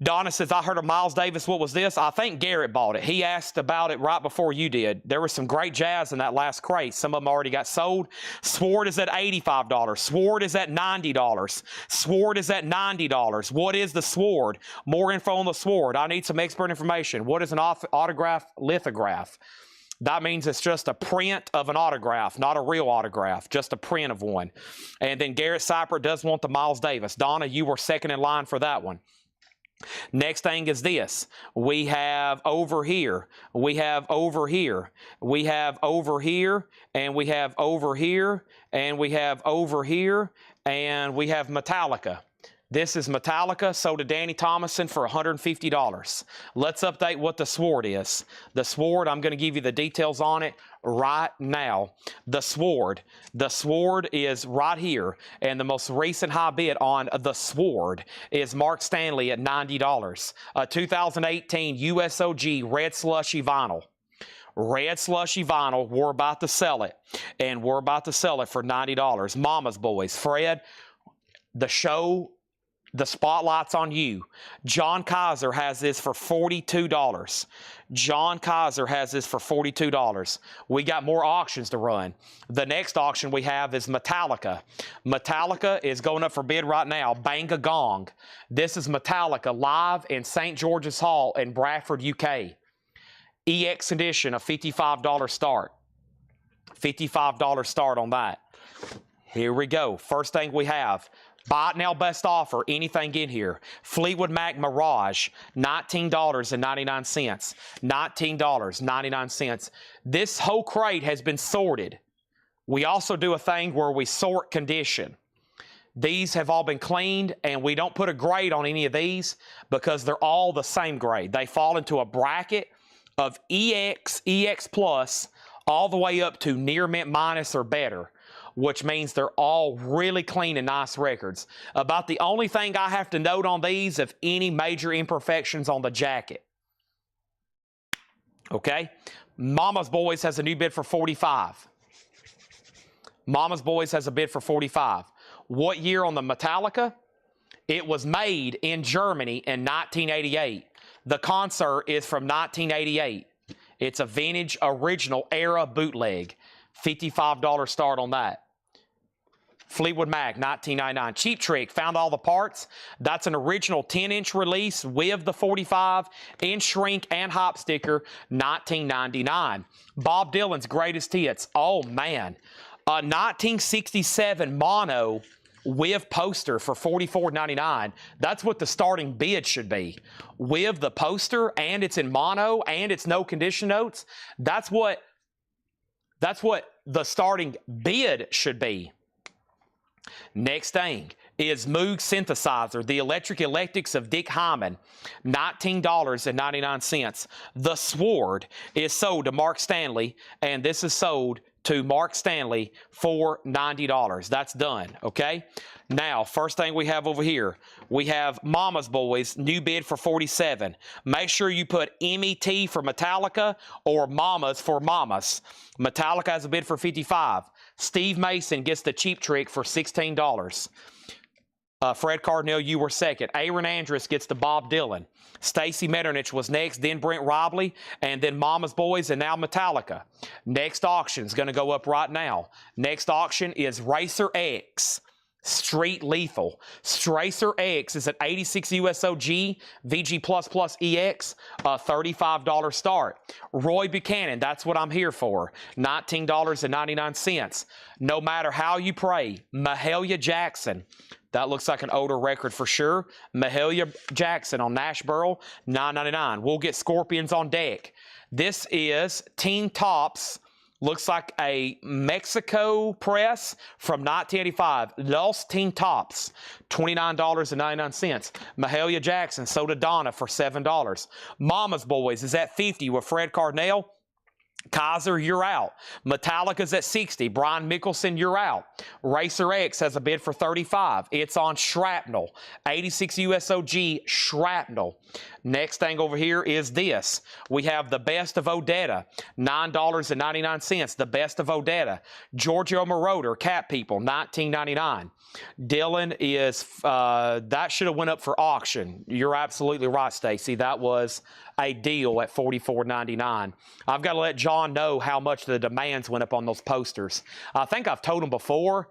Donna says, I heard of Miles Davis. What was this? I think Garrett bought it. He asked about it right before you did. There was some great jazz in that last crate. Some of them already got sold. Sword is at $85. Sword is at $90. Sword is at $90. What is the Sword? More info on the Sword. I need some expert information. What is an autograph lithograph? That means it's just a print of an autograph, not a real autograph, just a print of one. And then Garrett Cypher does want the Miles Davis. Donna, you were second in line for that one. Next thing is this. We have over here. We have over here. We have over here. And we have over here. And we have over here. And we have Metallica. This is Metallica, sold to Danny Thomason for $150. Let's update what the Sword is. The Sword, I'm going to give you the details on it right now. The Sword is right here, and the most recent high bid on the Sword is Mark Stanley at $90. A 2018 USOG Red Slushy Vinyl. Red Slushy Vinyl, we're about to sell it, and we're about to sell it for $90. Mama's Boys. Fred, the show the spotlight's on you. John Kaiser has this for $42. John Kaiser has this for $42. We got more auctions to run. The next auction we have is Metallica. Metallica is going up for bid right now. Bang a Gong. This is Metallica live in St. George's Hall in Bradford, UK. EX edition, a $55 start. $55 start on that. Here we go. First thing we have. Buy it now, best offer. Anything in here. Fleetwood Mac Mirage, $19.99. $19.99. This whole crate has been sorted. We also do a thing where we sort condition. These have all been cleaned, and we don't put a grade on any of these because they're all the same grade. They fall into a bracket of EX, EX plus, all the way up to near mint minus or better, which means they're all really clean and nice records. About the only thing I have to note on these of any major imperfections on the jacket. Okay? Mama's Boys has a new bid for $45. Mama's Boys has a bid for $45. What year on the Metallica? It was made in Germany in 1988. The concert is from 1988. It's a vintage original era bootleg. $55 start on that. Fleetwood Mac, $19.99. Cheap Trick, found all the parts. That's an original 10-inch release with the 45-inch shrink and hop sticker, $19.99. Bob Dylan's Greatest Hits. Oh, man. A 1967 mono with poster for $44.99. That's what the starting bid should be. With the poster, and it's in mono, and it's no condition notes. That's what the starting bid should be. Next thing is Moog Synthesizer, the Electric Electrics of Dick Hyman, $19.99. The Sword is sold to Mark Stanley, and this is sold to Mark Stanley for $90. That's done, okay? Now, first thing we have over here, we have Mama's Boys, new bid for $47. Make sure you put MET for Metallica or Mamas for Mamas. Metallica has a bid for $55. Steve Mason gets the Cheap Trick for $16. Fred Cardinal, you were second. Aaron Andrus gets the Bob Dylan. Stacy Metternich was next, then Brent Robley, and then Mama's Boys, and now Metallica. Next auction is going to go up right now. Next auction is Racer X. Street Lethal. Racer X is an 86 USOG VG++ EX, a $35 start. Roy Buchanan, that's what I'm here for, $19.99. No matter how you pray, Mahalia Jackson. That looks like an older record for sure. Mahalia Jackson on Nash Burl, $9.99. We'll get Scorpions on deck. This is Teen Tops. Looks like a Mexico press from 1985. Los Teen Tops, $29.99. Mahalia Jackson sold to Donna for $7. Mama's Boys is at $50 with Fred Cardinal. Kaiser, you're out. Metallica's at $60. Brian Mickelson, you're out. Racer X has a bid for $35. It's on Shrapnel. 86 USOG Shrapnel. Next thing over here is this. We have the Best of Odetta, $9.99. The Best of Odetta. Giorgio Moroder, Cat People, $19.99. Dylan is, that should have went up for auction. You're absolutely right, Stacy. That was a deal at $44.99. I've got to let John know how much the demands went up on those posters. I think I've told him before,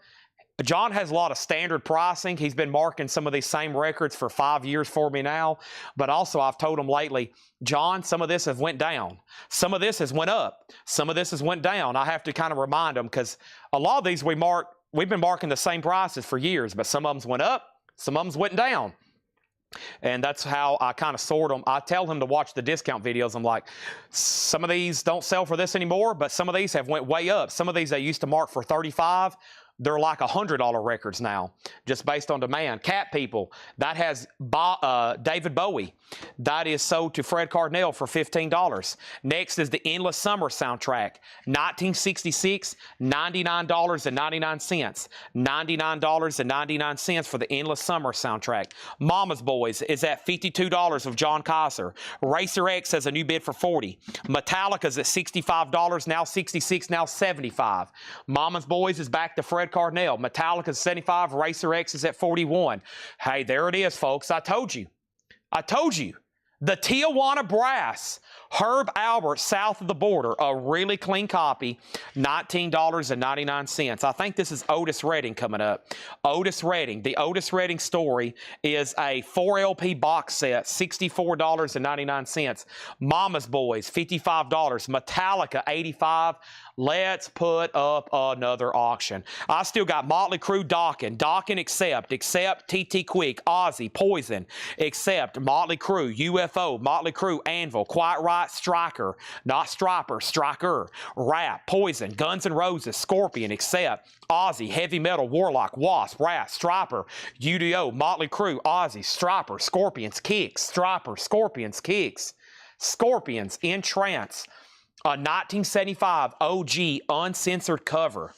John has a lot of standard pricing. He's been marking some of these same records for 5 years for me now. But also I've told him lately, John, some of this has went down. Some of this has went up. Some of this has went down. I have to kind of remind him because a lot of these we've been marking the same prices for years, but some of them went up, some of them went down. And that's how I kind of sort them. I tell him to watch the discount videos. I'm like, some of these don't sell for this anymore, but some of these have went way up. Some of these I used to mark for $35. They're like $100 records now, just based on demand. Cat People, that has David Bowie. That is sold to Fred Cardinal for $15. Next is the Endless Summer soundtrack, 1966, $99.99. $99.99 for the Endless Summer soundtrack. Mama's Boys is at $52 of John Kaiser. Racer X has a new bid for $40. Metallica's at $65, now $66, now $75. Mama's Boys is back to Fred Fred Cardinal. Metallica's 75. Racer X is at 41. Hey, there it is, folks. I told you. I told you. The Tijuana Brass, Herb Albert, south of the border, a really clean copy, $19.99. I think this is Otis Redding coming up. Otis Redding. The Otis Redding story is a 4 LP box set, $64.99. Mama's Boys, $55. Metallica, $85. Let's put up another auction. I still got Motley Crue, Dokken, accept TT Quick, Ozzy, Poison, accept Motley Crue, UFO, Motley Crue, Anvil, Quiet Riot, Striker, not Striper, Striker, Rap, Poison, Guns N' Roses, Scorpion, accept Ozzy, Heavy Metal, Warlock, Wasp, Rat, Striper, UDO, Motley Crue, Ozzy, Striper, Scorpions, Kicks, Striper, Scorpions, Kicks, Scorpions, In Trance. A 1975 OG uncensored cover.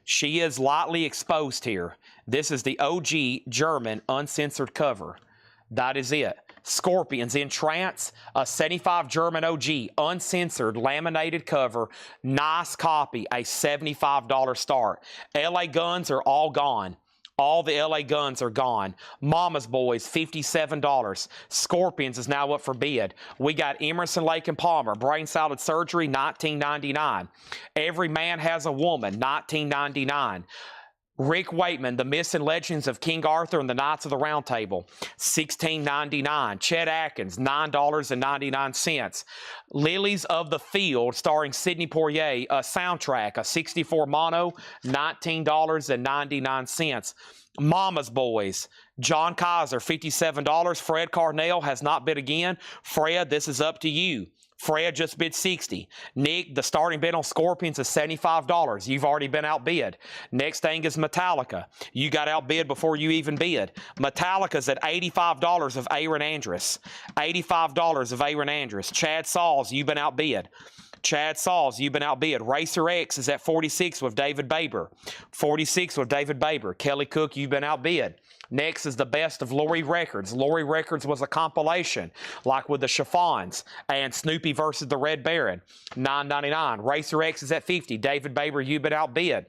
She is lightly exposed here. This is the OG German uncensored cover. That is it. Scorpions In Trance, a 75 German OG uncensored laminated cover. Nice copy, a $75 start. LA Guns are all gone. All the LA Guns are gone. Mama's Boys, $57. Scorpions is now up for bid. We got Emerson, Lake and Palmer, Brain Salad Surgery, $19.99. Every Man Has a Woman, $19.99. Rick Wakeman, The Missing Legends of King Arthur and the Knights of the Round Table, $16.99. Chet Atkins, $9.99. Lilies of the Field, starring Sidney Poitier, a soundtrack, a 64 mono, $19.99. Mama's Boys, John Kaiser, $57. Fred Cardinal has not bid again. Fred, this is up to you. Fred just bid $60. Nick, the starting bid on Scorpions is $75. You've already been outbid. Next thing is Metallica. You got outbid before you even bid. Metallica's at $85 of Aaron Andrus. $85 of Aaron Andrus. Chad Sauls, you've been outbid. Chad Sauls, you've been outbid. Racer X is at 46 with David Baber. 46 with David Baber. Kelly Cook, you've been outbid. Next is the best of Laurie Records. Laurie Records was a compilation, like with the Chiffons and Snoopy versus the Red Baron, $9.99. Racer X is at 50. David Baber, you've been outbid.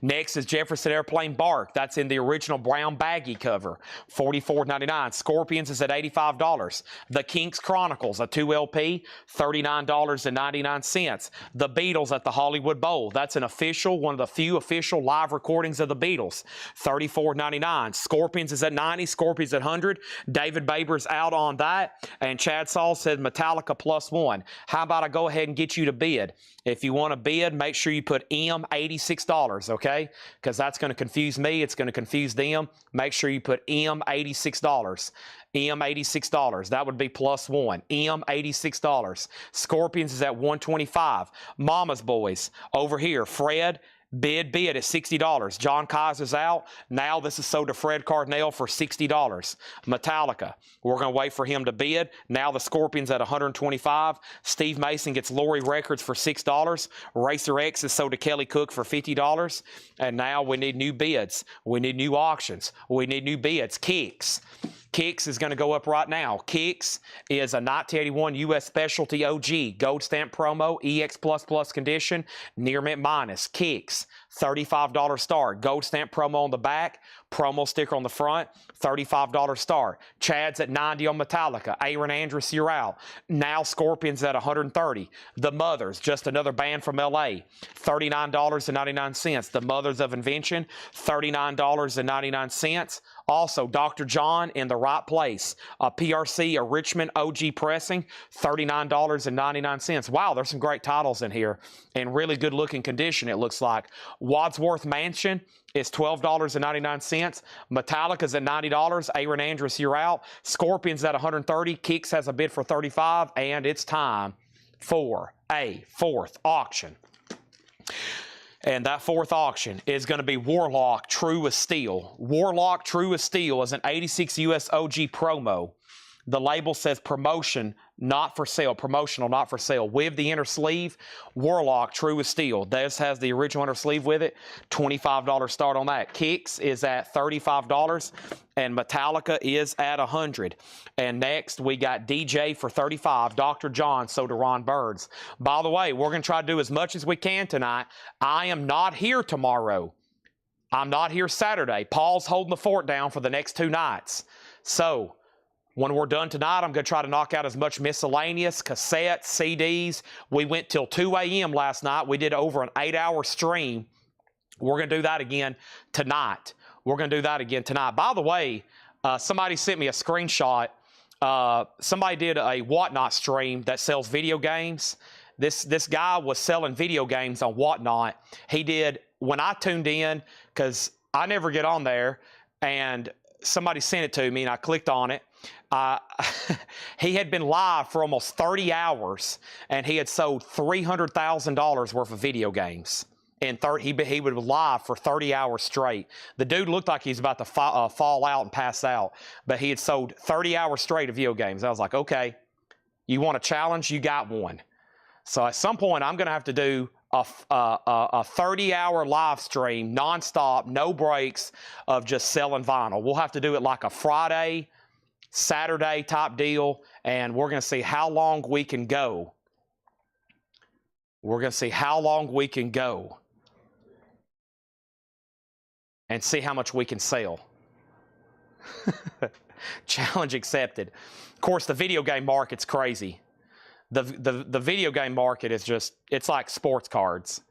Next is Jefferson Airplane Bark. That's in the original brown baggy cover, $44.99. Scorpions is at $85. The Kinks Chronicles, a 2 LP, $39.99. The Beatles at the Hollywood Bowl. That's an official, one of the few official live recordings of the Beatles, $34.99. Scorpions is at $90. Scorpions at $100. David Baber's out on that. And Chad Saul said Metallica +1. How about I go ahead and get you to bid? If you want to bid, make sure you put M, $86, okay? Because that's going to confuse me. It's going to confuse them. Make sure you put M, $86. M, $86. That would be +1. M, $86. Scorpions is at $125. Mama's Boys over here. Fred, bid at $60. John Kaiser's out. Now this is sold to Fred Cardinal for $60. Metallica, we're going to wait for him to bid. Now the Scorpions at $125. Steve Mason gets Laurie Records for $6. Racer X is sold to Kelly Cook for $50. And now we need new bids. We need new auctions. We need new bids. Kicks. Kicks is going to go up right now. Kicks is a 1981 U.S. Specialty OG, gold stamp promo, EX++ condition, near mint minus. Kicks, $35 start. Gold stamp promo on the back, promo sticker on the front, $35 start. Chad's at $90 on Metallica. Aaron Andrus, you're out. Now Scorpions at $130. The Mothers, just another band from L.A., $39.99. The Mothers of Invention, $39.99. Also, Dr. John in the Right Place, a PRC, a Richmond OG pressing, $39.99. Wow, there's some great titles in here in really good looking condition, it looks like. Wadsworth Mansion is $12.99. Metallica's at $90. Aaron Andrus, you're out. Scorpions at $130. Kicks has a bid for $35, and it's time for a fourth auction. And that fourth auction is going to be Warlock True as Steel. Warlock True as Steel is an 86 US OG promo. the label says promotion, not for sale. Promotional, not for sale. With the inner sleeve, Warlock, True as Steel. This has the original inner sleeve with it. $25 start on that. Kicks is at $35, and Metallica is at $100. And next, we got DJ for $35. Dr. John, so to Ron Birds. By the way, we're going to try to do as much as we can tonight. I am not here tomorrow. I'm not here Saturday. Paul's holding the fort down for the next 2 nights. So, when we're done tonight, I'm going to try to knock out as much miscellaneous, cassettes, CDs. We went till 2 a.m. last night. We did over an 8-hour stream. We're going to do that again tonight. We're going to do that again tonight. By the way, somebody sent me a screenshot. Somebody did a Whatnot stream that sells video games. This guy was selling video games on Whatnot. He did, when I tuned in, because I never get on there, and somebody sent it to me, and I clicked on it. He had been live for almost 30 hours, and he had sold $300,000 worth of video games. And he would live for 30 hours straight. The dude looked like he's about to fall out and pass out, but he had sold 30 hours straight of video games. I was like, okay, you want a challenge? You got one. So at some point, I'm going to have to do a 30-hour live stream, nonstop, no breaks, of just selling vinyl. We'll have to do it like a Friday, Saturday type deal, and we're going to see how long we can go. We're going to see how long we can go and see how much we can sell. Challenge accepted. Of course, the video game market's crazy. The video game market is just, it's like sports cards.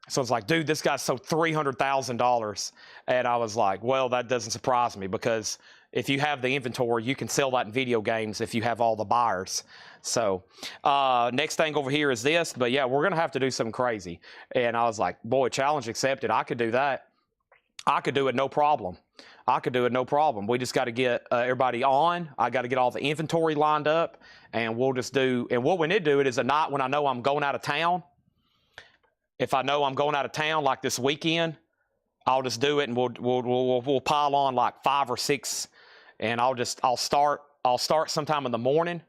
So it's like, dude, this guy sold $300,000. And I was like, well, that doesn't surprise me, because if you have the inventory, you can sell that in video games if you have all the buyers. So next thing over here is this. But yeah, we're going to have to do something crazy. And I was like, boy, challenge accepted. I could do that. I could do it, no problem. I could do it, no problem. We just got to get everybody on. I got to get all the inventory lined up, and we'll just do, and what we need to do it is a night when I know I'm going out of town. If I know I'm going out of town, like this weekend, I'll just do it, and we'll pile on like 5 or 6, and I'll start sometime in the morning,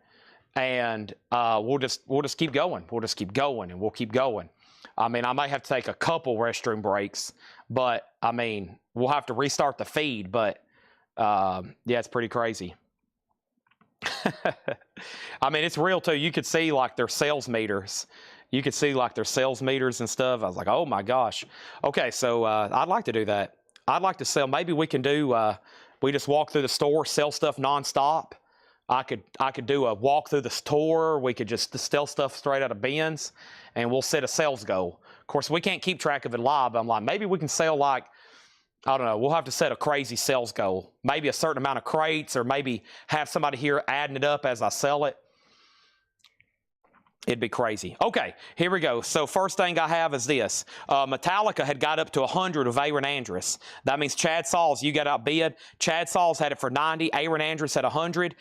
and we'll just keep going. We'll just keep going, and we'll keep going. I mean, I may have to take a couple restroom breaks, but I mean, we'll have to restart the feed. But yeah, it's pretty crazy. I mean, it's real too. You could see like their sales meters. You could see like their sales meters and stuff. I was like, oh my gosh. Okay, so I'd like to do that. I'd like to sell. Maybe we can do. We just walk through the store, sell stuff nonstop. I could do a walk through the store. We could just sell stuff straight out of bins, and we'll set a sales goal. Of course, we can't keep track of it live. But I'm like, maybe we can sell like, I don't know, we'll have to set a crazy sales goal. Maybe a certain amount of crates, or maybe have somebody here adding it up as I sell it. It'd be crazy. Okay, here we go. So first thing I have is this. Metallica had got up to 100 of Aaron Andrus. That means Chad Sauls, you got outbid. Chad Sauls had it for 90. Aaron Andrus had 100.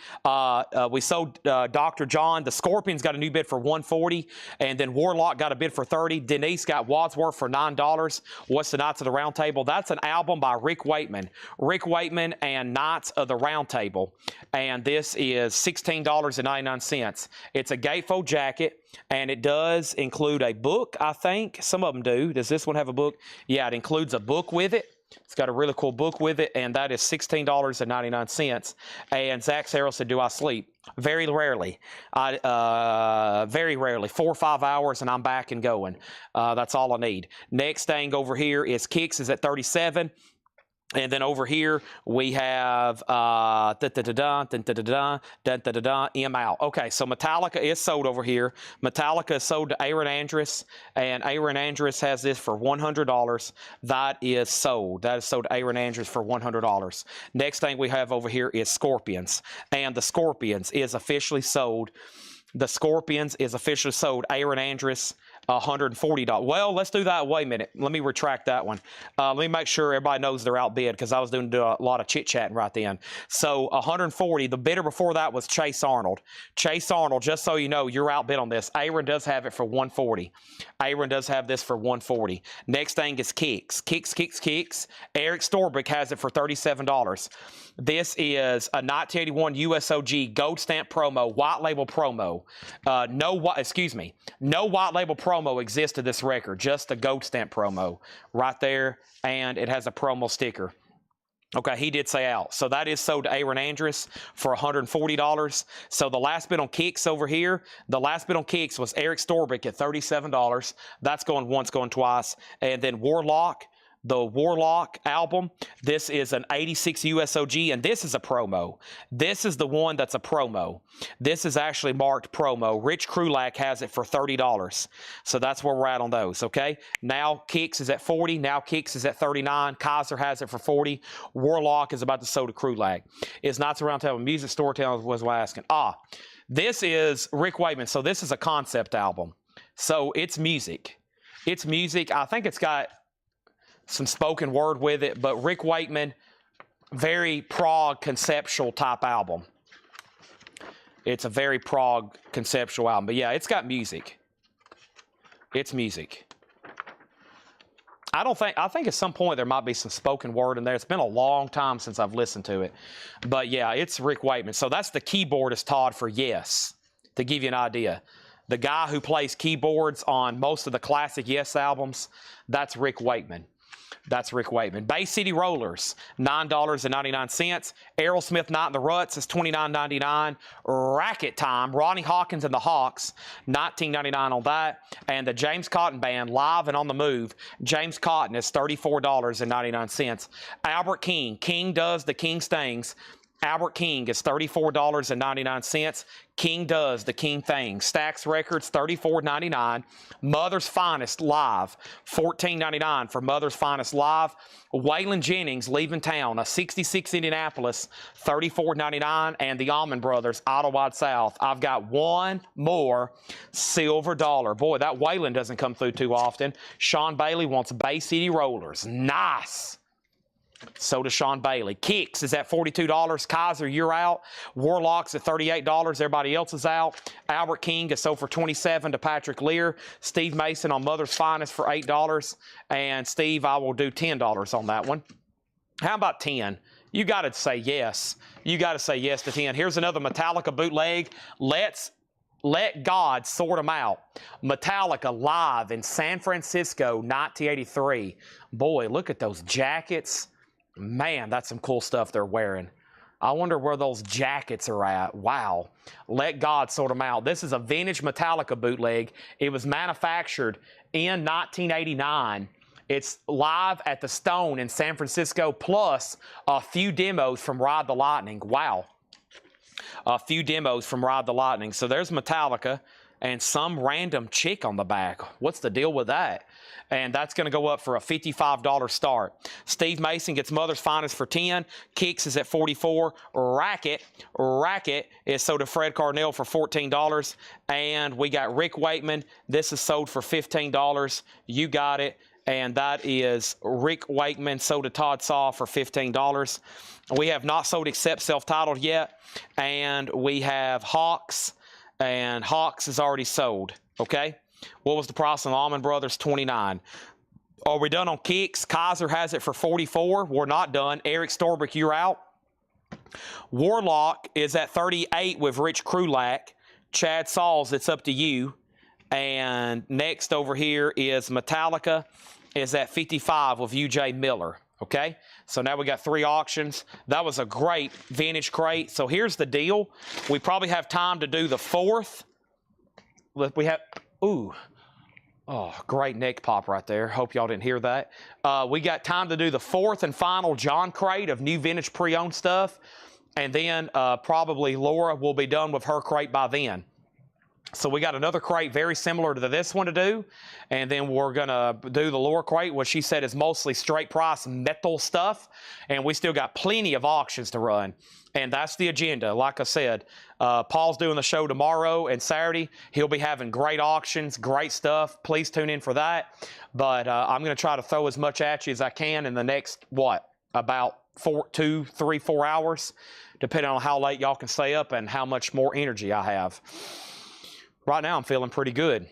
We sold Dr. John. The Scorpions got a new bid for 140. And then Warlock got a bid for 30. Denise got Wadsworth for $9. What's the Knights of the Round Table? That's an album by Rick Wakeman. Rick Wakeman and Knights of the Round Table. And this is $16.99. It's a gatefold jacket. And it does include a book, I think. Some of them do. Does this one have a book? Yeah, it includes a book with it. It's got a really cool book with it, and that is $16.99. And Zach Sarrell said, do I sleep? Very rarely. Very rarely. 4 or 5 hours, and I'm back and going. That's all I need. Next thing over here is Kicks is at 37. And then over here, we have M out. Okay, so Metallica is sold over here. Metallica is sold to Aaron Andrus, and Aaron Andrus has this for $100. That is sold. That is sold to Aaron Andrus for $100. Next thing we have over here is Scorpions, and the Scorpions is officially sold. The Scorpions is officially sold. Aaron Andrus, $140. Well, let's do that. Wait a minute. Let me retract that one. Let me make sure everybody knows they're outbid because I was doing a lot of chit-chatting right then. So 140. The bidder before that was Chase Arnold. Chase Arnold, just so you know, you're outbid on this. Aaron does have it for 140. Aaron does have this for 140. Next thing is Kicks. Kicks. Eric Storbick has it for $37. This is a 1981 USOG Gold Stamp promo, white label promo. No white label promo exists to this record, just a Gold Stamp promo right there, and it has a promo sticker. Okay, he did say out. So that is sold to Aaron Andrus for $140. So the last bid on Kicks over here, the last bid on Kicks was Eric Storbick at $37. That's going once, going twice. And then Warlock, the Warlock album, this is an 86 USOG, and this is a promo. This is the one that's a promo. This is actually marked promo. Rich Krulak has it for $30. So that's where we're at on those, okay? Now Kicks is at 40. Now Kicks is at 39. Kaiser has it for 40. Warlock is about to sell to Krulak. It's not around table. Music storytelling was what I was asking. This is Rick Wakeman. So this is a concept album. So it's music. It's music. I think it's got some spoken word with it, but Rick Wakeman, very prog conceptual type album. It's a very prog conceptual album, but yeah, it's got music. It's music. I think at some point there might be some spoken word in there. It's been a long time since I've listened to it, but yeah, it's Rick Wakeman. So that's the keyboardist Todd for Yes, to give you an idea. The guy who plays keyboards on most of the classic Yes albums, that's Rick Wakeman. That's Rick Wakeman. Bay City Rollers, $9.99. Aerosmith Night in the Ruts is $29.99. Racket Time, Ronnie Hawkins and the Hawks, $19.99 on that. And the James Cotton Band, live and on the move, James Cotton is $34.99. Albert King, King Does the King Things. Albert King is $34.99. King Does the King Thing. Stax Records, $34.99. Mother's Finest Live, $14.99 for Mother's Finest Live. Waylon Jennings, Leaving Town, a 66 Indianapolis, $34.99. And the Allman Brothers, Idlewild South. I've got one more silver dollar. Boy, that Waylon doesn't come through too often. Sean Bailey wants Bay City Rollers. Nice. So does Sean Bailey. Kicks is at $42. Kaiser, you're out. Warlock's at $38. Everybody else is out. Albert King is sold for $27 to Patrick Lear. Steve Mason on Mother's Finest for $8. And Steve, I will do $10 on that one. How about 10? You got to say yes. You got to say yes to 10. Here's another Metallica bootleg. Let God Sort Them Out. Metallica live in San Francisco, 1983. Boy, look at those jackets. Man, that's some cool stuff they're wearing. I wonder where those jackets are at. Wow. Let God Sort Them Out. This is a vintage Metallica bootleg. It was manufactured in 1989. It's live at the Stone in San Francisco, plus a few demos from Ride the Lightning. Wow. A few demos from Ride the Lightning. So there's Metallica and some random chick on the back. What's the deal with that? And that's going to go up for a $55 start. Steve Mason gets Mother's Finest for $10. Kicks is at $44. Racket is sold to Fred Carnell for $14. And we got Rick Wakeman. This is sold for $15. You got it. And that is Rick Wakeman sold to Todd Saw for $15. We have not sold except self-titled yet. And we have Hawks. And Hawks is already sold. Okay? What was the price on Allman Brothers? $29. Are we done on Kicks? Kaiser has it for $44. We're not done. Eric Storbick, you're out. Warlock is at $38 with Rich Krulak. Chad Sauls, it's up to you. And next over here is Metallica is at $55 with UJ Miller. Okay? So now we got 3 auctions. That was a great vintage crate. So here's the deal. We probably have time to do the 4th. We have... Ooh, oh, great neck pop right there. Hope y'all didn't hear that. We got time to do the 4th and final John crate of new vintage pre-owned stuff. And then probably Laura will be done with her crate by then. So we got another crate very similar to this one to do, and then we're going to do the lower crate, what she said is mostly straight price metal stuff, and we still got plenty of auctions to run, and that's the agenda. Like I said, Paul's doing the show tomorrow and Saturday. He'll be having great auctions, great stuff. Please tune in for that, but I'm going to try to throw as much at you as I can in the next, about 2, 3, 4 hours, depending on how late y'all can stay up and how much more energy I have. Right now, I'm feeling pretty good.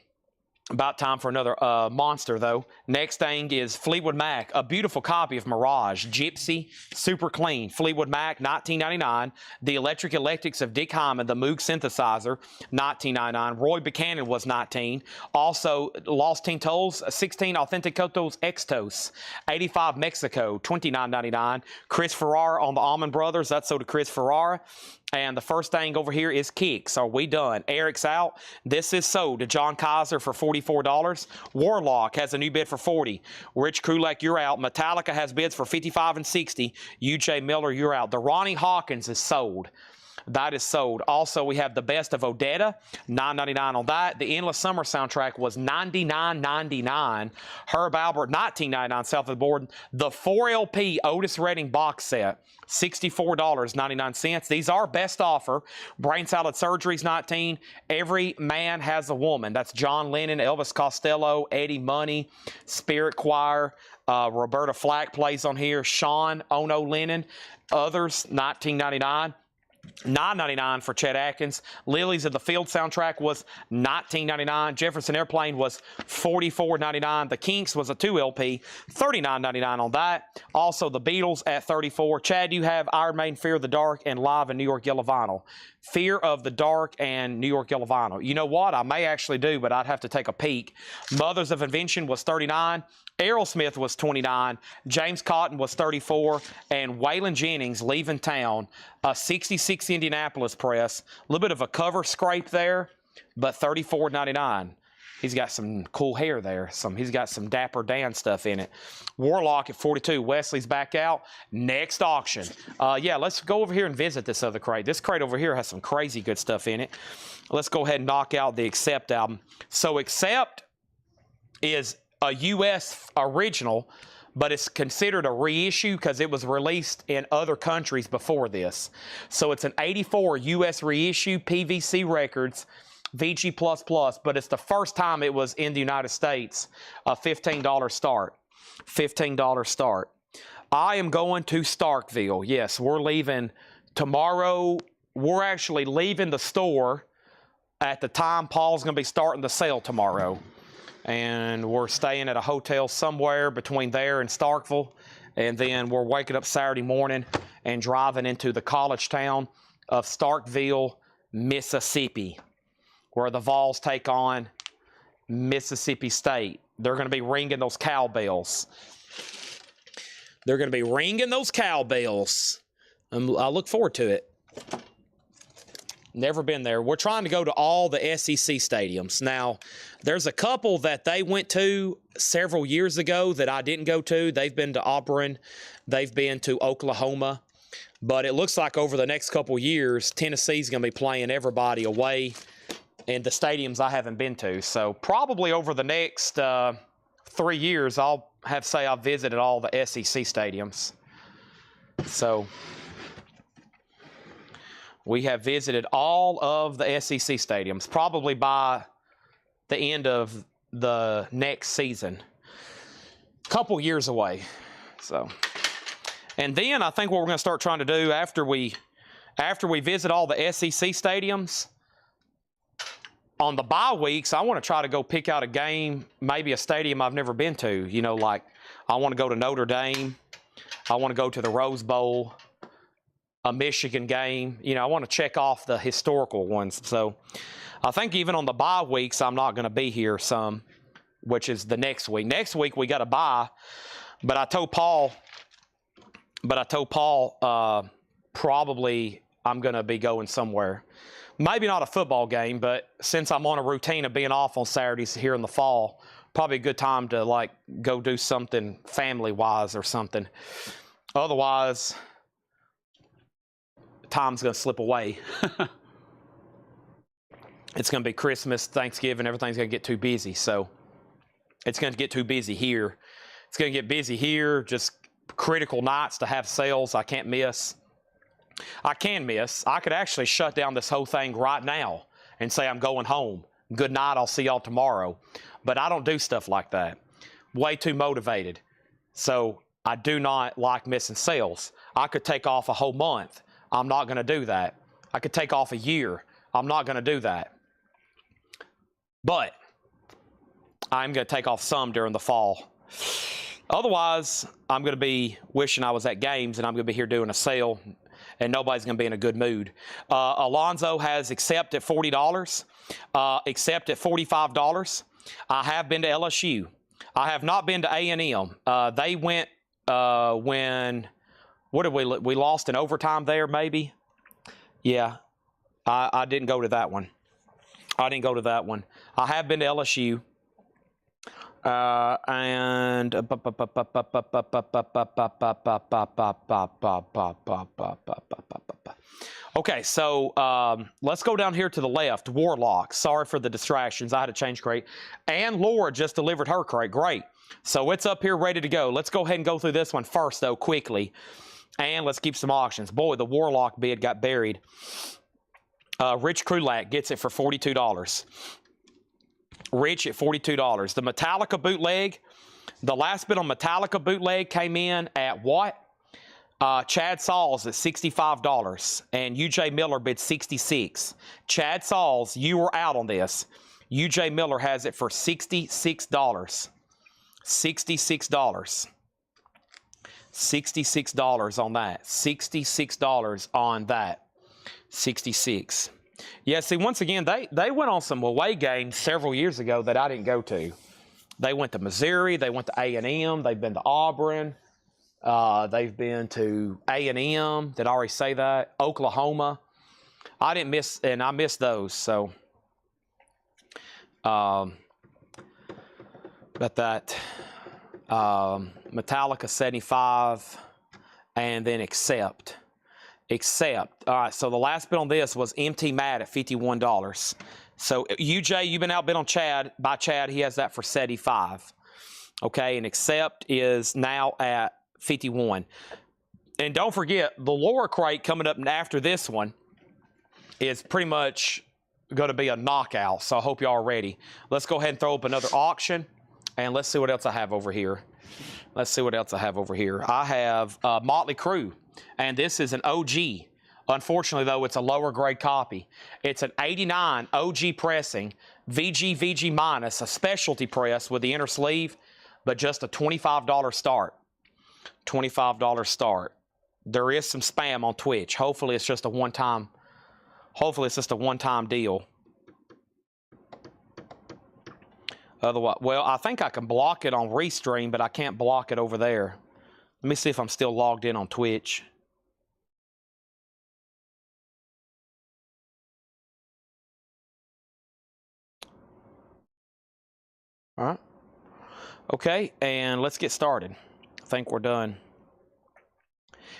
About time for another monster, though. Next thing is Fleetwood Mac, a beautiful copy of Mirage. Gypsy, super clean. Fleetwood Mac, $19.99. The Electric Electrics of Dick Hyman, the Moog synthesizer, $19.99. Roy Buchanan was $19. Also, Los Tintos, 16 Authenticatos Extos, 85 Mexico, $29.99. Chris Ferrara on the Almond Brothers, that's so to Chris Ferrara. And the first thing over here is Kicks. Are we done? Eric's out. This is sold to John Kaiser for $44. Warlock has a new bid for $40. Rich Kulak, you're out. Metallica has bids for $55 and $60. UJ Miller, you're out. The Ronnie Hawkins is sold. That is sold. Also, we have the Best of Odetta, $9.99 on that. The Endless Summer soundtrack was $99.99. Herb Albert, $19.99 south of the board. The 4LP Otis Redding box set, $64.99. These are best offer. Brain Salad Surgery's $19. Every Man Has a Woman. That's John Lennon, Elvis Costello, Eddie Money, Spirit Choir. Roberta Flack plays on here. Sean Ono Lennon. Others, $19.99. $9.99 for Chet Atkins. Lilies of the Field soundtrack was $19.99. Jefferson Airplane was $44.99. The Kinks was a 2LP, $39.99 on that. Also, the Beatles at $34. Chad, you have Iron Maiden, Fear of the Dark, and Live in New York Yellow Vinyl. Fear of the Dark and New York Yellow Vinyl. You know what? I may actually do, but I'd have to take a peek. Mothers of Invention was $39. Aerosmith was $29. James Cotton was $34. And Waylon Jennings, Leaving Town, a 66 Indianapolis press. A little bit of a cover scrape there, but $34.99. He's got some cool hair there. He's got some Dapper Dan stuff in it. Warlock at $42. Wesley's back out. Next auction. Yeah, let's go over here and visit this other crate. This crate over here has some crazy good stuff in it. Let's go ahead and knock out the Accept album. So Accept is a U.S. original, but it's considered a reissue because it was released in other countries before this. So it's an 84 U.S. reissue, PVC Records, VG++, but it's the first time it was in the United States, a $15 start. $15 start. I am going to Starkville. Yes, we're leaving tomorrow. We're actually leaving the store at the time Paul's going to be starting the sale tomorrow. And we're staying at a hotel somewhere between there and Starkville. And then we're waking up Saturday morning and driving into the college town of Starkville, Mississippi, where the Vols take on Mississippi State. They're going to be ringing those cowbells. They're going to be ringing those cowbells. I look forward to it. Never been there. We're trying to go to all the SEC stadiums. Now, there's a couple that they went to several years ago that I didn't go to. They've been to Auburn. They've been to Oklahoma. But it looks like over the next couple years, Tennessee's going to be playing everybody away in the stadiums I haven't been to. So probably over the next 3 years, I'll say I've visited all the SEC stadiums. So we have visited all of the SEC stadiums, probably by the end of the next season. Couple years away. So, and then I think what we're going to start trying to do after we visit all the SEC stadiums, on the bye weeks, I want to try to go pick out a game, maybe a stadium I've never been to. You know, like I want to go to Notre Dame. I want to go to the Rose Bowl, a Michigan game. You know, I want to check off the historical ones. So I think even on the bye weeks, I'm not going to be here some, which is the next week. Next week, we got a bye. But I told Paul, probably I'm going to be going somewhere. Maybe not a football game, but since I'm on a routine of being off on Saturdays here in the fall, probably a good time to like go do something family-wise or something. Otherwise, time's going to slip away. It's going to be Christmas, Thanksgiving, everything's going to get too busy. So it's going to get too busy here. It's going to get busy here, just critical nights to have sales I can't miss. I can miss. I could actually shut down this whole thing right now and say I'm going home. Good night, I'll see y'all tomorrow. But I don't do stuff like that. Way too motivated. So I do not like missing sales. I could take off a whole month. I'm not going to do that. I could take off a year. I'm not going to do that. But I'm going to take off some during the fall. Otherwise, I'm going to be wishing I was at games, and I'm going to be here doing a sale, and nobody's going to be in a good mood. Alonzo has accept at $40, accept at $45. I have been to LSU. I have not been to A&M. They went when, what did we lost in overtime there, maybe? Yeah, I didn't go to that one. I didn't go to that one. I have been to LSU. And okay, so let's go down here to the left. Warlock. Sorry for the distractions. I had to change crate. And Laura just delivered her crate. Great. So it's up here ready to go. Let's go ahead and go through this one first, though, quickly. And let's keep some auctions. Boy, the Warlock bid got buried. Rich Krulak gets it for $42. Rich at $42. The Metallica bootleg, the last bid on Metallica bootleg came in at what? Chad Sauls at $65, and UJ Miller bid $66. Chad Sauls, you were out on this. UJ Miller has it for $66. $66. $66 on that. $66 on that. 66. Yeah, see, once again, they went on some away games several years ago that I didn't go to. They went to Missouri. They went to A&M. They've been to Auburn. They've been to A&M. Did I already say that? Oklahoma. I didn't miss, and I missed those. So, but that Metallica 75, and then accept. All right, so the last bid on this was MT Matt at $51. So UJ, you've been outbid on Chad. By Chad, he has that for 75. Okay, and accept is now at 51. And don't forget, the Laura crate coming up after this one is pretty much going to be a knockout. So I hope y'all are ready. Let's go ahead and throw up another auction, and let's see what else I have over here. Let's see what else I have over here. I have Motley Crue. And this is an OG. Unfortunately, though, it's a lower grade copy. It's an 89 OG pressing, VG minus, a specialty press with the inner sleeve, but just a $25 start. $25 start. There is some spam on Twitch. Hopefully, it's just a one-time. Hopefully, it's just a one-time deal. Otherwise, well, I think I can block it on Restream, but I can't block it over there. Let me see if I'm still logged in on Twitch. All right. Okay, and let's get started. I think we're done.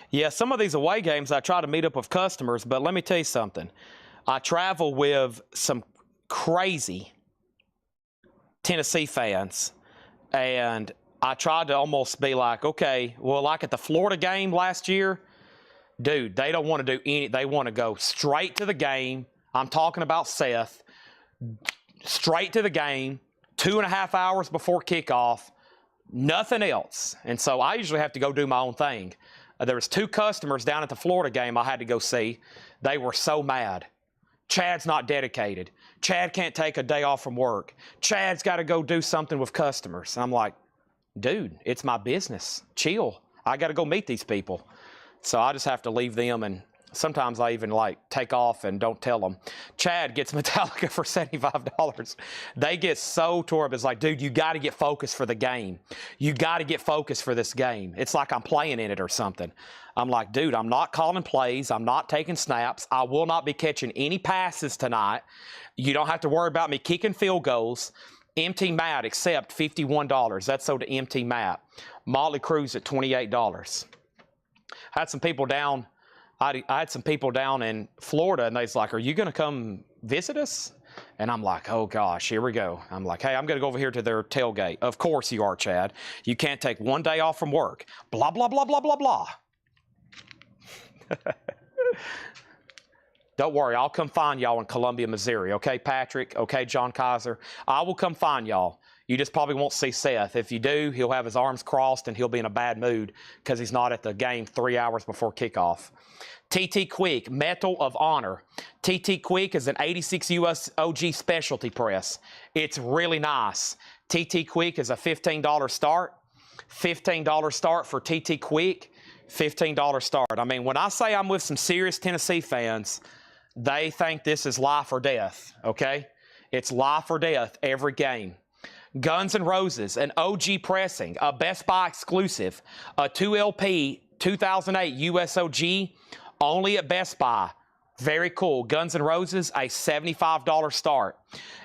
Yeah, some of these away games, I try to meet up with customers, but let me tell you something. I travel with some crazy Tennessee fans, and I tried to almost be like, okay, well, like at the Florida game last year, dude, they don't want to do any, they want to go straight to the game. I'm talking about Seth, straight to the game, 2.5 hours before kickoff, nothing else. And so I usually have to go do my own thing. There was 2 customers down at the Florida game I had to go see. They were so mad. Chad's not dedicated. Chad can't take a day off from work. Chad's got to go do something with customers. And I'm like, dude, it's my business. Chill. I got to go meet these people. So I just have to leave them, and sometimes I even like take off and don't tell them. Chad gets Metallica for $75. They get so tore up. It's like, dude, you got to get focused for the game. You got to get focused for this game. It's like I'm playing in it or something. I'm like, dude, I'm not calling plays. I'm not taking snaps. I will not be catching any passes tonight. You don't have to worry about me kicking field goals. MT Matt, accept $51. That's sold to MT Matt. Motley Crue's at $28. I had some people down. I had some people down in Florida, and they was like, are you going to come visit us? And I'm like, oh gosh, here we go. I'm like, hey, I'm going to go over here to their tailgate. Of course you are, Chad. You can't take one day off from work. Blah, blah, blah, blah, blah, blah. Don't worry, I'll come find y'all in Columbia, Missouri. Okay, Patrick? Okay, John Kaiser? I will come find y'all. You just probably won't see Seth. If you do, he'll have his arms crossed and he'll be in a bad mood because he's not at the game 3 hours before kickoff. TT Quick, Medal of Honor. TT Quick is an 86 US OG specialty press. It's really nice. TT Quick is a $15 start. $15 start for TT Quick. $15 start. I mean, when I say I'm with some serious Tennessee fans, they think this is life or death, okay? It's life or death every game. Guns N' Roses, an OG pressing, a Best Buy exclusive, a 2LP 2008 USOG, only at Best Buy. Very cool. Guns N' Roses, a $75 start.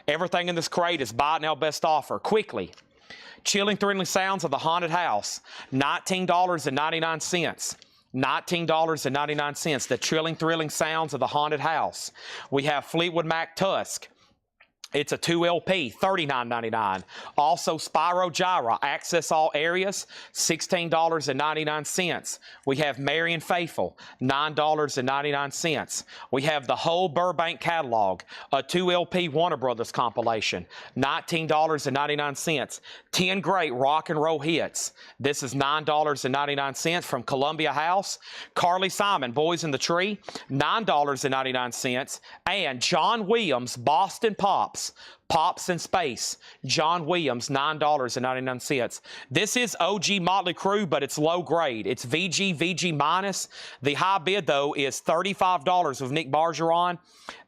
Everything in this crate is buy it now best offer. Quickly. Chilling, Thrilling Sounds of the Haunted House, $19.99. $19.99. The Chilling, Thrilling Sounds of the Haunted House. We have Fleetwood Mac Tusk. It's a 2LP, $39.99. Also, Spyro Gyra, Access All Areas, $16.99. We have Marion Faithful, $9.99. We have the whole Burbank catalog, a 2LP Warner Brothers compilation, $19.99. 10 great rock and roll hits. This is $9.99 from Columbia House. Carly Simon, Boys in the Tree, $9.99. And John Williams, Boston Pops. Pops in Space, John Williams, $9.99. This is OG Motley Crue, but it's low grade. It's VG minus. The high bid, though, is $35 with Nick Bargeron,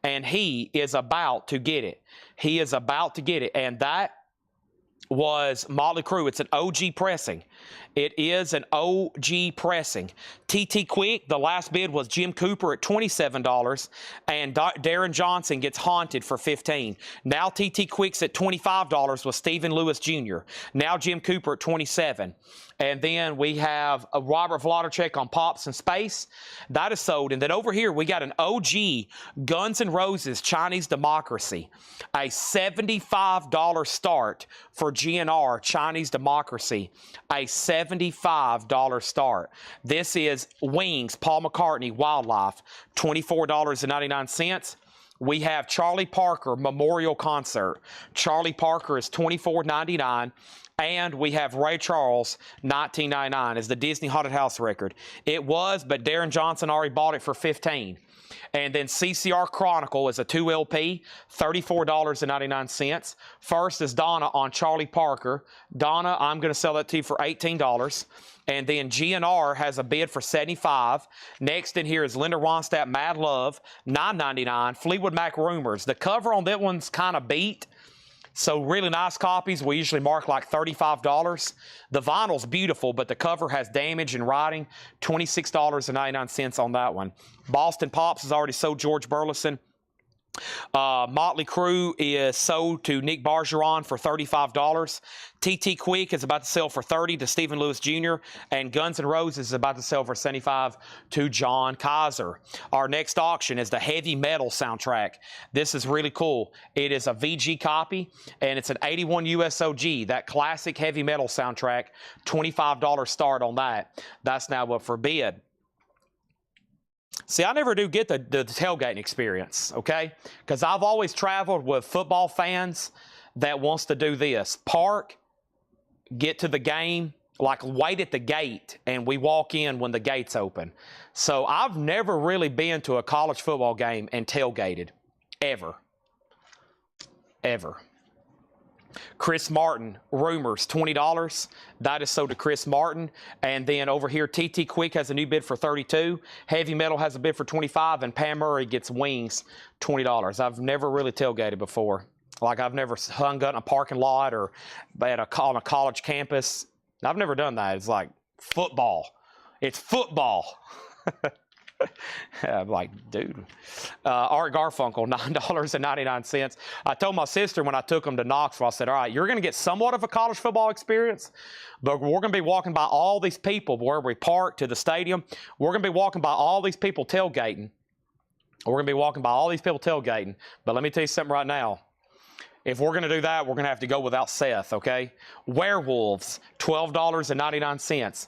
and he is about to get it. He is about to get it, and that was Motley Crue. It's an OG pressing. It is an OG pressing. TT Quick, the last bid was Jim Cooper at $27, and Darren Johnson gets Haunted for $15. Now TT Quick's at $25 with Stephen Lewis Jr. Now Jim Cooper at $27. And then we have a Robert Vladicek on Pops in Space. That is sold. And then over here, we got an OG Guns N' Roses Chinese Democracy. A $75 start for GNR Chinese Democracy. A $75 start. This is Wings, Paul McCartney, Wildlife, $24.99. We have Charlie Parker Memorial Concert. Charlie Parker is $24.99. And we have Ray Charles, $19.99 is the Disney Haunted House record. It was, but Darren Johnson already bought it for $15. And then CCR Chronicle is a 2LP, $34.99. First is Donna on Charlie Parker. Donna, I'm going to sell that to you for $18. And then GNR has a bid for $75. Next in here is Linda Ronstadt, Mad Love, $9.99. Fleetwood Mac Rumors. The cover on that one's kind of beat. So really nice copies. We usually mark like $35. The vinyl's beautiful, but the cover has damage in writing. $26.99 on that one. Boston Pops is already sold George Burleson. Motley Crue is sold to Nick Bargeron for $35. TT Quick is about to sell for $30 to Stephen Lewis Jr. And Guns N' Roses is about to sell for $75 to John Kaiser. Our next auction is the Heavy Metal soundtrack. This is really cool. It is a VG copy, and it's an 81 USOG, that classic Heavy Metal soundtrack, $25 start on that. That's now up for bid. See, I never do get the tailgating experience, okay? Because I've always traveled with football fans that wants to do this. Park, get to the game, like wait at the gate, and we walk in when the gates open. So I've never really been to a college football game and tailgated, ever. Ever. Chris Martin, Rumors, $20. That is sold to Chris Martin. And then over here, TT Quick has a new bid for $32. Heavy Metal has a bid for $25. And Pam Murray gets Wings, $20. I've never really tailgated before. Like, I've never hung out in a parking lot or on a college campus. I've never done that. It's like football. It's football. I'm like, dude. Art Garfunkel, $9.99. I told my sister when I took him to Knoxville, I said, all right, you're going to get somewhat of a college football experience, but we're going to be walking by all these people where we park to the stadium. We're going to be walking by all these people tailgating. We're going to be walking by all these people tailgating. But let me tell you something right now. if we're going to do that, we're going to have to go without Seth, okay? Werewolves, $12.99.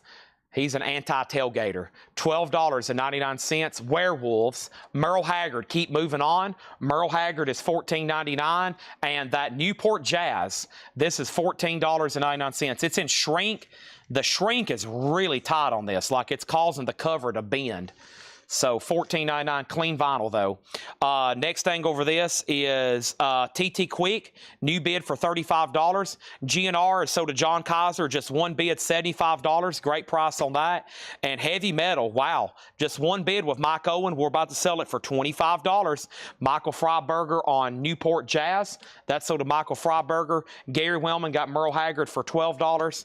He's an anti-tailgater. $12.99. Werewolves. Merle Haggard, keep moving on. Merle Haggard is $14.99. And that Newport Jazz, this is $14.99. It's in shrink. The shrink is really tight on this, like it's causing the cover to bend. So $14.99 clean vinyl though. Next thing over this is TT Quick, new bid for $35. GNR is sold to John Kaiser, just one bid, $75. Great price on that. And Heavy Metal, wow, just one bid with Mike Owen. We're about to sell it for $25. Michael Freiberger on Newport Jazz, that's sold to Michael Freiberger. Gary Wellman got Merle Haggard for $12.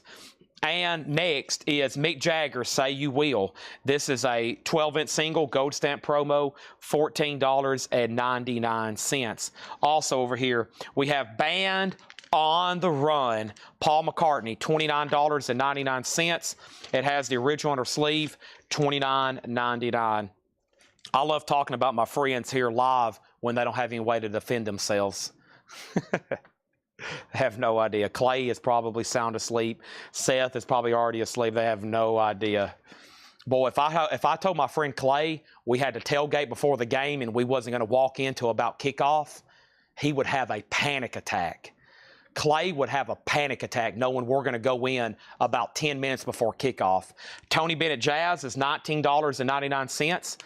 And next is Mick Jagger, Say You Will. This is a 12-inch single, gold stamp promo, $14.99. Also over here, we have Band on the Run, Paul McCartney, $29.99. It has the original under sleeve, $29.99. I love talking about my friends here live when they don't have any way to defend themselves. Have no idea. Clay is probably sound asleep. Seth is probably already asleep. They have no idea. Boy, if I told my friend Clay we had to tailgate before the game and we wasn't going to walk in till about kickoff, he would have a panic attack. Clay would have a panic attack knowing we're going to go in about 10 minutes before kickoff. Tony Bennett Jazz is $19.99.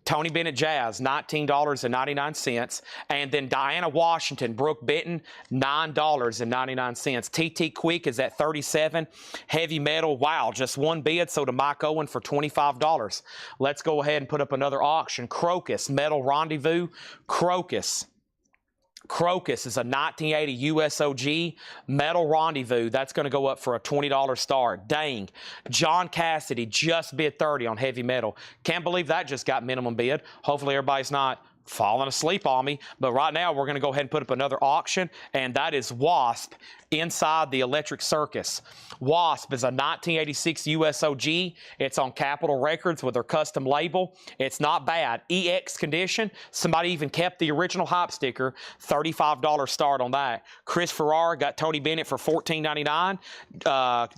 Tony Bennett Jazz, $19.99. And then Diana Washington, Brooke Benton, $9.99. TT Quick is at $37. Heavy Metal, wow, just one bid, so to Mike Owen for $25. Let's go ahead and put up another auction. Crocus, Metal Rendezvous. Crocus is a 1980 USOG Metal Rendezvous. That's going to go up for a $20 start. Dang. John Cassidy just bid $30 on Heavy Metal. Can't believe that just got minimum bid. Hopefully everybody's not falling asleep on me. But right now we're going to go ahead and put up another auction, and that is Wasp inside the Electric Circus. Wasp is a 1986 USOG. It's on Capitol Records with their custom label. It's not bad. EX condition. Somebody even kept the original hype sticker. $35 start on that. Chris Farrar got Tony Bennett for $14.99.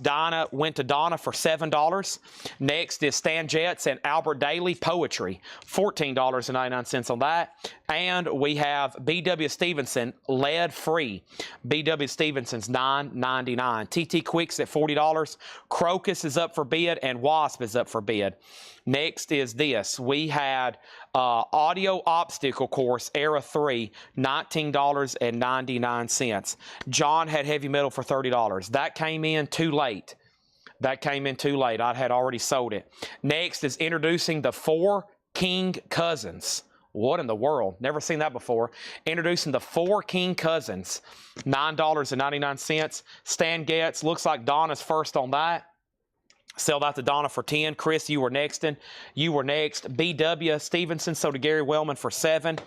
Donna went to Donna for $7. Next is Stan Getz and Albert Daly Poetry. $14.99 on that. And we have B.W. Stevenson, lead free. B.W. Stevenson's $9.99. TT Quick's at $40. Crocus is up for bid, and Wasp is up for bid. Next is this. We had Audio Obstacle Course Era 3, $19.99. John had Heavy Metal for $30. That came in too late. I had already sold it. Next is introducing the 4 King Cousins. What in the world? Never seen that before. Introducing the 4 King Cousins, $9.99. Stan Getz, looks like Donna's first on that. Sell that to Donna for $10. Chris, you were next. B.W. Stevenson sold to Gary Wellman for $7.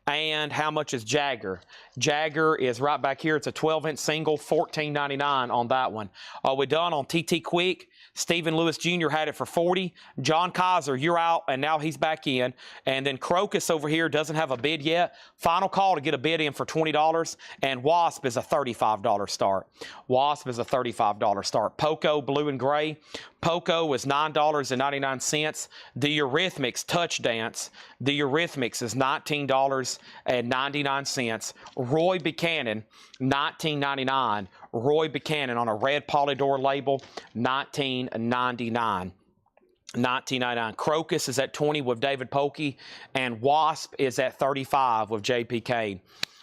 And how much is Jagger? Jagger is right back here. It's a 12-inch single, $14.99 on that one. Are we done on TT Quick? Stephen Lewis Jr. had it for $40. John Kaiser, you're out, and now he's back in. And then Crocus over here doesn't have a bid yet. Final call to get a bid in for $20. And Wasp is a $35 start. Poco, blue and gray. Poco is $9.99. The Eurythmics Touch Dance. The Eurythmics is $19.99. Roy Buchanan, $19.99. Roy Buchanan on a red Polydor label, $19.99. Crocus is at $20 with David Polkey, and Wasp is at $35 with JP Kane.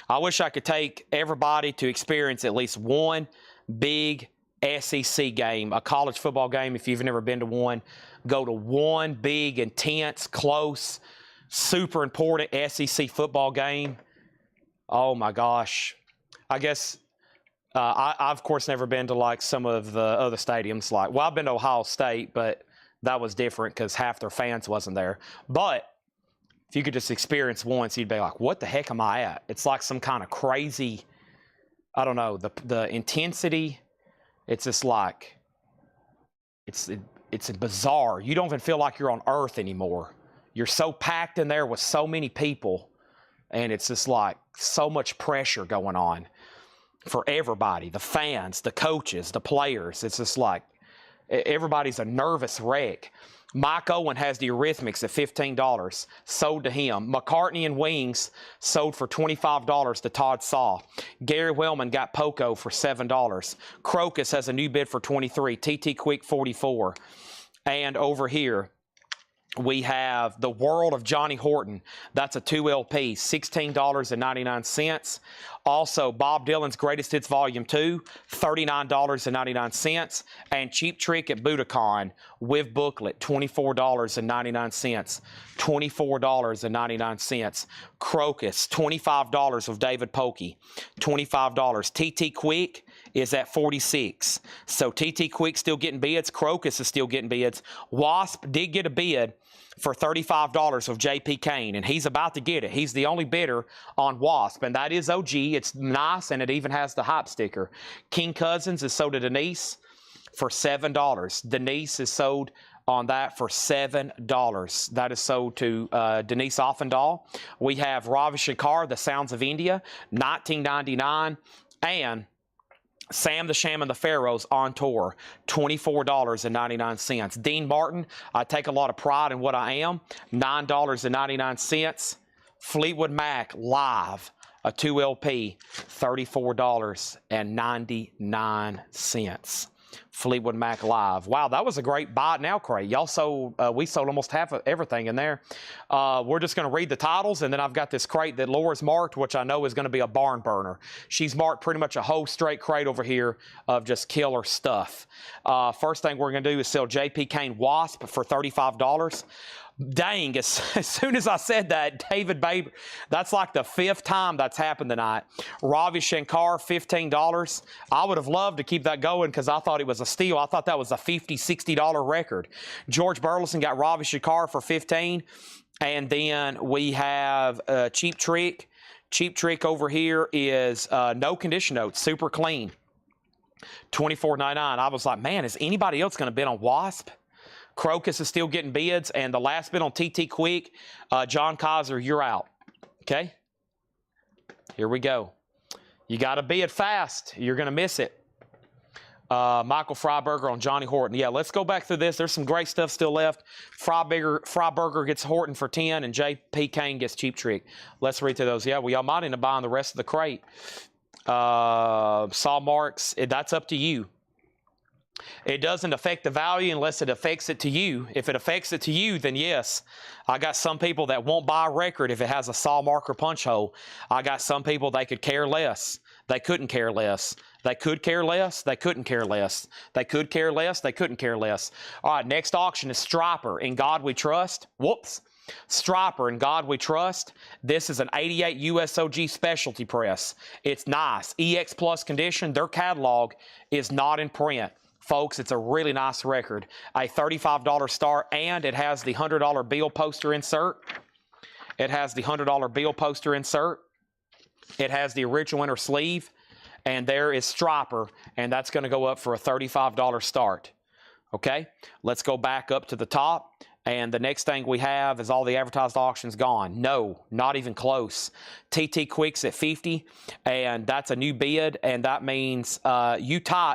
I wish I could take everybody to experience at least one big SEC game, a college football game. If you've never been to one, go to one big, intense, close, super important SEC football game. Oh my gosh. I guess I've of course never been to like some of the other stadiums. Well, I've been to Ohio State, but that was different because half their fans wasn't there. But if you could just experience once, you'd be like, what the heck am I at? It's like some kind of crazy, I don't know, the intensity. It's just like, it's bizarre. You don't even feel like you're on Earth anymore. You're so packed in there with so many people, and it's just like so much pressure going on. for everybody, the fans, the coaches, the players. It's just like everybody's a nervous wreck. Mike Owen has the Eurythmics at $15, sold to him. McCartney and Wings sold for $25 to Todd Saw. Gary Wellman got Poco for $7. Crocus has a new bid for $23. TT Quick $44. And over here, we have The World of Johnny Horton. That's a 2 LP, $16.99. Also, Bob Dylan's Greatest Hits Volume 2, $39.99. And Cheap Trick at Budokan with booklet, $24.99. $24.99. Crocus, $25 of David Polkey, $25. TT Quick is at $46. So TT Quick still getting bids. Crocus is still getting bids. Wasp did get a bid for $35 of J.P. Kane, and he's about to get it. He's the only bidder on Wasp, and that is OG. It's nice, and it even has the hype sticker. King Cousins is sold to Denise for $7. Denise is sold on that for $7. That is sold to Denise Offendall. We have Ravi Shankar, The Sounds of India, $19.99, and Sam the Sham and the Pharaohs on tour, $24.99. Dean Martin, I take a lot of pride in what I am, $9.99. Fleetwood Mac live, a 2 LP, $34.99. Fleetwood Mac live. Wow, that was a great buy it now crate. Y'all sold, we sold almost half of everything in there. We're just going to read the titles, and then I've got this crate that Laura's marked, which I know is going to be a barn burner. She's marked pretty much a whole straight crate over here of just killer stuff. First thing we're going to do is sell J.P. Kane Wasp for $35. Dang, as soon as I said that, David Baber, that's like the 5th time that's happened tonight. Ravi Shankar, $15. I would have loved to keep that going because I thought it was a steal. I thought that was a $50, $60 record. George Burleson got Ravi Shankar for $15. And then we have Cheap Trick. Cheap Trick over here is no condition notes, super clean, $24.99. I was like, man, is anybody else going to bid on Wasp? Crocus is still getting bids, and the last bid on TT Quick, John Kaiser, you're out. Okay? Here we go. You got to bid fast. You're going to miss it. Michael Freiberger on Johnny Horton. Yeah, let's go back through this. There's some great stuff still left. Freiberger gets Horton for 10, and J.P. Kane gets Cheap Trick. Let's read through those. Yeah, well, y'all might end up buying the rest of the crate. Saw marks, that's up to you. It doesn't affect the value unless it affects it to you. If it affects it to you, then yes. I got some people that won't buy a record if it has a saw marker punch hole. I got some people they could care less. They couldn't care less. They could care less. They couldn't care less. They could care less. They couldn't care less. All right, next auction is Striper, In God We Trust. Whoops. Striper, In God We Trust. This is an 88 USOG specialty press. It's nice. EX Plus condition. Their catalog is not in print. Folks, it's a really nice record. A $35 start, and it has the $100 bill poster insert. It has the $100 bill poster insert. It has the original inner sleeve. And there is Striper, and that's going to go up for a $35 start. Okay? Let's go back up to the top. And the next thing we have is all the advertised auctions gone. No, not even close. TT Quick's at 50, and that's a new bid, and that means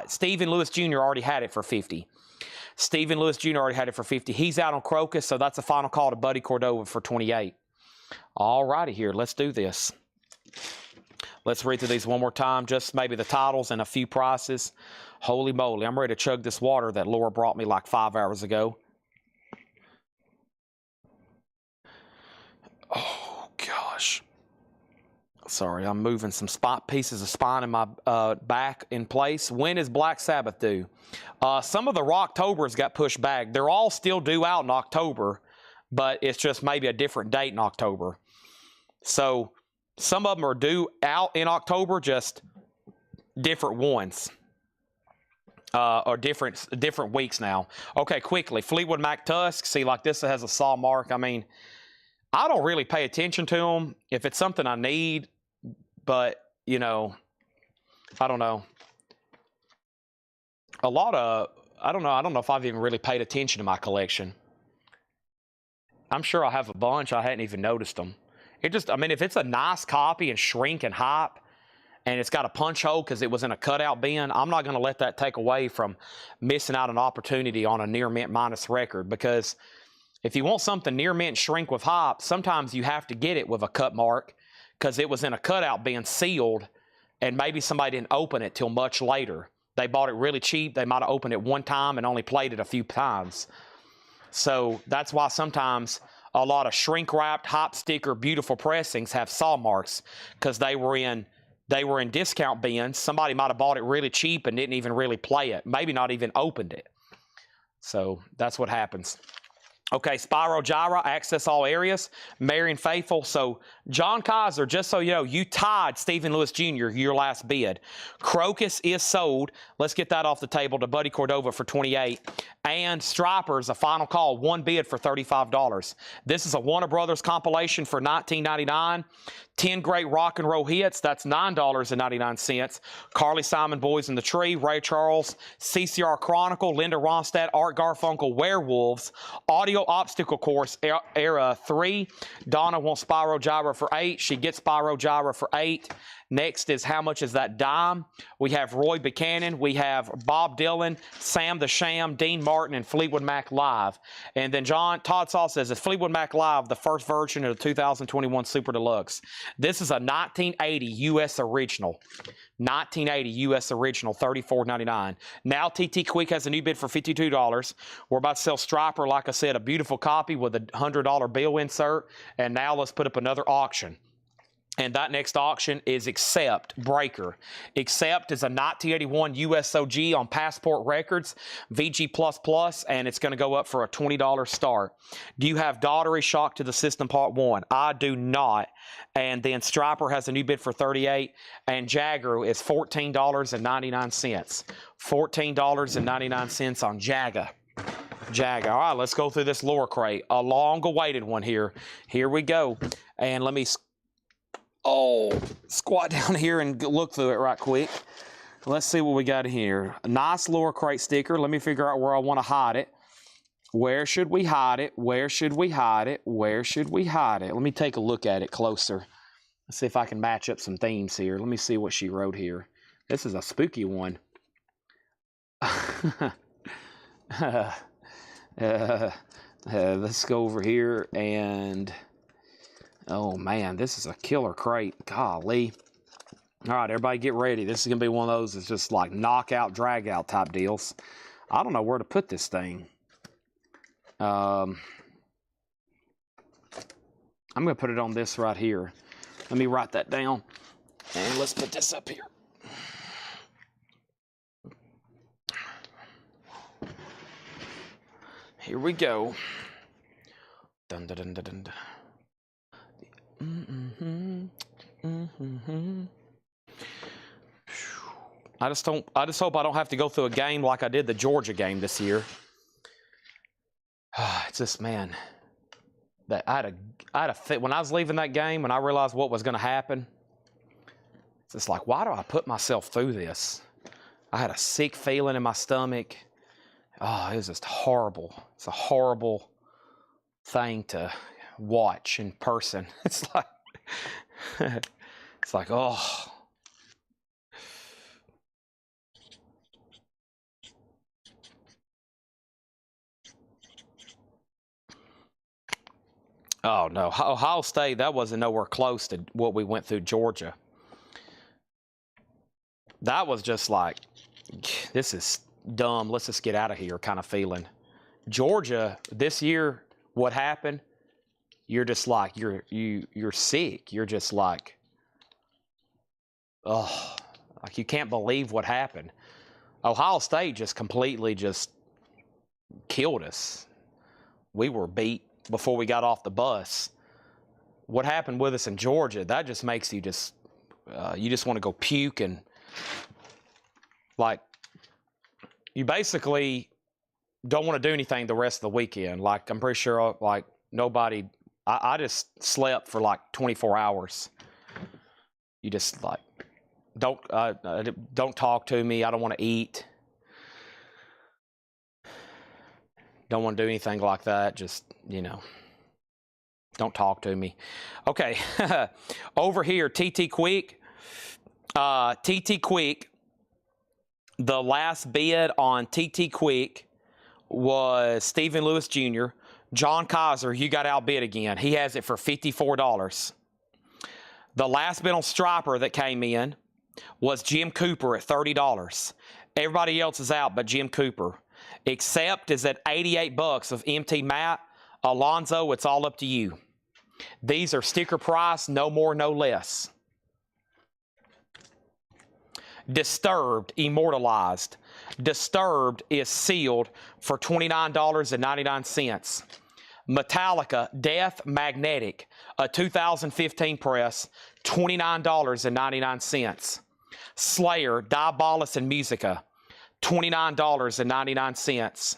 Stephen Lewis Jr. already had it for 50. Stephen Lewis Jr. already had it for 50. He's out on Crocus, so that's a final call to Buddy Cordova for 28. All righty here, let's do this. Let's read through these one more time, just maybe the titles and a few prices. Holy moly, I'm ready to chug this water that Laura brought me like 5 hours ago. Oh, gosh. Sorry, I'm moving some pieces of spine in my back in place. When is Black Sabbath due? Some of the Rocktober's got pushed back. They're all still due out in October, but it's just maybe a different date in October. So some of them are due out in October, just different ones. Or different weeks now. Okay, quickly. Fleetwood Mac Tusk. See, like this has a saw mark. I mean, I don't really pay attention to them if it's something I need, but, you know, I don't know. I don't know if I've even really paid attention to my collection. I'm sure I have a bunch. I hadn't even noticed them. I mean, if it's a nice copy and shrink and hype, and it's got a punch hole because it was in a cutout bin, I'm not going to let that take away from missing out an opportunity on a near mint minus record, because if you want something near mint shrink with hop, sometimes you have to get it with a cut mark because it was in a cutout bin sealed, and maybe somebody didn't open it till much later. They bought it really cheap. They might have opened it one time and only played it a few times. So that's why sometimes a lot of shrink-wrapped, hop sticker, beautiful pressings have saw marks, because they were in discount bins. Somebody might have bought it really cheap and didn't even really play it, maybe not even opened it. So that's what happens. Okay, Spyro Gyra, access all areas. Marion Faithful. So John Kaiser, just so you know, you tied Stephen Lewis Jr., your last bid. Crocus is sold. Let's get that off the table to Buddy Cordova for $28. And Stripers, a final call, one bid for $35. This is a Warner Brothers compilation for $19.99. 10 great rock and roll hits, that's $9.99. Carly Simon, Boys in the Tree, Ray Charles, CCR Chronicle, Linda Ronstadt, Art Garfunkel, Werewolves, Audio Obstacle Course, Era 3. Donna wants Spyro Gyra for $8. She gets Spyro Gyra for $8. Next is How Much Is That Dime? We have Roy Buchanan, we have Bob Dylan, Sam the Sham, Dean Martin, and Fleetwood Mac Live. And then Todd Saw says, is Fleetwood Mac Live the first version of the 2021 Super Deluxe? This is a 1980 U.S. original. 1980 U.S. original, $34.99. Now TT Quick has a new bid for $52. We're about to sell Striper, like I said, a beautiful copy with a $100 bill insert. And now let's put up another auction. And that next auction is Accept Breaker. Accept is a 1981 USOG on Passport Records, VG++, and it's going to go up for a $20 start. Do you have Daughtery Shock to the System Part 1? I do not. And then Striper has a new bid for $38, and Jagger is $14.99. $14.99 on Jagger. Jagger. All right, let's go through this lower crate. A long-awaited one here. Here we go. And let me squat down here and look through it right quick. Let's see what we got here. A nice lower crate sticker. Let me figure out where I want to hide it. Where should we hide it? Where should we hide it? Where should we hide it? Let me take a look at it closer. Let's see if I can match up some themes here. Let me see what she wrote here. This is a spooky one. Let's go over here and... oh, man, this is a killer crate. Golly. All right, everybody get ready. This is going to be one of those that's just like knockout, drag-out type deals. I don't know where to put this thing. I'm going to put it on this right here. Let me write that down. And let's put this up here. Here we go. Dun, dun, dun, dun, dun, dun. I just hope I don't have to go through a game like I did the Georgia game this year. It's just, man, that I had a fit when I was leaving that game and I realized what was going to happen. It's just like, why do I put myself through this? I had a sick feeling in my stomach. Oh, it was just horrible. It's a horrible thing to watch in person. It's like, oh. Oh, no. Ohio State, that wasn't nowhere close to what we went through Georgia. That was just like, this is dumb. Let's just get out of here kind of feeling. Georgia, this year, what happened? You're just like, you're sick. You're just like, oh, like you can't believe what happened. Ohio State just completely just killed us. We were beat before we got off the bus. What happened with us in Georgia, that just makes you just want to go puke, and like you basically don't want to do anything the rest of the weekend. Like I'm pretty sure like nobody, I just slept for like 24 hours. You just like, don't talk to me. I don't want to eat. Don't want to do anything like that. Just, don't talk to me. Okay. Over here, TT Quick. TT Quick, the last bid on TT Quick was Stephen Lewis Jr. John Kaiser, you got outbid again. He has it for $54. The last bid on Striper that came in was Jim Cooper at $30. Everybody else is out but Jim Cooper. Accept is at $88 of MT Matt. Alonzo, it's all up to you. These are sticker price, no more, no less. Disturbed, immortalized. Disturbed is sealed for $29.99. Metallica, Death Magnetic, a 2015 press, $29.99. Slayer, Diabolus and Musica, $29.99.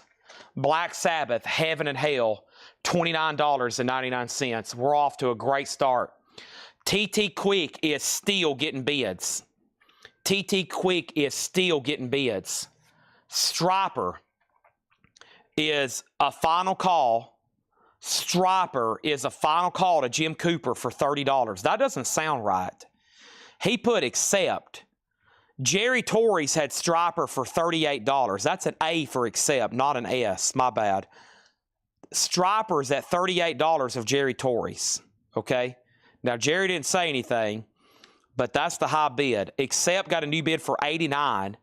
Black Sabbath, Heaven and Hell, $29.99. We're off to a great start. TT Quick is still getting bids. TT Quick is still getting bids. Striper is a final call. Striper is a final call to Jim Cooper for $30. That doesn't sound right. He put accept. Jerry Torres had Striper for $38. That's an A for accept, not an S. My bad. Striper's at $38 of Jerry Torres. Okay? Now, Jerry didn't say anything, but that's the high bid. Accept got a new bid for $89.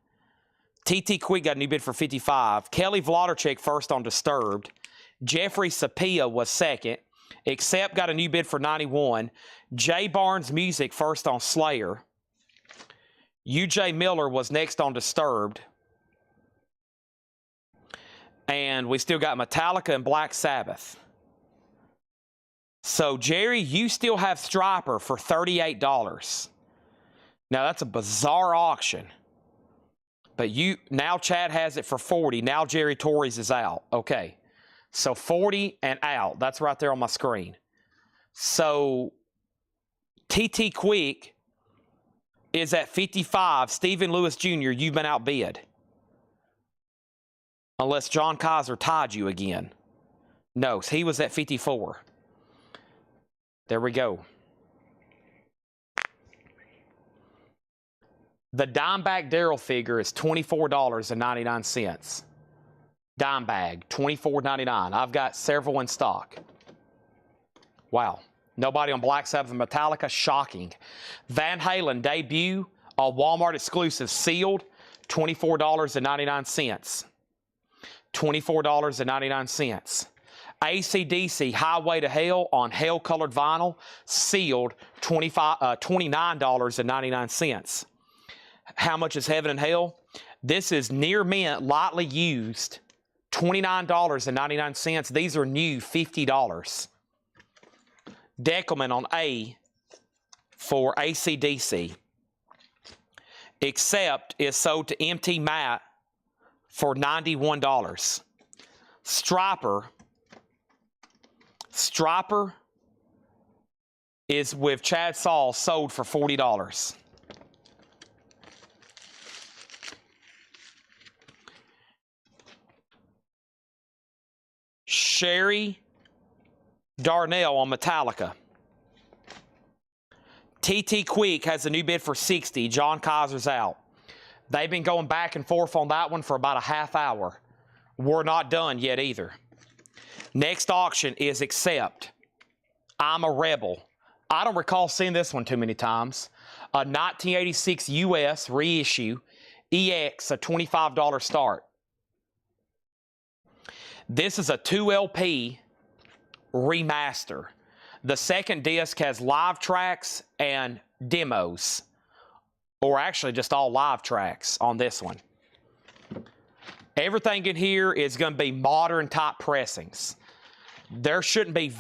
TT Quick got a new bid for $55. Kelly Vlodarchik first on Disturbed. Jeffrey Sapia was second. Accept got a new bid for $91. Jay Barnes Music first on Slayer. UJ Miller was next on Disturbed. And we still got Metallica and Black Sabbath. So, Jerry, you still have Striper for $38. Now, that's a bizarre auction. But now Chad has it for $40. Now Jerry Torres is out. Okay. So, $40 and out. That's right there on my screen. So, TT Quick is at $55. Stephen Lewis Jr., you've been outbid. Unless John Kaiser tied you again. No, he was at $54. There we go. The Dimebag Daryl figure is $24.99. Dimebag, $24.99. I've got several in stock. Wow. Nobody on Black Sabbath and Metallica. Shocking. Van Halen debut, a Walmart exclusive, sealed, $24.99. $24.99. AC/DC Highway to Hell on Hell colored vinyl, sealed, $29.99. How much is Heaven and Hell? This is near mint, lightly used, $29.99. These are new, $50. Deckelman on A for AC/DC. Accept is sold to MT Matt for $91. Striper is with Chad Saul, sold for $40. Sherry Darnell on Metallica. TT Quick has a new bid for $60. John Kaiser's out. They've been going back and forth on that one for about a half hour. We're not done yet either. Next auction is Accept. I'm a Rebel. I don't recall seeing this one too many times. A 1986 US reissue. EX, a $25 start. This is a 2LP remaster. The second disc has live tracks and demos, or actually just all live tracks on this one. Everything in here is going to be modern type pressings. There shouldn't be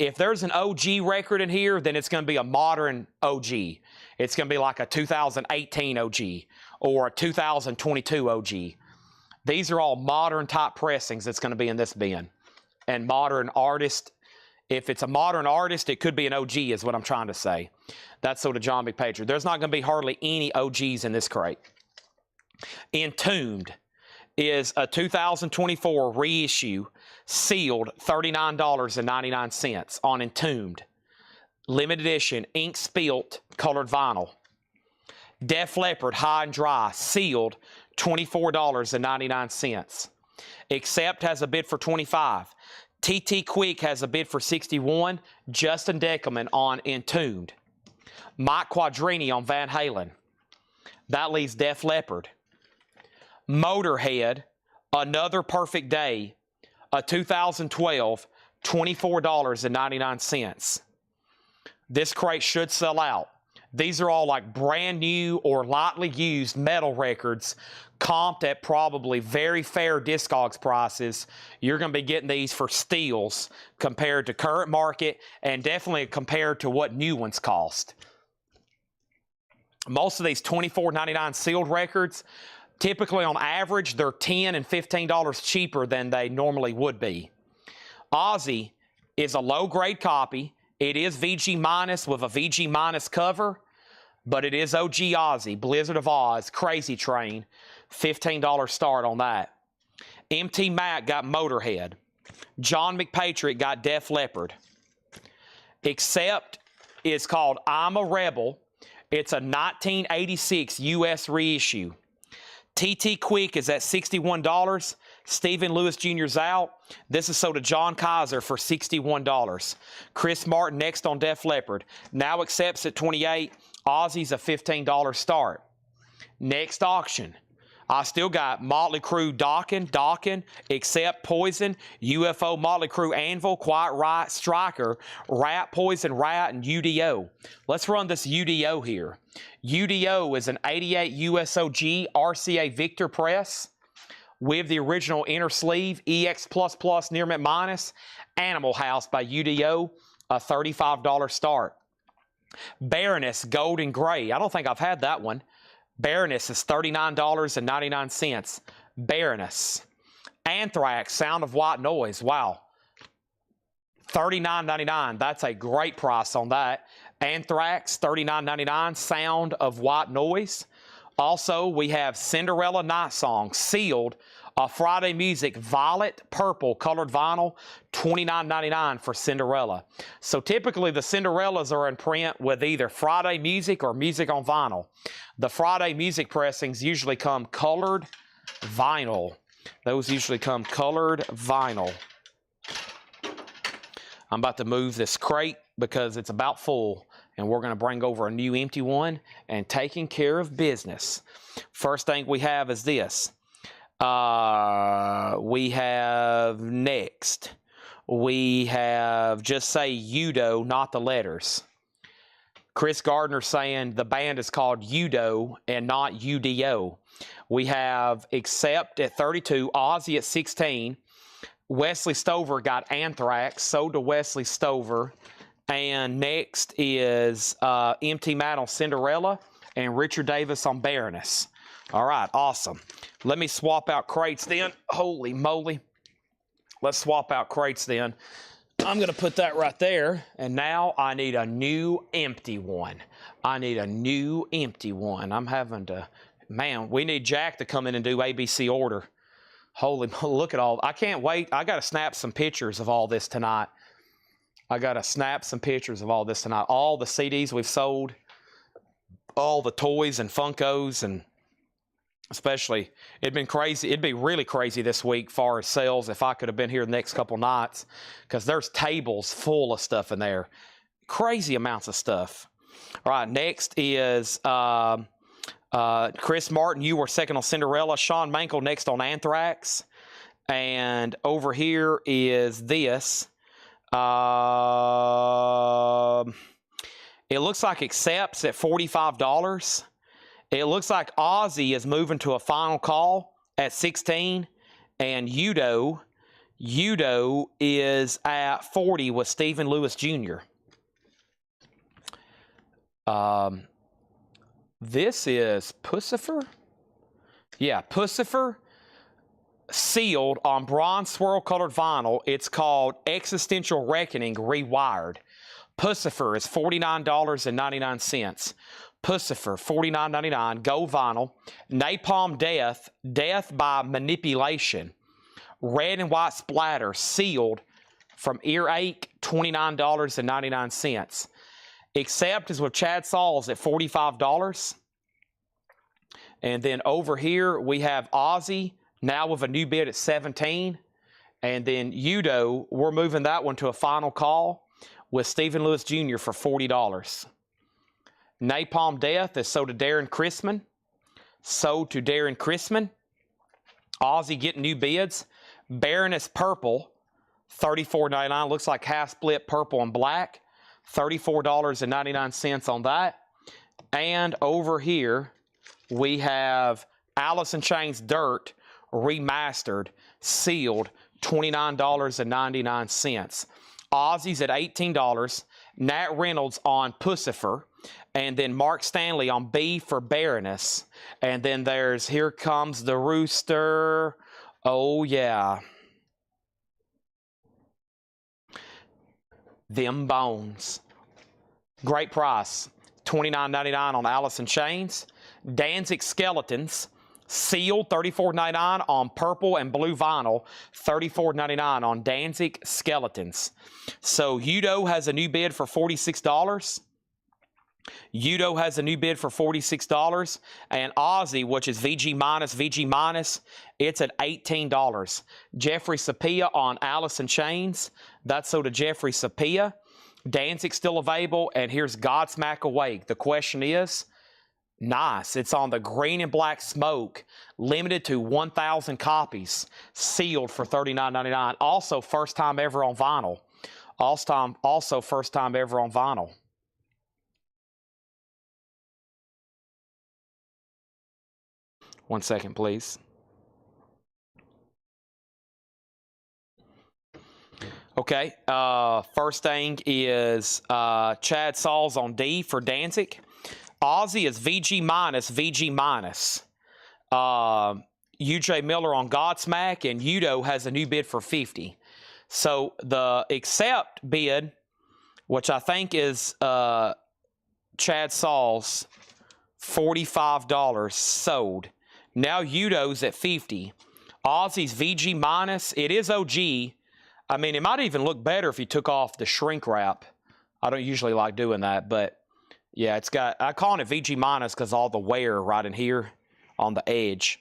if there's an OG record in here, then it's going to be a modern OG. It's going to be like a 2018 OG or a 2022 OG. These are all modern type pressings that's going to be in this bin. And modern artist, if it's a modern artist, it could be an OG is what I'm trying to say. That's sort of John McPatriot. There's not going to be hardly any OGs in this crate. Entombed is a 2024 reissue, sealed, $39.99 on Entombed. Limited edition, ink spilt, colored vinyl. Def Leppard High and Dry, sealed, $24.99. Accept has a bid for $25. TT Quick has a bid for $61. Justin Deckelman on Entombed. Mike Quadrini on Van Halen. That leaves Def Leppard. Motorhead, Another Perfect Day, a 2012, $24.99. This crate should sell out. These are all like brand new or lightly used metal records, comped at probably very fair Discogs prices. You're going to be getting these for steals compared to current market and definitely compared to what new ones cost. Most of these $24.99 sealed records, typically on average, they're $10 and $15 cheaper than they normally would be. Ozzy is a low-grade copy. It is VG minus with a VG minus cover, but it is OG Ozzy, Blizzard of Oz, Crazy Train, $15 start on that. MT Mac got Motorhead. John McPatrick got Def Leppard. Accept is called I'm a Rebel. It's a 1986 U.S. reissue. TT Quick is at $61. Stephen Lewis Jr.'s out. This is sold to John Kaiser for $61. Chris Martin next on Def Leppard. Now accepts at $28. Ozzy's a $15 start. Next auction. I still got Motley Crue Dawkins, Accept Poison, UFO Motley Crue Anvil, Quiet Riot Striker, Rat Poison Rat, and UDO. Let's run this UDO here. UDO is an 88 USOG RCA Victor press with the original inner sleeve, EX++ near mint minus, Animal House by UDO, a $35 start. Baroness Gold and Gray. I don't think I've had that one. Baroness is $39.99. Baroness. Anthrax, Sound of White Noise. Wow. $39.99. That's a great price on that. Anthrax, $39.99. Sound of White Noise. Also, we have Cinderella Night Song, sealed, Friday Music, Violet Purple colored vinyl, $29.99 for Cinderella. So typically the Cinderellas are in print with either Friday Music or Music on Vinyl. The Friday Music pressings usually come colored vinyl. Those usually come colored vinyl. I'm about to move this crate because it's about full, and we're going to bring over a new empty one and taking care of business. First thing we have is this. We have next. We have just say Udo, not the letters. Chris Gardner saying the band is called Udo and not UDO. We have Accept at 32, Ozzy at 16. Wesley Stover got Anthrax, sold to Wesley Stover. And next is MT Matt on Cinderella and Richard Davis on Baroness. All right, awesome. Let me swap out crates then. Holy moly. Let's swap out crates then. I'm going to put that right there. And now I need a new empty one. I need a new empty one. I'm having to, man, we need Jack to come in and do ABC order. Holy, look at all. I can't wait. I got to snap some pictures of all this tonight. I got to snap some pictures of all this tonight. All the CDs we've sold, all the toys and Funkos, and especially, it'd been crazy. It'd be really crazy this week far as sales if I could have been here the next couple nights, because there's tables full of stuff in there. Crazy amounts of stuff. All right, next is Chris Martin. You were second on Cinderella. Sean Mankel next on Anthrax. And over here is this. It looks like Accepts at $45. It looks like Ozzy is moving to a final call at 16, and Udo is at 40 with Stephen Lewis Jr. This is Pussifer? Yeah, Pussifer, sealed on bronze swirl colored vinyl. It's called Existential Reckoning Rewired. Pussifer is $49.99. Pussifer, $49.99, gold vinyl. Napalm Death, Death by Manipulation. Red and white splatter, sealed from Earache, $29.99. Accept is with Chad Sauls at $45. And then over here, we have Ozzy, now with a new bid at 17. And then Udo, we're moving that one to a final call with Stephen Lewis Jr. for $40. Napalm Death is sold to Darren Chrisman. Sold to Darren Chrisman. Ozzy getting new bids. Baroness Purple, $34.99. Looks like half split purple and black. $34.99 on that. And over here, we have Alice in Chains Dirt remastered, sealed, $29.99. Ozzy's at $18. Nat Reynolds on Pussifer. And then Mark Stanley on B for Baroness. And then there's Here Comes the Rooster. Oh, yeah. Them Bones. Great price. $29.99 on Alice in Chains. Danzig Skeletons. Sealed, $34.99 on purple and blue vinyl. $34.99 on Danzig Skeletons. So Udo has a new bid for $46. Udo has a new bid for $46. And Ozzy, which is VG minus, it's at $18. Jeffrey Sapia on Alice in Chains. That's sold to Jeffrey Sapia. Danzig still available. And here's Godsmack Awake. The question is, nice. It's on the green and black smoke, limited to 1,000 copies, sealed for $39.99. Also, first time ever on vinyl. Also, first time ever on vinyl. One second, please. Okay. First thing is Chad Sauls on D for Danzig. Ozzy is VG minus. UJ Miller on Godsmack, and Udo has a new bid for $50. So the accept bid, which I think is Chad Sauls, $45 sold. Now Udo's at $50. Ozzy's VG minus. It is OG. I mean, it might even look better if you took off the shrink wrap. I don't usually like doing that, but yeah, it's got, I call it VG minus because all the wear right in here on the edge.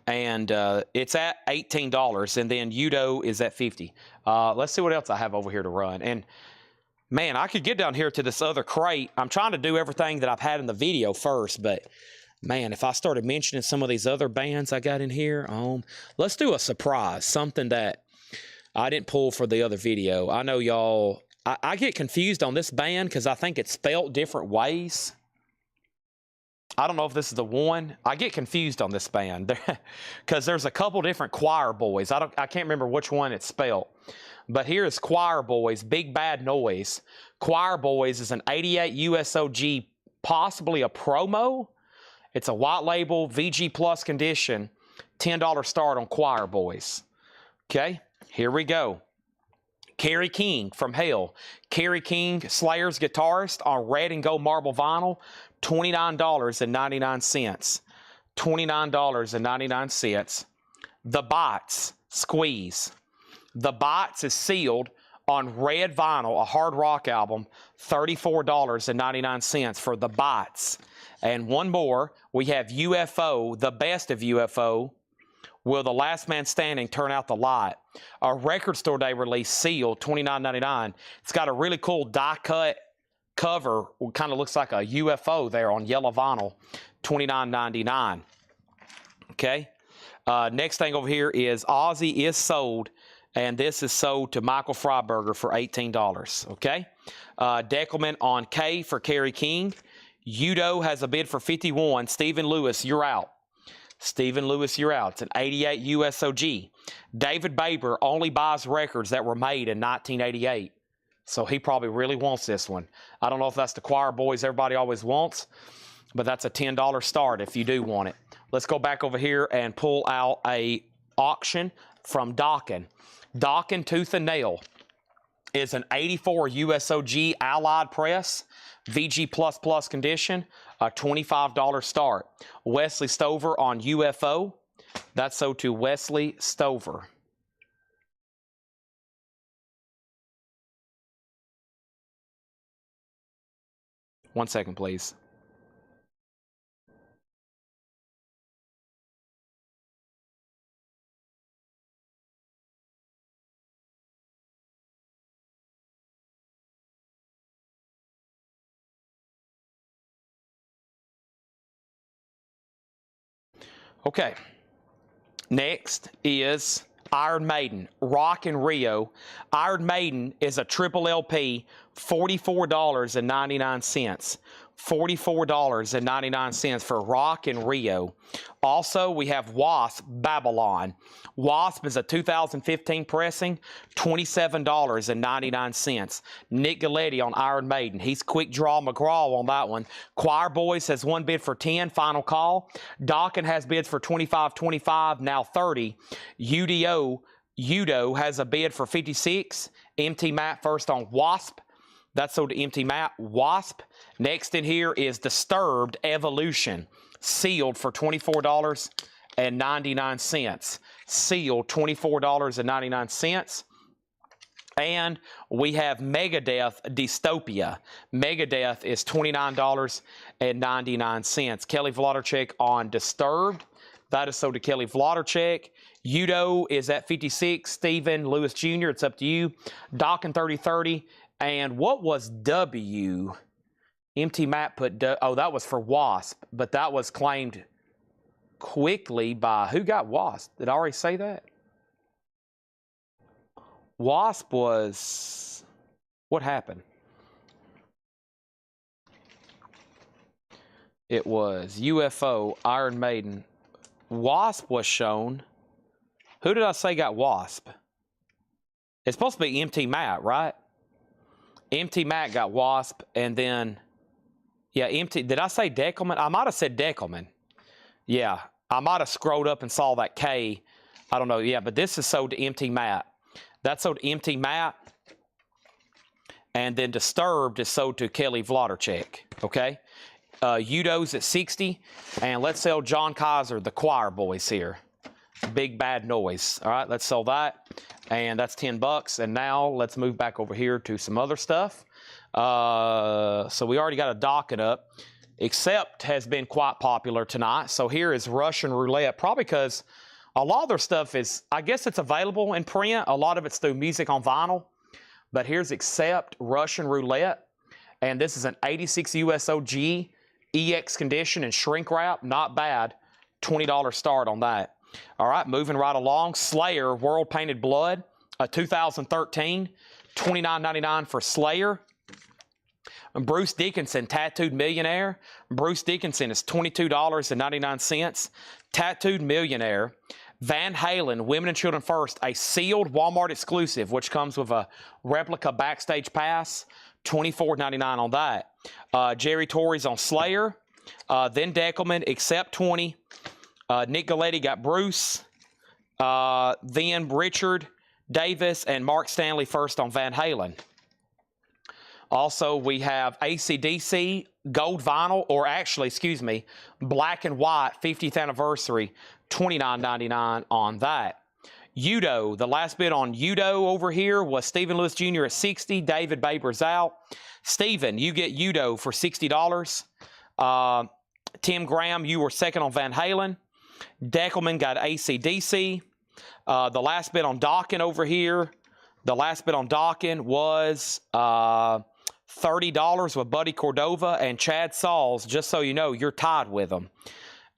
And it's at $18, and then Udo is at $50. Let's see what else I have over here to run. And man, I could get down here to this other crate. I'm trying to do everything that I've had in the video first, but man, if I started mentioning some of these other bands I got in here, let's do a surprise, something that I didn't pull for the other video. I know y'all, I get confused on this band because I think it's spelled different ways. I don't know if this is the one. I get confused on this band because there's a couple different Choir Boys. I can't remember which one it's spelled. But here is Choir Boys, Big Bad Noise. Choir Boys is an 88 USOG, possibly a promo. It's a white label, VG Plus condition, $10 start on Choir Boys. Okay, here we go. Kerry King from Hell. Kerry King, Slayer's guitarist, on red and gold marble vinyl, $29.99. $29.99. The Bites, Squeeze. The Bites is sealed on red vinyl, a hard rock album, $34.99 for The Bites. And one more, we have UFO, the best of UFO. Will The Last Man Standing Turn Out the Light? A record store day release, sealed, $29.99. It's got a really cool die cut cover. Kind of looks like a UFO there on yellow vinyl, $29.99. Okay. Next thing over here is Ozzy is sold, and this is sold to Michael Freiberger for $18. Okay. Deckelman on K for Kerry King. Udo has a bid for $51. Stephen Lewis, you're out. Stephen Lewis, you're out. It's an 88 USOG. David Baber only buys records that were made in 1988. So he probably really wants this one. I don't know if that's the Choir Boys everybody always wants, but that's a $10 start if you do want it. Let's go back over here and pull out a auction from Dokken. Dokken Tooth and Nail is an 84 USOG Allied Press, VG++ condition, a $25 start. Wesley Stover on UFO. That's sold to Wesley Stover. One second, please. Okay. Next is Iron Maiden, Rock in Rio. Iron Maiden is a triple LP, $44.99. $44.99 for Rock in Rio. Also, we have Wasp, Babylon. Wasp is a 2015 pressing, $27.99. Nick Galletti on Iron Maiden. He's quick draw McGraw on that one. Choir Boys has one bid for 10, final call. Dawkins has bids for 25, 25, now 30. Udo has a bid for 56. MT Matt first on Wasp. That's sold to MT Matt. Wasp. Next in here is Disturbed Evolution. Sealed for $24.99. Sealed $24.99. And we have Megadeth Dystopia. Megadeth is $29.99. Kelly Vlodarchek on Disturbed. That is sold to Kelly Vlodarchek. Udo is at 56. Stephen Lewis Jr., it's up to you. Dockin 3030. And what was W? MT Matt put, oh, that was for Wasp, but that was claimed quickly by, who got Wasp? Did I already say that? Wasp was, what happened? It was UFO, Iron Maiden. Wasp was shown. Who did I say got Wasp? It's supposed to be MT Matt, right? MT Matt got Wasp, and then, yeah, did I say Deckelman? I might have said Deckelman. Yeah, I might have scrolled up and saw that K. I don't know, yeah, but this is sold to MT Matt. That's sold to MT Matt, and then Disturbed is sold to Kelly Vlodarchek, okay? Udo's at 60, and let's sell John Kaiser, the Choir Boys here. Big Bad Noise. All right, let's sell that. And that's $10. And now let's move back over here to some other stuff. So we already got a docket up. Accept has been quite popular tonight. So here is Russian Roulette, probably because a lot of their stuff is, I guess it's available in print. A lot of it's through music on vinyl. But here's Accept Russian Roulette. And this is an 86 USOG, EX condition and shrink wrap. Not bad. $20 start on that. All right, moving right along. Slayer, World Painted Blood, 2013, $29.99 for Slayer. And Bruce Dickinson, Tattooed Millionaire. Bruce Dickinson is $22.99. Tattooed Millionaire. Van Halen, Women and Children First, a sealed Walmart exclusive, which comes with a replica backstage pass, $24.99 on that. Jerry Torres on Slayer. Then Deckelman, Accept 20. Nick Galletti got Bruce, then Richard Davis and Mark Stanley first on Van Halen. Also, we have AC/DC gold vinyl, or actually, excuse me, black and white 50th anniversary, $29.99 on that. Udo, the last bid on Udo over here was Stephen Lewis Jr. at 60, David Baber's out. Stephen, you get Udo for $60. Tim Graham, you were second on Van Halen. Deckelman got AC/DC. The last bid on Dawkins over here, the last bid on Dawkins was $30 with Buddy Cordova and Chad Sauls. Just so you know, you're tied with them.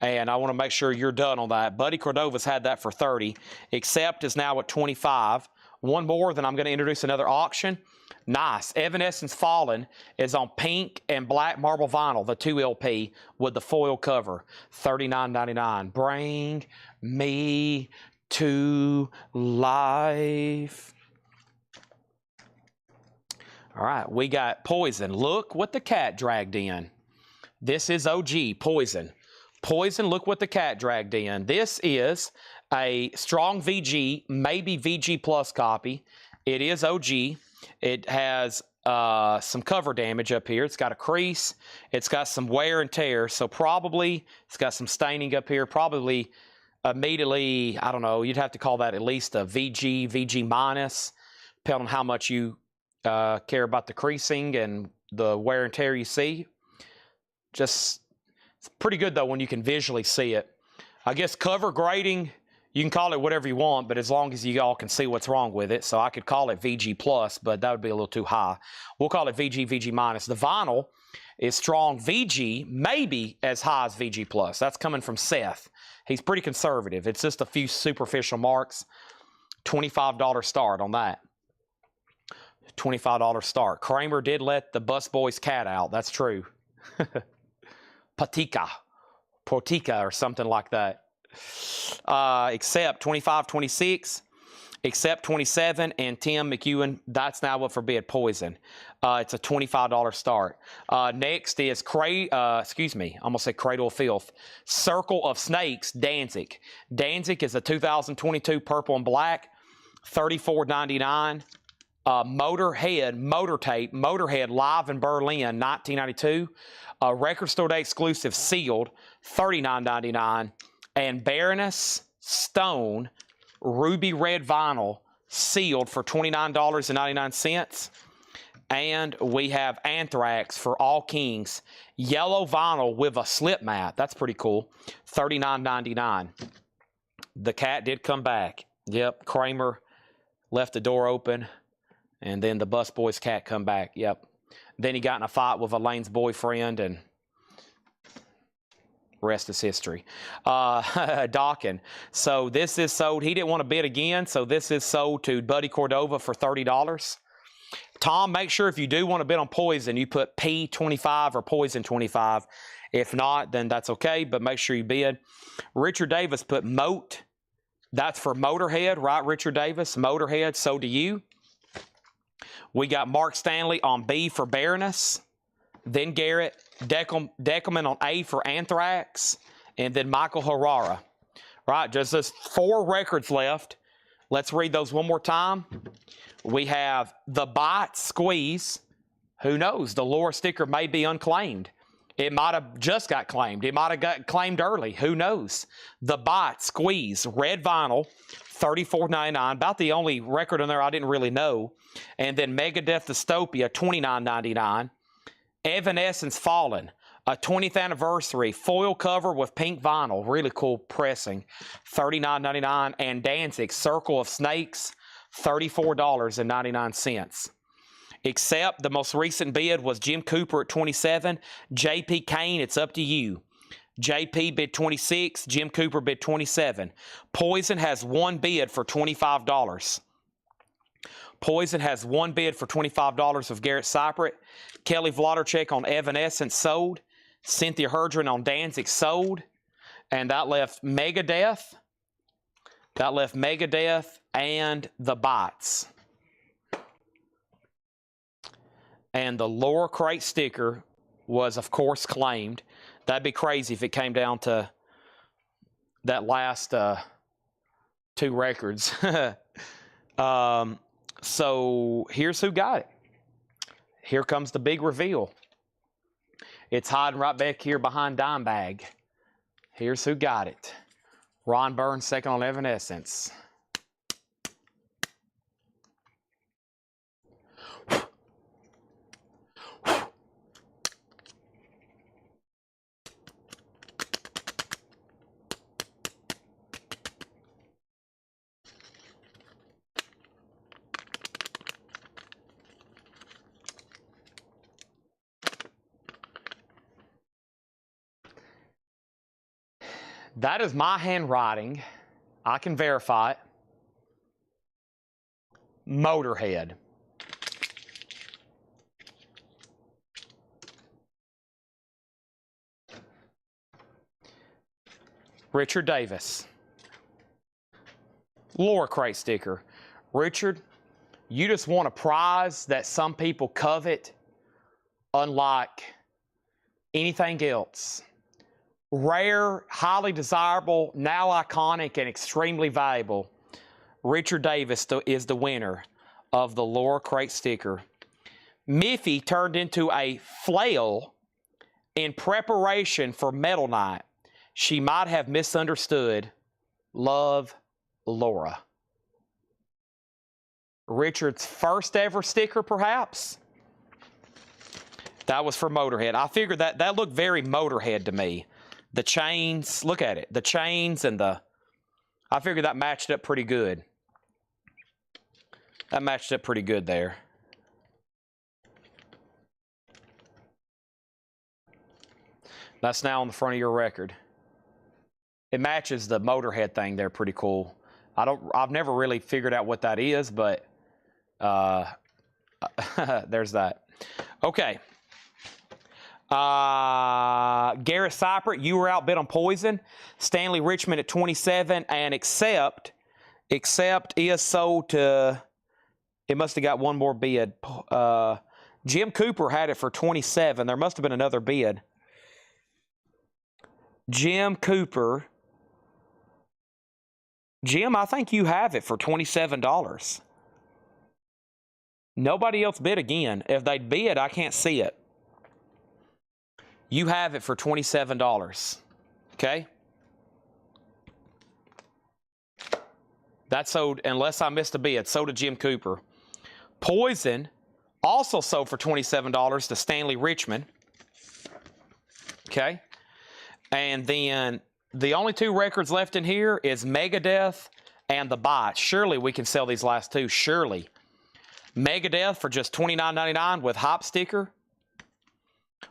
And I want to make sure you're done on that. Buddy Cordova's had that for 30. Accept is now at 25. One more, then I'm going to introduce another auction. Nice. Evanescence Fallen is on pink and black marble vinyl, the 2 LP with the foil cover, $39.99. Bring me to life. All right, we got Poison. Look what the cat dragged in. This is OG, Poison. Poison, look what the cat dragged in. This is a strong VG, maybe VG Plus copy. It is OG. It has some cover damage up here. It's got a crease. It's got some wear and tear. So probably it's got some staining up here. Probably immediately, I don't know, you'd have to call that at least a VG minus, depending on how much you care about the creasing and the wear and tear you see. Just, it's pretty good though when you can visually see it. I guess cover grading, you can call it whatever you want, but as long as you all can see what's wrong with it. So I could call it VG plus, but that would be a little too high. We'll call it VG minus. The vinyl is strong VG, maybe as high as VG plus. That's coming from Seth. He's pretty conservative. It's just a few superficial marks. $25 start on that. $25 start. Kramer did let the busboy's cat out. That's true. Portica or something like that. Except 25-26. Except 27, and Tim McEwen, that's now up for bid, Poison. It's a $25 start. Next is, I'm going to say Cradle of Filth. Circle of Snakes, Danzig. Danzig is a 2022 purple and black, $34.99. Motorhead live in Berlin, 1992. Record store day exclusive, sealed, $39.99. And Baroness Stone, ruby red vinyl, sealed for $29.99. And we have Anthrax for All Kings, yellow vinyl with a slip mat. That's pretty cool. $39.99. The cat did come back. Yep, Kramer left the door open, and then the busboy's cat come back. Yep. Then he got in a fight with Elaine's boyfriend, and rest is history. Dawkins. So this is sold. He didn't want to bid again, so this is sold to Buddy Cordova for $30. Tom, make sure if you do want to bid on Poison, you put P25 or Poison 25. If not, then that's okay, but make sure you bid. Richard Davis put Moat. That's for Motorhead, right, Richard Davis? Motorhead, so do you. We got Mark Stanley on B for Baroness. Then Garrett, Deckelman on A for Anthrax, and then Michael Herrera. Right, just those 4 records left. Let's read those one more time. We have The Bite Squeeze. Who knows? The Laura sticker may be unclaimed. It might have just got claimed. It might have got claimed early. Who knows? The Bite Squeeze, red vinyl, $34.99. About the only record on there I didn't really know. And then Megadeth Dystopia, $29.99. Evanescence Fallen, a 20th anniversary foil cover with pink vinyl, really cool pressing, $39.99. And Danzig Circle of Snakes, $34.99. Except the most recent bid was Jim Cooper at 27. JP Kane, it's up to you. JP bid 26, Jim Cooper bid 27. Poison has one bid for $25. Poison has one bid for $25 of Garrett Cypriot. Kelly Vlodarchek on Evanescence sold. Cynthia Herdron on Danzig sold. And that left Megadeth. And The Bites. And the Laura Crate sticker was, of course, claimed. That'd be crazy if it came down to that last 2 records. So here's who got it. Here comes the big reveal. It's hiding right back here behind Dimebag. Here's who got it. Ron Burns, second on Evanescence. That is my handwriting. I can verify it. Motorhead. Richard Davis. Laura Crate sticker. Richard, you just want a prize that some people covet, unlike anything else. Rare, highly desirable, now iconic, and extremely valuable. Richard Davis is the winner of the Laura Crate sticker. Miffy turned into a flail in preparation for Metal Night. She might have misunderstood. Love, Laura. Richard's first ever sticker, perhaps? That was for Motorhead. I figured that looked very Motorhead to me. The chains, look at it. The chains and I figured that matched up pretty good. That matched up pretty good there. That's now on the front of your record. It matches the Motorhead thing there, pretty cool. I've never really figured out what that is, but there's that. Okay. Garrett Seipert, you were outbid on Poison. Stanley Richmond at 27, and Accept is sold to, it must have got one more bid. Jim Cooper had it for 27. There must have been another bid. Jim Cooper. Jim, I think you have it for $27. Nobody else bid again. If they bid, I can't see it. You have it for $27. Okay? That sold, unless I missed a bid, sold to Jim Cooper. Poison also sold for $27 to Stanley Richmond. Okay? And then the only two records left in here is Megadeth and The Bite. Surely we can sell these last two. Surely. Megadeth for just $29.99 with hop sticker.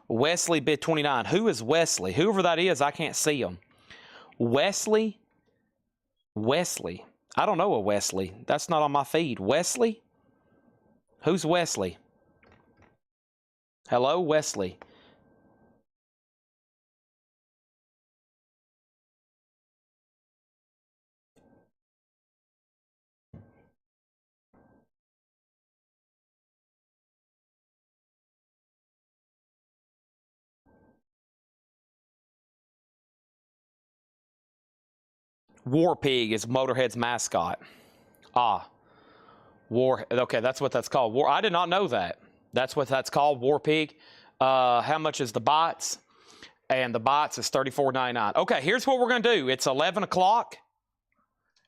Wesley bid $29. Who is Wesley? Whoever that is, I can't see him. Wesley? Wesley. I don't know a Wesley. That's not on my feed. Wesley? Who's Wesley? Hello, Wesley. War Pig is Motorhead's mascot. Okay, that's what that's called. I did not know that. That's what that's called, War Pig. How much is the Bites? And the Bites is $34.99. Okay, here's what we're going to do. It's 11 o'clock.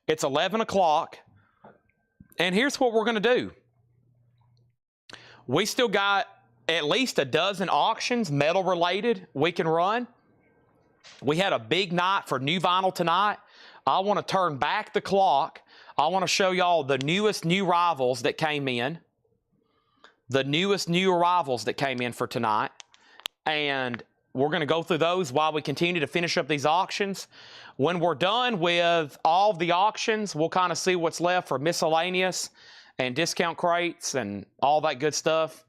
It's 11 o'clock. And here's what we're going to do. We still got at least a dozen auctions, metal related, we can run. We had a big night for new vinyl tonight. I want to turn back the clock. I want to show y'all the newest new arrivals that came in. The newest new arrivals that came in for tonight. And we're going to go through those while we continue to finish up these auctions. When we're done with all of the auctions, we'll kind of see what's left for miscellaneous and discount crates and all that good stuff.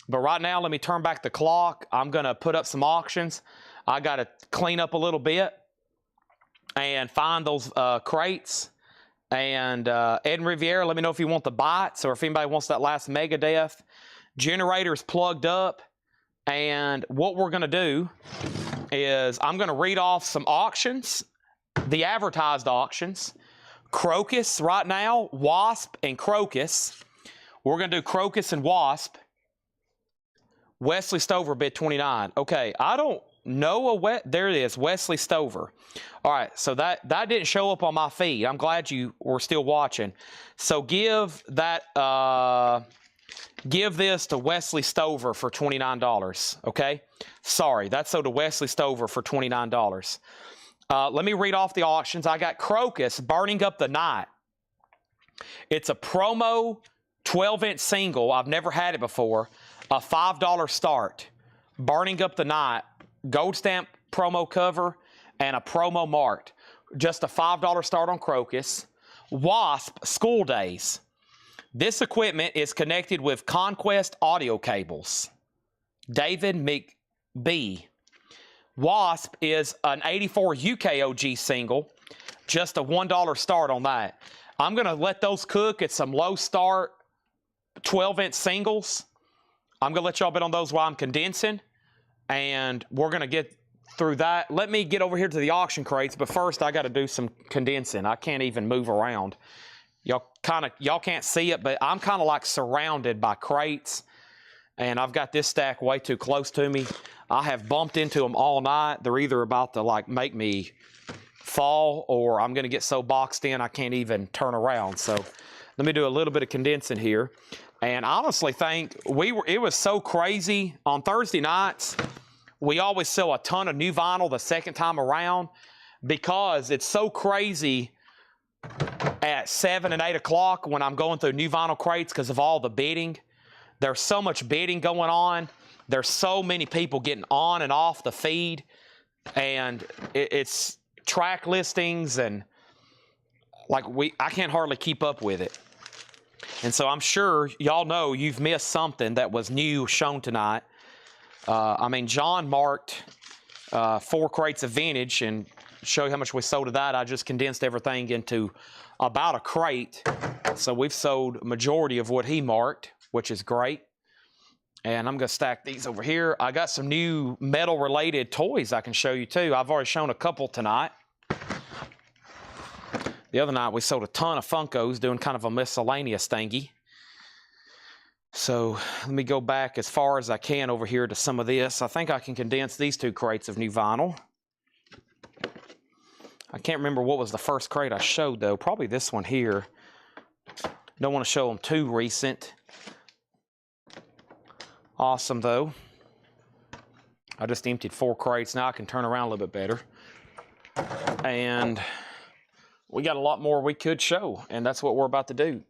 But right now, let me turn back the clock. I'm going to put up some auctions. I got to clean up a little bit and find those crates. And Ed Riviera, let me know if you want the Bites or if anybody wants that last Megadeth. Generator's plugged up. And what we're going to do is I'm going to read off some auctions, the advertised auctions. Crocus right now, Wasp and Crocus. We're going to do Crocus and Wasp. Wesley Stover bid $29. Okay, I don't know there it is, Wesley Stover. All right, so that didn't show up on my feed. I'm glad you were still watching. So give this to Wesley Stover for $29, okay? Sorry, that's so to Wesley Stover for $29. Let me read off the auctions. I got Crocus, Burning Up the Night. It's a promo 12-inch single. I've never had it before. A $5 start. Burning Up the Night, gold stamp promo cover, and a promo marked. Just a $5 start on Crocus. Wasp, School Days. This equipment is connected with Conquest audio cables. David McBee. Wasp is an 84 UKOG single. Just a $1 start on that. I'm going to let those cook at some low start 12-inch singles. I'm going to let y'all bid on those while I'm condensing. And we're going to get through that. Let me get over here to the auction crates. But first, I got to do some condensing. I can't even move around. Y'all can't see it, but I'm kind of like surrounded by crates. And I've got this stack way too close to me. I have bumped into them all night. They're either about to like make me fall or I'm going to get so boxed in I can't even turn around. So let me do a little bit of condensing here. And I honestly think it was so crazy on Thursday nights. We always sell a ton of new vinyl the second time around because it's so crazy at 7 and 8 o'clock when I'm going through new vinyl crates because of all the bidding. There's so much bidding going on. There's so many people getting on and off the feed. and it's track listings, and like I can't hardly keep up with it. And so I'm sure y'all know you've missed something that was new shown tonight. I mean, John marked 4 crates of vintage, and show you how much we sold of that. I just condensed everything into about a crate. So we've sold a majority of what he marked, which is great. And I'm going to stack these over here. I got some new metal-related toys I can show you, too. I've already shown a couple tonight. The other night, we sold a ton of Funkos, doing kind of a miscellaneous thingy. So let me go back as far as I can over here to some of this. I think I can condense these 2 crates of new vinyl. I can't remember what was the first crate I showed, though. Probably this one here. Don't want to show them too recent. Awesome, though. I just emptied 4 crates. Now I can turn around a little bit better. And we got a lot more we could show, and that's what we're about to do.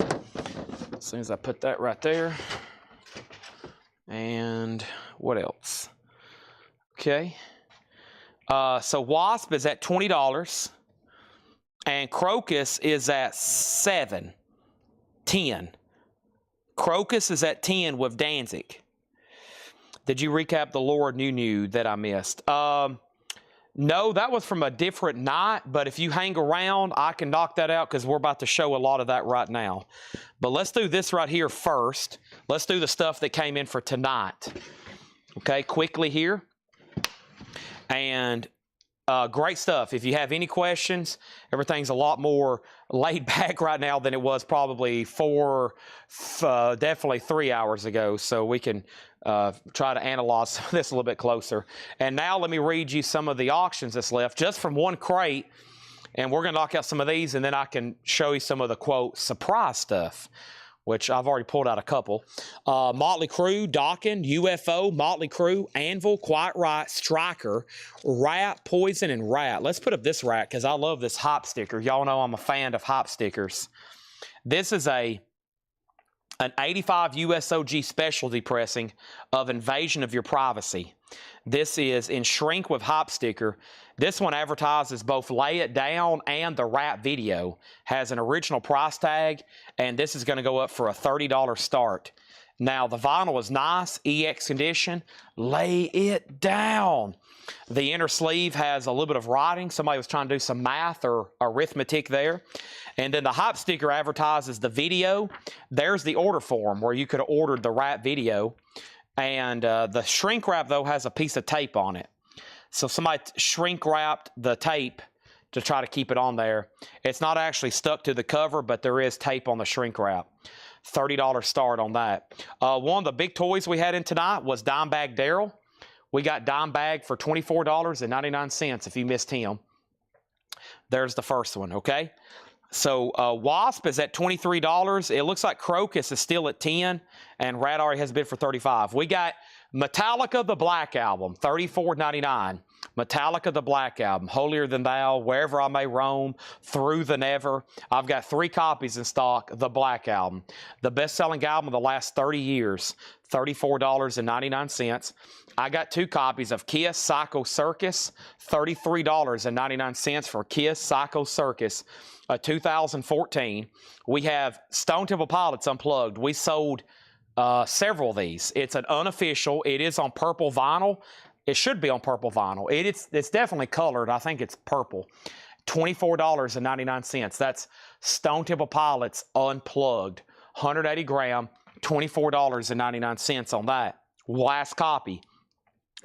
As soon as I put that right there. And what else? Okay. So Wasp is at $20, and Crocus is at $7, $10. Crocus is at 10 with Danzig. Did you recap the Lord New that I missed? No, that was from a different night, but if you hang around, I can knock that out because we're about to show a lot of that right now. But let's do this right here first. Let's do the stuff that came in for tonight. Okay, quickly here. And great stuff. If you have any questions, everything's a lot more laid back right now than it was probably definitely 3 hours ago. So we can try to analyze some of this a little bit closer. And now let me read you some of the auctions that's left just from one crate. And we're going to knock out some of these, and then I can show you some of the, quote, surprise stuff, which I've already pulled out a couple. Motley Crue, Dawkins, UFO, Motley Crue, Anvil, Quiet Riot, Striker, Rat, Poison, and Rat. Let's put up this rat because I love this hop sticker. Y'all know I'm a fan of hop stickers. This is an 85 USOG specialty pressing of Invasion of Your Privacy. This is in shrink with hop sticker. This one advertises both Lay It Down and the Rat video. Has an original price tag, and this is going to go up for a $30 start. Now, the vinyl is nice, EX condition. Lay it down. The inner sleeve has a little bit of writing. Somebody was trying to do some math or arithmetic there. And then the hop sticker advertises the video. There's the order form where you could have ordered the Rat video. And the shrink wrap, though, has a piece of tape on it. So somebody shrink wrapped the tape to try to keep it on there. It's not actually stuck to the cover, but there is tape on the shrink wrap. $30 start on that. One of the big toys we had in tonight was Dimebag Daryl. We got Dimebag for $24.99 if you missed him. There's the first one, okay? So Wasp is at $23. It looks like Crocus is still at $10, and Rat already has bid for $35. We got Metallica, the Black Album, $34.99. Metallica, the Black Album, Holier Than Thou, Wherever I May Roam, Through the Never. I've got 3 copies in stock, the Black Album. The best-selling album of the last 30 years, $34.99. I got 2 copies of Kiss Psycho Circus, $33.99 for Kiss Psycho Circus, 2014. We have Stone Temple Pilots Unplugged. We sold several of these. It's an unofficial. It is on purple vinyl. It should be on purple vinyl. It's definitely colored. I think it's purple. $24.99. That's Stone Temple Pilots Unplugged. 180 gram, $24.99 on that. Last copy.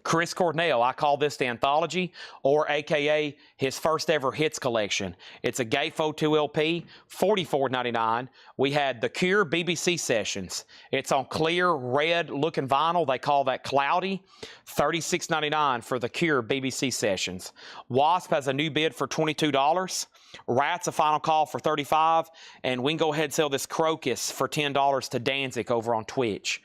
Chris Cornell, I call this the Anthology, or AKA his first ever hits collection. It's a Gatefold 2 LP, $44.99. We had The Cure BBC Sessions. It's on clear, red looking vinyl. They call that Cloudy. $36.99 for The Cure BBC Sessions. Wasp has a new bid for $22. Rat's a final call for $35. And we can go ahead and sell this Crocus for $10 to Danzig over on Twitch.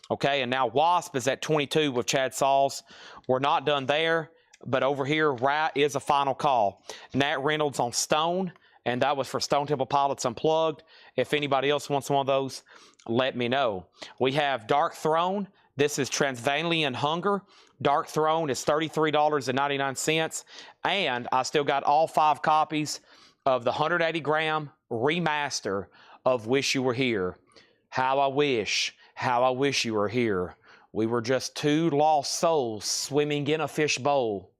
Okay, and now Wasp is at $22 with Chad Sauls. We're not done there, but over here, Rat is a final call. Nat Reynolds on Stone, and that was for Stone Temple Pilots Unplugged. If anybody else wants one of those, let me know. We have Dark Throne. This is Transylvanian Hunger. Dark Throne is $33.99. And I still got all 5 copies of the 180 gram remaster of Wish You Were Here. How I wish you were here. We were just 2 lost souls swimming in a fishbowl,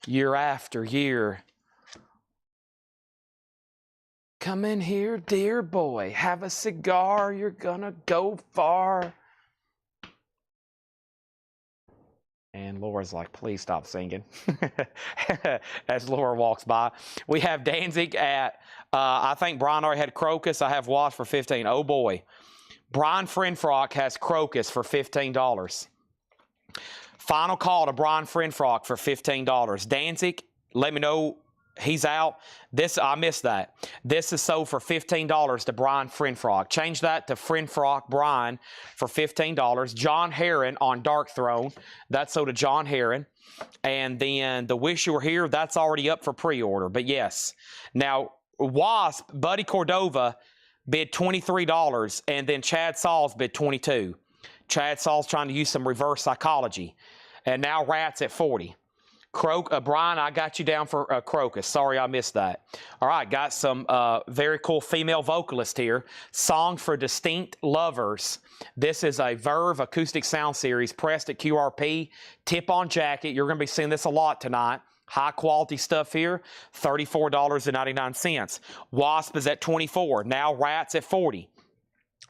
year after year. Come in here, dear boy, have a cigar, you're gonna go far. And Laura's like, please stop singing. As Laura walks by. We have Danzig at, I think Brian already had Crocus. I have Wasp for $15. Oh boy. Brian Friendfrock has Crocus for $15. Final call to Brian Friendfrock for $15. Danzig, let me know he's out. This, I missed that. This is sold for $15 to Brian Friendfrock. Change that to Friendfrock Brian for $15. John Heron on Dark Throne. That's sold to John Heron. And then the Wish You Were Here, that's already up for pre-order. But yes. Now, Wasp, Buddy Cordova bid $23, and then Chad Sauls bid $22. Chad Sauls trying to use some reverse psychology. And now Rat's at $40. Brian, I got you down for Crocus. Sorry I missed that. All right, got some very cool female vocalist here. Song for Distinct Lovers. This is a Verve acoustic sound series pressed at QRP. Tip-on jacket. You're going to be seeing this a lot tonight. High quality stuff here, $34.99. Wasp is at $24. Now Rat's at $40.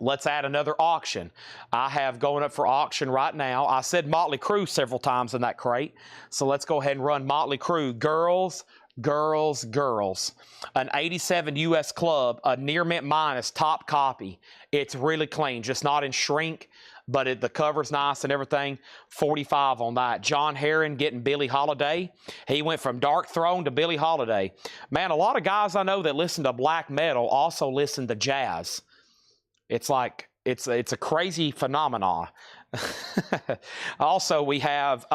Let's add another auction. I have going up for auction right now. I said Motley Crue several times in that crate. So let's go ahead and run Motley Crue. Girls, girls, girls. An 87 US Club, a near mint minus top copy. It's really clean, just not in shrink. But the cover's nice and everything. $45 on that. John Heron getting Billie Holiday. He went from Dark Throne to Billie Holiday. Man, a lot of guys I know that listen to black metal also listen to jazz. It's like, it's a crazy phenomenon. Also, we have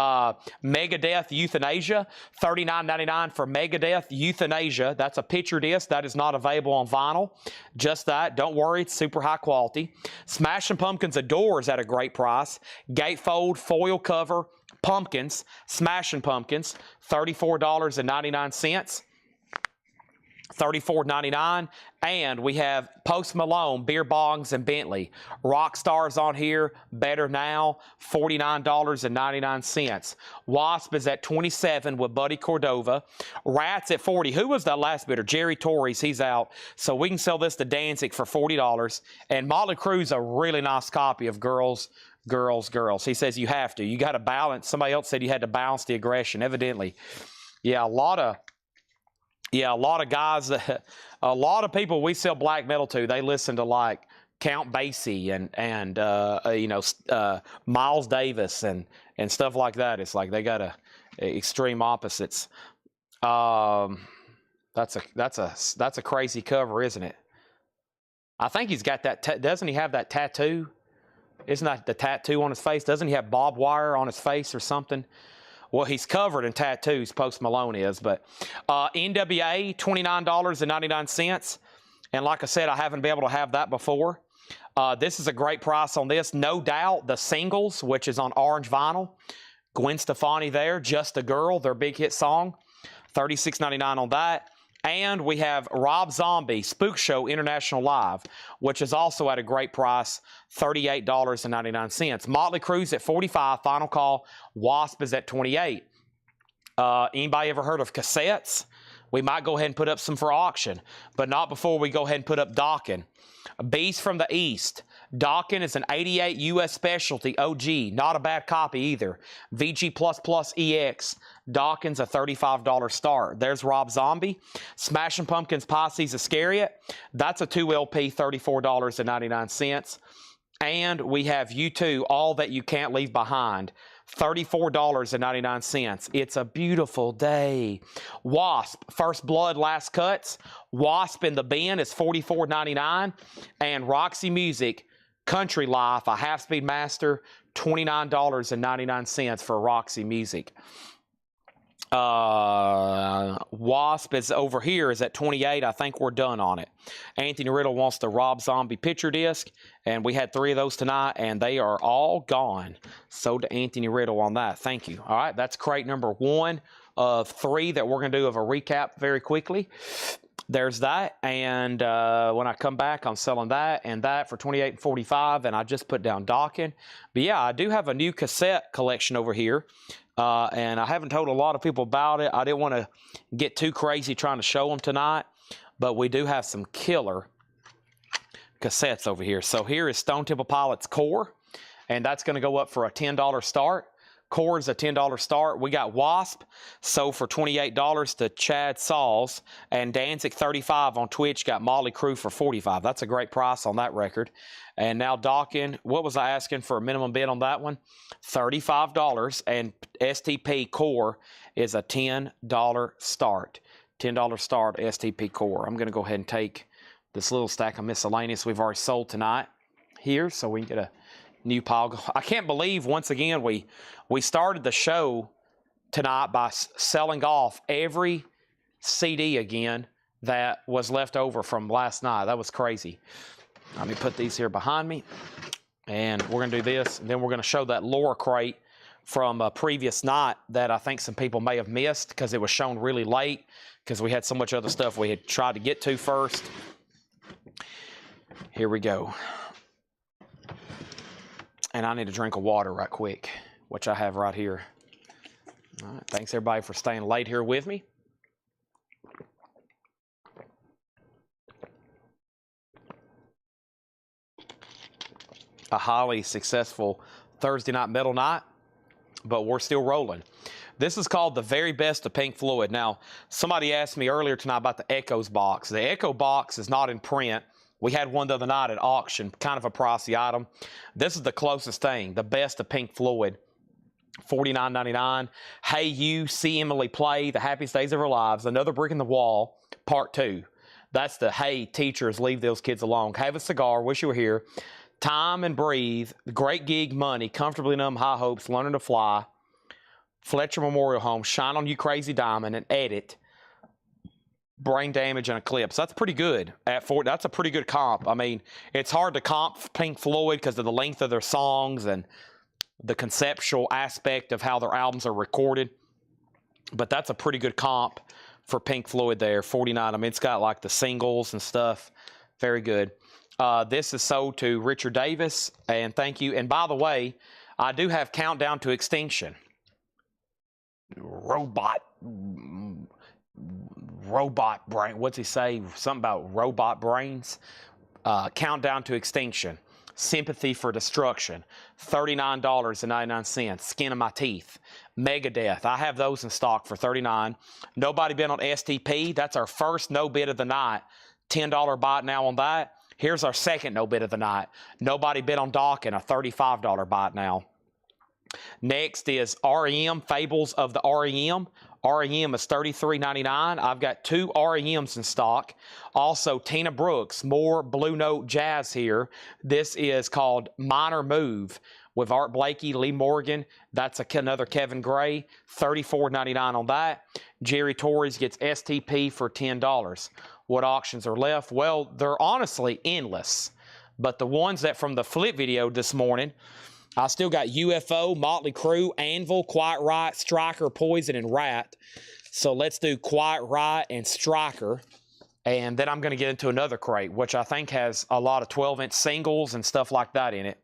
Megadeth Euthanasia, $39.99 for Megadeth Euthanasia. That's a picture disc. That is not available on vinyl. Just that. Don't worry. It's super high quality. Smashing Pumpkins Adore is at a great price. Gatefold foil cover pumpkins. Smashing Pumpkins, $34.99. $34.99. And we have Post Malone, Beer Bongs, and Bentley. Rockstars on here, Better Now, $49.99. Wasp is at $27 with Buddy Cordova. Rat's at $40. Who was that last bidder? Jerry Torres, he's out. So we can sell this to Danzig for $40. And Motley Crue's a really nice copy of Girls, Girls, Girls. He says you have to. You got to balance. Somebody else said you had to balance the aggression, evidently. Yeah, a lot of guys, a lot of people we sell black metal to, they listen to like Count Basie and Miles Davis and stuff like that. It's like they got extreme opposites. That's a crazy cover, isn't it? I think he's got that. Doesn't he have that tattoo? Isn't that the tattoo on his face? Doesn't he have barbed wire on his face or something? Well, he's covered in tattoos, Post Malone is, but NWA, $29.99. And like I said, I haven't been able to have that before. This is a great price on this. No Doubt, the singles, which is on orange vinyl. Gwen Stefani there, Just a Girl, their big hit song. $36.99 on that. And we have Rob Zombie, Spook Show International Live, which is also at a great price, $38.99. Motley Crue's at $45, final call. Wasp is at $28. Anybody ever heard of cassettes? We might go ahead and put up some for auction, but not before we go ahead and put up Dokken. Beast from the East. Dokken is an 88 US specialty OG, not a bad copy either. VG++ EX. Dokken's a $35 start. There's Rob Zombie. Smashing Pumpkins Pisces Iscariot. That's a 2 LP, $34.99. And we have U2, All That You Can't Leave Behind. $34.99. It's a beautiful day. Wasp, First Blood, Last Cuts. Wasp in the Bin is $44.99. And Roxy Music, Country Life, a half-speed master, $29.99 for Roxy Music. Wasp is over here is at 28. I think we're done on it. Anthony Riddle wants the Rob Zombie picture disc, and we had 3 of those tonight, and they are all gone. Sold to Anthony Riddle on that. Thank you. All right, that's crate number 1 of 3 that we're going to do of a recap very quickly. There's that, and when I come back, I'm selling that and that for $28 and $45, and I just put down docking. But yeah, I do have a new cassette collection over here, and I haven't told a lot of people about it. I didn't want to get too crazy trying to show them tonight, but we do have some killer cassettes over here. So here is Stone Temple Pilots Core, and that's going to go up for a $10 start. Core is a $10 start. We got Wasp, sold for $28 to Chad Sauls, and Danzig 35 on Twitch got Molly Crew for $45. That's a great price on that record. And now Dawkin, what was I asking for a minimum bid on that one? $35, and STP Core is a $10 start. $10 start STP Core. I'm going to go ahead and take this little stack of miscellaneous we've already sold tonight here so we can get a new pile. I can't believe, once again, we started the show tonight by selling off every CD again that was left over from last night. That was crazy. Let me put these here behind me, and we're going to do this, and then we're going to show that Laura crate from a previous night that I think some people may have missed because it was shown really late because we had so much other stuff we had tried to get to first. Here we go. And I need a drink of water right quick, which I have right here. All right, thanks everybody for staying late here with me. A highly successful Thursday night metal night, but we're still rolling. This is called The Very Best of Pink Floyd. Now, somebody asked me earlier tonight about the Echoes box. The Echo box is not in print. We had one the other night at auction, kind of a pricey item. This is the closest thing, the best of Pink Floyd, $49.99. Hey You, See Emily Play, The Happiest Days of Our Lives, Another Brick in the Wall, Part 2. That's the Hey Teachers, Leave Those Kids Alone, Have a Cigar, Wish You Were Here, Time and Breathe, Great Gig, Money, Comfortably Numb, High Hopes, Learning to Fly, Fletcher Memorial Home, Shine on You Crazy Diamond, and Edit, Brain Damage, and Eclipse. That's pretty good. That's a pretty good comp. I mean, it's hard to comp Pink Floyd because of the length of their songs and the conceptual aspect of how their albums are recorded. But that's a pretty good comp for Pink Floyd there, 49. I mean, it's got like the singles and stuff. Very good. This is sold to Richard Davis, and thank you. And by the way, I do have Countdown to Extinction. Robot brain. What's he say? Something about robot brains. Countdown to Extinction. Sympathy for Destruction. $39.99. Skin of My Teeth. Megadeth. I have those in stock for $39. Nobody bid on STP. That's our first no bid of the night. $10 bite now on that. Here's our second no bid of the night. Nobody bid on Dawkins. A $35 bite now. Next is REM, Fables of the REM. REM is $33.99. I've got 2 REMs in stock. Also, Tina Brooks, more Blue Note jazz here. This is called Minor Move with Art Blakey, Lee Morgan. That's another Kevin Gray, $34.99 on that. Jerry Torres gets STP for $10. What auctions are left? Well, they're honestly endless. But the ones that from the flip video this morning, I still got UFO, Motley Crue, Anvil, Quiet Riot, Striker, Poison, and Rat. So let's do Quiet Riot and Striker. And then I'm going to get into another crate, which I think has a lot of 12-inch singles and stuff like that in it.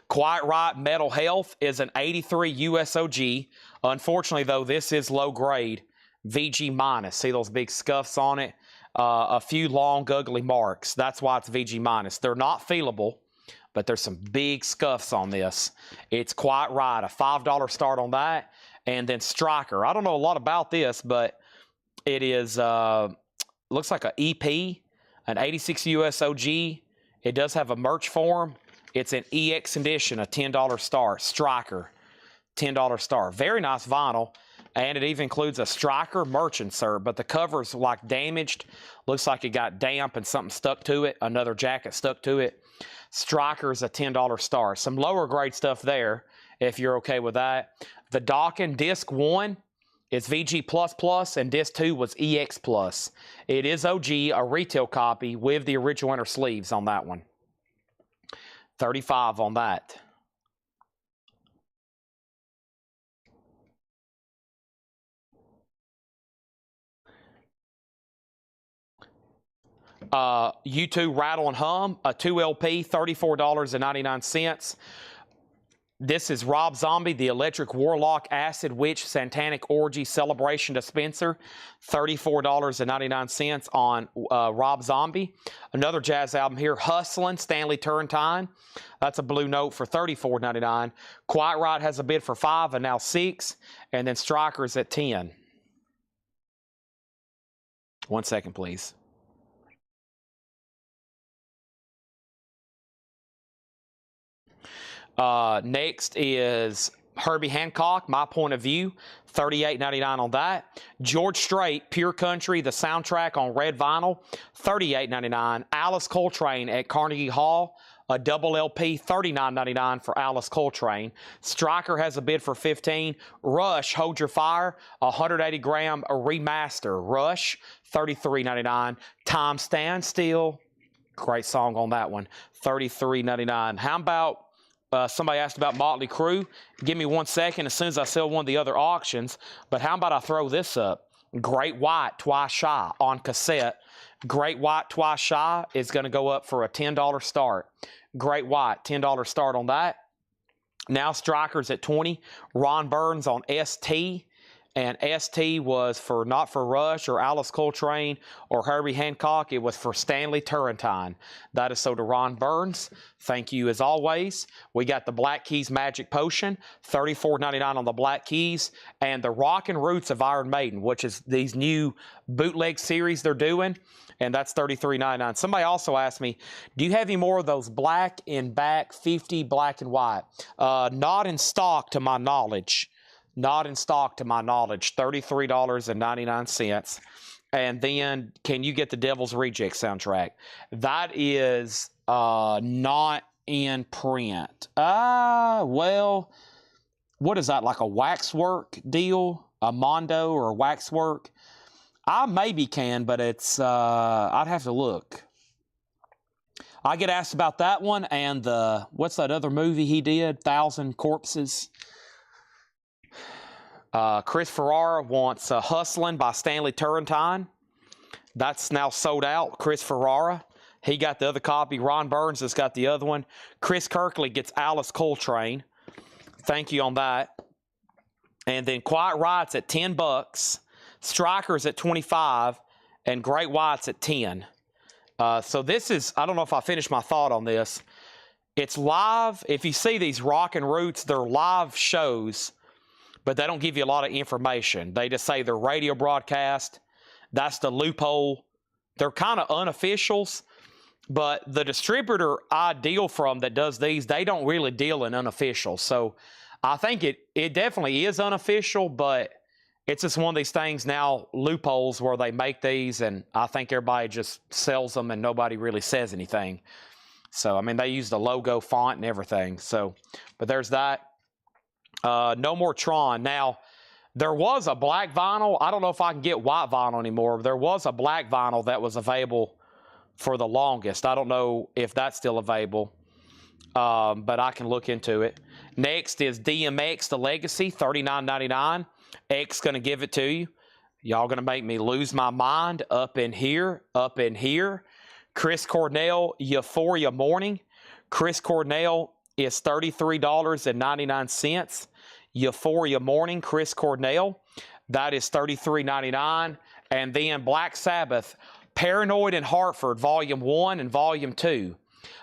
Quiet Riot Metal Health is an 83 USOG. Unfortunately, though, this is low grade VG minus. See those big scuffs on it? A few long, ugly marks. That's why it's VG minus. They're not feelable, but there's some big scuffs on this. It's Quiet Riot, a $5 start on that. And then Striker. I don't know a lot about this, but it is, looks like an EP, an 86 USOG. It does have a merch form. It's an EX edition, a $10 start. Striker, $10 start. Very nice vinyl. And it even includes a Striker merch insert, but the cover's like damaged. Looks like it got damp and something stuck to it. Another jacket stuck to it. Striker's a $10 start. Some lower grade stuff there, if you're okay with that. The Dawkins Disc 1 It's VG++, and disc 2 was EX+. It is OG, a retail copy with the original inner sleeves on that one. $35 on that. U2 Rattle and Hum, a 2LP, $34.99. This is Rob Zombie, the Electric Warlock Acid Witch Satanic Orgy Celebration Dispenser, $34.99 on Rob Zombie. Another jazz album here, Hustlin', Stanley Turrentine. That's a blue note for $34.99. Quiet Riot has a bid for $5 and now $6. And then Strikers at $10. 1 second, please. Next is Herbie Hancock, My Point of View, $38.99 on that. George Strait, Pure Country, the soundtrack on red vinyl, $38.99. Alice Coltrane at Carnegie Hall, a double LP, $39.99 for Alice Coltrane. Stryker has a bid for $15. Rush, Hold Your Fire, 180-gram remaster. Rush, $33.99. Time Stand Still, great song on that one, $33.99. How about somebody asked about Motley Crue. Give me 1 second as soon as I sell one of the other auctions. But how about I throw this up? Great White, Twice Shy on cassette. Great White, Twice Shy is going to go up for a $10 start. Great White, $10 start on that. Now Strikers at $20. Ron Burns on ST. And ST was for not for Rush or Alice Coltrane or Herbie Hancock. It was for Stanley Turrentine. That is so to Ron Burns. Thank you as always. We got the Black Keys Magic Potion, $34.99 on the Black Keys. And the Rockin' Roots of Iron Maiden, which is these new bootleg series they're doing. And that's $33.99. Somebody also asked me, do you have any more of those black and back 50 black and white? Not in stock to my knowledge. Not in stock to my knowledge, $33.99. And then, can you get the Devil's Reject soundtrack? That is not in print. Well, what is that, like a Waxwork deal? A Mondo or a Waxwork? I maybe can, but it's, I'd have to look. I get asked about that one and the, what's that other movie he did? 1,000 Corpses. Chris Ferrara wants Hustlin' by Stanley Turrentine. That's now sold out. Chris Ferrara. He got the other copy. Ron Burns has got the other one. Chris Kirkley gets Alice Coltrane. Thank you on that. And then Quiet Riot's at $10. Strikers at $25. And Great White's at $10. So this is, I don't know if I finished my thought on this. It's live. If you see these Rockin' Roots, they're live shows. But they don't give you a lot of information. They just say they're radio broadcast. That's the loophole. They're kind of unofficials, but the distributor I deal from that does these, they don't really deal in unofficials. So I think it definitely is unofficial, but it's just one of these things now, loopholes where they make these, and I think everybody just sells them and nobody really says anything. So, I mean, they use the logo font and everything. So, but there's that. No more Tron. Now, there was a black vinyl. I don't know if I can get white vinyl anymore. There was a black vinyl that was available for the longest. I don't know if that's still available, but I can look into it. Next is DMX, The Legacy, $39.99. X going to give it to you. Y'all going to make me lose my mind. Up in here, up in here. Chris Cornell, Euphoria Morning. Chris Cornell is $33.99. Euphoria Morning, Chris Cornell. That is $33.99. And then Black Sabbath, Paranoid in Hartford, Volume 1 and Volume 2.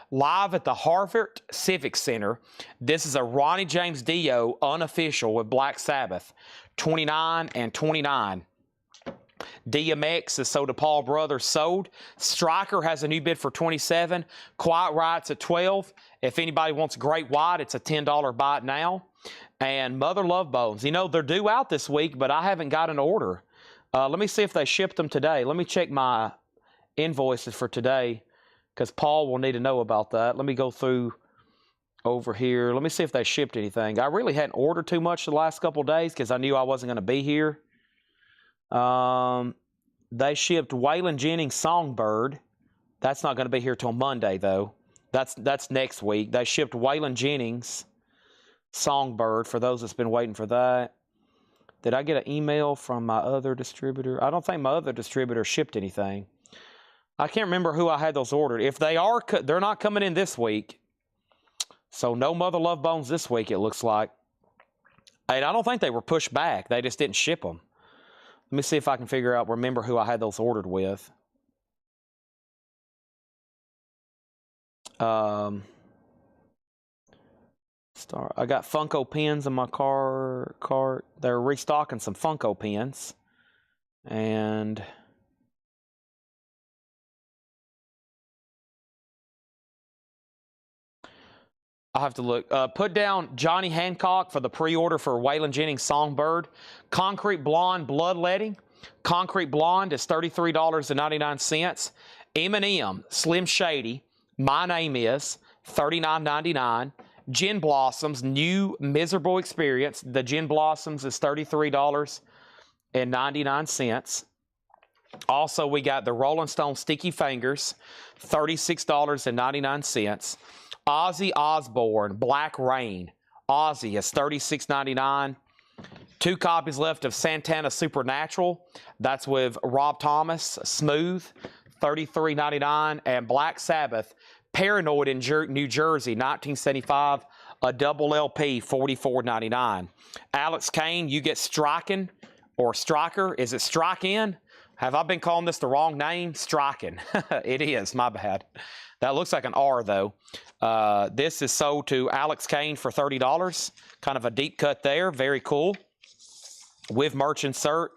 Live at the Harvard Civic Center. This is a Ronnie James Dio unofficial with Black Sabbath, $29 and $29. DMX is sold to Paul Brothers, sold. Stryker has a new bid for $27. Quiet Riot's at $12. If anybody wants Great White, it's a $10 buy it now. And Mother Love Bones. You know, they're due out this week, but I haven't got an order. Let me see if they shipped them today. Let me check my invoices for today, because Paul will need to know about that. Let me go through over here. Let me see if they shipped anything. I really hadn't ordered too much the last couple of days because I knew I wasn't going to be here. They shipped Waylon Jennings Songbird. That's not going to be here till Monday, though. That's next week. They shipped Waylon Jennings Songbird for those that's been waiting for that. Did I get an email from my other distributor? I don't think my other distributor shipped anything. I can't remember who I had those ordered. If they are, they're not coming in this week. So no Mother Love Bones this week, it looks like. And I don't think they were pushed back. They just didn't ship them. Let me see if I can remember who I had those ordered with. I got Funko pins in my cart. They're restocking some Funko pins. And I'll have to look. Put down Johnny Hancock for the pre-order for Waylon Jennings Songbird. Concrete Blonde Bloodletting. Concrete Blonde is $33.99. M&M Slim Shady. My Name Is $39.99. Gin Blossoms New Miserable Experience. The Gin Blossoms is $33.99. Also, we got the Rolling Stone Sticky Fingers, $36.99. Ozzy Osbourne Black Rain. Ozzy is $36.99. 2 copies left of Santana Supernatural. That's with Rob Thomas. Smooth, $33.99. And Black Sabbath Paranoid in New Jersey, 1975. A double LP, $44.99. Alex Kane, You Get Striking or Striker. Is it Strike In? Have I been calling this the wrong name? Striking. It is. My bad. That looks like an R, though. This is sold to Alex Kane for $30. Kind of a deep cut there. Very cool. With merch insert.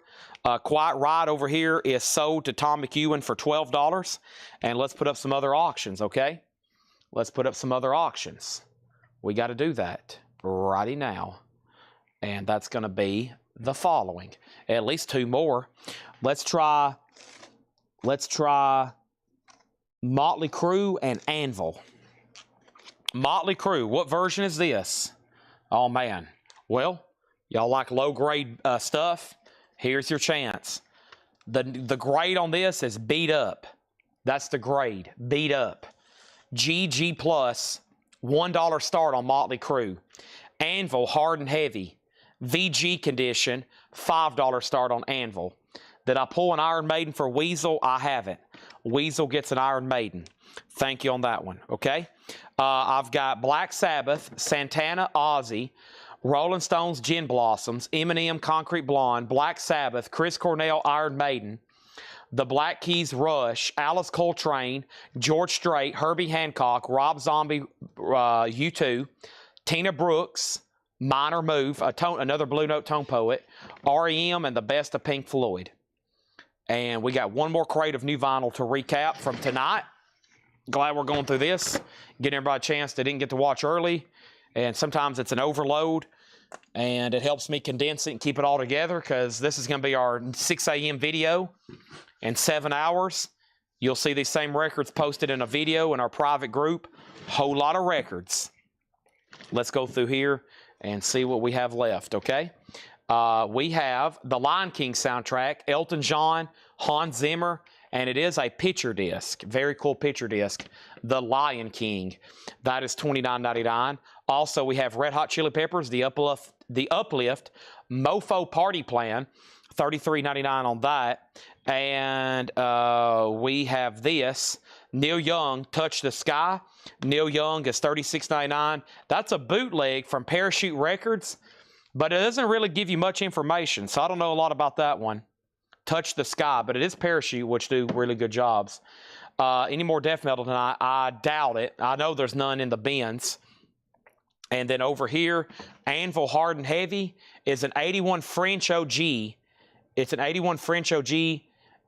Quiet Ride over here is sold to Tom McEwen for $12. And let's put up some other auctions, okay? Let's put up some other auctions. We got to do that righty now. And that's going to be the following. At least 2 more. Let's try Motley Crue and Anvil. Motley Crue, what version is this? Oh, man. Well, y'all like low-grade stuff? Here's your chance. The grade on this is beat up. That's the grade, beat up. GG plus, $1 start on Motley Crue. Anvil, hard and heavy. VG condition, $5 start on Anvil. Did I pull an Iron Maiden for Weasel? I haven't. Weasel gets an Iron Maiden. Thank you on that one, okay? I've got Black Sabbath, Santana, Ozzy, Rolling Stones, Gin Blossoms, M&M, Concrete Blonde, Black Sabbath, Chris Cornell, Iron Maiden, The Black Keys, Rush, Alice Coltrane, George Strait, Herbie Hancock, Rob Zombie, U2, Tina Brooks, Minor Move, another Blue Note tone poet, REM, and the best of Pink Floyd. And we got one more crate of new vinyl to recap from tonight. Glad we're going through this, getting everybody a chance that didn't get to watch early. And sometimes it's an overload, and it helps me condense it and keep it all together because this is going to be our 6 a.m. video in 7 hours. You'll see these same records posted in a video in our private group. Whole lot of records. Let's go through here and see what we have left, okay? We have the Lion King soundtrack, Elton John, Hans Zimmer, and it is a picture disc. Very cool picture disc. The Lion King. That is $29.99. Also, we have Red Hot Chili Peppers, the Uplift Mofo Party Plan, $33.99 on that. And we have this, Neil Young, Touch the Sky. Neil Young is $36.99. That's a bootleg from Parachute Records, but it doesn't really give you much information, so I don't know a lot about that one. Touch the Sky, but it is Parachute, which do really good jobs. Any more death metal tonight? I doubt it. I know there's none in the bins. And then over here, Anvil Hard and Heavy is an 81 French OG. It's an 81 French OG.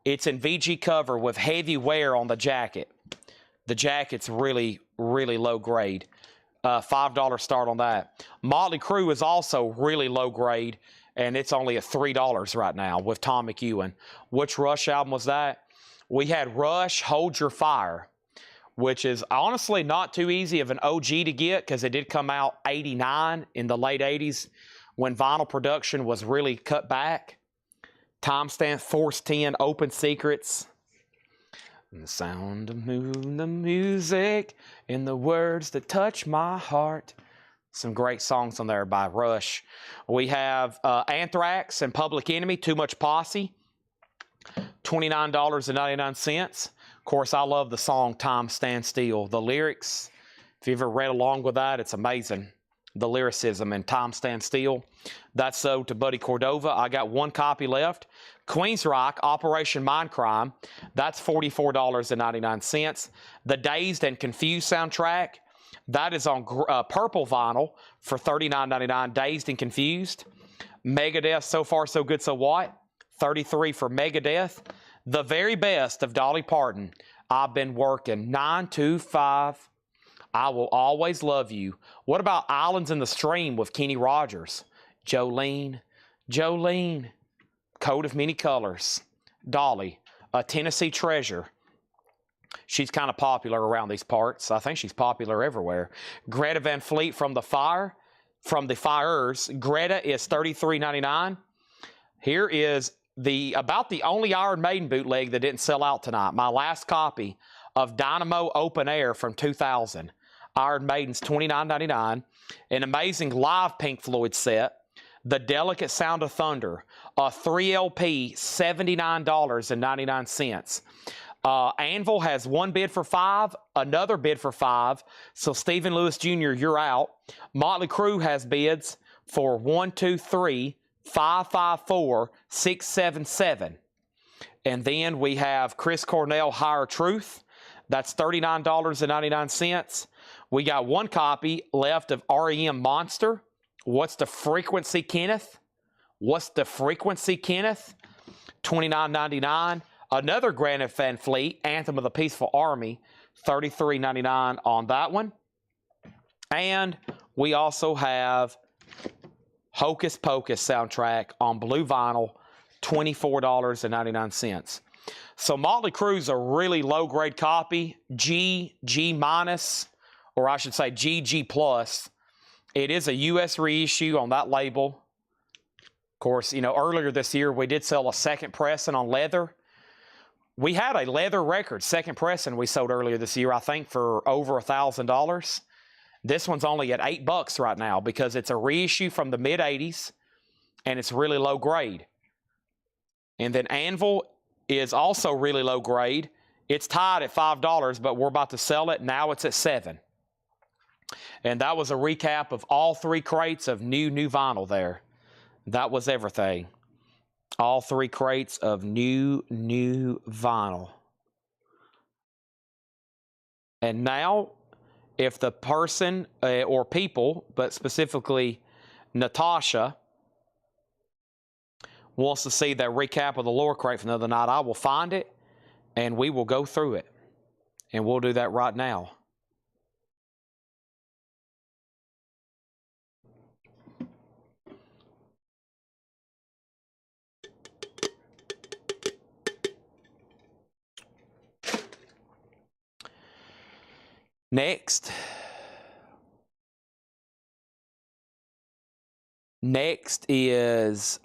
It's in VG cover with heavy wear on the jacket. The jacket's really, really low grade. $5 start on that. Motley Crue is also really low grade, and it's only at $3 right now with Tom McEwen. Which Rush album was that? We had Rush, Hold Your Fire, which is honestly not too easy of an OG to get because it did come out 89 in the late 80s when vinyl production was really cut back. Timestamp Force 10 Open Secrets. The sound of the music and the words that touch my heart. Some great songs on there by Rush. We have Anthrax and Public Enemy, Too Much Posse, $29.99. Of course, I love the song Time Stand Still. The lyrics, if you've ever read along with that, it's amazing. The lyricism in Time Stand Still. That's sold to Buddy Cordova. I got one copy left. Queensryche, Operation Mindcrime. That's $44.99. The Dazed and Confused soundtrack. That is on purple vinyl for $39.99. Dazed and Confused. Megadeth, So Far So Good So What. $33 for Megadeth. The Very Best of Dolly Parton. I've Been Working 9 to 5. I Will Always Love You. What about Islands in the Stream with Kenny Rogers? Jolene, Jolene. Coat of Many Colors. Dolly, A Tennessee Treasure. She's kind of popular around these parts. I think she's popular everywhere. Greta Van Fleet from the Fire, from the Fires. Greta is $33.99. Here is about the only Iron Maiden bootleg that didn't sell out tonight. My last copy of Dynamo Open Air from 2000. Iron Maiden's $29.99. An amazing live Pink Floyd set. The Delicate Sound of Thunder. A 3LP, $79.99. Anvil has one bid for $5, another bid for $5. So Stephen Lewis Jr., you're out. Motley Crue has bids for 1, 2, 3, 5, 5, 4, 6, 7, 7. And then we have Chris Cornell, Higher Truth. That's $39.99. We got one copy left of REM Monster. What's the Frequency, Kenneth? What's the Frequency, Kenneth? $29.99. Another Greta Van Fleet, Anthem of the Peaceful Army, $33.99 on that one. And we also have Hocus Pocus soundtrack on blue vinyl, $24.99. So Motley Crue's a really low-grade copy, G minus, or I should say GG plus. It is a U.S. reissue on that label. Of course, you know, earlier this year we did sell a second pressing on leather. We had a leather record, second pressing, we sold earlier this year, I think, for over $1,000. This one's only at $8 right now because it's a reissue from the mid-'80s, and it's really low grade. And then Anvil is also really low grade. It's tied at $5, but we're about to sell it. Now it's at $7. And that was a recap of all 3 crates of new vinyl there. That was everything. All 3 crates of new vinyl. And now, if the person or people, but specifically Natasha, wants to see that recap of the lower crate from the other night, I will find it and we will go through it. And we'll do that right now. Next is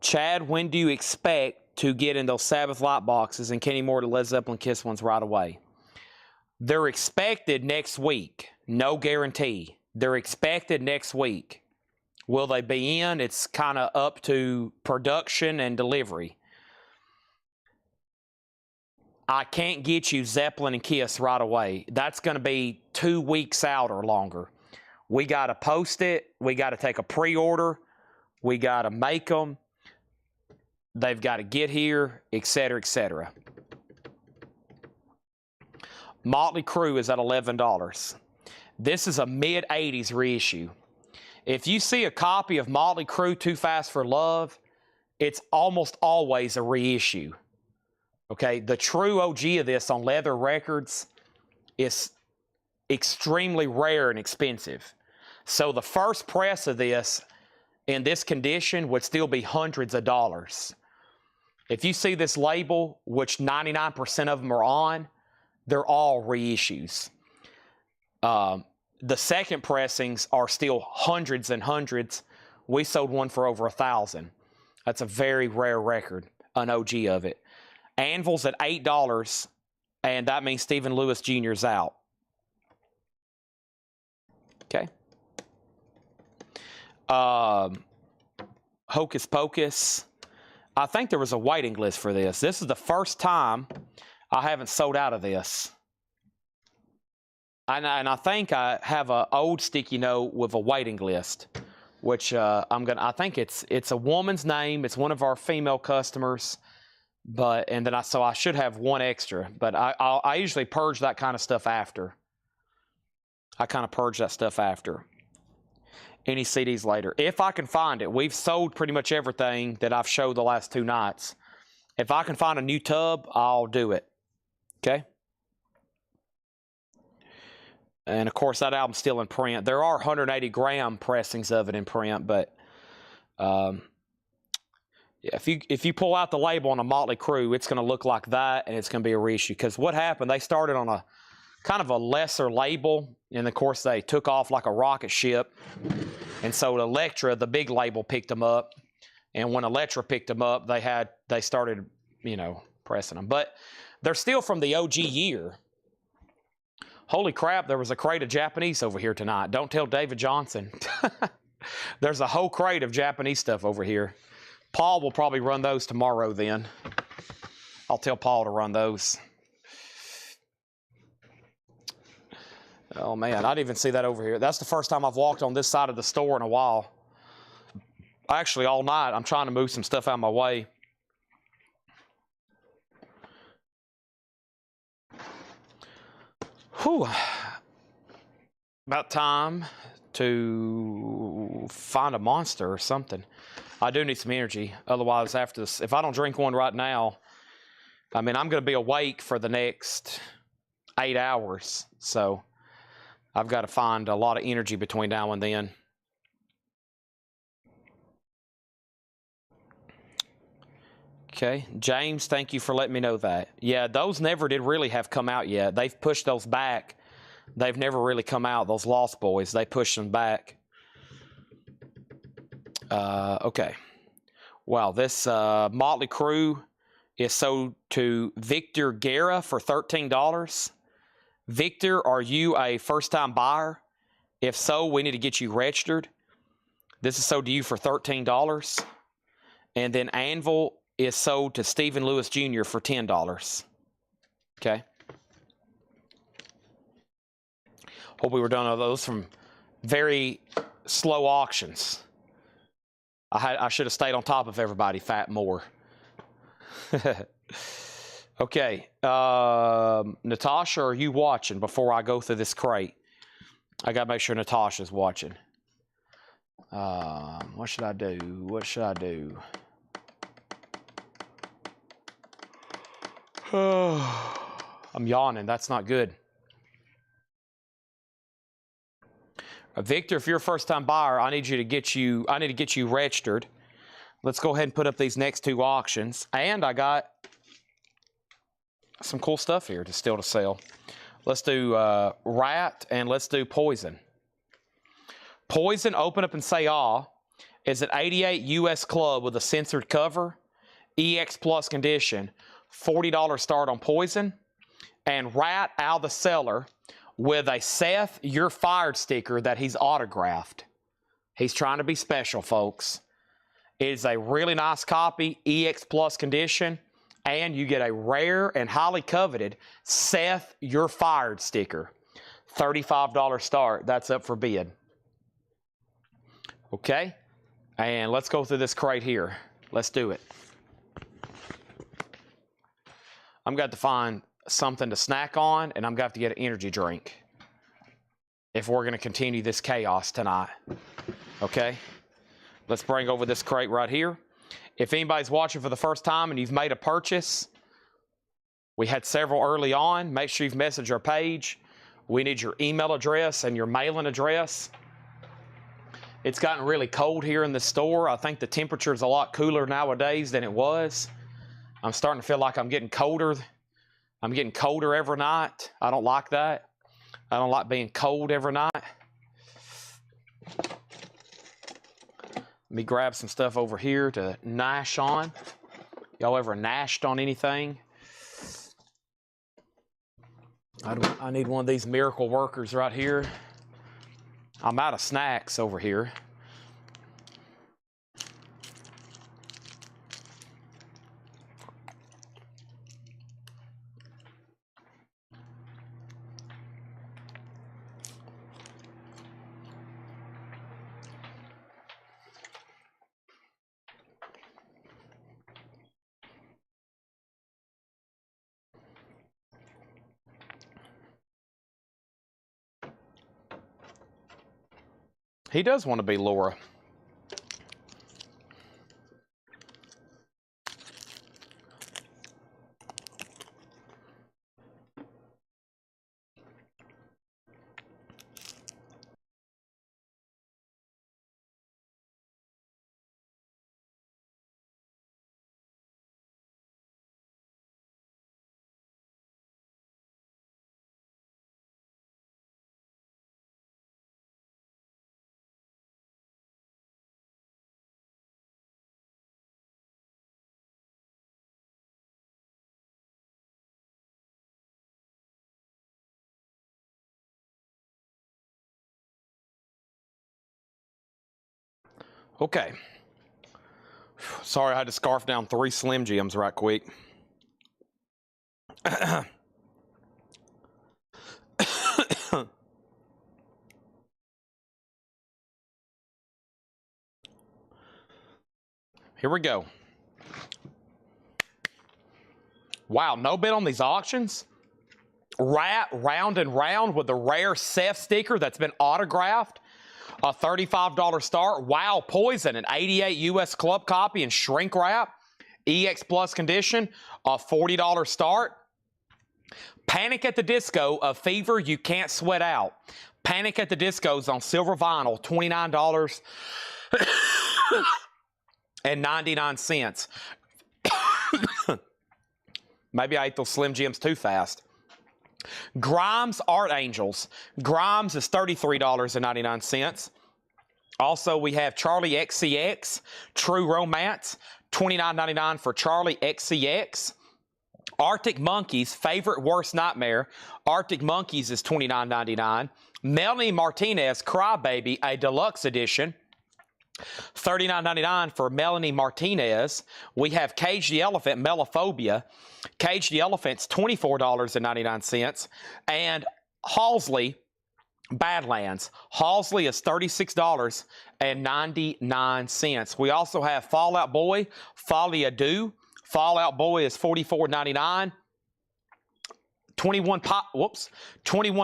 Chad, when do you expect to get in those Sabbath light boxes and Kenny Moore to Led Zeppelin Kiss ones right away? They're expected next week. No guarantee. They're expected next week. Will they be in? It's kind of up to production and delivery. I can't get you Zeppelin and Kiss right away. That's going to be 2 weeks out or longer. We got to post it. We got to take a pre-order. We got to make them. They've got to get here, etc., etc. Motley Crue is at $11. This is a mid-'80s reissue. If you see a copy of Motley Crue Too Fast for Love, it's almost always a reissue. Okay, the true OG of this on leather records is extremely rare and expensive. So the first press of this in this condition would still be hundreds of dollars. If you see this label, which 99% of them are on, they're all reissues. The second pressings are still hundreds and hundreds. We sold one for over $1,000. That's a very rare record, an OG of it. Anvil's at $8, and that means Stephen Lewis Jr. is out. Okay. Hocus Pocus. I think there was a waiting list for this. This is the first time I haven't sold out of this. And I think I have an old sticky note with a waiting list, which I think it's a woman's name. It's one of our female customers, so I should have one extra. But I usually purge that kind of stuff after. I kind of purge that stuff after. Any CDs later, if I can find it. We've sold pretty much everything that I've showed the last 2 nights. If I can find a new tub, I'll do it. Okay. And of course, that album's still in print. There are 180-gram pressings of it in print, but yeah, if you pull out the label on a Motley Crue, it's going to look like that, and it's going to be a reissue. Because what happened? They started on a kind of a lesser label, and of course they took off like a rocket ship. And so Elektra, the big label, picked them up. And when Elektra picked them up, they started, pressing them. But they're still from the OG year. Holy crap, there was a crate of Japanese over here tonight. Don't tell David Johnson. There's a whole crate of Japanese stuff over here. Paul will probably run those tomorrow then. I'll tell Paul to run those. Oh, man, I didn't even see that over here. That's the first time I've walked on this side of the store in a while. Actually, all night, I'm trying to move some stuff out of my way. Whew. About time to find a monster or something. I do need some energy. Otherwise, after this, if I don't drink one right now, I'm going to be awake for the next 8 hours. So I've got to find a lot of energy between now and then. Okay, James, thank you for letting me know that. Yeah, those never did really have come out yet. They've pushed those back. They've never really come out, those Lost Boys. They pushed them back. Okay. Wow, this Motley Crue is sold to Victor Guerra for $13. Victor, are you a first-time buyer? If so, we need to get you registered. This is sold to you for $13. And then Anvil is sold to Stephen Lewis Jr. for $10. Okay. Hope we were done with those from very slow auctions. I should have stayed on top of everybody, Fat Moore. Okay. Natasha, are you watching before I go through this crate? I got to make sure Natasha's watching. What should I do? What should I do? I'm yawning. That's not good. Victor, if you're a first-time buyer, I need to get you registered. Let's go ahead and put up these next 2 auctions. And I got some cool stuff here to sell. Let's do Rat and let's do Poison. Poison, Open Up and Say Ah, is at 88 US Club with a censored cover, EX Plus condition. $40 start on Poison. And Rat out the cellar with a Seth, You're Fired sticker that he's autographed. He's trying to be special, folks. It is a really nice copy, EX Plus condition, and you get a rare and highly coveted Seth, You're Fired sticker. $35 start. That's up for bid. Okay? And let's go through this crate here. Let's do it. I'm going to have to find something to snack on, and I'm going to have to get an energy drink if we're going to continue this chaos tonight. Okay? Let's bring over this crate right here. If anybody's watching for the first time and you've made a purchase, we had several early on. Make sure you've messaged our page. We need your email address and your mailing address. It's gotten really cold here in the store. I think the temperature is a lot cooler nowadays than it was. I'm starting to feel like I'm getting colder. I'm getting colder every night. I don't like that. I don't like being cold every night. Let me grab some stuff over here to gnash on. Y'all ever gnashed on anything? I need one of these miracle workers right here. I'm out of snacks over here. He does want to be Laura. Okay. Sorry, I had to scarf down 3 Slim Jims right quick. Here we go. Wow, no bid on these auctions? Round and Round with the rare Seth sticker that's been autographed. A $35 start. Wow, Poison, an 88 US club copy in shrink wrap. EX Plus condition, a $40 start. Panic at the Disco, a Fever You Can't Sweat Out. Panic at the Disco's on silver vinyl, $29 and 99¢. Maybe I ate those Slim Jims too fast. Grimes Art Angels. Grimes is $33.99. Also, we have Charlie XCX, True Romance, $29.99 for Charlie XCX. Arctic Monkeys, Favorite Worst Nightmare. Arctic Monkeys is $29.99. Melanie Martinez, Crybaby, a deluxe edition. $39.99 for Melanie Martinez. We have Cage the Elephant, Melophobia. Cage the Elephant's $24.99. And Halsley, Badlands. Halsley is $36.99. We also have Fallout Boy, Folie à Deux. Fallout Boy is $44.99. 21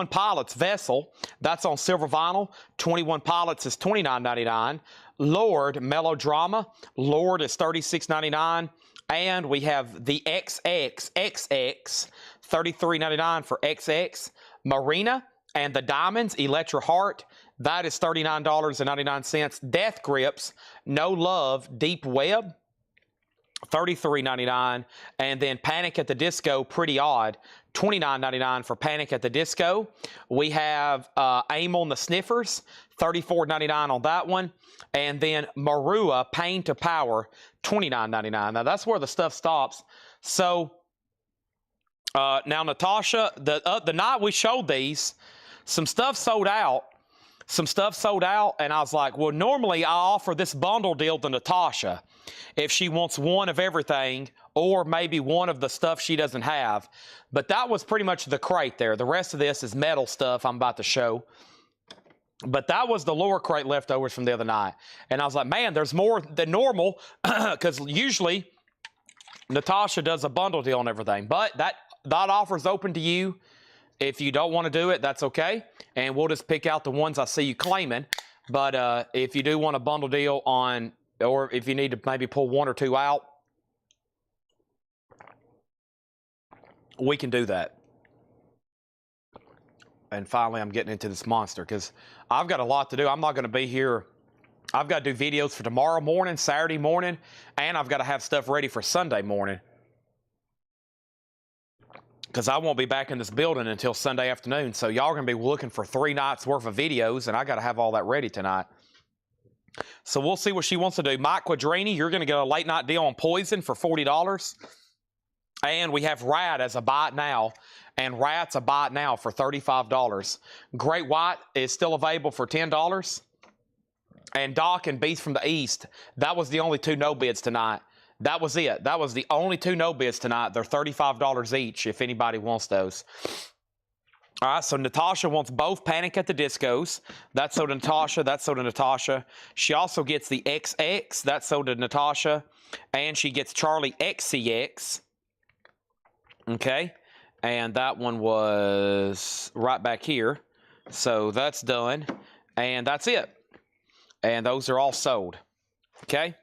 Pilots Vessel, that's on silver vinyl. 21 Pilots is $29.99. Lord Melodrama, Lord is $36.99. And we have the XX, $33.99 for XX. Marina and the Diamonds, Electra Heart, that is $39.99. Death Grips, No Love, Deep Web, $33.99. And then Panic at the Disco, Pretty Odd, $29.99 for Panic at the Disco. We have Aim on the Sniffers, $34.99 on that one. And then Marua, Pain to Power, $29.99. Now, that's where the stuff stops. So, now, Natasha, the night we showed these, some stuff sold out. And I was like, well, normally I offer this bundle deal to Natasha if she wants one of everything or maybe one of the stuff she doesn't have. But that was pretty much the crate there. The rest of this is metal stuff I'm about to show. But that was the lower crate leftovers from the other night. And I was like, man, there's more than normal because usually Natasha does a bundle deal on everything. But that offer's open to you. If you don't want to do it, that's okay. And we'll just pick out the ones I see you claiming. But if you do want a bundle deal on, or if you need to maybe pull one or two out, we can do that. And finally, I'm getting into this monster because I've got a lot to do. I'm not going to be here. I've got to do videos for tomorrow morning, Saturday morning, and I've got to have stuff ready for Sunday morning. Because I won't be back in this building until Sunday afternoon. So y'all are going to be looking for 3 nights worth of videos, and I got to have all that ready tonight. So we'll see what she wants to do. Mike Quadrini, you're going to get a late night deal on Poison for $40. And we have Rat as a buy it now. And Rat's a buy it now for $35. Great White is still available for $10. And Doc and Beast from the East, that was the only two no bids tonight. That was it. That was the only two no bids tonight. They're $35 each if anybody wants those. All right, so Natasha wants both Panic at the Discos. That's sold to Natasha. That's sold to Natasha. She also gets the XX. That's sold to Natasha. And she gets Charlie XCX. Okay. And that one was right back here. So that's done. And that's it. And those are all sold. Okay.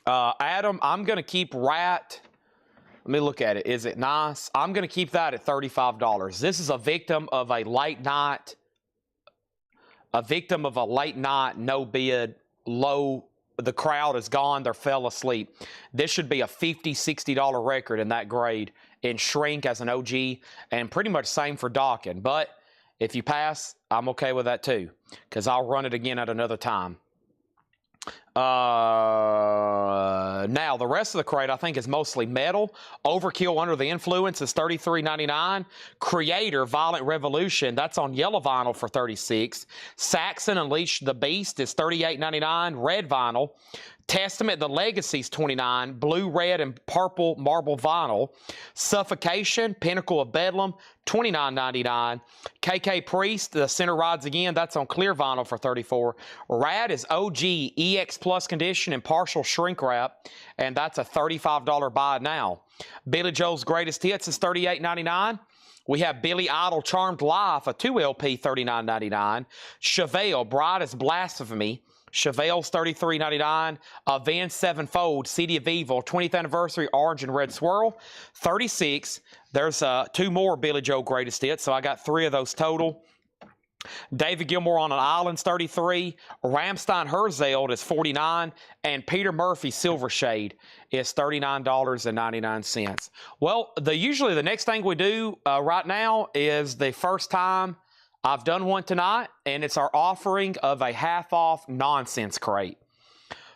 Adam, I'm going to keep Rat. Let me look at it. Is it nice? I'm going to keep that at $35. This is a victim of a late night. No bid, low. The crowd is gone. They fell asleep. This should be a $50, $60 record in that grade in shrink as an OG, and pretty much same for Dawkin. But if you pass, I'm okay with that too, because I'll run it again at another time. Now, the rest of the crate, I think, is mostly metal. Overkill Under the Influence is $33.99. Creator Violent Revolution, that's on yellow vinyl for $36. Saxon Unleash the Beast is $38.99. Red vinyl. Testament The Legacy is $29. Blue, red, and purple marble vinyl. Suffocation, Pinnacle of Bedlam, $29.99. KK Priest, The Center Rides Again, that's on clear vinyl for $34. Rad is OG EX Plus condition and partial shrink wrap, and that's a $35 buy now. Billy Joel's Greatest Hits is $38.99. We have Billy Idol Charmed Life, a 2LP, $39.99. Chevelle, Bride is Blasphemy. Chevelle's $33.99. Avenged Sevenfold, City of Evil, 20th Anniversary, Orange and Red Swirl, $36. There's two more Billy Joel Greatest Hits, so I got three of those total. David Gilmour on an Island's $33. Ramstein Herzeld is $49. And Peter Murphy Silver Shade is $39.99. Well, usually the next thing we do right now is the first time I've done one tonight, and it's our offering of a half-off nonsense crate.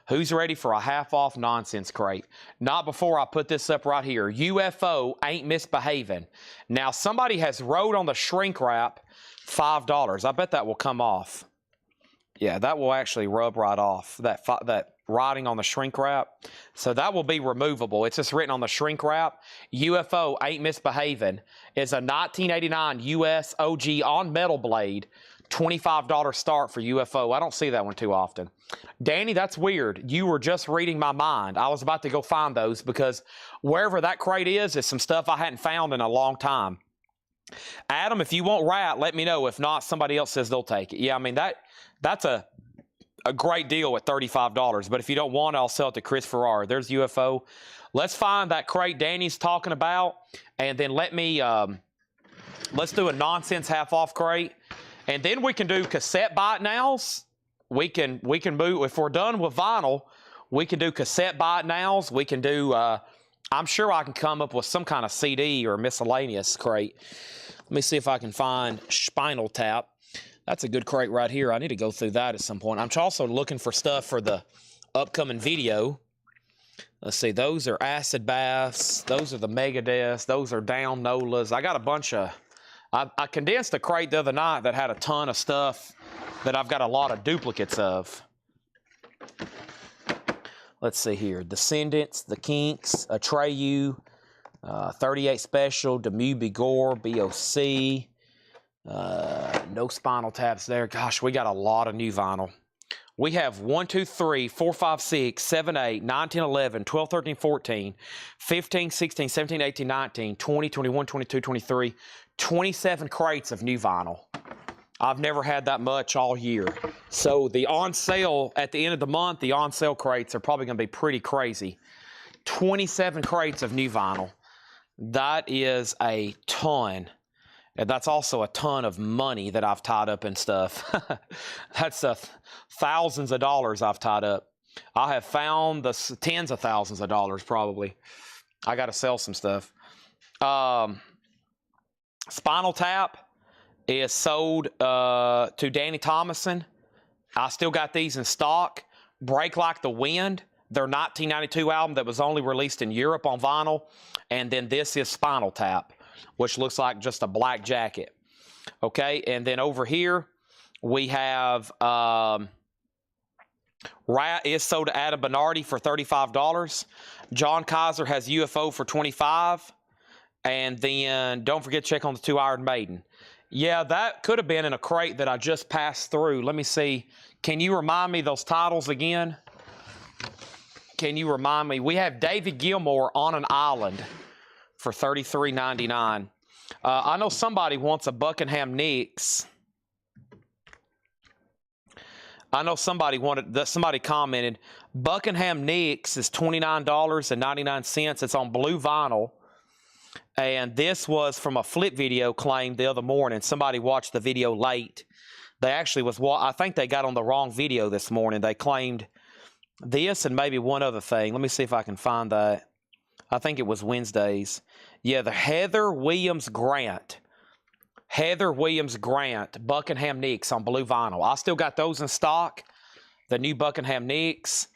Who's ready for a half-off nonsense crate? Not before I put this up right here. UFO Ain't Misbehaving. Now, somebody has wrote on the shrink wrap $5. I bet that will come off. Yeah, that will actually rub right off, that writing on the shrink wrap. So that will be removable. It's just written on the shrink wrap. UFO Ain't Misbehaving is a 1989 US OG on metal blade. $25 start for UFO. I don't see that one too often. Danny, that's weird. You were just reading my mind. I was about to go find those because wherever that crate is some stuff I hadn't found in a long time. Adam, if you want Rat, let me know. If not, somebody else says they'll take it. Yeah, I mean, that's a great deal at $35. But if you don't want it, I'll sell it to Chris Farrar. There's UFO. Let's find that crate Danny's talking about, and then let's do a nonsense half-off crate. And then we can do cassette buy-it nows. We can move, if we're done with vinyl, we can do cassette buy-it nows. We can do, I'm sure I can come up with some kind of CD or miscellaneous crate. Let me see if I can find Spinal Tap. That's a good crate right here. I need to go through that at some point. I'm also looking for stuff for the upcoming video. Let's see. Those are Acid Baths. Those are the Megadeths. Those are Down Nolas. I got a bunch of... I condensed a crate the other night that had a ton of stuff that I've got a lot of duplicates of. Let's see here. Descendants, The Kinks, Atreyu, 38 Special, Demu Bigore, BOC. No Spinal Taps there. Gosh, we got a lot of new vinyl. We have 1, 2, 3, 4, 5, 6, 7, 8, 9, 10, 11, 12, 13, 14, 15, 16, 17, 18, 19, 20, 21, 22, 23, 27 crates of new vinyl. I've never had that much all year. So the on sale at the end of the month, the on sale crates are probably going to be pretty crazy. 27 crates of new vinyl. That is a ton. And that's also a ton of money that I've tied up in stuff. That's thousands of dollars I've tied up. I have found the tens of thousands of dollars probably. I got to sell some stuff. Spinal Tap is sold to Danny Thomason I still got these in stock. Break Like the Wind, their 1992 album that was only released in Europe on vinyl. And then this is Spinal Tap, which looks like just a black jacket. Okay, and then over here we have Rat is sold to Adam Bernardi for $35. John Kaiser has UFO for $25. And then don't forget to check on the 2 Iron Maiden. Yeah, that could have been in a crate that I just passed through. Let me see. Can you remind me those titles again? Can you remind me? We have David Gilmour, On an Island for $33.99. I know somebody wants a Buckingham Nicks. I know somebody commented, Buckingham Nicks is $29.99. It's on blue vinyl. And this was from a flip video claimed the other morning. Somebody watched the video late. They actually I think they got on the wrong video this morning. They claimed this and maybe one other thing. Let me see if I can find that. I think it was Wednesdays. Yeah, the Heather Williams Grant, Buckingham Nicks on blue vinyl. I still got those in stock, the new Buckingham Nicks.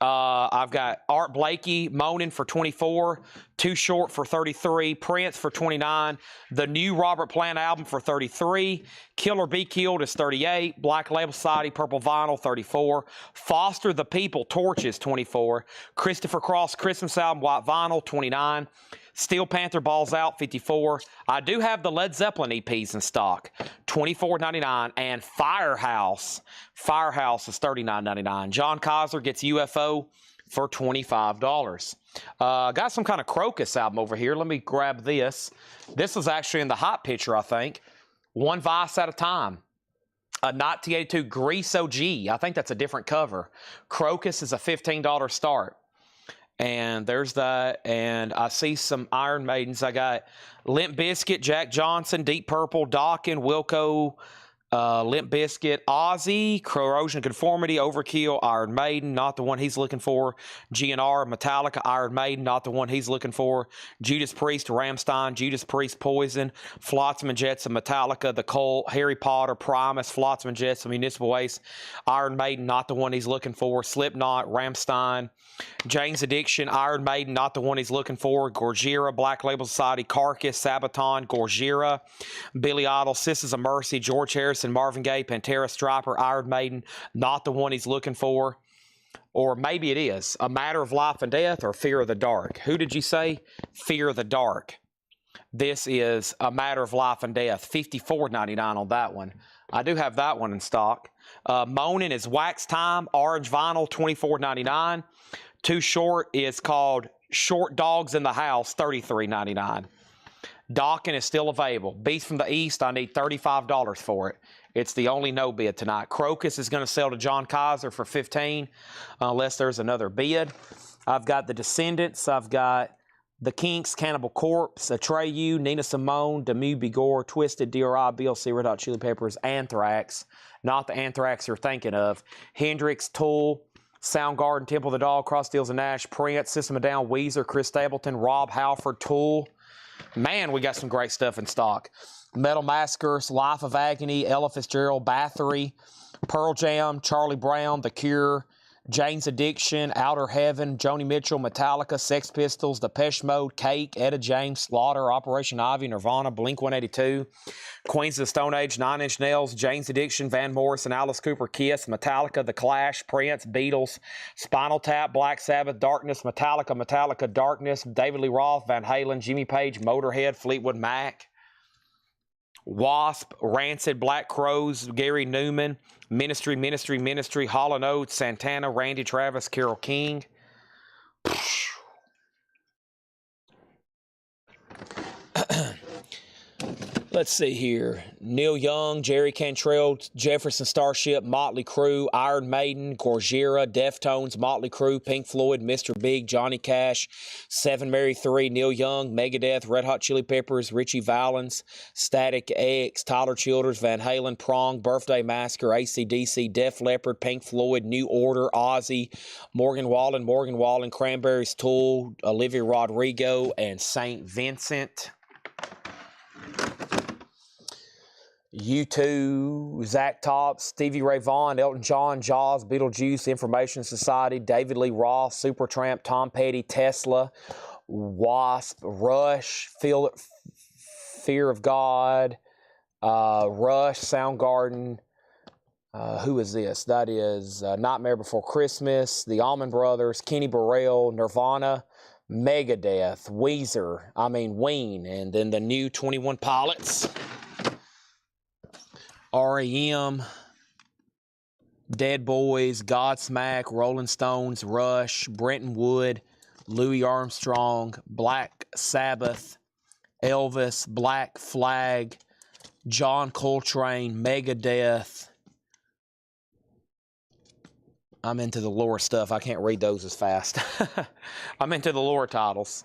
I've got Art Blakey, Moanin' for $24, Too Short for $33, Prince for $29, the new Robert Plant album for $33, Killer Be Killed is $38, Black Label Society, Purple Vinyl, $34, Foster the People, Torches, $24, Christopher Cross Christmas album, White Vinyl, $29, Steel Panther Balls Out, $54. I do have the Led Zeppelin EPs in stock, $24.99, and Firehouse is $39.99. John Kaiser gets UFO for $25. Got some kind of Crocus album over here. Let me grab this. This was actually in the hot picture, I think. One Vice at a Time. A 1982 Grease OG. I think that's a different cover. Crocus is a $15 start. And there's that, and I see some Iron Maidens. I got Limp Bizkit, Jack Johnson, Deep Purple, Dokken, Wilco, Limp Bizkit, Ozzy, Corrosion Conformity, Overkill, Iron Maiden, not the one he's looking for. GNR, Metallica, Iron Maiden, not the one he's looking for. Judas Priest, Rammstein, Judas Priest, Poison, Flotsam and Jetsam, Metallica, The Cult, Harry Potter, Primus, Flotsam and Jetsam, Municipal Waste, Iron Maiden, not the one he's looking for. Slipknot, Rammstein, Jane's Addiction, Iron Maiden, not the one he's looking for. Gojira, Black Label Society, Carcass, Sabaton, Gojira, Billy Idol, Sisters of Mercy, George Harrison, Marvin Gaye, Pantera, Striper, Iron Maiden, not the one he's looking for. Or maybe it is A Matter of Life and Death or Fear of the Dark. Who did you say? Fear of the Dark. This is A Matter of Life and Death, $54.99 on that one. I do have that one in stock. Moanin' is Wax Time, Orange Vinyl, $24.99. Too Short is called Short Dogs in the House, $33.99. Dokken is still available. Beast from the East, I need $35 for it. It's the only no bid tonight. Crocus is going to sell to John Kaiser for $15, unless there's another bid. I've got the Descendants. I've got the Kinks, Cannibal Corpse, Atreyu, Nina Simone, Demi Bigore, Twisted, DRI, BLC, Red Hot Chili Peppers, Anthrax. Not the Anthrax you're thinking of. Hendrix, Tool, Soundgarden, Temple of the Dog, Cross Stills and Nash, Prince, System of a Down, Weezer, Chris Stapleton, Rob Halford, Tool. Man, we got some great stuff in stock. Metal Massacres, Life of Agony, Ella Fitzgerald, Bathory, Pearl Jam, Charlie Brown, The Cure, Jane's Addiction, Outer Heaven, Joni Mitchell, Metallica, Sex Pistols, Depeche Mode, Cake, Etta James, Slaughter, Operation Ivy, Nirvana, Blink-182, Queens of the Stone Age, Nine Inch Nails, Jane's Addiction, Van Morrison, Alice Cooper, Kiss, Metallica, The Clash, Prince, Beatles, Spinal Tap, Black Sabbath, Darkness, Metallica, Darkness, David Lee Roth, Van Halen, Jimmy Page, Motorhead, Fleetwood Mac, Wasp, Rancid, Black Crowes, Gary Newman, Ministry, Hall & Oates, Santana, Randy Travis, Carole King. Let's see here. Neil Young, Jerry Cantrell, Jefferson Starship, Motley Crue, Iron Maiden, Gojira, Deftones, Motley Crue, Pink Floyd, Mr. Big, Johnny Cash, Seven Mary 3, Neil Young, Megadeth, Red Hot Chili Peppers, Richie Valens, Static X, Tyler Childers, Van Halen, Prong, Birthday Massacre, AC/DC, Def Leppard, Pink Floyd, New Order, Ozzy, Morgan Wallen, Cranberries, Tool, Olivia Rodrigo, and St. Vincent. U2, Zach Top, Stevie Ray Vaughan, Elton John, Jaws, Beetlejuice, Information Society, David Lee Roth, Supertramp, Tom Petty, Tesla, Wasp, Rush, Fear of God, Rush, Soundgarden. Who is this? That is Nightmare Before Christmas, the Allman Brothers, Kenny Burrell, Nirvana, Megadeth, Ween, and then the new 21 Pilots, R.E.M., Dead Boys, Godsmack, Rolling Stones, Rush, Brenton Wood, Louis Armstrong, Black Sabbath, Elvis, Black Flag, John Coltrane, Megadeth. I'm into the lore stuff. I can't read those as fast. I'm into the lore titles.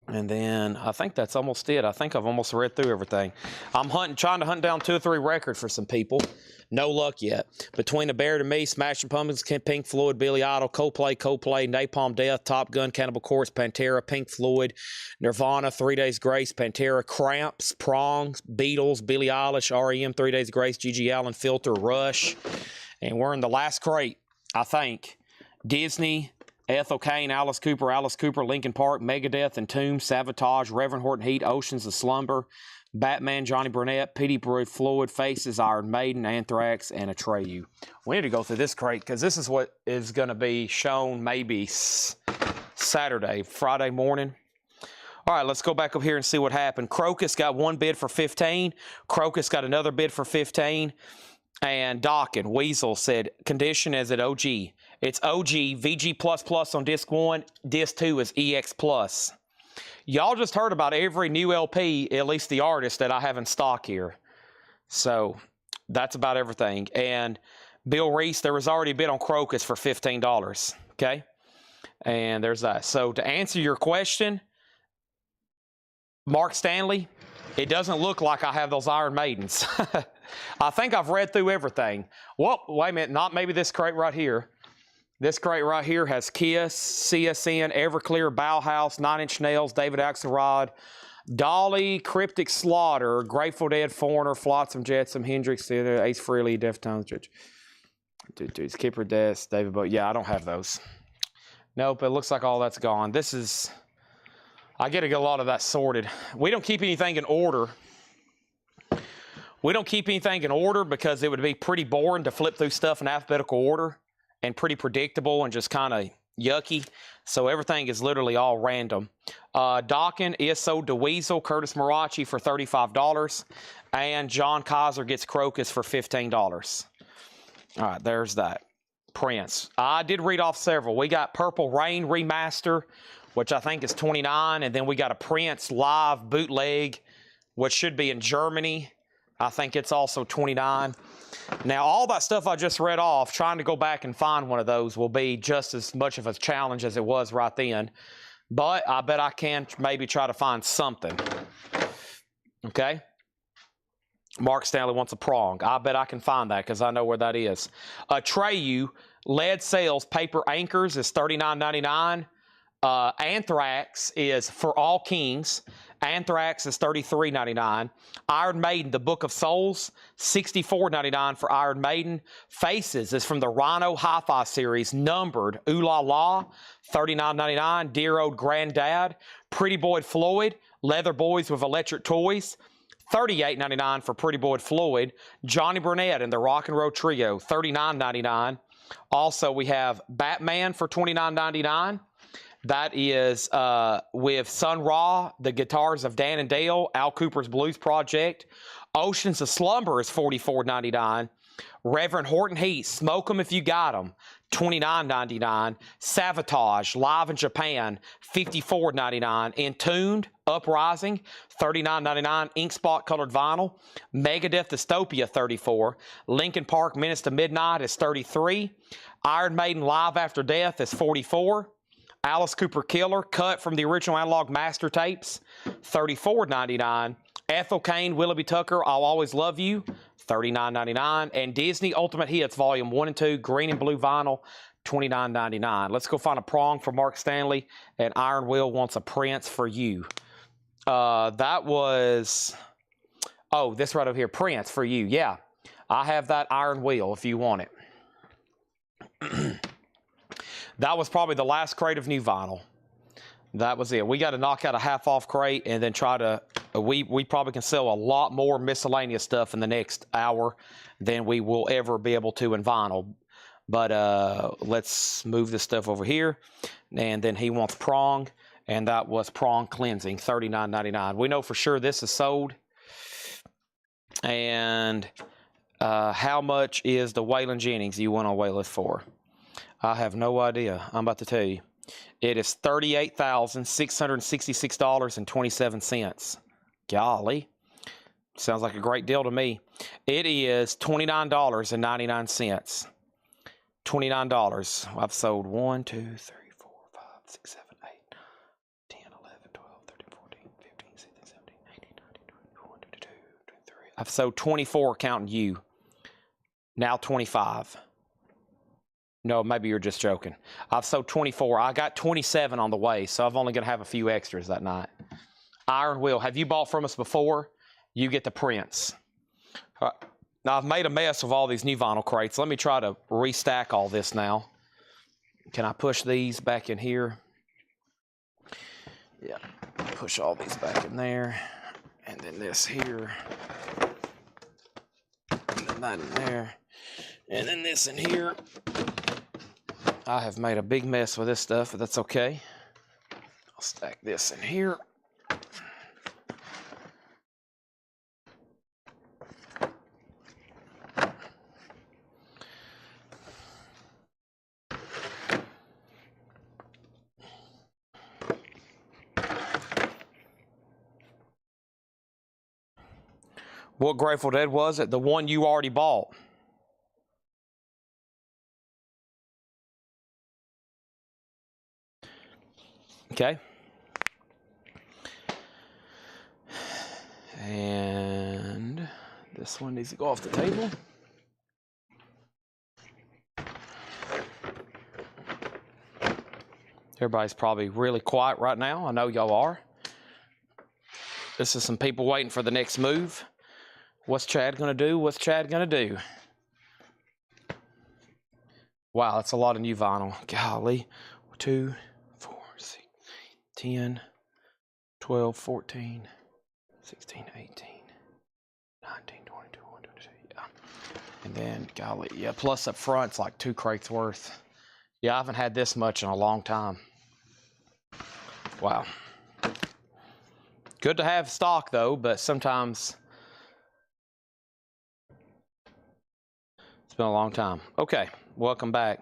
And then I think that's almost it. I think I've almost read through everything. I'm trying to hunt down 2 or 3 records for some people. No luck yet. Between the Bear to Me, Smashing Pumpkins, Pink Floyd, Billy Idol, Coldplay, Napalm Death, Top Gun, Cannibal Corpse, Pantera, Pink Floyd, Nirvana, 3 Days Grace, Pantera, Cramps, Prongs, Beatles, Billie Eilish, R.E.M., 3 Days Grace, G.G. Allin, Filter, Rush. And we're in the last crate, I think. Disney, Ethel Cain, Alice Cooper, Linkin Park, Megadeth, Entombed, Savatage, Reverend Horton Heat, Oceans of Slumber, Batman, Johnny Burnett, Petey Floyd, Faces, Iron Maiden, Anthrax, and Atreyu. We need to go through this crate because this is what is going to be shown maybe Friday morning. All right, let's go back up here and see what happened. Crocus got 1 bid for 15. Crocus got another bid for 15. And Dawkin, Weasel said, condition is at OG. It's OG, VG++ on disc 1. Disc 2 is EX+. Y'all just heard about every new LP, at least the artist, that I have in stock here. So that's about everything. And Bill Reese, there was already a bid on Crocus for $15. Okay? And there's that. So to answer your question, Mark Stanley, it doesn't look like I have those Iron Maidens. I think I've read through everything. Well, wait a minute. Not maybe this crate right here. This crate right here has Kiss, CSN, Everclear, Bauhaus, 9 Inch Nails, David Axelrod, Dolly, Cryptic Slaughter, Grateful Dead, Foreigner, Flotsam Jetsam, Hendrix, Ace Frehley, Deftones, Skipper Death, David Bowie. Yeah, I don't have those. Nope, it looks like all that's gone. This is, I get a lot of that sorted. We don't keep anything in order. We don't keep anything in order because it would be pretty boring to flip through stuff in alphabetical order and pretty predictable and just kind of yucky. So everything is literally all random. Dawkin, ESO DeWeasel, Curtis Marachi for $35. And John Kaiser gets Crocus for $15. All right, there's that. Prince. I did read off several. We got Purple Rain Remaster, which I think is $29. And then we got a Prince Live Bootleg, which should be in Germany. I think it's also $29. Now, all that stuff I just read off, trying to go back and find one of those will be just as much of a challenge as it was right then. But I bet I can maybe try to find something. Okay? Mark Stanley wants a prong. I bet I can find that because I know where that is. Atreyu, Lead Sales Paper Anchors is $39.99. Anthrax is For All Kings. Anthrax is $33.99. Iron Maiden, The Book of Souls, $64.99 for Iron Maiden. Faces is from the Rhino Hi-Fi series, numbered, Ooh La La, $39.99. Dear Old Granddad. Pretty Boy Floyd, Leather Boys with Electric Toys, $38.99 for Pretty Boy Floyd. Johnny Burnett and the Rock and Roll Trio, $39.99. Also, we have Batman for $29.99. That is with Sun Ra, the guitars of Dan and Dale, Al Cooper's Blues Project. Oceans of Slumber is $44.99. Reverend Horton Heat, Smoke 'Em If You Got 'Em, $29.99. Savatage, Live in Japan, $54.99. Entombed, Uprising, $39.99. Ink Spot Colored Vinyl. Megadeth, Dystopia, $34. Linkin Park, Menace to Midnight is $33. Iron Maiden, Live After Death is $44. Alice Cooper Killer, cut from the original analog master tapes, $34.99. Ethel Cain, Willoughby Tucker, I'll Always Love You, $39.99. And Disney Ultimate Hits Volume 1 and 2, green and blue vinyl, $29.99. Let's go find a prong for Mark Stanley. And Iron Will wants a Prince for you. That was... Oh, this right over here, Prince for you. Yeah, I have that Iron Wheel if you want it. That was probably the last crate of new vinyl. That was it. We got to knock out a half-off crate and then try to... We probably can sell a lot more miscellaneous stuff in the next hour than we will ever be able to in vinyl. But let's move this stuff over here. And then he wants prong, and that was prong cleansing, $39.99. We know for sure this is sold. And how much is the Waylon Jennings you went on waitlist for? I have no idea. I'm about to tell you. It is $38,666.27. Golly. Sounds like a great deal to me. It is $29.99. $29. I've sold 1, 2, 3, 4, 5, 6, 7, 8, 10, 11, 12, 13, 14, 15, 16, 17, 18, 19, 20, 21, 22, 23. I've sold 24 counting you. Now 25. No, maybe you're just joking. I've sold 24. I got 27 on the way, so I'm only going to have a few extras that night. Iron Will, have you bought from us before? You get the Prince. Now, I've made a mess of all these new vinyl crates. Let me try to restack all this now. Can I push these back in here? Yeah, push all these back in there. And then this here. And then that in there. And then this in here. I have made a big mess with this stuff, but that's okay. I'll stack this in here. What Grateful Dead was it? The one you already bought. Okay. And this one needs to go off the table. Everybody's probably really quiet right now. I know y'all are. This is some people waiting for the next move. What's Chad going to do? What's Chad going to do? Wow, that's a lot of new vinyl. Golly. 2, 4, 6, 10, 12, 14, 16, 18, 19, 20, 21, 22. Yeah. And then, golly, yeah, plus up front, it's like 2 crates worth. Yeah, I haven't had this much in a long time. Wow. Good to have stock, though, but sometimes it's been a long time. Okay, welcome back.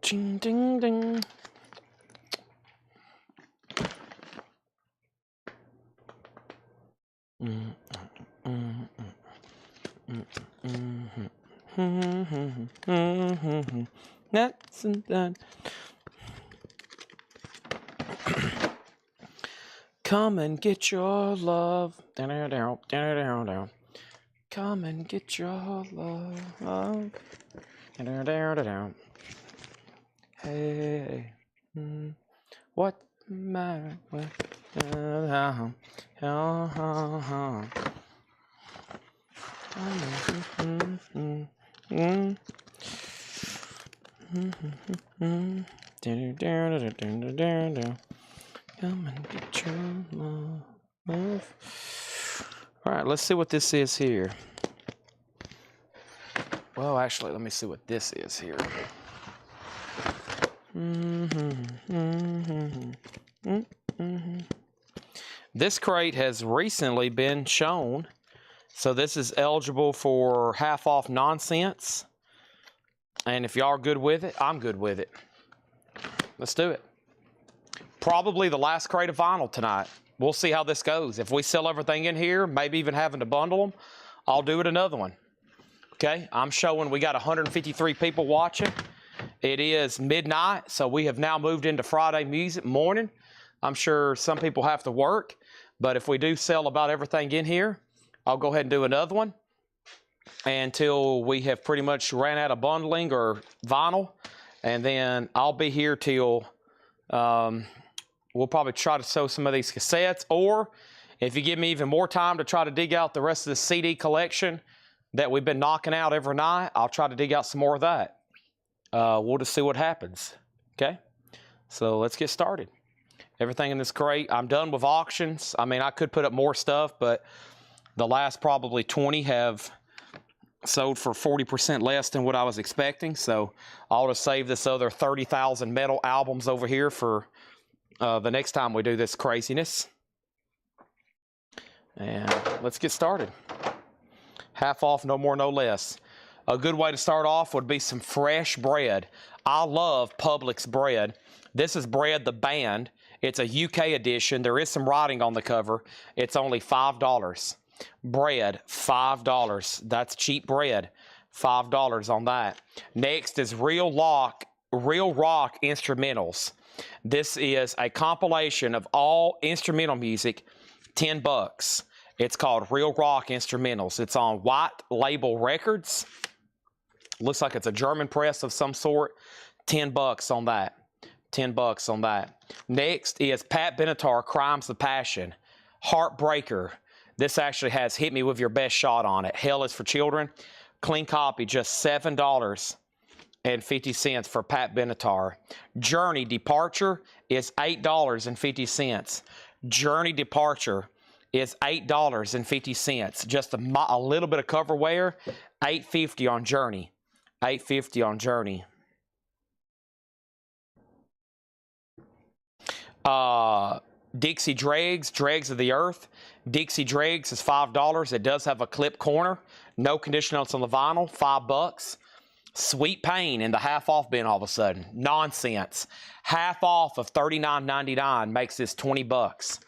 Ding, ding, ding. That's done. Come and get your love. Down, down, down, down, down. Come and get your love. Down, down, down, down. Hey, what matter? Come and get your love. All right, let's see what this is here. Well, actually, let me see what this is here. This crate has recently been shown, so this is eligible for half off nonsense. And if y'all are good with it, I'm good with it. Let's do it. Probably the last crate of vinyl tonight. we'll see how this goes. If we sell everything in here, maybe even having to bundle them, I'll do it another one. Okay, I'm showing we got 153 people watching. It is midnight, so we have now moved into Friday music morning. I'm sure some people have to work, but if we do sell about everything in here, I'll go ahead and do another one until we have pretty much ran out of bundling or vinyl, and then I'll be here till we'll probably try to sell some of these cassettes, or if you give me even more time to try to dig out the rest of the CD collection that we've been knocking out every night, I'll try to dig out some more of that. We'll just see what happens. Okay, so let's get started. Everything in this crate, I'm done with auctions. I mean, I could put up more stuff, but the last probably 20 have sold for 40% less than what I was expecting. So I'll just save this other 30,000 metal albums over here for the next time we do this craziness. And let's get started. Half off, no more, no less. A good way to start off would be some fresh bread. I love Publix bread. This is Bread the Band. It's a UK edition. There is some writing on the cover. It's only $5. Bread, $5. That's cheap bread. $5 on that. Next is Real Rock Instrumentals. This is a compilation of all instrumental music, $10. It's called Real Rock Instrumentals. It's on White Label Records. Looks like it's a German press of some sort. $10 on that. $10 on that. Next is Pat Benatar, Crimes of Passion. Heartbreaker. This actually has Hit Me With Your Best Shot on it. Hell Is For Children. Clean copy, just $7.50 for Pat Benatar. Journey Departure is $8.50. Journey Departure is $8.50. Just a little bit of cover wear. $8.50 on Journey. $8.50 on Journey. Dixie Dregs, Dregs of the Earth. Dixie Dregs is $5. It does have a clip corner. No condition notes on the vinyl. $5. Sweet Pain in the half off bin all of a sudden. Nonsense. Half off of $39.99 makes this $20.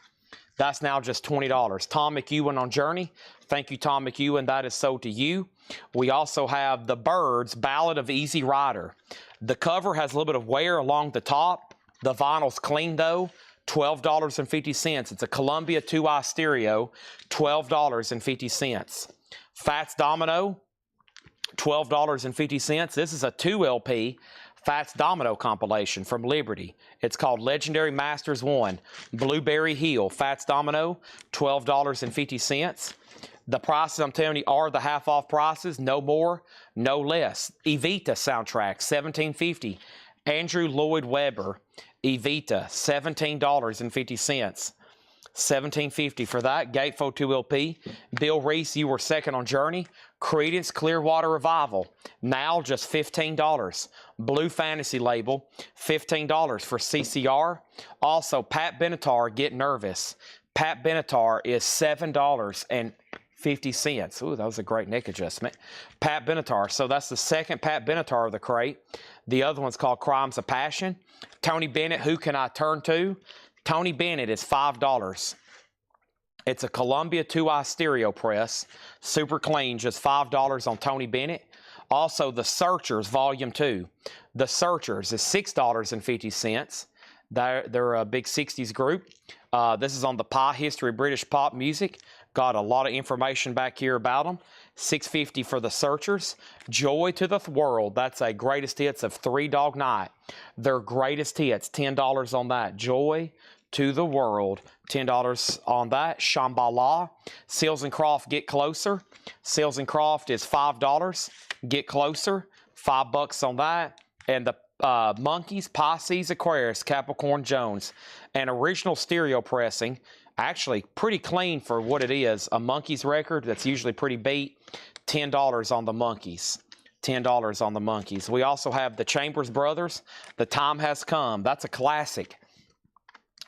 That's now just $20. Tom McEwen on Journey. Thank you, Tom McEwen. That is sold to you. We also have The Byrds, Ballad of Easy Rider. The cover has a little bit of wear along the top. The vinyl's clean though. $12.50. It's a Columbia 2i stereo. $12.50. Fats Domino. $12.50. This is a 2 LP Fats Domino compilation from Liberty. It's called Legendary Masters 1. Blueberry Hill. Fats Domino. $12.50. The prices I'm telling you are the half off prices. No more, no less. Evita soundtrack. $17.50. Andrew Lloyd Webber. Evita, $17.50. $17.50 for that. Gatefold 2 LP. Bill Reese, You Were Second on Journey. Creedence Clearwater Revival, now just $15. Blue Fantasy label, $15 for CCR. Also, Pat Benatar, Get Nervous. Pat Benatar is $7.50. Ooh, that was a great neck adjustment. Pat Benatar. So that's the second Pat Benatar of the crate. The other one's called Crimes of Passion. Tony Bennett, Who Can I Turn To? Tony Bennett is $5. It's a Columbia 2i stereo press. Super clean, just $5 on Tony Bennett. Also, The Searchers, Volume 2. The Searchers is $6.50. They're a big 60s group. This is on the Pie History British Pop Music. Got a lot of information back here about them. $6.50 for The Searchers. Joy to the World. That's a greatest hits of Three Dog Night. Their greatest hits. $10 on that. Joy to the World. $10 on that. Shambhala. Seals and Croft, Get Closer. Seals and Croft is $5. Get Closer. $5 on that. And the Monkeys, Pisces, Aquarius, Capricorn Jones. An original stereo pressing. Actually, pretty clean for what it is. A Monkeys record that's usually pretty beat. $10 on the Monkeys. $10 on the Monkeys. We also have the Chambers Brothers. The Time Has Come. That's a classic.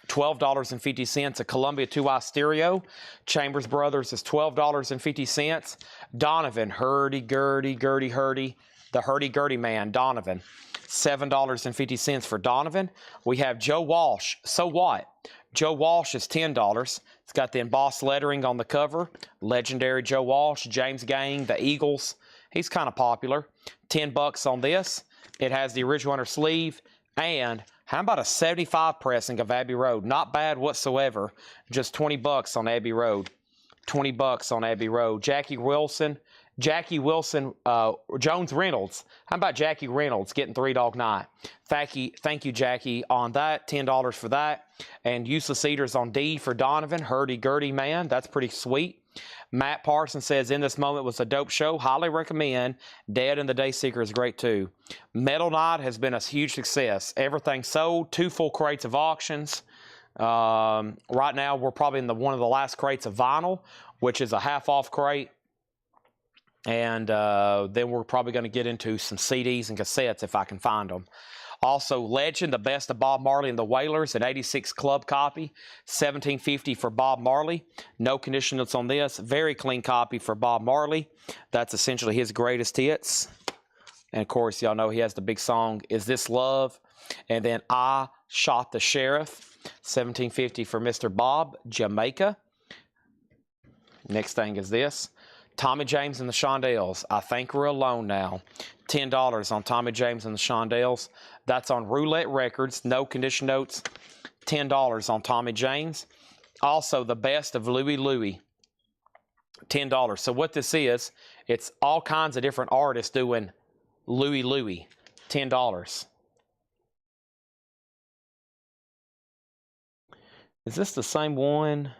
$12.50. A Columbia 2i stereo. Chambers Brothers is $12.50. Donovan, Hurdy-Gurdy, Gurdy-Hurdy. The Hurdy-Gurdy Man, Donovan. $7.50 for Donovan. We have Joe Walsh. So what? Joe Walsh is $10. It's got the embossed lettering on the cover. Legendary Joe Walsh, James Gang, the Eagles. He's kind of popular. $10 on this. It has the original inner sleeve. And how about a 75 pressing of Abbey Road? Not bad whatsoever. Just $20 on Abbey Road. $20 on Abbey Road. Jackie Wilson, Jones Reynolds. How about Jackie Reynolds getting 3 Dog Night? Thank you, Jackie, on that. $10 for that. And Useless Eaters on D for Donovan. Hurdy-gurdy, man. That's pretty sweet. Matt Parsons says, in this moment was a dope show. Highly recommend. Dead and the Dayseeker is great too. Metal Night has been a huge success. Everything sold. 2 full crates of auctions. Right now, we're probably in one of the last crates of vinyl, which is a half-off crate. And then we're probably going to get into some CDs and cassettes if I can find them. Also, Legend, the best of Bob Marley and the Wailers, an 86 club copy, $17.50 for Bob Marley. No condition notes on this. Very clean copy for Bob Marley. That's essentially his greatest hits. And, of course, y'all know he has the big song, Is This Love? And then I Shot the Sheriff, $17.50 for Mr. Bob, Jamaica. Next thing is this. Tommy James and the Shondells. I think we're alone now. $10 on Tommy James and the Shondells. That's on Roulette Records. No condition notes. $10 on Tommy James. Also, the best of Louie Louie. $10. So what this is, it's all kinds of different artists doing Louie Louie. $10. Is this the same one?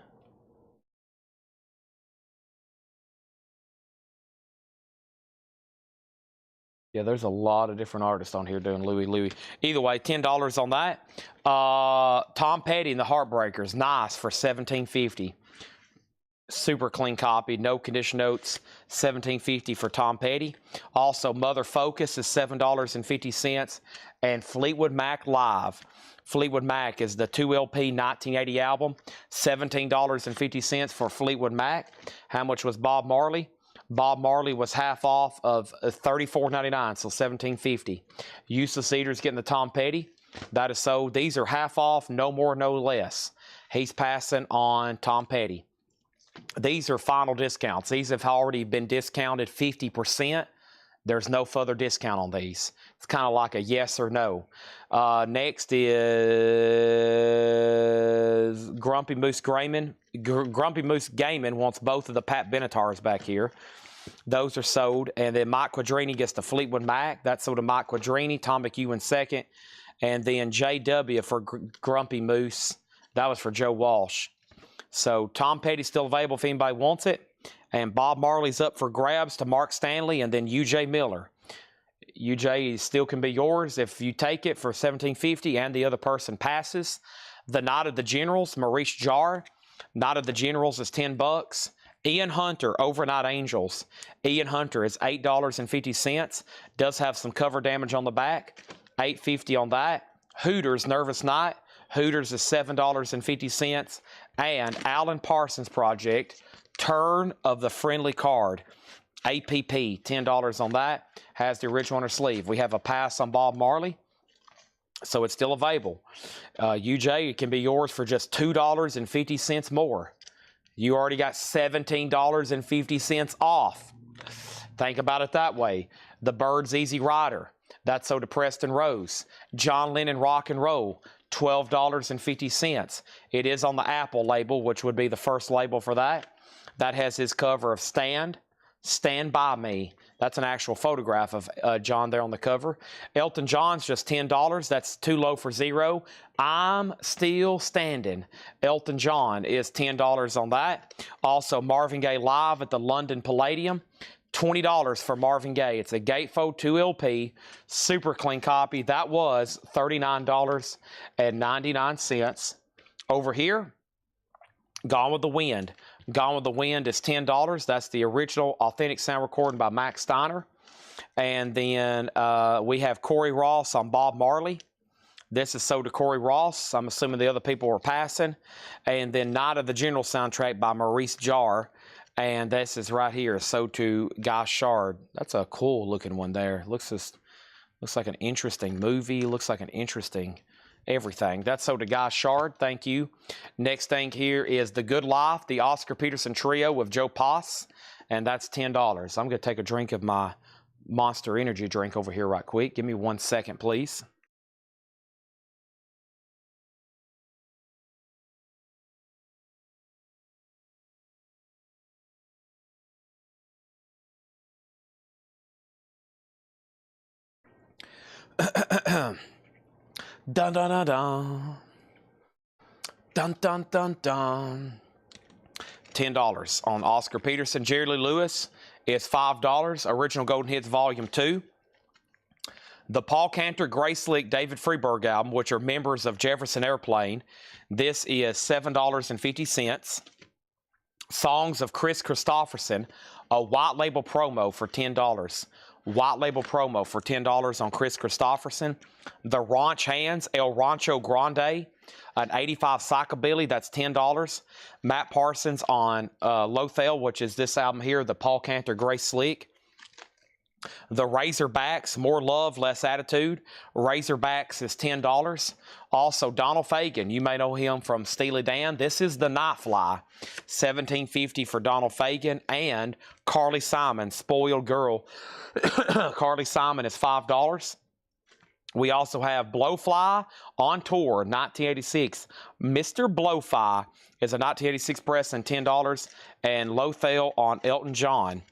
Yeah, there's a lot of different artists on here doing Louie Louie. Either way, $10 on that. Tom Petty and the Heartbreakers, nice for $17.50. Super clean copy, no condition notes, $17.50 for Tom Petty. Also, Mother Focus is $7.50. And Fleetwood Mac Live. Fleetwood Mac is the 2 LP 1980 album, $17.50 for Fleetwood Mac. How much was Bob Marley? Bob Marley was half off of $34.99, so $17.50. Useless Eaters getting the Tom Petty. That is sold. These are half off, no more, no less. He's passing on Tom Petty. These are final discounts. These have already been discounted 50%. There's no further discount on these. It's kind of like a yes or no. Next is Grumpy Moose Gaming. Grumpy Moose Gaming wants both of the Pat Benetars back here. Those are sold. And then Mike Quadrini gets the Fleetwood Mac. That's sold to Mike Quadrini. Tom McEwen second. And then JW for Grumpy Moose. That was for Joe Walsh. So Tom Petty's still available if anybody wants it. And Bob Marley's up for grabs to Mark Stanley and then UJ Miller. UJ still can be yours if you take it for $17.50 and the other person passes. The Night of the Generals, Maurice Jarre. Night of the Generals is $10. Ian Hunter, Overnight Angels. Ian Hunter is $8.50. Does have some cover damage on the back. $8.50 on that. Hooters, Nervous Night. Hooters is $7.50. And Alan Parsons Project, Turn of the Friendly Card. APP, $10 on that. Has the original on her sleeve. We have a pass on Bob Marley, so it's still available. UJ, it can be yours for just $2.50 more. You already got $17.50 off. Think about it that way. The Byrds Easy Rider. That's sold to Preston Rose. John Lennon Rock and Roll. $12.50. It is on the Apple label, which would be the first label for that. That has his cover of Stand By Me. That's an actual photograph of John there on the cover. Elton John's just $10. That's too low for zero. I'm Still Standing. Elton John is $10 on that. Also, Marvin Gaye Live at the London Palladium. $20 for Marvin Gaye. It's a Gatefold 2 LP, super clean copy. That was $39.99. Over here, Gone with the Wind. Gone with the Wind is $10. That's the original authentic sound recording by Max Steiner. And then we have Corey Ross on Bob Marley. This is sold to Corey Ross. I'm assuming the other people were passing. And then Night of the General soundtrack by Maurice Jarre. And this is right here, sold to Guy Shard. That's a cool looking one there. Looks just Looks like an interesting movie. Looks like an interesting everything. That's sold to Guy Shard. Thank you. Next thing here is The Good Life, the Oscar Peterson Trio with Joe Pass, and that's $10. I'm going to take a drink of my Monster Energy drink over here right quick. Give me 1 second, please. Dun dun dun dun. Dun dun dun dun. $10 on Oscar Peterson. Jerry Lee Lewis is $5. Original Golden Hits Volume 2. The Paul Cantor, Grace Slick, David Freeberg album, which are members of Jefferson Airplane. This is $7.50. Songs of Chris Christopherson, a white label promo for $10. White label promo for $10 on Chris Christopherson. The Ranch Hands, El Rancho Grande, an 85 Psychobilly, that's $10. Matt Parsons on Lothel, which is this album here, the Paul Cantor, Grace Slick. The Razorbacks, More Love, Less Attitude. Razorbacks is $10. Also, Donald Fagen, you may know him from Steely Dan. This is The Nightfly, $17.50 for Donald Fagen. And Carly Simon, Spoiled Girl. Carly Simon is $5. We also have Blowfly on Tour, 1986. Mr. Blowfly is a 1986 press and $10. And Lothel on Elton John.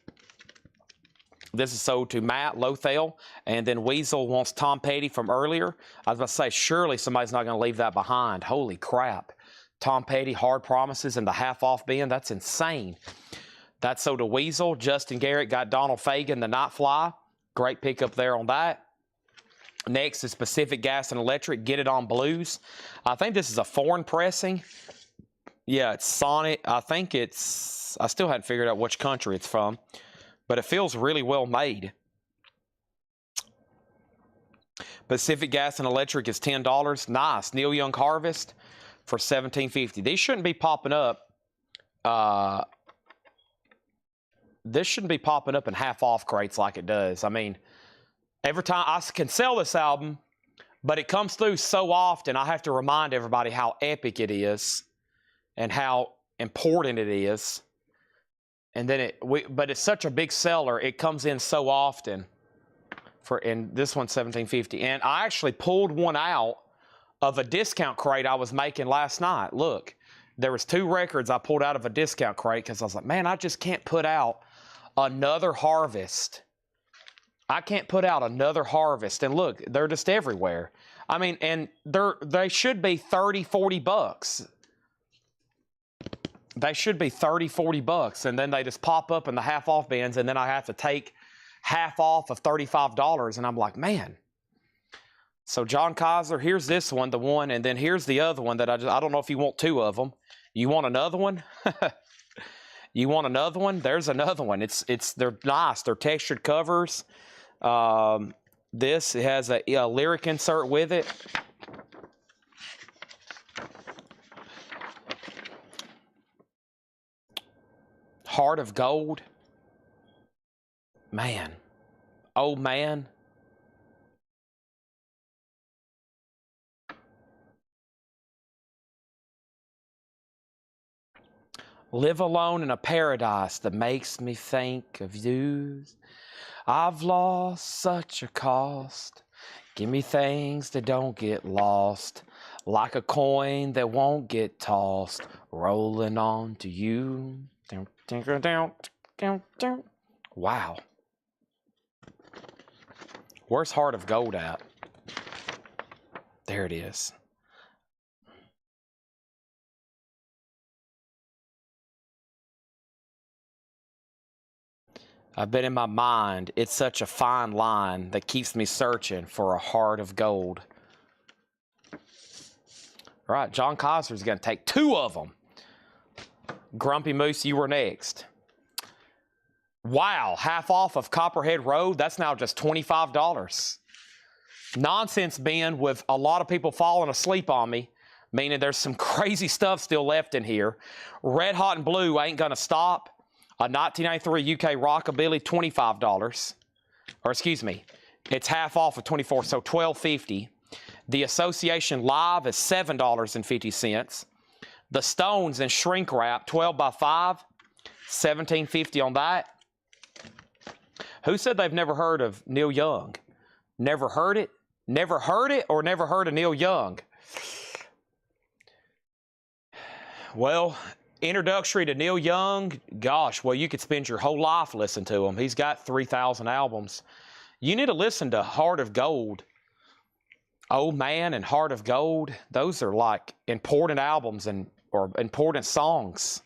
This is sold to Matt Lothel, and then Weasel wants Tom Petty from earlier. I was about to say, surely somebody's not going to leave that behind. Holy crap. Tom Petty, Hard Promises, and the half-off bin. That's insane. That's sold to Weasel. Justin Garrett got Donald Fagen, The Nightfly. Great pickup there on that. Next is Pacific Gas and Electric, Get It On Blues. I think this is a foreign pressing. Yeah, it's Sonic. I think it's... I still hadn't figured out which country it's from. But it feels really well made. Pacific Gas and Electric is $10. Nice. Neil Young Harvest for $17.50. These shouldn't be popping up. This shouldn't be popping up in half-off crates like it does. I mean, every time I can sell this album, but it comes through so often, I have to remind everybody how epic it is and how important it is. And then but it's such a big seller, it comes in so often. And this one's $17.50. And I actually pulled one out of a discount crate I was making last night. Look, there was 2 records I pulled out of a discount crate because I was like, man, I just can't put out another Harvest. I can't put out another Harvest. And look, they're just everywhere. I mean, and they should be 30, 40 bucks. They should be 30, 40 bucks, and then they just pop up in the half-off bins, and then I have to take half off of $35, and I'm like, man. So John Kaiser, here's this one, the one, and then here's the other one that I don't know if you want 2 of them. You want another one? You want another one? There's another one. They're nice. They're textured covers. This has a lyric insert with it. Heart of Gold. Man. Old Man. Live alone in a paradise that makes me think of you. I've lost such a cost. Give me things that don't get lost. Like a coin that won't get tossed. Rolling on to you. Wow. Where's Heart of Gold at? There it is. I've been in my mind. It's such a fine line that keeps me searching for a heart of gold. All right, John Kaiser's going to take 2 of them. Grumpy Moose, you were next. Wow, half off of Copperhead Road. That's now just $25. Nonsense bin with a lot of people falling asleep on me, meaning there's some crazy stuff still left in here. Red Hot and Blue, Ain't Gonna Stop. A 1993 UK Rockabilly, $25. Or excuse me, It's half off of 24, so $12.50. The Association Live is $7.50. The Stones and Shrink Wrap, 12 by 5, $17.50 on that. Who said they've never heard of Neil Young? Never heard it? Never heard it or never heard of Neil Young? Well, introductory to Neil Young, gosh, well, you could spend your whole life listening to him. He's got 3,000 albums. You need to listen to Heart of Gold. Old Man and Heart of Gold, those are like important albums or important songs.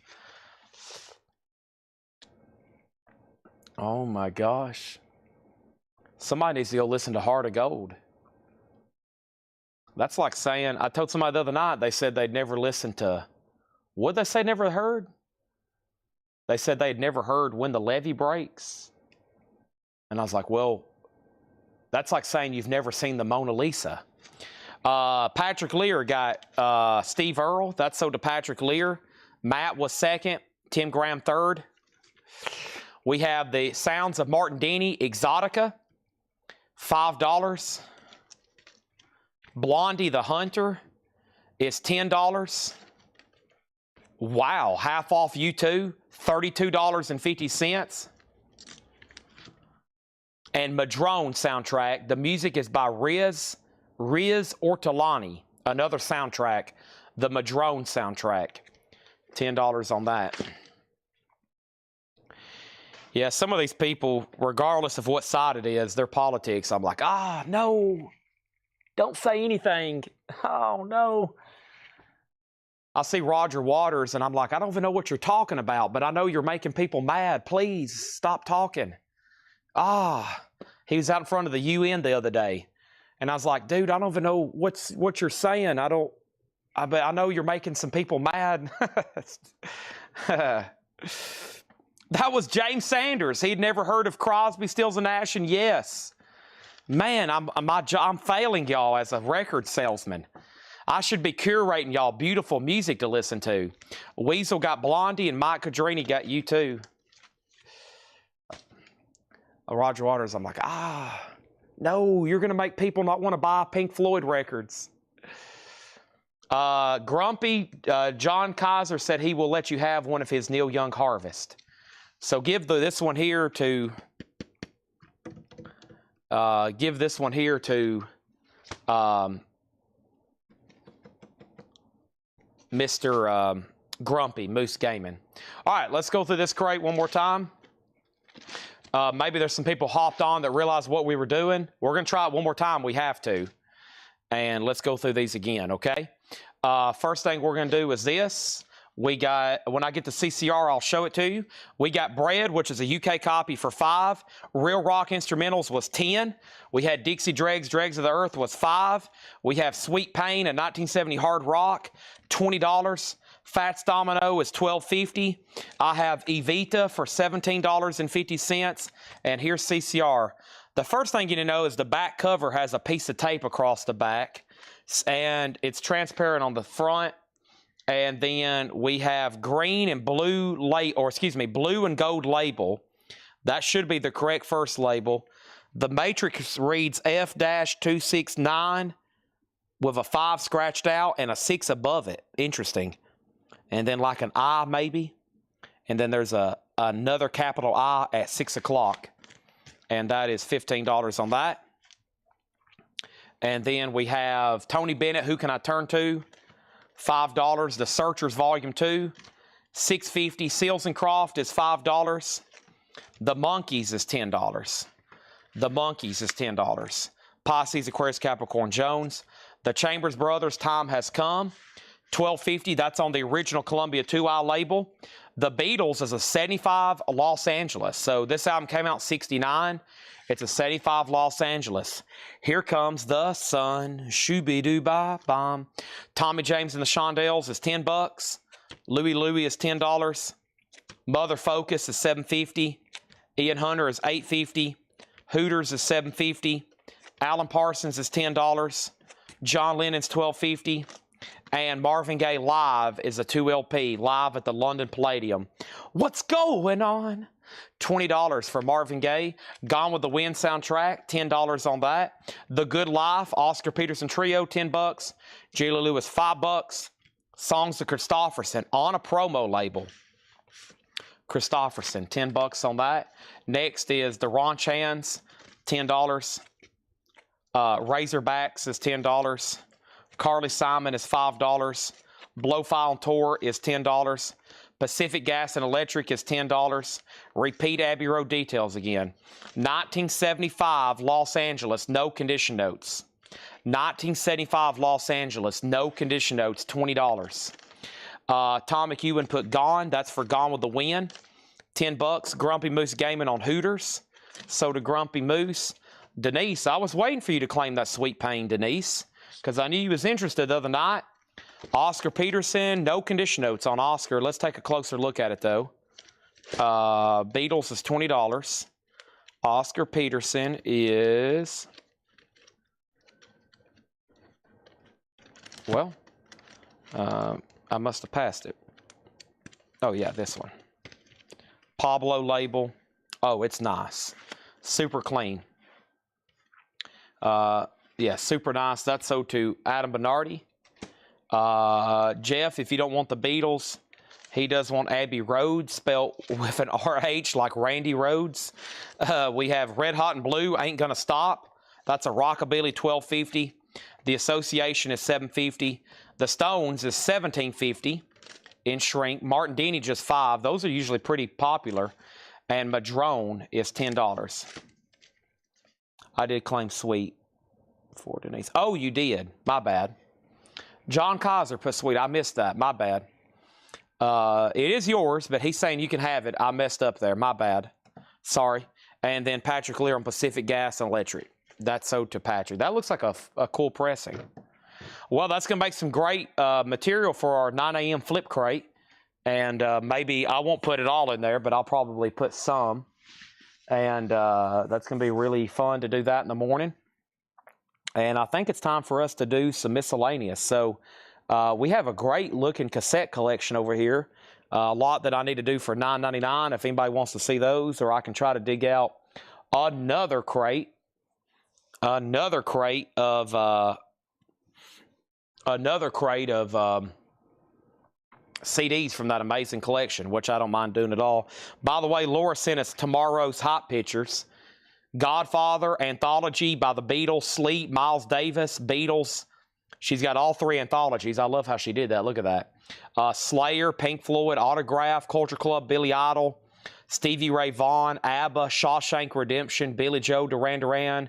Oh my gosh. Somebody needs to go listen to Heart of Gold. That's like saying, I told somebody the other night, they said they'd never listened to, what did they say never heard? They said they'd never heard When the Levee Breaks. And I was like, well, that's like saying you've never seen the Mona Lisa. Patrick Lear got Steve Earle. That's sold to Patrick Lear. Matt was second. Tim Graham third. We have the Sounds of Martin Denny, Exotica, $5. Blondie the Hunter is $10. Wow, half off U2, $32.50. And Madrone soundtrack, the music is by Riz Ortolani, another soundtrack, the Madrone soundtrack, $10 on that. Yeah, some of these people, regardless of what side it is, their politics, I'm like, no, don't say anything. Oh, no. I see Roger Waters, and I'm like, I don't even know what you're talking about, but I know you're making people mad. Please stop talking. He was out in front of the UN the other day, and I was like, dude, I don't even know what you're saying. I know you're making some people mad. That was James Sanders. He'd never heard of Crosby, Stills, and Nash, and yes. Man, I'm failing y'all as a record salesman. I should be curating y'all beautiful music to listen to. Weasel got Blondie, and Mike Cadrini got U2. Roger Waters, I'm like, no, you're going to make people not want to buy Pink Floyd records. Grumpy, John Kaiser said he will let you have one of his Neil Young Harvest. So give this one here to Mr. Grumpy, Moose Gaming. All right, let's go through this crate one more time. Maybe there's some people hopped on that realized what we were doing. We're going to try it one more time. We have to. And let's go through these again, okay? First thing we're going to do is this. We got, when I get the CCR, I'll show it to you. We got Bread, which is a UK copy, for $5. Real Rock Instrumentals was $10. We had Dixie Dregs, Dregs of the Earth was $5. We have Sweet Pain, a 1970 hard rock, $20. Fats Domino is $12.50. I have Evita for $17.50. And here's CCR. The first thing you need to know is the back cover has a piece of tape across the back, and it's transparent on the front. And then we have green and blue blue and gold label. That should be the correct first label. The matrix reads F-269 with a 5 scratched out and a 6 above it. Interesting. And then like an I maybe. And then there's another capital I at 6 o'clock. And that is $15 on that. And then we have Tony Bennett, Who Can I Turn To? $5. The Searchers Volume 2, $6.50. Seals and Croft is $5. The Monkees is $10. The Monkees is $10. Pisces, Aquarius, Capricorn, Jones. The Chambers Brothers, Time Has Come, $12.50. That's on the original Columbia 2i label. The Beatles is a 75 Los Angeles. So this album came out in 69. It's a 75 Los Angeles. Here Comes the Sun. Shooby-doo-ba-bom. Tommy James and the Shondells is $10. Louie Louie is $10. Mother Focus is $7.50. Ian Hunter is $8.50. Hooters is $7.50. Alan Parsons is $10. John Lennon's $12.50. And Marvin Gaye Live is a 2 LP, live at the London Palladium. What's going on? $20 for Marvin Gaye. Gone with the Wind soundtrack, $10 on that. The Good Life, Oscar Peterson Trio, $10. Julia Lewis, $5. Songs of Christofferson on a promo label. Christofferson, $10 on that. Next is the Ronchans, $10. Razorbacks is $10. Carly Simon is $5. Blowfile on Tour is $10. Pacific Gas and Electric is $10. Repeat Abbey Road Details again. 1975 Los Angeles, no condition notes. 1975 Los Angeles, no condition notes, $20. Tom McEwen put Gone. That's for Gone with the Wind. $10. Grumpy Moose Gaming on Hooters. So to Grumpy Moose. Denise, I was waiting for you to claim that Sweet Pain, Denise, because I knew you was interested the other night. Oscar Peterson, no condition notes on Oscar. Let's take a closer look at it, though. Beatles is $20. Oscar Peterson is... Well, I must have passed it. Oh, yeah, this one. Pablo label. Oh, it's nice. Super clean. Yeah, super nice. That's so to Adam Bernardi. Jeff, if you don't want the Beatles, he does want Abbey Road, spelled with an RH like Randy Rhodes. We have Red Hot and Blue, Ain't Gonna Stop. That's a Rockabilly, $12.50. The Association is $7.50. The Stones is $17.50 in shrink. Martin Denny just $5. Those are usually pretty popular. And Madrone is $10. I did claim Sweet for Denise. Oh, you did. My bad. John Kaiser put Sweet. I missed that. My bad. It is yours, but he's saying you can have it. I messed up there. My bad. Sorry. And then Patrick Lear on Pacific Gas and Electric. That's so to Patrick. That looks like a cool pressing. Well, that's going to make some great material for our 9 a.m. flip crate. And maybe I won't put it all in there, but I'll probably put some. And that's going to be really fun to do that in the morning. And I think it's time for us to do some miscellaneous. So we have a great looking cassette collection over here. A lot that I need to do for $9.99 if anybody wants to see those, or I can try to dig out another crate. Another crate of CDs from that amazing collection, which I don't mind doing at all. By the way, Laura sent us tomorrow's Hot Pictures. Godfather Anthology by the Beatles, Sleep, Miles Davis, Beatles. She's got all 3 anthologies. I love how she did that. Look at that. Slayer, Pink Floyd, Autograph, Culture Club, Billy Idol, Stevie Ray Vaughan, ABBA, Shawshank Redemption, Billy Joe, Duran Duran,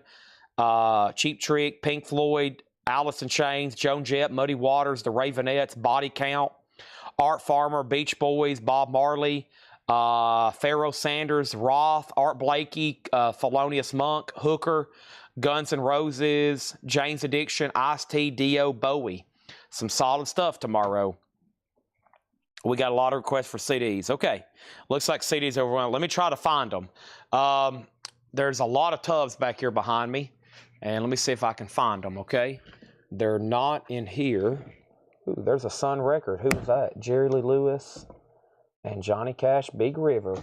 Cheap Trick, Pink Floyd, Alice in Chains, Joan Jett, Muddy Waters, The Ravenettes, Body Count, Art Farmer, Beach Boys, Bob Marley, Pharoah Sanders, Roth, Art Blakey, Thelonious Monk, Hooker, Guns N' Roses, Jane's Addiction, Ice-T, Dio, Bowie. Some solid stuff tomorrow. We got a lot of requests for CDs. Okay, looks like CDs overwhelmed. Let me try to find them. There's a lot of tubs back here behind me, and let me see if I can find them, okay? They're not in here. Ooh, there's a Sun record. Who's that? Jerry Lee Lewis and Johnny Cash, Big River.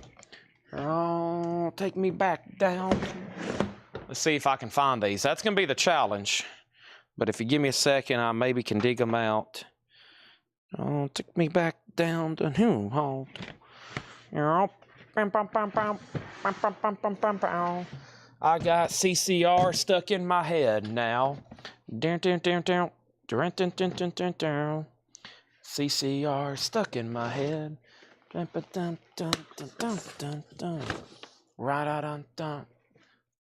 Oh, take me back down. Let's see if I can find these. That's going to be the challenge. But if you give me a second, I maybe can dig them out. Oh, take me back down to who? Oh. I got CCR stuck in my head now. CCR stuck in my head. Right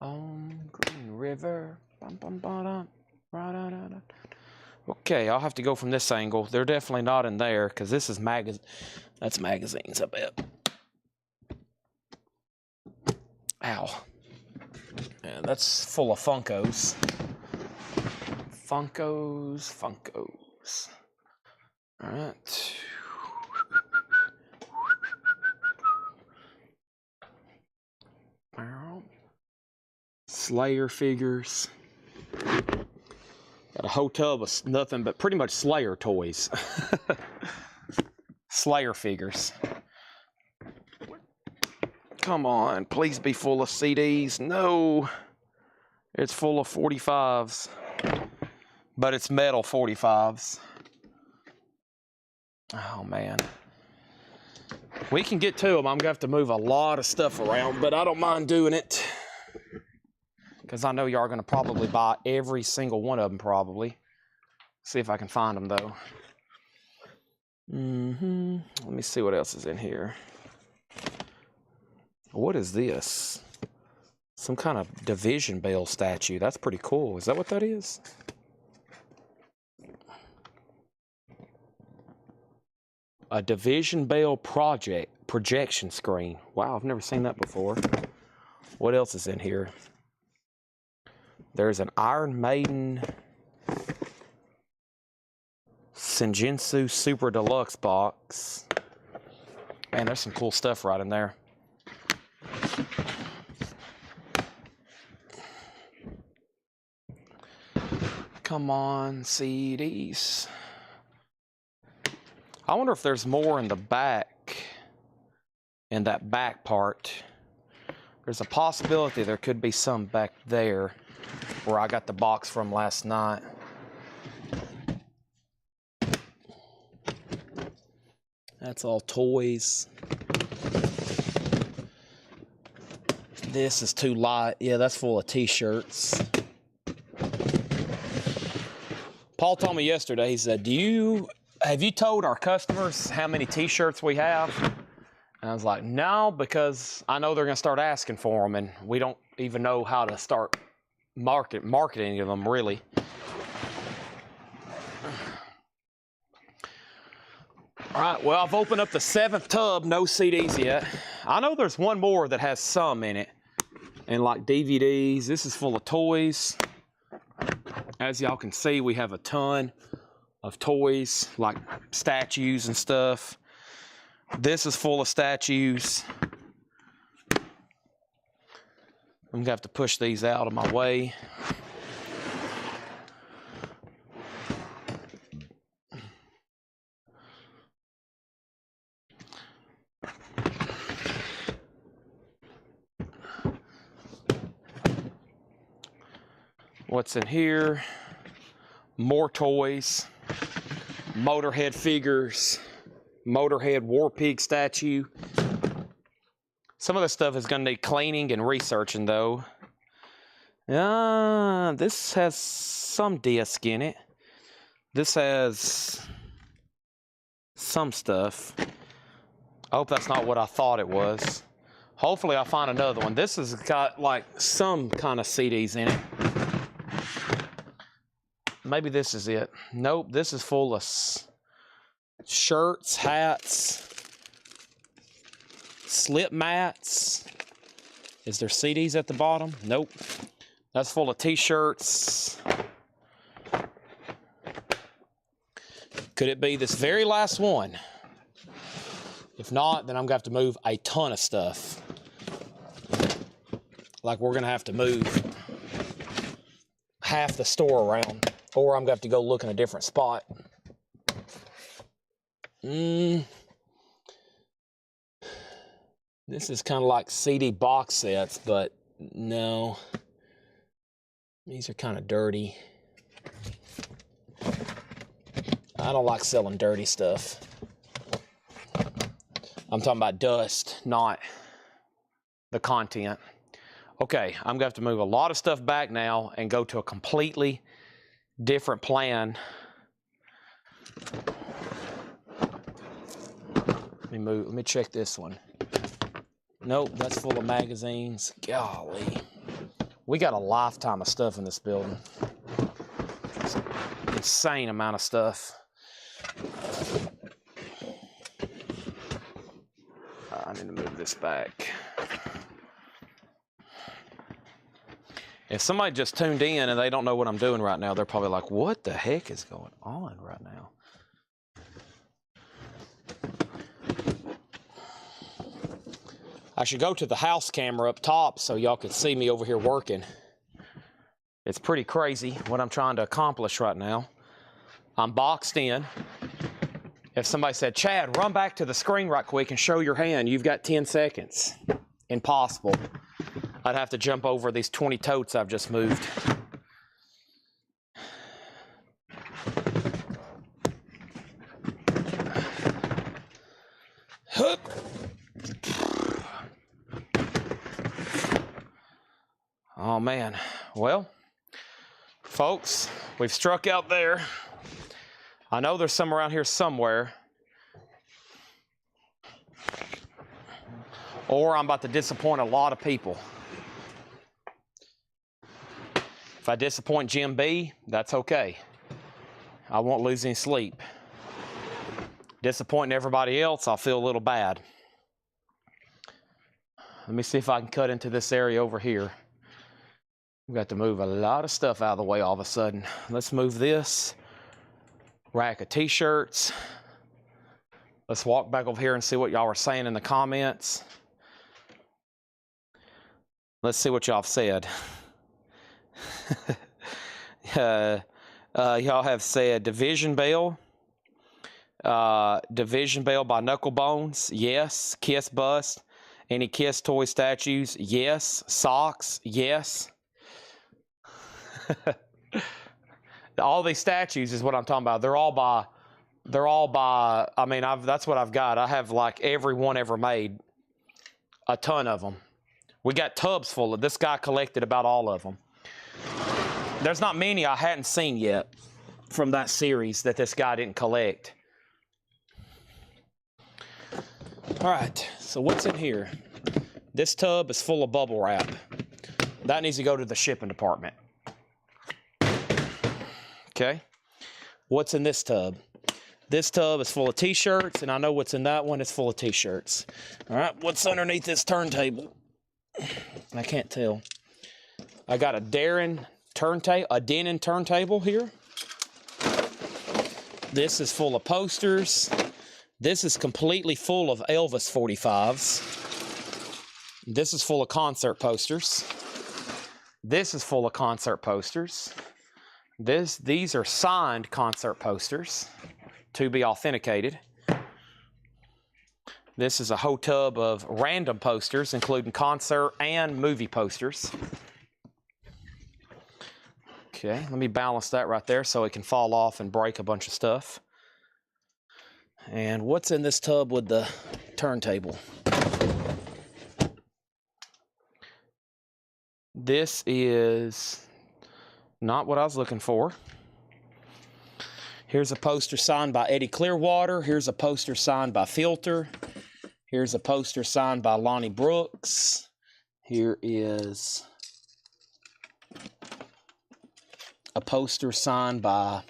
on Green River. Okay, I'll have to go from this angle. They're definitely not in there because this is that's magazines, I bet. Ow. Yeah, that's full of Funkos. Funkos. All right. Slayer figures. Got a whole tub of nothing but pretty much Slayer toys. Slayer figures. Come on, please be full of CDs. No, it's full of 45s, but it's metal 45s. Oh man. We can get to them. I'm gonna have to move a lot of stuff around, but I don't mind doing it. Because I know y'all are gonna probably buy every single one of them probably. See if I can find them though. Let me see what else is in here. What is this? Some kind of division bell statue. That's pretty cool. Is that what that is? A division bell projection screen. Wow, I've never seen that before. What else is in here? There's an Iron Maiden Senjutsu Super Deluxe box. Man, there's some cool stuff right in there. Come on, CDs. I wonder if there's more in the back, in that back part. There's a possibility there could be some back there where I got the box from last night. That's all toys. This is too light. Yeah, that's full of t-shirts. Paul told me yesterday, he said, have you told our customers how many t-shirts we have? And I was like, no, because I know they're going to start asking for them, and we don't even know how to start marketing them, really. All right, well, I've opened up the 7th tub, no CDs yet. I know there's one more that has some in it, and like DVDs. This is full of toys. As y'all can see, we have a ton of toys, like statues and stuff. This is full of statues. I'm gonna have to push these out of my way. What's in here? More toys, Motorhead figures, Motorhead War Pig statue. Some of this stuff is going to need cleaning and researching though. This has some disc in it. This has some stuff. I hope that's not what I thought it was. Hopefully I'll find another one. This has got like some kind of CDs in it. Maybe this is it. Nope, this is full of shirts, hats, slip mats. Is there CDs at the bottom? Nope. That's full of t-shirts. Could it be this very last one? If not, then I'm gonna have to move a ton of stuff. Like we're gonna have to move half the store around, or I'm gonna have to go look in a different spot. This is kind of like CD box sets, but no. These are kind of dirty. I don't like selling dirty stuff. I'm talking about dust, not the content. Okay, I'm gonna have to move a lot of stuff back now and go to a completely different plan. Let me check this one. Nope, that's full of magazines. Golly. We got a lifetime of stuff in this building. Insane amount of stuff. I need to move this back. If somebody just tuned in and they don't know what I'm doing right now, they're probably like, what the heck is going on right now? I should go to the house camera up top so y'all can see me over here working. It's pretty crazy what I'm trying to accomplish right now. I'm boxed in. If somebody said, Chad, run back to the screen right quick and show your hand, you've got 10 seconds. impossible. I'd have to jump over these 20 totes I've just moved. Hup. Oh man, well, folks, we've struck out there. I know there's some around here somewhere. Or I'm about to disappoint a lot of people. If I disappoint Jim B, that's okay. I won't lose any sleep. Disappointing everybody else, I'll feel a little bad. Let me see if I can cut into this area over here. We've got to move a lot of stuff out of the way all of a sudden. Let's move this rack of t-shirts. Let's walk back over here and see what y'all were saying in the comments. Let's see what y'all have said. Y'all have said Division Bell. Division Bell by Knuckle Bones. Yes. Kiss Bust. Any Kiss toy statues? Yes. Socks? Yes. All these statues is what I'm talking about. They're all by, I mean, that's what I've got. I have like every one ever made. A ton of them. We got tubs full of, this guy collected about all of them. There's not many I hadn't seen yet from that series that this guy didn't collect. All right, so what's in here? This tub is full of bubble wrap. That needs to go to the shipping department. Okay, what's in this tub? This tub is full of t-shirts, and I know what's in that one. It's full of t-shirts. All right, what's underneath this turntable? I can't tell. I got a Denon turntable here. This is full of posters. This is completely full of Elvis 45s. This is full of concert posters. This is full of concert posters. These are signed concert posters to be authenticated. This is a whole tub of random posters, including concert and movie posters. Okay, let me balance that right there so it can fall off and break a bunch of stuff. And what's in this tub with the turntable? This is not what I was looking for. Here's a poster signed by Eddie Clearwater. Here's a poster signed by Filter. Here's a poster signed by Lonnie Brooks. Here is a poster signed by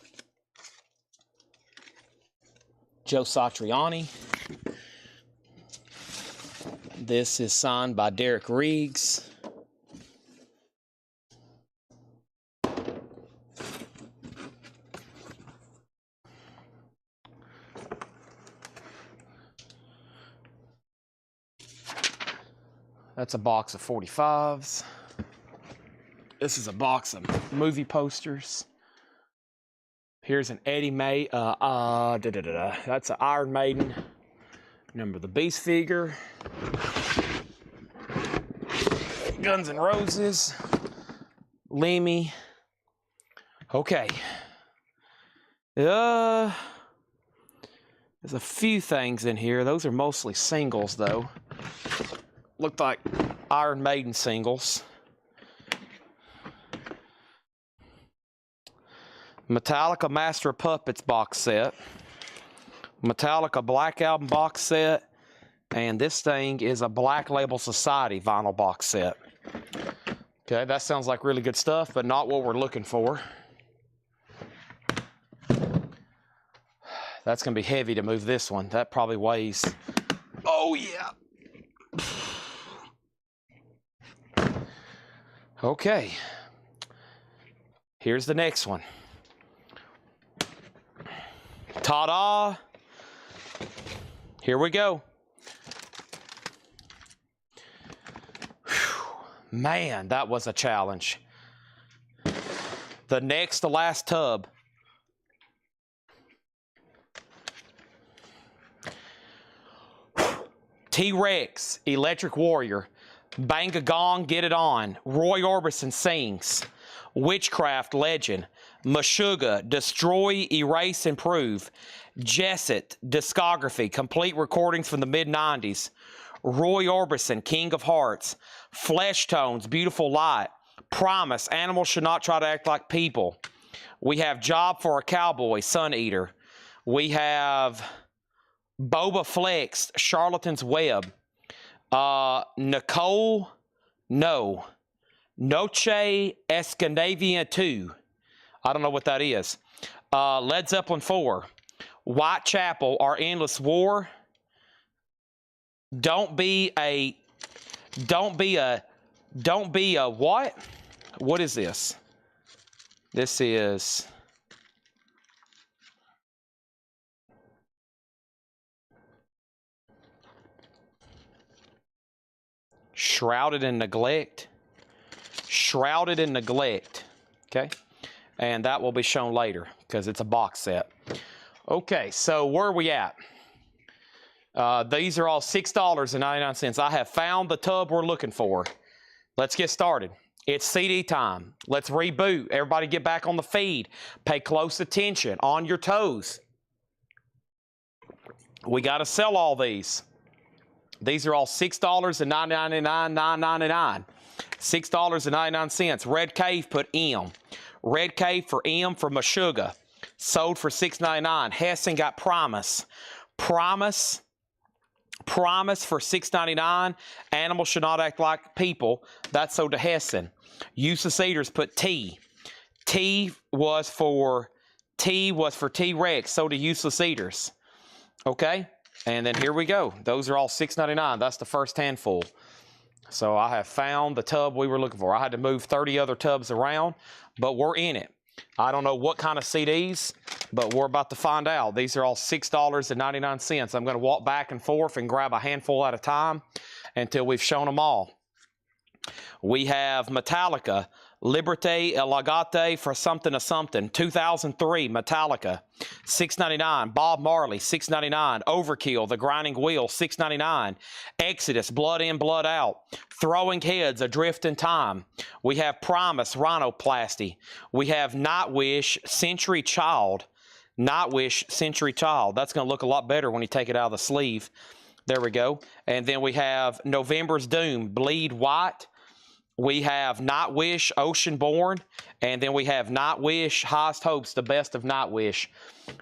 Joe Satriani. This is signed by Derek Riggs. That's a box of 45s. This is a box of movie posters. Here's an Eddie May, that's an Iron Maiden. Number of the Beast figure. Guns N' Roses. Lemmy. Okay. There's a few things in here. Those are mostly singles though. Looked like Iron Maiden singles. Metallica Master of Puppets box set. Metallica Black Album box set. And this thing is a Black Label Society vinyl box set. Okay, that sounds like really good stuff, but not what we're looking for. That's going to be heavy to move this one. That probably weighs... Oh, yeah. Okay. Here's the next one. Ta-da! Here we go. Whew. Man, that was a challenge. The next to last tub. T-Rex Electric Warrior Bang a Gong, Get It On. Roy Orbison Sings. Witchcraft Legend. Meshuggah, Destroy, Erase, Improve. Jesset, Discography, complete recordings from the mid-90s. Roy Orbison, King of Hearts. Flesh Tones, Beautiful Light. Promise, Animals Should Not Try to Act Like People. We have Job for a Cowboy, Sun Eater. We have Boba Flex, Charlatan's Web. Nicole, no. Noche Escandinavia 2. I don't know what that is. Led Zeppelin 4. Whitechapel, Our Endless War. Don't be a what? What is this? This is Shrouded in Neglect. Shrouded in Neglect. Okay. And that will be shown later because it's a box set. Okay, so where are we at? These are all $6.99. I have found the tub we're looking for. Let's get started. It's CD time. Let's reboot. Everybody get back on the feed. Pay close attention. On your toes. We got to sell all these. These are all $6.99, $9.99. $6.99. Red Cave put M. Red Cave for M for Meshuggah. Sold for $6.99. Hessen got Promise. Promise for $6.99. Animals Should Not Act Like People. That's sold to Hessen. Useless Eaters put T. T was for T-Rex. Sold to Useless Eaters. Okay? And then here we go. Those are all $6.99. That's the first handful. So I have found the tub we were looking for. I had to move 30 other tubs around, but we're in it. I don't know what kind of CDs, but we're about to find out. These are all $6.99. I'm going to walk back and forth and grab a handful at a time until we've shown them all. We have Metallica, Liberté Elegante for Something to Something, 2003, Metallica, $6.99. Bob Marley, $6.99. Overkill, The Grinding Wheel, $6.99. Exodus, Blood In, Blood Out. Throwing Heads, Adrift in Time. We have Promise, Rhinoplasty. We have Nightwish, Century Child. Nightwish, Century Child. That's going to look a lot better when you take it out of the sleeve. There we go. And then we have November's Doom, Bleed White. We have Nightwish, Oceanborn, and then we have Nightwish, Highest Hopes, The Best of Nightwish.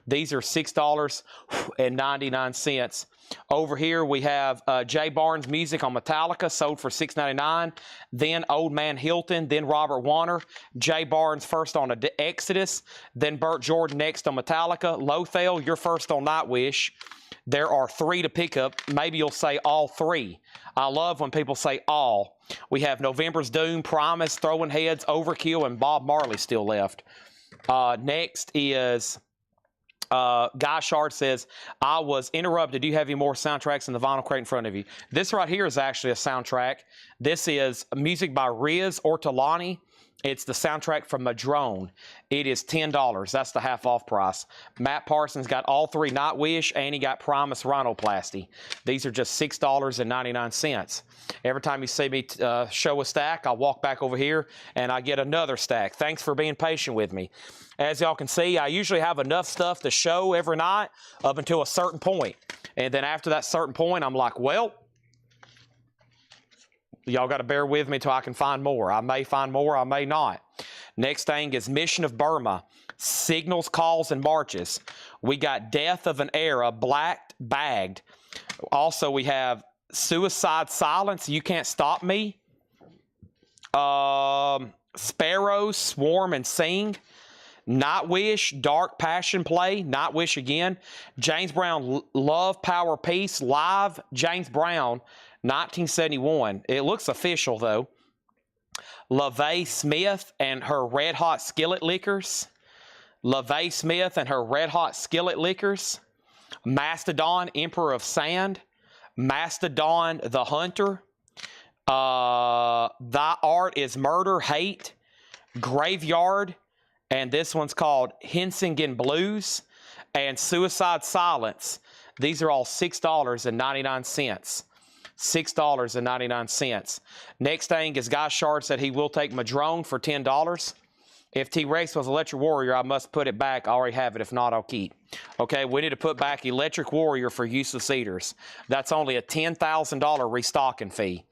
These are $6.99. Over here we have Jay Barnes Music on Metallica, sold for $6.99. Then Old Man Hilton, then Robert Warner. Jay Barnes first on Exodus, then Burt Jordan next on Metallica. Lothel, you're first on Nightwish. There are 3 to pick up. Maybe you'll say all 3. I love when people say all. We have November's Doom, Promise, Throwing Heads, Overkill, and Bob Marley still left. Next is Guy Shard says, I was interrupted. Do you have any more soundtracks in the vinyl crate in front of you? This right here is actually a soundtrack. This is music by Riz Ortolani. It's the soundtrack from Madrone. It is $10. That's the half off price. Matt Parsons got all 3 Nightwish, and he got Promise Rhinoplasty. These are just $6.99. Every time you see me show a stack, I'll walk back over here and I get another stack. Thanks for being patient with me. As y'all can see, I usually have enough stuff to show every night up until a certain point. And then after that certain point, I'm like, well, y'all got to bear with me till I can find more. I may find more, I may not. Next thing is Mission of Burma, Signals, Calls, and Marches. We got Death of an Era, Black Bagged. Also, we have Suicide Silence, You Can't Stop Me. Sparrows, Swarm and Sing. Nightwish, Dark Passion Play. Nightwish again. James Brown, Love, Power, Peace. Live, James Brown, 1971. It looks official, though. LaVey Smith and her Red Hot Skillet Lickers. LaVey Smith and her Red Hot Skillet Lickers. Mastodon, Emperor of Sand. Mastodon, The Hunter. Thy Art is Murder, Hate. Graveyard. And this one's called Hensingen Blues. And Suicide Silence. These are all $6.99. $6.99. Next thing is Guy Shard said he will take Madrone for $10. If T-Rex was Electric Warrior, I must put it back. I already have it. If not, I'll keep. Okay, we need to put back Electric Warrior for Useless Eaters. That's only a $10,000 restocking fee.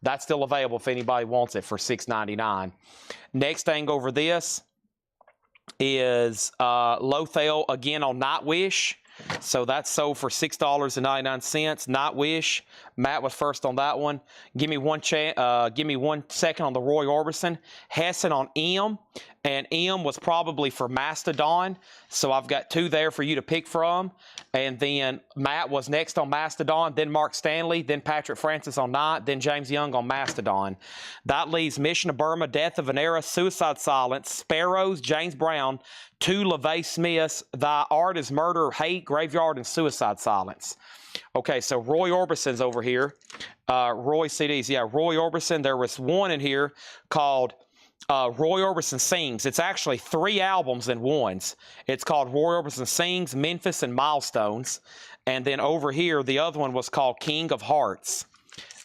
That's still available if anybody wants it for $6.99. Next thing over this is Lothel again on Nightwish. So that's sold for $6.99. Nightwish. Matt was first on that one. Give me one second on the Roy Orbison. Hessen on M. And M was probably for Mastodon. So I've got two there for you to pick from. And then Matt was next on Mastodon, then Mark Stanley, then Patrick Francis on Night, then James Young on Mastodon. That leaves Mission of Burma, Death of an Era, Suicide Silence, Sparrows, James Brown, two LeVay Smiths, Thy Art is Murder, Hate, Graveyard, and Suicide Silence. Okay, so Roy Orbison's over here. Roy CDs. Yeah, Roy Orbison. There was one in here called Roy Orbison Sings. It's actually 3 albums in ones. It's called Roy Orbison Sings, Memphis, and Milestones. And then over here, the other one was called King of Hearts.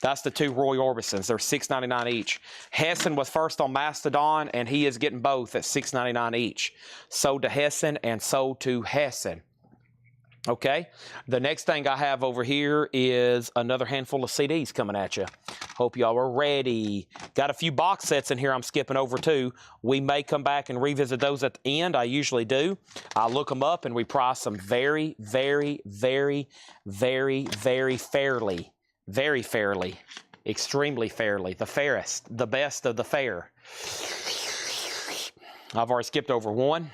That's the 2 Roy Orbisons. They're $6.99 each. Hessen was first on Mastodon, and he is getting both at $6.99 each. Sold to Hessen and sold to Hessen. Okay, the next thing I have over here is another handful of CDs coming at you. Hope y'all are ready. Got a few box sets in here I'm skipping over too. We may come back and revisit those at the end. I usually do. I look them up and we price them very, very, very, very, very fairly. Very fairly. Extremely fairly. The fairest. The best of the fair. I've already skipped over one.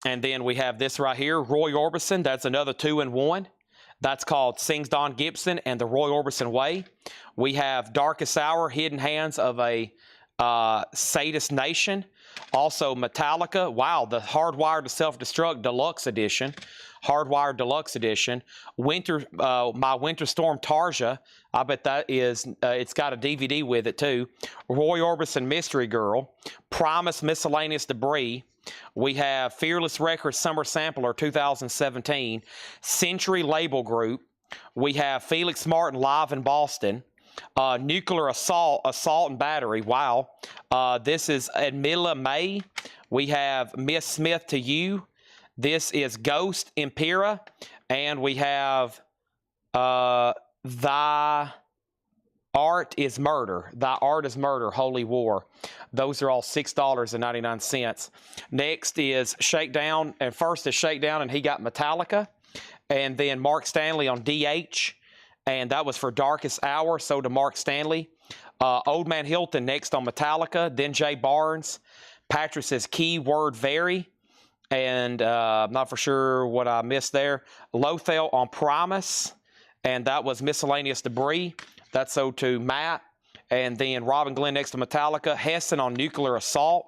And then we have this right here, Roy Orbison. That's another 2-in-1. That's called Sings Don Gibson and the Roy Orbison Way. We have Darkest Hour, Hidden Hands of a Sadist Nation. Also Metallica. Wow, the Hardwired to Self-Destruct Deluxe Edition. Hardwired Deluxe Edition. My Winter Storm Tarja. I bet that is, it's got a DVD with it too. Roy Orbison Mystery Girl. Primus Miscellaneous Debris. We have Fearless Records Summer Sampler 2017, Century Label Group. We have Felix Martin Live in Boston, Nuclear Assault and Battery. Wow. This is Admila May. We have Miss Smith to You. This is Ghost Impera. And we have Thy Art is Murder. Thy Art is Murder, Holy War. Those are all $6.99. Next is Shakedown. And first is Shakedown, and he got Metallica. And then Mark Stanley on DH. And that was for Darkest Hour, so to Mark Stanley. Old Man Hilton next on Metallica. Then Jay Barnes. Patrick says Keyword Very. And I'm not for sure what I missed there. Lothel on Primus. And that was Miscellaneous Debris. That's so to Matt. And then Robin Glenn next to Metallica. Hessen on Nuclear Assault.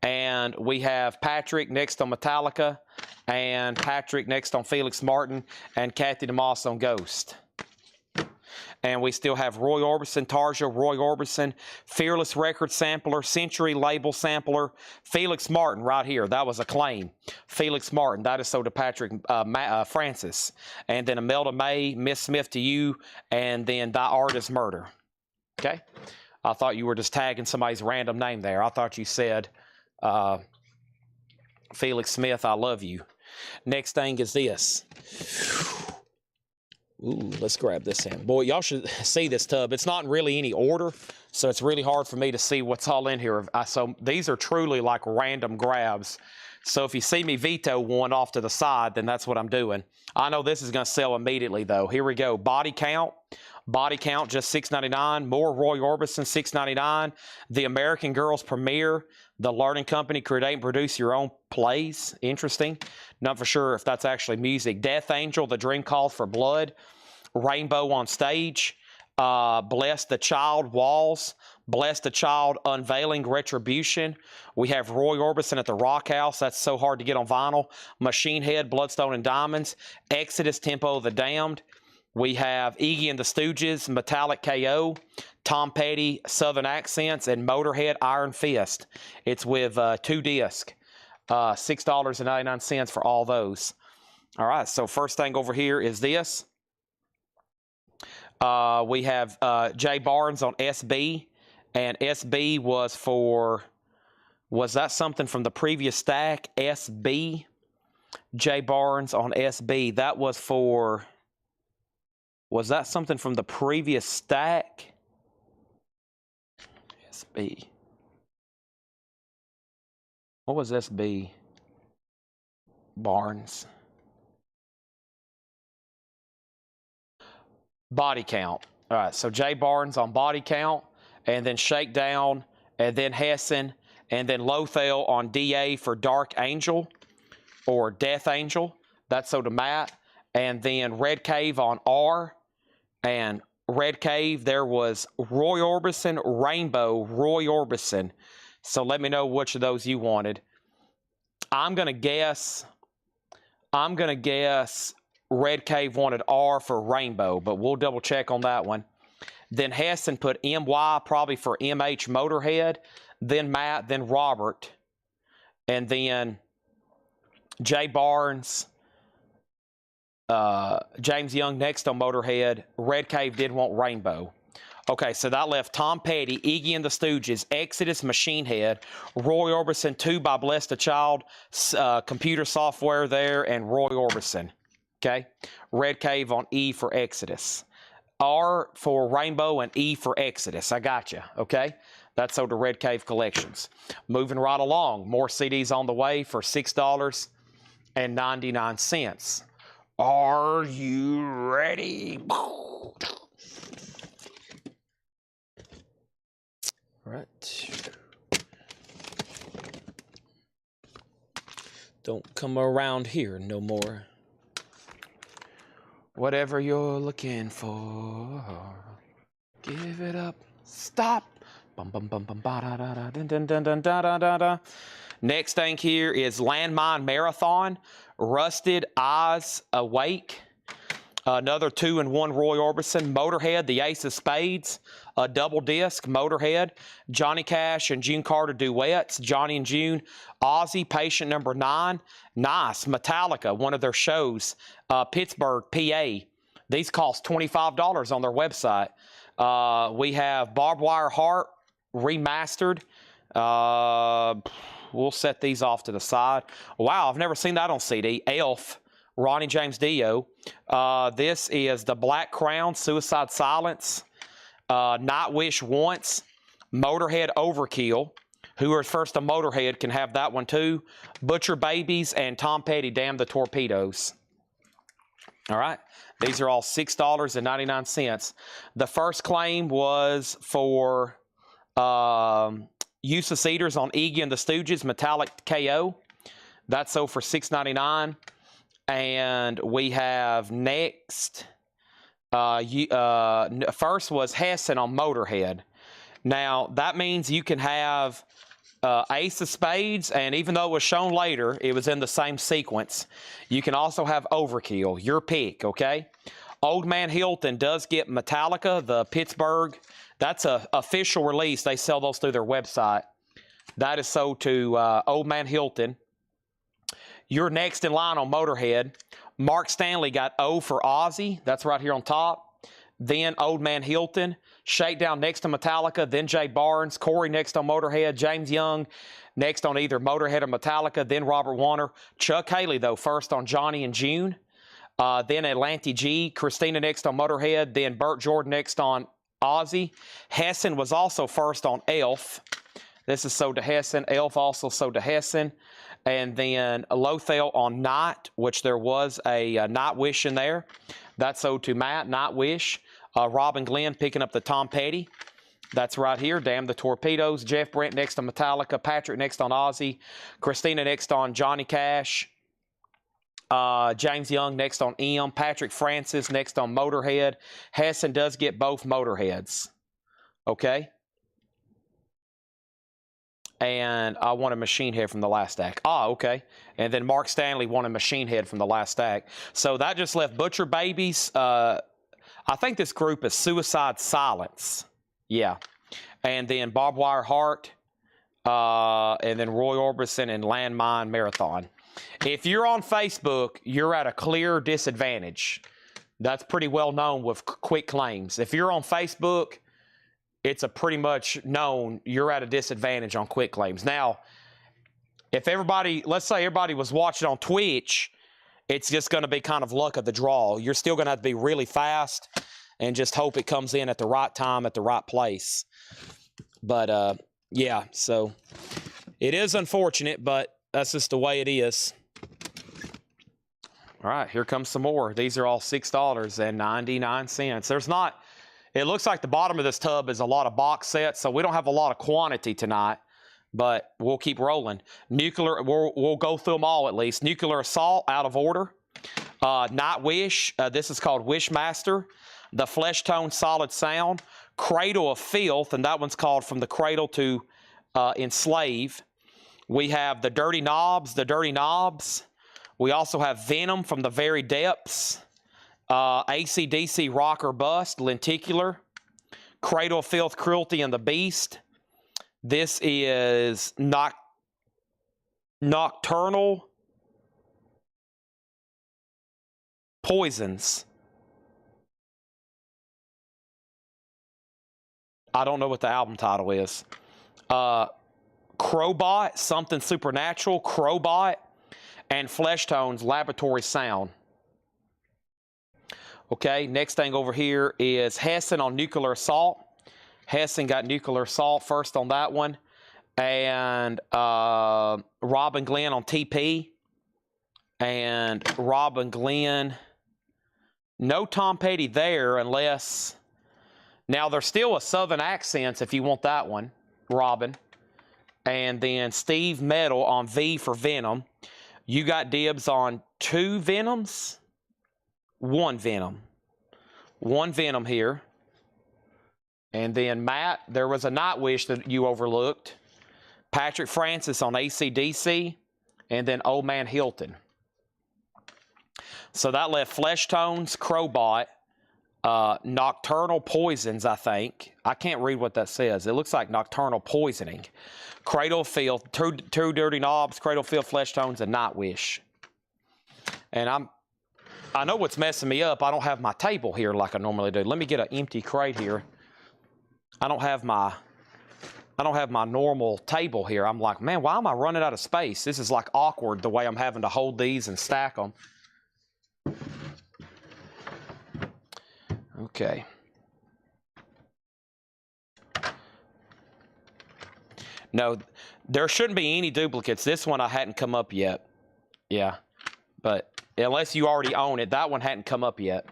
And we have Patrick next on Metallica. And Patrick next on Felix Martin. And Kathy DeMoss on Ghost. And we still have Roy Orbison, Tarja, Roy Orbison, Fearless Record Sampler, Century Label Sampler, Felix Martin right here. That was a claim. Felix Martin. That is so to Patrick Francis. And then Imelda May, Miss Smith to You, and then Thy Art is Murder. Okay? I thought you were just tagging somebody's random name there. I thought you said Felix Smith, I love you. Next thing is this. Ooh, let's grab this in. Boy, y'all should see this tub. It's not in really any order, so it's really hard for me to see what's all in here. So these are truly like random grabs. So if you see me veto one off to the side, then that's what I'm doing. I know this is going to sell immediately, though. Here we go. Body Count. Body Count, just $6.99. More Roy Orbison, $6.99. The American Girls Premiere. The Learning Company, create and produce your own plays. Interesting. Not for sure if that's actually music. Death Angel, The Dream Calls for Blood. Rainbow on Stage. Bless the Child, Walls. Bless the Child, Unveiling, Retribution. We have Roy Orbison at the Rock House. That's so hard to get on vinyl. Machine Head, Bloodstone and Diamonds. Exodus, Tempo of the Damned. We have Iggy and the Stooges, Metallic KO, Tom Petty, Southern Accents, and Motorhead, Iron Fist. It's with 2 discs, $6.99 for all those. All right, so first thing over here is this. We have Jay Barnes on SB, and SB was for, was that something from the previous stack? SB, Jay Barnes on SB. That was for, was that something from the previous stack? SB. What was SB? Barnes. Body count. All right, so Jay Barnes on body count, and then Shakedown, and then Hessen, and then Lothel on DA for Dark Angel or Death Angel. That's so to Matt. And then Red Cave on R. And Red Cave, there was Roy Orbison, Rainbow, Roy Orbison. So let me know which of those you wanted. I'm going to guess Red Cave wanted R for Rainbow, but we'll double check on that one. Then Hessen put MY probably for MH Motorhead, then Matt, then Robert, and then Jay Barnes, James Young next on Motorhead. Red Cave did want Rainbow. Okay, so that left Tom Petty, Iggy and the Stooges, Exodus, Machine Head, Roy Orbison, 2 by Blessed a Child, computer software there, and Roy Orbison. Okay, Red Cave on E for Exodus. R for Rainbow and E for Exodus. I got you. Okay, that's so the Red Cave collections. Moving right along, more CDs on the way for $6.99. Are you ready? Right. Don't come around here no more. Whatever you're looking for, give it up. Stop. Bum bum bum bum ba da da da dun dun dun dun da da da da. Next thing here is Landmine Marathon, Rusted Eyes Awake. Another 2-in-1 Roy Orbison, Motorhead, the Ace of Spades, a double disc, Motorhead, Johnny Cash and June Carter duets, Johnny and June, Ozzy, Patient Number 9, nice, Metallica, one of their shows, Pittsburgh, PA. These cost $25 on their website. We have Barbed Wire Heart, remastered. We'll set these off to the side. Wow, I've never seen that on CD. Elf, Ronnie James Dio. This is the Black Crown, Suicide Silence, Nightwish Once, Motorhead Overkill. Whoever's first to Motorhead can have that one too. Butcher Babies and Tom Petty, Damn the Torpedoes. All right, these are all $6.99. The first claim was for Use of Cedars on Iggy and the Stooges, Metallic KO. That's so for $6.99. And we have next, first was Hessen on Motorhead. Now, that means you can have Ace of Spades, and even though it was shown later, it was in the same sequence. You can also have Overkill, your pick, okay? Old Man Hilton does get Metallica, the Pittsburgh. That's a official release. They sell those through their website. That is sold to Old Man Hilton. You're next in line on Motorhead. Mark Stanley got O for Ozzy. That's right here on top. Then Old Man Hilton. Shakedown next to Metallica. Then Jay Barnes. Corey next on Motorhead. James Young next on either Motorhead or Metallica. Then Robert Warner. Chuck Haley, though, first on Johnny and June. Then Atlantic G. Christina next on Motorhead. Then Burt Jordan next on Ozzy. Hessen was also first on Elf. This is sold to Hessen. Elf also sold to Hessen. And then Lothel on Night, which there was a Nightwish in there. That's sold to Matt, Nightwish. Robin Glenn picking up the Tom Petty. That's right here. Damn the Torpedoes. Jeff Brent next on Metallica. Patrick next on Ozzy. Christina next on Johnny Cash. James Young next on M. Patrick Francis next on Motorhead. Hessen does get both Motorheads. Okay. And I want a Machine Head from the last stack. Okay. And then Mark Stanley won a Machine Head from the last stack. So that just left Butcher Babies. I think this group is Suicide Silence. Yeah. And then Barbed Wire Heart. And then Roy Orbison and Landmine Marathon. If you're on Facebook, you're at a clear disadvantage. That's pretty well known with quick claims. If you're on Facebook, it's a pretty much known you're at a disadvantage on quick claims. Now, if everybody, let's say everybody was watching on Twitch, it's just going to be kind of luck of the draw. You're still going to have to be really fast and just hope it comes in at the right time at the right place. But, yeah, so it is unfortunate, but that's just the way it is. All right, here comes some more. These are all $6.99. There's not, it looks like the bottom of this tub is a lot of box sets, so we don't have a lot of quantity tonight, but we'll keep rolling. Nuclear, we'll go through them all at least. Nuclear Assault, out of order. Night Wish, this is called Wishmaster. The Flesh Tone Solid Sound. Cradle of Filth, and that one's called From the Cradle to Enslave. We have the Dirty Knobs. We also have Venom, From the Very Depths. AC/DC Rock or Bust, Lenticular. Cradle of Filth, Cruelty and the Beast. This is Nocturnal Poisons. I don't know what the album title is. Crowbot, Something Supernatural, Crowbot, and Flesh Tones, Laboratory Sound. Okay, next thing over here is Hessen on Nuclear Assault. Hessen got Nuclear Assault first on that one. And Robin Glenn on TP. And Robin Glenn. No Tom Petty there unless... Now, there's still a Southern Accents if you want that one, Robin. And then Steve Metal on V for Venom. You got dibs on 2 Venoms? 1 Venom. 1 Venom here. And then Matt, there was a Night Wish that you overlooked. Patrick Francis on AC/DC. And then Old Man Hilton. So that left Flesh Tones, Crowbot, Nocturnal Poisons, I think. I can't read what that says. It looks like Nocturnal Poisoning. Cradle of Filth, two Dirty Knobs, Cradle of Filth, Flesh Tones, and Night Wish. And I know what's messing me up. I don't have my table here like I normally do. Let me get an empty crate here. I don't have my normal table here. I'm like, man, why am I running out of space? This is like awkward the way I'm having to hold these and stack them. Okay. No, there shouldn't be any duplicates. This one I hadn't come up yet. Yeah, but unless you already own it, that one hadn't come up yet.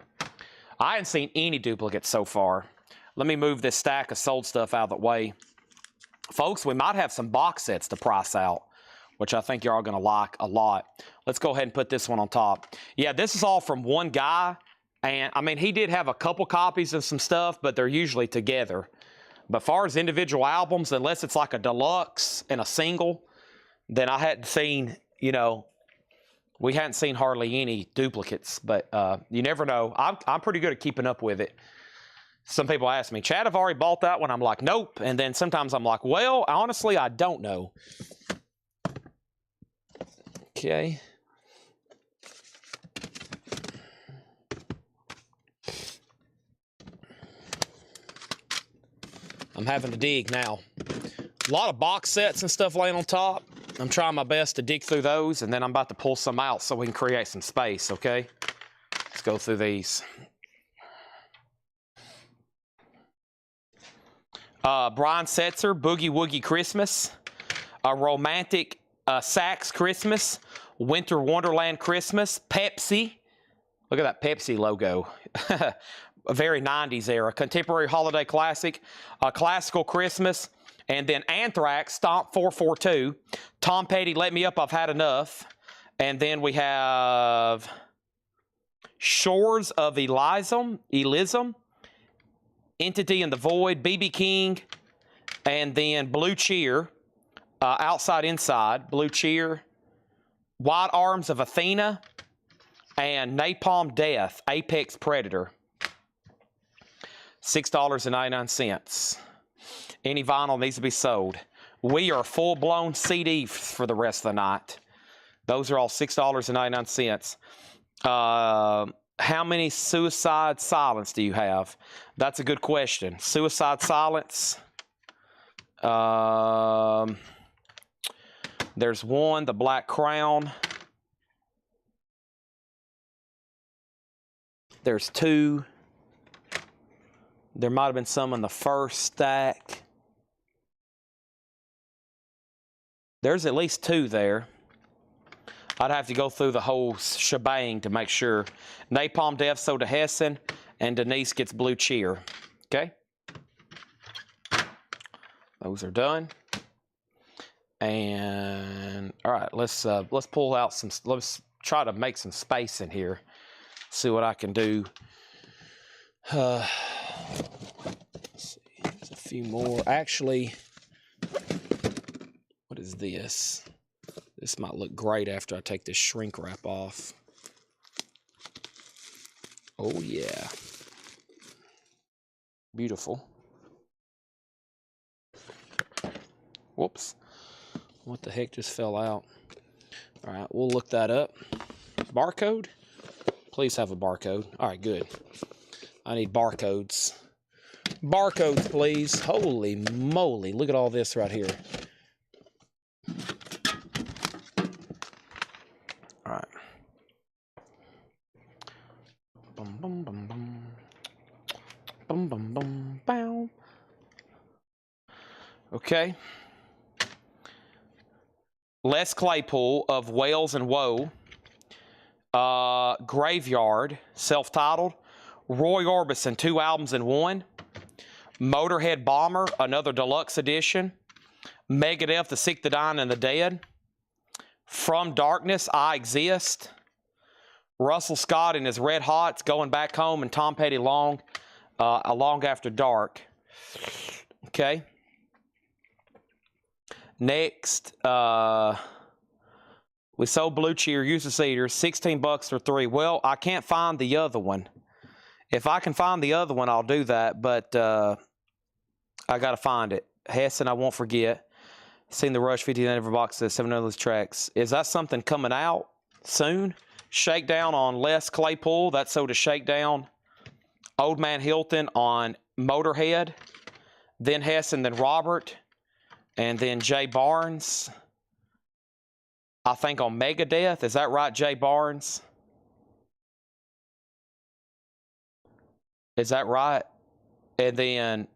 I hadn't seen any duplicates so far. Let me move this stack of sold stuff out of the way. Folks, we might have some box sets to price out, which I think you're all going to like a lot. Let's go ahead and put this one on top. Yeah, this is all from one guy. And, I mean, he did have a couple copies of some stuff, but they're usually together. But as far as individual albums, unless it's like a deluxe and a single, then I hadn't seen, you know, we hadn't seen hardly any duplicates. But you never know. I'm pretty good at keeping up with it. Some people ask me, Chad, I've already bought that one. I'm like, nope. And then sometimes I'm like, well, honestly, I don't know. Okay. I'm having to dig now. A lot of box sets and stuff laying on top. I'm trying my best to dig through those, and then I'm about to pull some out so we can create some space, okay? Let's go through these. Brian Setzer, Boogie Woogie Christmas. A Romantic Sax Christmas. Winter Wonderland Christmas. Pepsi. Look at that Pepsi logo. A very 90s era. Contemporary Holiday Classic. A Classical Christmas. And then Anthrax, Stomp 442. Tom Petty, Let Me Up, I've Had Enough. And then we have Shores of Elysium. Entity in the Void. B.B. King. And then Blue Cheer. Outside Inside. Blue Cheer. White Arms of Athena. And Napalm Death. Apex Predator. $6.99. Any vinyl needs to be sold. We are full-blown CD for the rest of the night. Those are all $6.99. How many suicide silence do you have? That's a good question. Suicide silence. There's one, the Black Crown. There's two. There might have been some in the first stack. There's at least two there. I'd have to go through the whole shebang to make sure. Napalm Death sold to Hessen, and Denise gets Blue Cheer. Okay? Those are done. And all right, let's pull out some. Let's try to make some space in here. See what I can do. Let's see. There's a few more. Actually, what is this? This might look great after I take this shrink wrap off. Oh yeah. Beautiful. Whoops. What the heck just fell out? All right, we'll look that up. Barcode? Please have a barcode. All right, good. I need barcodes. Barcodes, please. Holy moly. Look at all this right here. All right. Bum, bum, bum, bum. Bum, bum, bum, bow. Okay. Les Claypool of Wales and Woe. Graveyard, self-titled. Roy Orbison, 2 albums in 1. Motorhead Bomber, another deluxe edition. Megadeth, The Sick, the Dying, and the Dead. From Darkness, I Exist. Russell Scott and his Red Hots, Going Back Home, and Tom Petty Long After Dark. Okay. Next, we sold Blue Cheer, User Cedars, $16 for 3. Well, I can't find the other one. If I can find the other one, I'll do that, but I got to find it. Hessen, I won't forget. Seen the Rush 59 ever box of 7 of those tracks. Is that something coming out soon? Shakedown on Les Claypool. That's sold to Shakedown. Old Man Hilton on Motorhead. Then Hessen, then Robert. And then Jay Barnes. I think on Megadeth. Is that right, Jay Barnes? Is that right? And then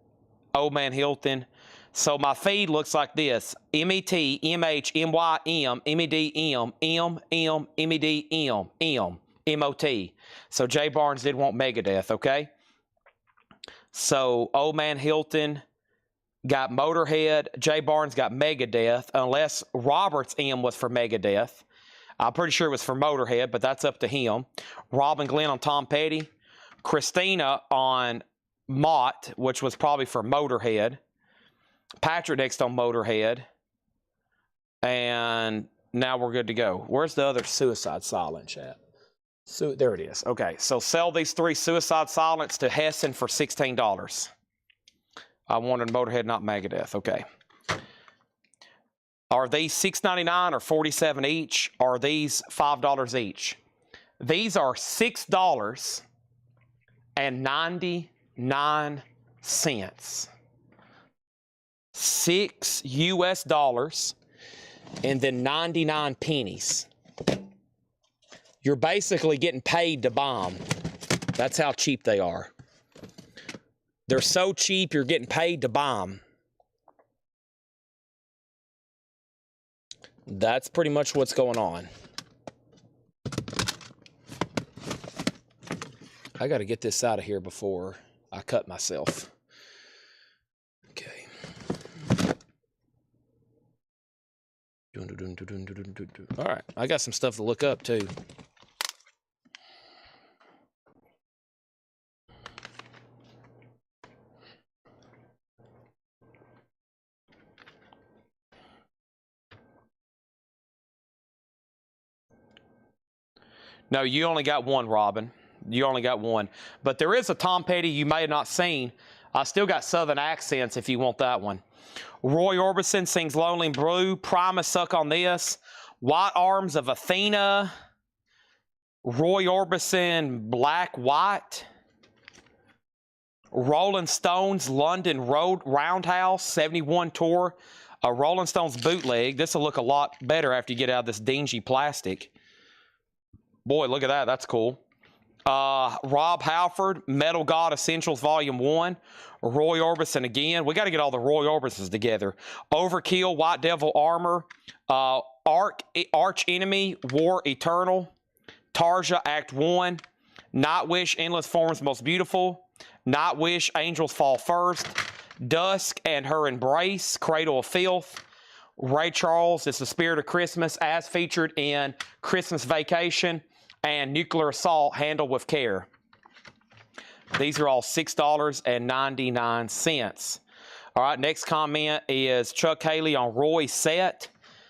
Old Man Hilton. So my feed looks like this. M-E-T, M-H, M-Y-M, M-E-D-M, M, M, M-E-D-M, M, M-O-T. So Jay Barnes did want Megadeth, okay? So Old Man Hilton got Motorhead. Jay Barnes got Megadeth, unless Robert's M was for Megadeth. I'm pretty sure it was for Motorhead, but that's up to him. Robin Glenn on Tom Petty. Christina on Mott, which was probably for Motorhead. Patrick next on Motorhead. And now we're good to go. Where's the other Suicide Silent chat? So there it is. Okay, so sell these 3 Suicide Silents to Hessen for $16. I wanted Motorhead, not Megadeth. Okay. Are these $6.99 or $47 each? Are these $5 each? These are $6.99. $6 US, and then 99 pennies. You're basically getting paid to buy them. That's how cheap they are. They're so cheap, you're getting paid to buy them. That's pretty much what's going on. I got to get this out of here before I cut myself. Okay. All right, I got some stuff to look up too. No, you only got one, Robin. You only got one. But there is a Tom Petty you may have not seen. I still got Southern Accents if you want that one. Roy Orbison sings Lonely Blue. Primus suck on this. White Arms of Athena. Roy Orbison Black White. Rolling Stones London Road Roundhouse 71 tour. A Rolling Stones bootleg. This will look a lot better after you get out of this dingy plastic. Boy, look at that. That's cool. Rob Halford, Metal God Essentials Volume 1. Roy Orbison again. We got to get all the Roy Orbisons together. Overkill, White Devil Armor. Arch Enemy, War Eternal. Tarja, Act 1. Nightwish, Endless Forms Most Beautiful. Nightwish, Angels Fall First. Dusk and Her Embrace, Cradle of Filth. Ray Charles, It's the Spirit of Christmas, as featured in Christmas Vacation. And Nuclear Assault, Handle with Care. These are all $6.99. All right, next comment is Chuck Haley on Roy's set.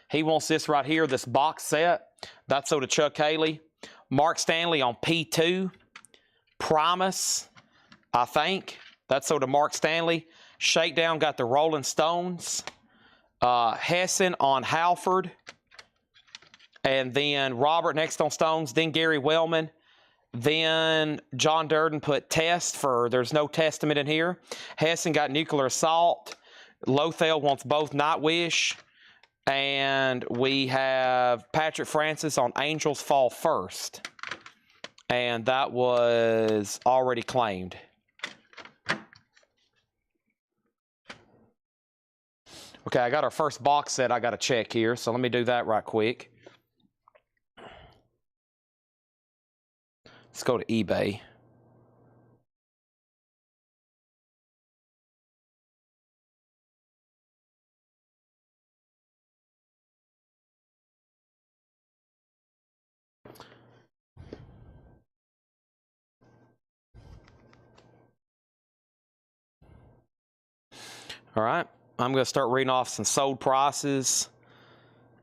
He wants this right here, this box set. That's so to Chuck Haley. Mark Stanley on P2. Promise, I think. That's so to Mark Stanley. Shakedown got the Rolling Stones. Hessen on Halford. And then Robert next on Stones. Then Gary Wellman. Then John Durden put Test for There's No Testament in here. Hessen got Nuclear Assault. Lothel wants both Nightwish. And we have Patrick Francis on Angels Fall First. And that was already claimed. Okay, I got our first box set I got to check here. So let me do that right quick. Let's go to eBay. All right, I'm going to start reading off some sold prices,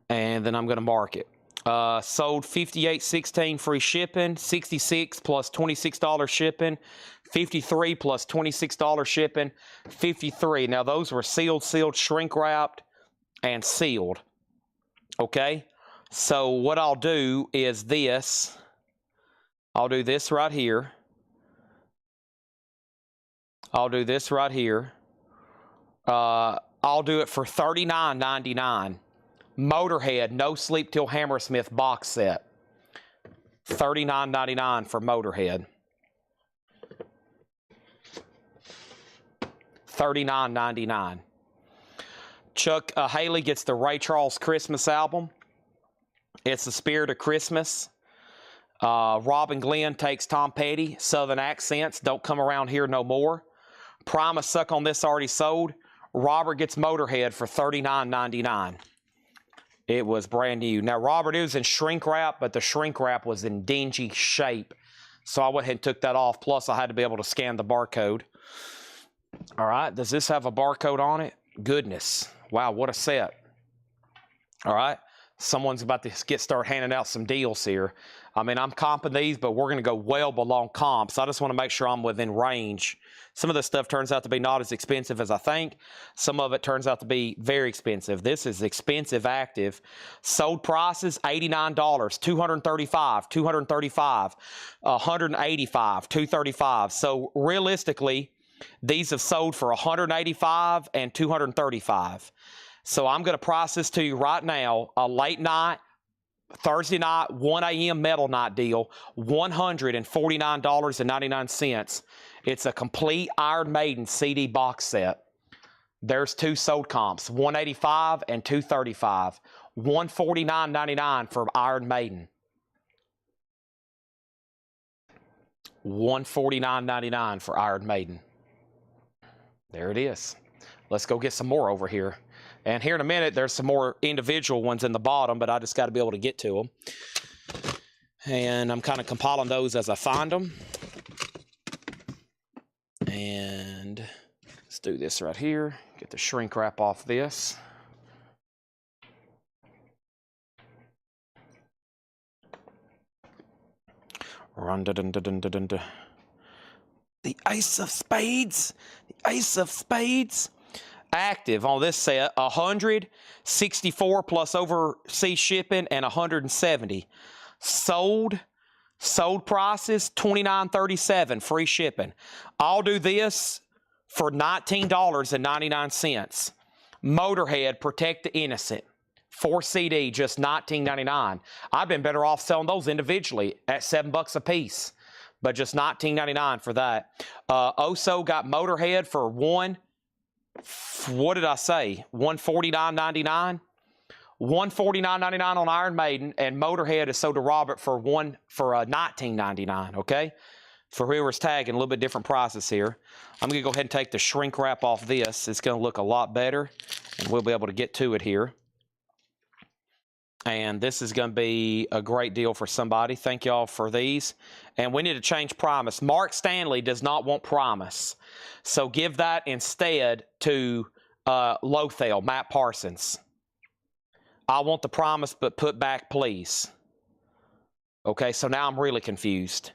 and then I'm going to mark it. Sold $58.16 free shipping, $66 plus $26 shipping, $53 plus $26 shipping, $53. Now those were sealed, shrink wrapped, and sealed. Okay, so what I'll do is this. I'll do this right here. I'll do this right here. I'll do it for $39.99. Motorhead, No Sleep Till Hammersmith box set. $39.99 for Motorhead. $39.99. Chuck Haley gets the Ray Charles Christmas album. It's the Spirit of Christmas. Robin Glenn takes Tom Petty, Southern Accents, Don't Come Around Here No More. Promise Suck on This already sold. Robert gets Motorhead for $39.99. It was brand new. Now, Robert, it was in shrink wrap, but the shrink wrap was in dingy shape. So I went ahead and took that off. Plus, I had to be able to scan the barcode. All right. Does this have a barcode on it? Goodness. Wow, what a set. All right. Someone's about to start handing out some deals here. I mean, I'm comping these, but we're going to go well below comps. I just want to make sure I'm within range. Some of this stuff turns out to be not as expensive as I think. Some of it turns out to be very expensive. This is expensive active. Sold prices, $89, $235, $235, $185, $235. So realistically, these have sold for $185 and $235. So I'm going to price this to you right now, a late night, Thursday night, 1 a.m. metal night deal, $149.99. It's a complete Iron Maiden CD box set. There's two sold comps, $185 and $235. $149.99 for Iron Maiden. $149.99 for Iron Maiden. There it is. Let's go get some more over here. And here in a minute, there's some more individual ones in the bottom, but I just got to be able to get to them. And I'm kind of compiling those as I find them. And let's do this right here. Get the shrink wrap off this. The Ace of Spades. The Ace of Spades. Active on this set, 164 plus overseas shipping and 170. Sold Sold prices $29.37, free shipping. I'll do this for $19.99. Motorhead, Protect the Innocent. 4 CD, just $19.99. I've been better off selling those individually at $7 a piece, but just $19.99 for that. Oso got Motorhead for what did I say? $149.99. $149.99 on Iron Maiden, and Motorhead is sold to Robert for $19.99. Okay, for whoever's tagging, a little bit different prices here. I'm gonna go ahead and take the shrink wrap off this. It's gonna look a lot better, and we'll be able to get to it here. And this is going to be a great deal for somebody. Thank y'all for these. And we need to change Primus. Mark Stanley does not want Primus, so give that instead to Lothel, Matt Parsons. I want the Primus, but put back, please. Okay, so now I'm really confused.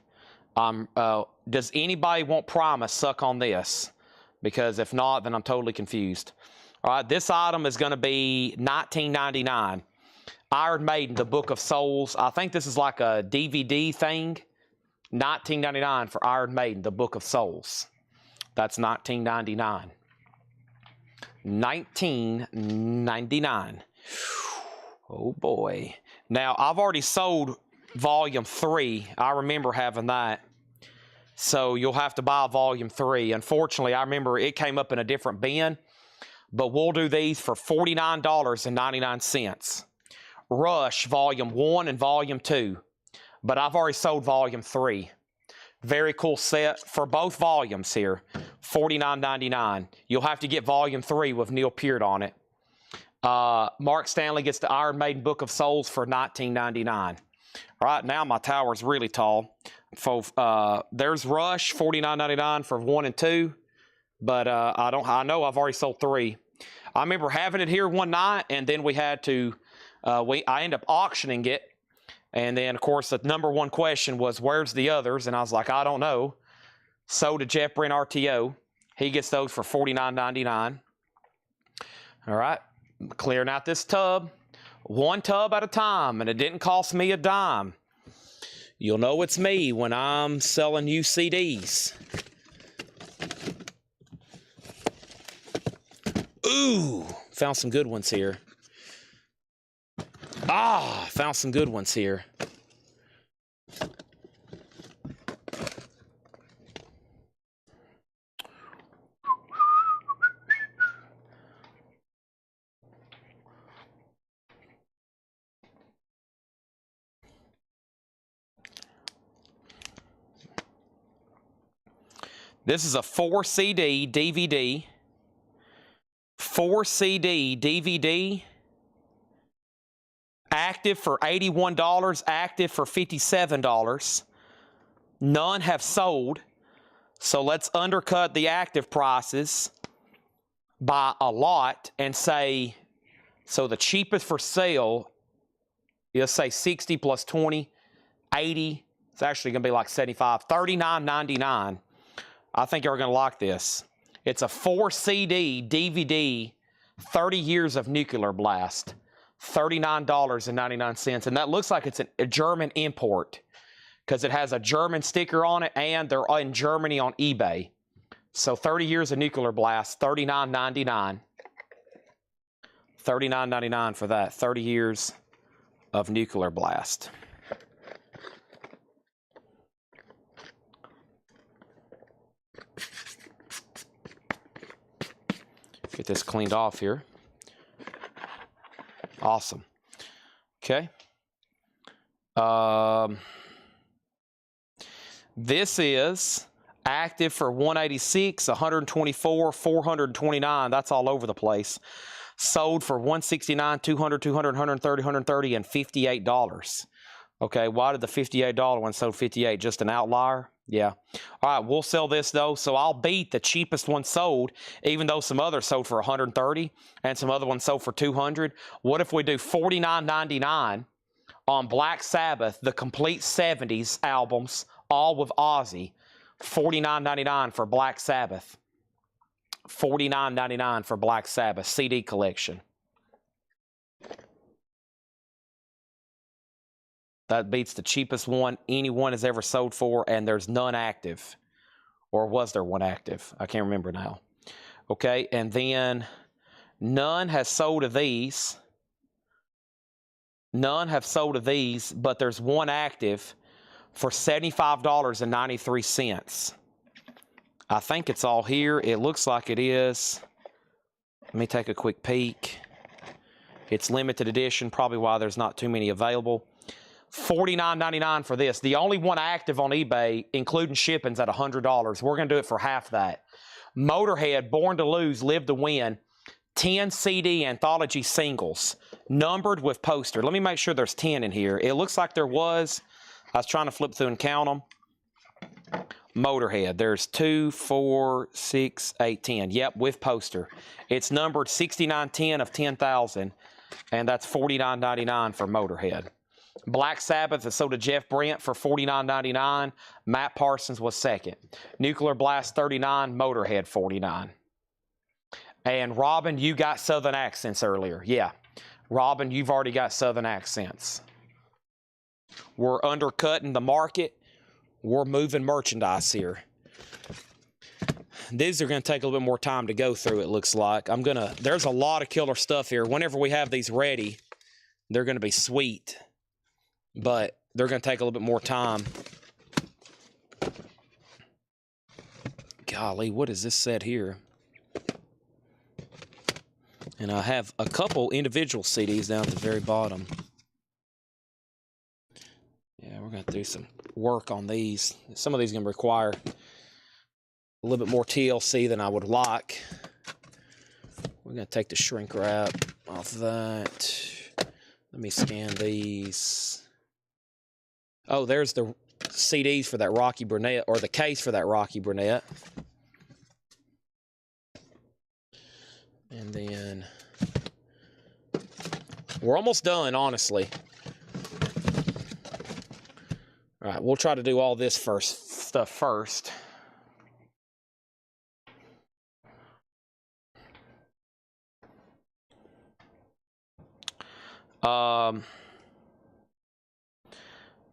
Does anybody want Primus? Suck on this, because if not, then I'm totally confused. All right, this item is going to be $19.99. Iron Maiden, The Book of Souls. I think this is like a DVD thing. $19.99 for Iron Maiden, The Book of Souls. That's $19.99. $19.99. Oh boy. Now, I've already sold Volume 3. I remember having that. So you'll have to buy Volume 3. Unfortunately, I remember it came up in a different bin. But we'll do these for $49.99. Rush, Volume 1 and Volume 2. But I've already sold Volume 3. Very cool set for both volumes here. $49.99. You'll have to get Volume 3 with Neil Peart on it. Mark Stanley gets the Iron Maiden Book of Souls for $19.99. All right, now my tower's really tall. There's Rush, $49.99 for 1 and 2. But I know I've already sold 3. I remember having it here one night, and then we had to, I ended up auctioning it. And then, of course, the #1 question was, where's the others? And I was like, I don't know. So did Jeff Brent RTO. He gets those for $49.99. All right, clearing out this tub. 1 tub at a time, and it didn't cost me a dime. You'll know it's me when I'm selling you CDs. Ooh, found some good ones here. Found some good ones here. This is a 4 CD DVD. 4 CD DVD. Active for $81, active for $57. None have sold. So let's undercut the active prices by a lot and say, so the cheapest for sale, you'll say 60 plus 20, 80. It's actually going to be like 75, $39.99. I think you're going to like this. It's a 4 CD DVD, 30 years of nuclear blast. $39.99. And that looks like it's a German import because it has a German sticker on it, and they're in Germany on eBay. So 30 years of nuclear blast, $39.99. $39.99 for that. 30 years of nuclear blast. Get this cleaned off here. Awesome. Okay. This is active for 186, 124, 429. That's all over the place. Sold for 169, 200, 200, 130, 130, and $58. Okay, why did the $58 one sell 58? Just an outlier? Yeah. All right, we'll sell this though. So I'll beat the cheapest one sold, even though some others sold for 130 and some other ones sold for 200. What if we do $49.99 on Black Sabbath, the complete 70s albums, all with Ozzy? $49.99 for Black Sabbath. $49.99 for Black Sabbath CD collection. That beats the cheapest one anyone has ever sold for, and there's none active. Or was there one active? I can't remember now. Okay, and then none has sold of these. None have sold of these, but there's one active for $75.93. I think it's all here. It looks like it is. Let me take a quick peek. It's limited edition, probably why there's not too many available. $49.99 for this. The only one active on eBay, including shipping's at $100. We're going to do it for half that. Motorhead, Born to Lose, Live to Win. 10 CD anthology singles, numbered with poster. Let me make sure there's 10 in here. It looks like there was. I was trying to flip through and count them. Motorhead, there's 2, 4, 6, 8, 10. Yep, with poster. It's numbered 6910 of 10,000, and that's $49.99 for Motorhead. Black Sabbath is sold to Jeff Brent for $49.99. Matt Parsons was second. Nuclear Blast 39, Motorhead 49. And Robin, you got Southern accents earlier. Yeah, Robin, you've already got Southern accents. We're undercutting the market. We're moving merchandise here. These are going to take a little bit more time to go through, it looks like. There's a lot of killer stuff here. Whenever we have these ready, they're going to be sweet. But they're going to take a little bit more time. Golly, what is this set here? And I have a couple individual CDs down at the very bottom. Yeah, we're going to do some work on these. Some of these are going to require a little bit more TLC than I would like. We're going to take the shrink wrap off that. Let me scan these. Oh, there's the CDs for that Rocky Burnett, or the case for that Rocky Burnett. And then we're almost done, honestly. All right, we'll try to do all this stuff first.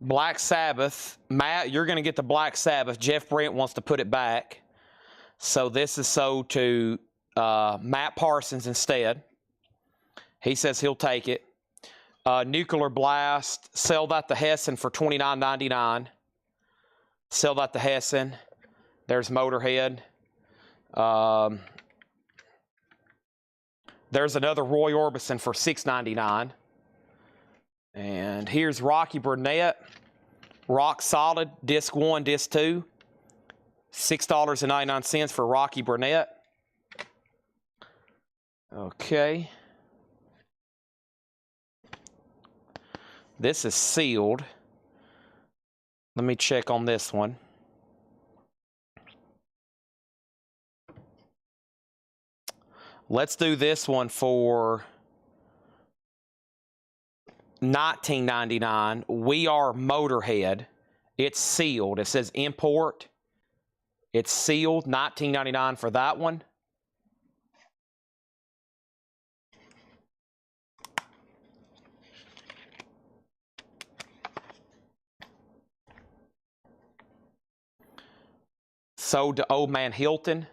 Black Sabbath. Matt, you're going to get the Black Sabbath. Jeff Brent wants to put it back. So this is sold to Matt Parsons instead. He says he'll take it. Nuclear Blast, sell that to Hessen for $29.99. Sell that to Hessen. There's Motorhead. There's another Roy Orbison for $6.99. And here's Rocky Burnett. Rock Solid, Disc 1, Disc 2. $6.99 for Rocky Burnett. Okay. This is sealed. Let me check on this one. Let's do this one for $19.99. We Are Motorhead. It's sealed. It says import. It's sealed. $19.99 for that one. Sold to Old Man Hilton.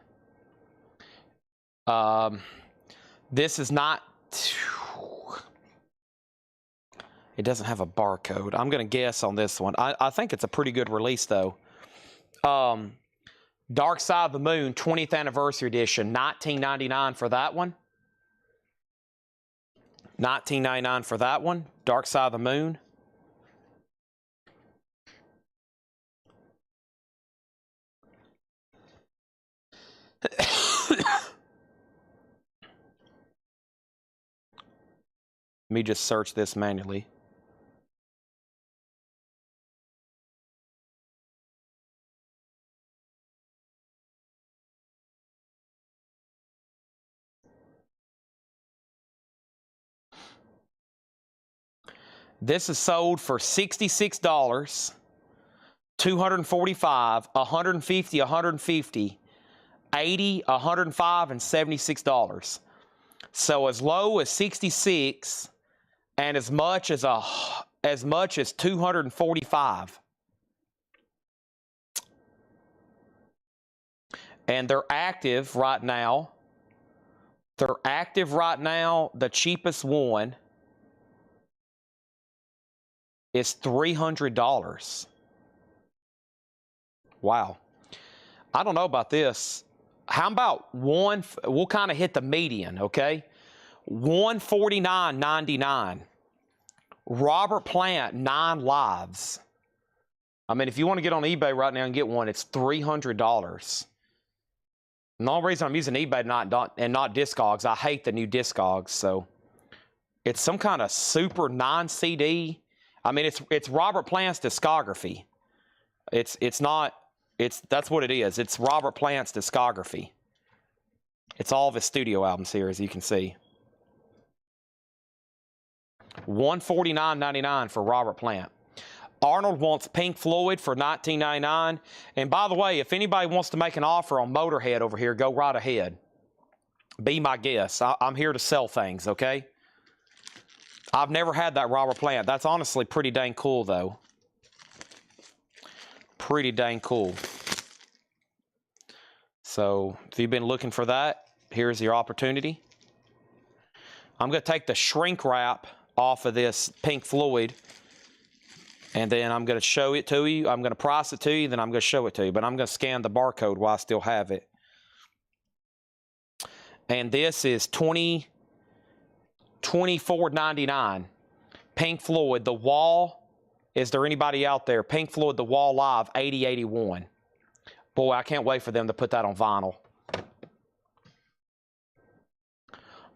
This is not... It doesn't have a barcode. I'm going to guess on this one. I think it's a pretty good release, though. Dark Side of the Moon, 20th Anniversary Edition, $19.99 for that one. $19.99 for that one. Dark Side of the Moon. Let me just search this manually. This is sold for $66, $245, $150, $150, $80, $105, and $76. So as low as $66 and as much as as much as $245. And they're active right now. The cheapest one is $300. Wow. I don't know about this. How about one? We'll kind of hit the median, okay? $149.99. Robert Plant, 9 lives. I mean, if you want to get on eBay right now and get one, it's $300. And the only reason I'm using eBay and not Discogs, I hate the new Discogs. So it's some kind of super non-CD. I mean, it's Robert Plant's discography. That's what it is. It's Robert Plant's discography. It's all of his studio albums here, as you can see. $149.99 for Robert Plant. Arnold wants Pink Floyd for $19.99. And by the way, if anybody wants to make an offer on Motorhead over here, go right ahead. Be my guest. I'm here to sell things, okay? I've never had that Robert Plant. That's honestly pretty dang cool, though. Pretty dang cool. So if you've been looking for that, here's your opportunity. I'm going to take the shrink wrap off of this Pink Floyd, and then I'm going to show it to you. I'm going to price it to you, then I'm going to show it to you. But I'm going to scan the barcode while I still have it. And this is $24.99. Pink Floyd, The Wall. Is there anybody out there? Pink Floyd, The Wall Live, 8081. Boy, I can't wait for them to put that on vinyl.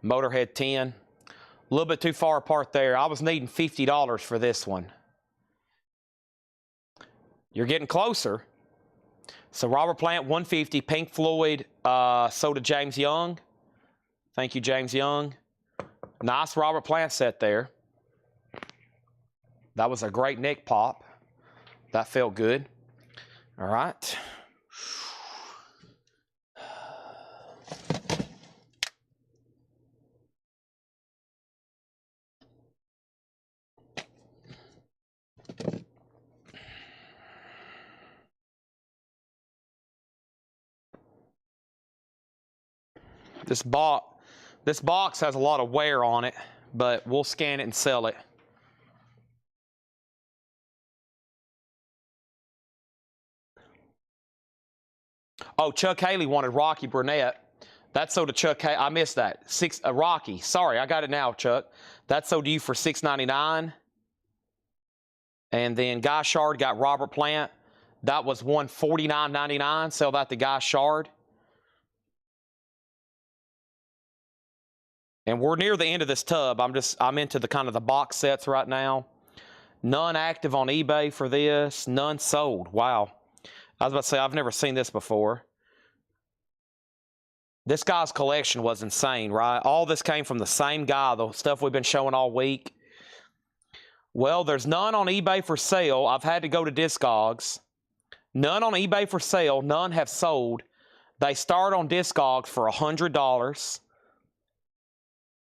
Motorhead 10. A little bit too far apart there. I was needing $50 for this one. You're getting closer. So Robert Plant, $150. Pink Floyd, so did James Young. Thank you, James Young. Nice Robert Plant set there. That was a great neck pop. That felt good. All right. This box has a lot of wear on it, but we'll scan it and sell it. Oh, Chuck Haley wanted Rocky Burnett. That's sold to Chuck Haley. I missed that. Rocky. Sorry, I got it now, Chuck. That's sold to you for $6.99. And then Guy Shard got Robert Plant. That was $149.99. Sell that to Guy Shard. And we're near the end of this tub. I'm into the kind of the box sets right now. None active on eBay for this. None sold. Wow. I was about to say, I've never seen this before. This guy's collection was insane, right? All this came from the same guy, the stuff we've been showing all week. Well, there's none on eBay for sale. I've had to go to Discogs. None on eBay for sale. None have sold. They start on Discogs for $100.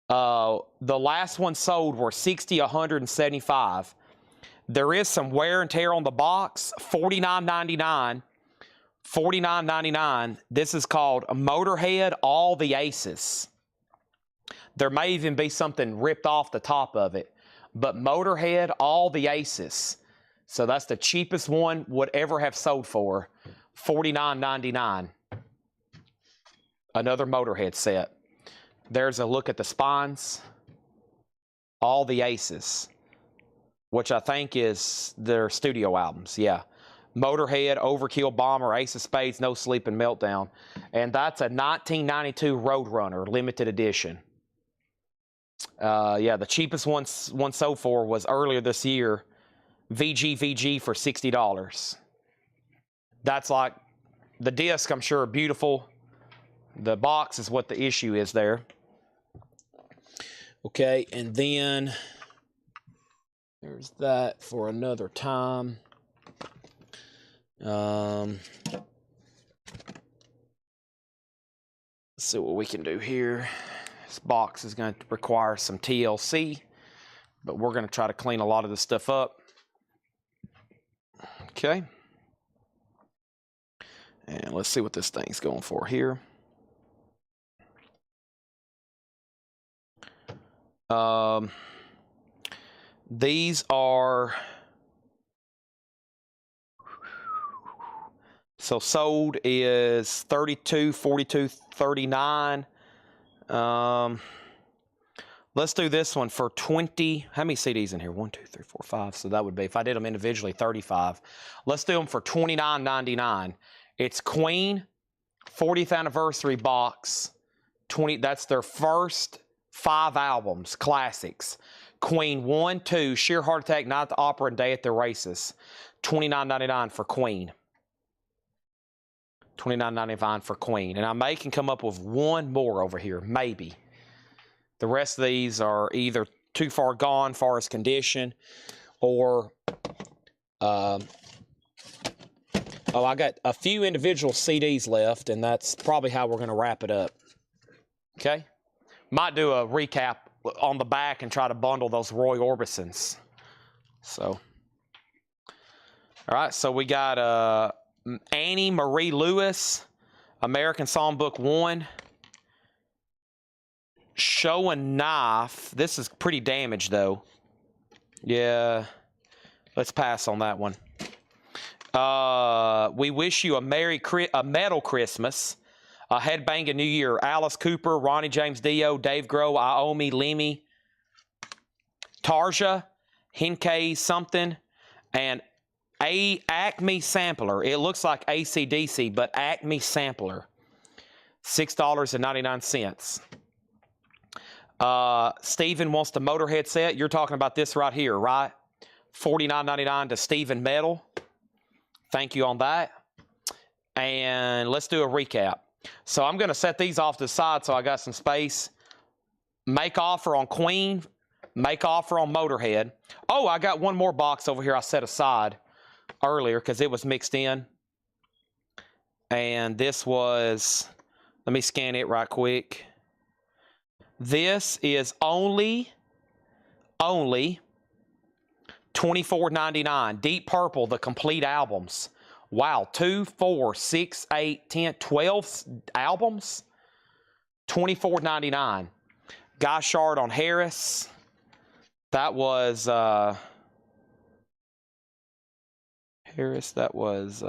The last one sold were $60, $175. There is some wear and tear on the box. $49.99. $49.99. This is called Motorhead All the Aces. There may even be something ripped off the top of it. But Motorhead All the Aces. So that's the cheapest one would ever have sold for. $49.99. Another Motorhead set. There's a look at the spines. All the Aces, which I think is their studio albums. Yeah. Motorhead, Overkill, Bomber, Ace of Spades, No Sleep, and Meltdown. And that's a 1992 Roadrunner limited edition. Yeah, the cheapest one sold for was earlier this year. VG for $60. That's like, the disc, I'm sure, beautiful. The box is what the issue is there. Okay, and then there's that for another time. Let's see what we can do here. This box is going to require some TLC. but we're going to try to clean a lot of this stuff up. Okay. And let's see what this thing's going for here. These are, so sold is 32, 42, 39. Let's do this one for 20. How many CDs in here? 1, 2, 3, 4, 5. So that would be, if I did them individually, 35. Let's do them for $29.99. It's Queen 40th anniversary box. 20. That's their first 5 albums, classics. Queen 1, 2, Sheer Heart Attack, Night at the Opera, and Day at the Races. $29.99 for Queen. $29.99 for Queen. And I may can come up with one more over here, maybe. The rest of these are either too far gone, far as condition, or I got a few individual CDs left, and that's probably how we're going to wrap it up. Okay? Might do a recap on the back and try to bundle those Roy Orbisons. So, all right, so we got Annie Marie Lewis, American Songbook 1. Show a Knife. This is pretty damaged, though. Yeah, let's pass on that one. We Wish You a Metal Christmas. A Headbanging New Year. Alice Cooper, Ronnie James Dio, Dave Grohl, Iommi, Lemmy, Tarja, Henkei something, and Acme Sampler. It looks like AC/DC, but Acme Sampler. $6.99. Steven wants the Motorhead set. You're talking about this right here, right? $49.99 to Steven Metal. Thank you on that. And let's do a recap. So I'm going to set these off to the side so I got some space. Make offer on Queen. Make offer on Motorhead. Oh, I got one more box over here I set aside earlier because it was mixed in. And this was, let me scan it right quick. This is only $24.99. Deep Purple, the complete albums. Wow, 2, 4, 6, 8, 10, 12 albums. $24.99. Guy Shard on Harris. That was Harris. That was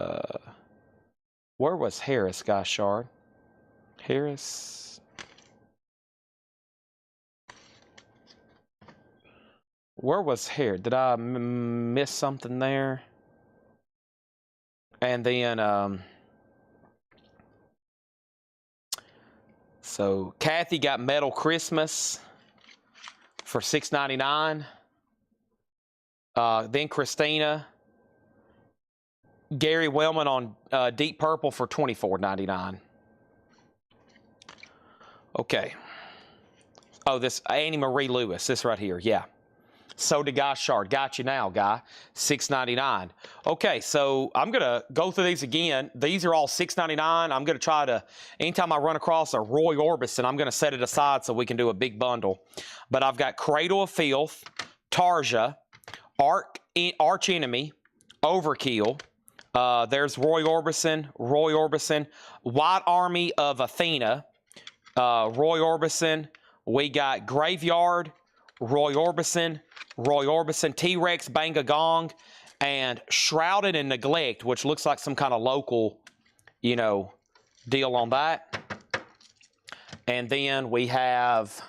where was Harris? Guy Shard. Harris. Where was Harris? Did I miss something there? And then, so Kathy got Metal Christmas for $6.99. Then Christina, Gary Wellman on Deep Purple for $24.99. Okay. Oh, this Annie Marie Lewis, this right here, yeah. So did Guy Shard. Got you now, Guy. $6.99. Okay, so I'm going to go through these again. These are all $6.99. I'm going to try to, anytime I run across a Roy Orbison, I'm going to set it aside so we can do a big bundle. But I've got Cradle of Filth, Tarja, Arch Enemy, Overkill. There's Roy Orbison, White Army of Athena, Roy Orbison. We got Graveyard, Roy Orbison, T-Rex, Bang a Gong, and Shrouded in Neglect, which looks like some kind of local, you know, deal on that. And then we have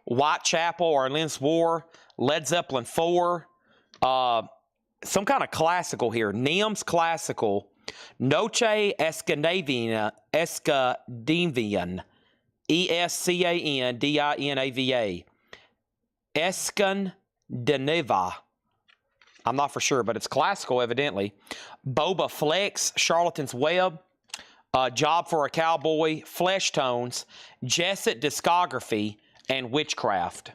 Whitechapel, Orleans War, Led Zeppelin 4, some kind of classical here, Nims Classical, Noche Escandinavian, Escandinava. Escandinava. I'm not for sure, but it's classical, evidently. Boba Flex, Charlatan's Web, Job for a Cowboy, Flesh Tones, Jesset Discography, and Witchcraft.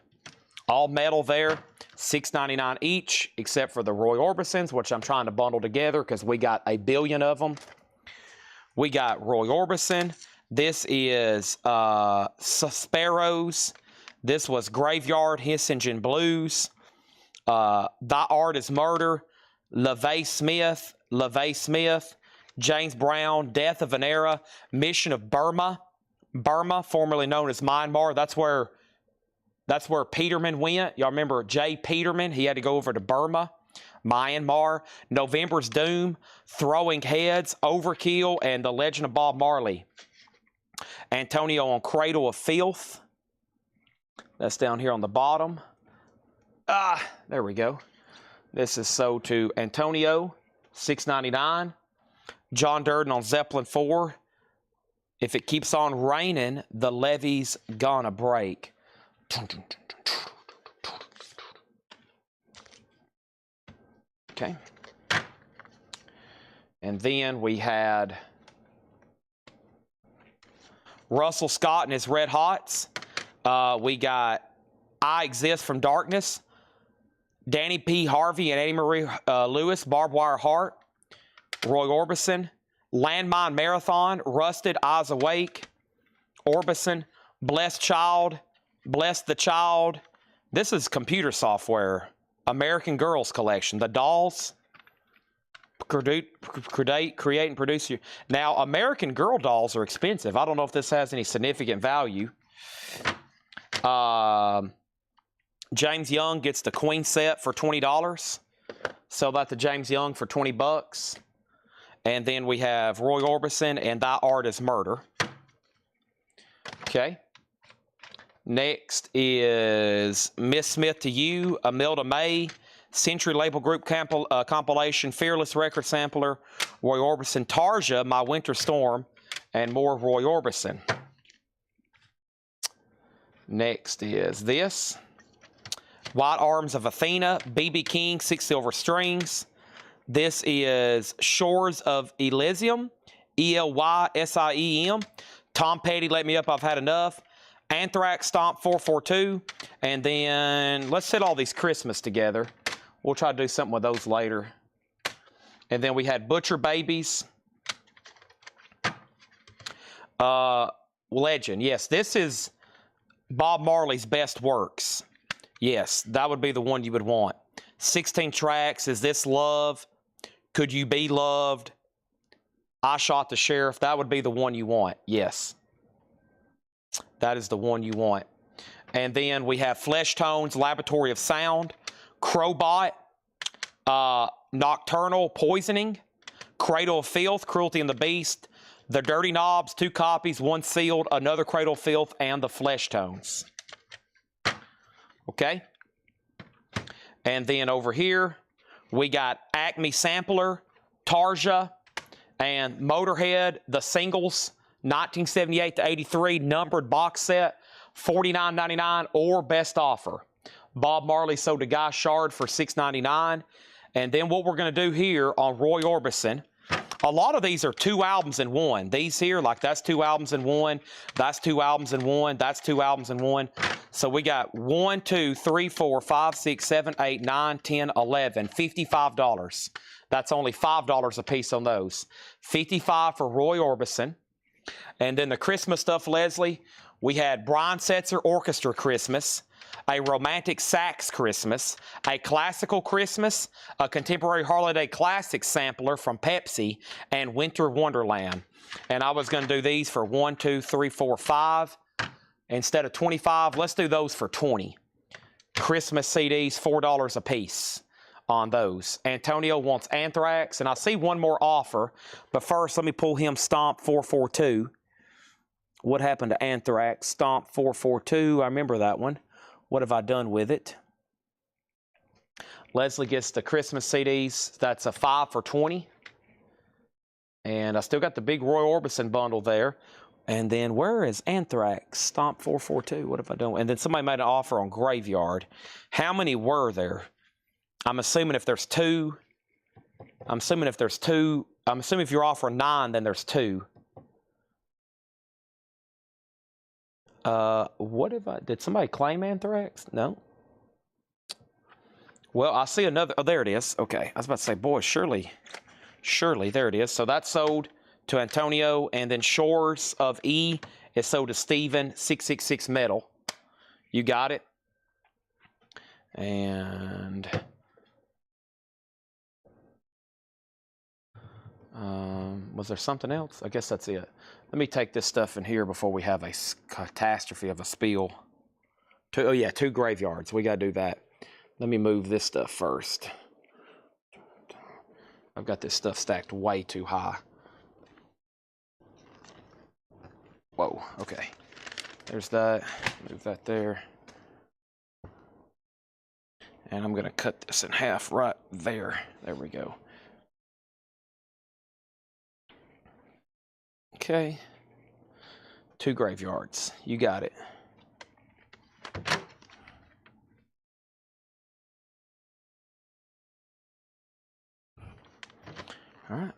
All metal there, $6.99 each, except for the Roy Orbisons, which I'm trying to bundle together because we got a billion of them. We got Roy Orbison. This is Sparrows. This was Graveyard, Hissingen Blues. Thy Art is Murder, LaVey Smith, James Brown, Death of an Era, Mission of Burma, formerly known as Myanmar. That's where Peterman went. Y'all remember Jay Peterman? He had to go over to Burma, Myanmar. November's Doom, Throwing Heads, Overkill, and The Legend of Bob Marley. Antonio on Cradle of Filth. That's down here on the bottom. There we go. This is sold to Antonio, $6.99. John Durden on Zeppelin 4. If it keeps on raining, the levee's gonna break. Okay. And then we had Russell Scott and his Red Hots. We got I Exist from Darkness. Danny P. Harvey and Annie Marie Lewis, Barbed Wire Heart. Roy Orbison. Landmine Marathon, Rusted, Eyes Awake. Orbison. Blessed Child. Bless the Child. This is computer software. American Girls Collection. The Dolls. Create and produce. Now, American Girl dolls are expensive. I don't know if this has any significant value. James Young gets the Queen set for $20. Sell that to James Young for $20. And then we have Roy Orbison and Thy Art is Murder. Okay. Next is Miss Smith to You, Imelda May, Century Label Group compilation, Fearless Record Sampler, Roy Orbison, Tarja, My Winter Storm, and more Roy Orbison. Next is this. White Arms of Athena, B.B. King, 6 Silver Strings. This is Shores of Elysium, Elysiem. Tom Petty, Let Me Up, I've Had Enough. Anthrax, Stomp 442. And then let's set all these Christmas together. We'll try to do something with those later. And then we had Butcher Babies. Legend. Yes, this is Bob Marley's best works. Yes, that would be the one you would want. 16 tracks. Is This Love? Could You Be Loved? I Shot the Sheriff. That would be the one you want. Yes. That is the one you want. And then we have Flesh Tones, Laboratory of Sound, Crowbot, Nocturnal Poisoning, Cradle of Filth, Cruelty and the Beast, The Dirty Knobs, 2 copies, 1 sealed, another Cradle of Filth, and the Flesh Tones. Okay? And then over here, we got Acme Sampler, Tarja, and Motorhead, the singles, 1978 to 83, numbered box set, $49.99 or best offer. Bob Marley sold to Guy Shard for $6.99. And then what we're going to do here on Roy Orbison, a lot of these are 2 albums in one. These here, like that's 2 albums in one, that's 2 albums in one, that's 2 albums in one. So we got 1, 2, 3, 4, 5, 6, 7, 8, 9, 10, 11, $55. That's only $5 a piece on those. $55 for Roy Orbison. And then the Christmas stuff, Leslie, we had Brian Setzer Orchestra Christmas, a Romantic Sax Christmas, a Classical Christmas, a Contemporary Holiday Classic sampler from Pepsi, and Winter Wonderland. And I was going to do these for 1, 2, 3, 4, 5. Instead of 25, let's do those for 20. Christmas CDs, $4 a piece on those. Antonio wants Anthrax, and I see one more offer, but first let me pull him Stomp 442. What happened to Anthrax? Stomp 442, I remember that one. What have I done with it? Leslie gets the Christmas CDs. That's a 5 for 20. And I still got the big Roy Orbison bundle there. And then where is Anthrax? Stomp 442. What have I done? And then somebody made an offer on Graveyard. How many were there? I'm assuming if there's 2. I'm assuming if you're offering 9, then there's 2. What if did somebody claim Anthrax? No. Well, I see another. Oh, there it is. Okay. I was about to say, boy, surely, there it is. So that's sold to Antonio, and then Shores of E is sold to Steven, 666 metal. You got it. And was there something else? I guess that's it. Let me take this stuff in here before we have a catastrophe of a spill. Oh yeah, 2 graveyards. We got to do that. Let me move this stuff first. I've got this stuff stacked way too high. Whoa, okay. There's that. Move that there. And I'm going to cut this in half right there. There we go. Okay. 2 graveyards. You got it. All right.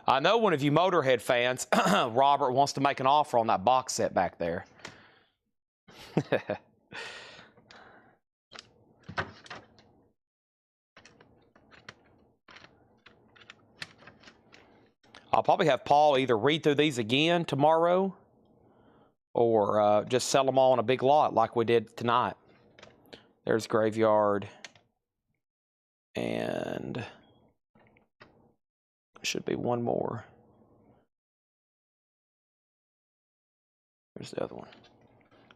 I know one of you Motorhead fans, Robert, wants to make an offer on that box set back there. I'll probably have Paul either read through these again tomorrow or just sell them all in a big lot like we did tonight. There's Graveyard. And should be one more. There's the other one.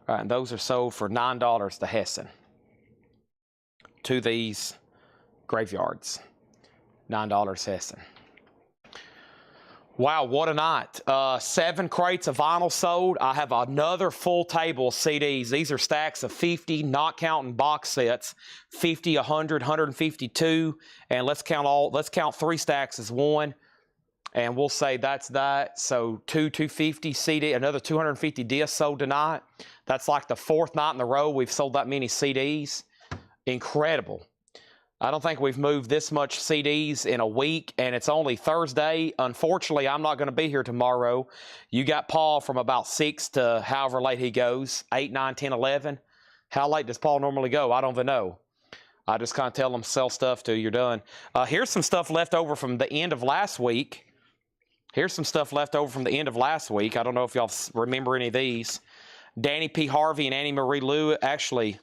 All right, and those are sold for $9 to Hessen. To these graveyards. $9 Hessen. Wow, what a night. 7 crates of vinyl sold. I have another full table of CDs. These are stacks of 50, not counting box sets. 50, 100, 152. And let's count 3 stacks as one. And we'll say that's that. So 250 CD, another 250 discs sold tonight. That's like the 4th night in a row we've sold that many CDs. Incredible. I don't think we've moved this much CDs in a week, and it's only Thursday. Unfortunately, I'm not going to be here tomorrow. You got Paul from about 6 to however late he goes, 8, 9, 10, 11. How late does Paul normally go? I don't even know. I just kind of tell him, sell stuff till you're done. Here's some stuff left over from the end of last week. I don't know if y'all remember any of these. Danny P. Harvey and Annie Marie Lou. Actually,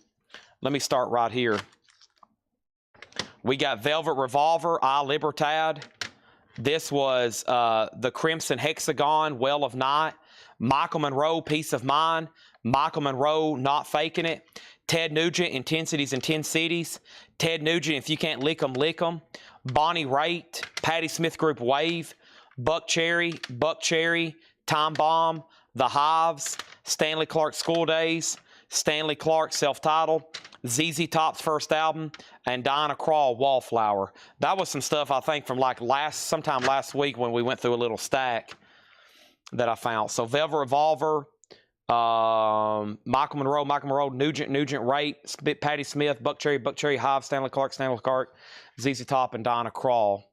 let me start right here. We got Velvet Revolver, I Libertad. This was the Crimson Hexagon, Well of Night. Michael Monroe, Peace of Mind. Michael Monroe, Not Faking It. Ted Nugent, Intensities in 10 Cities. Ted Nugent, If You Can't Lick 'Em, Lick 'Em. Bonnie Raitt, Patti Smith Group Wave. Buck Cherry, Time Bomb. The Hives. Stanley Clark School Days. Stanley Clark Self-Titled. ZZ Top's first album, and Diana Krall, Wallflower. That was some stuff I think from like sometime last week when we went through a little stack that I found. So Velvet Revolver, Michael Monroe, Nugent Raitt, Patti Smith, Buck Cherry, Hive, Stanley Clark, ZZ Top, and Diana Krall.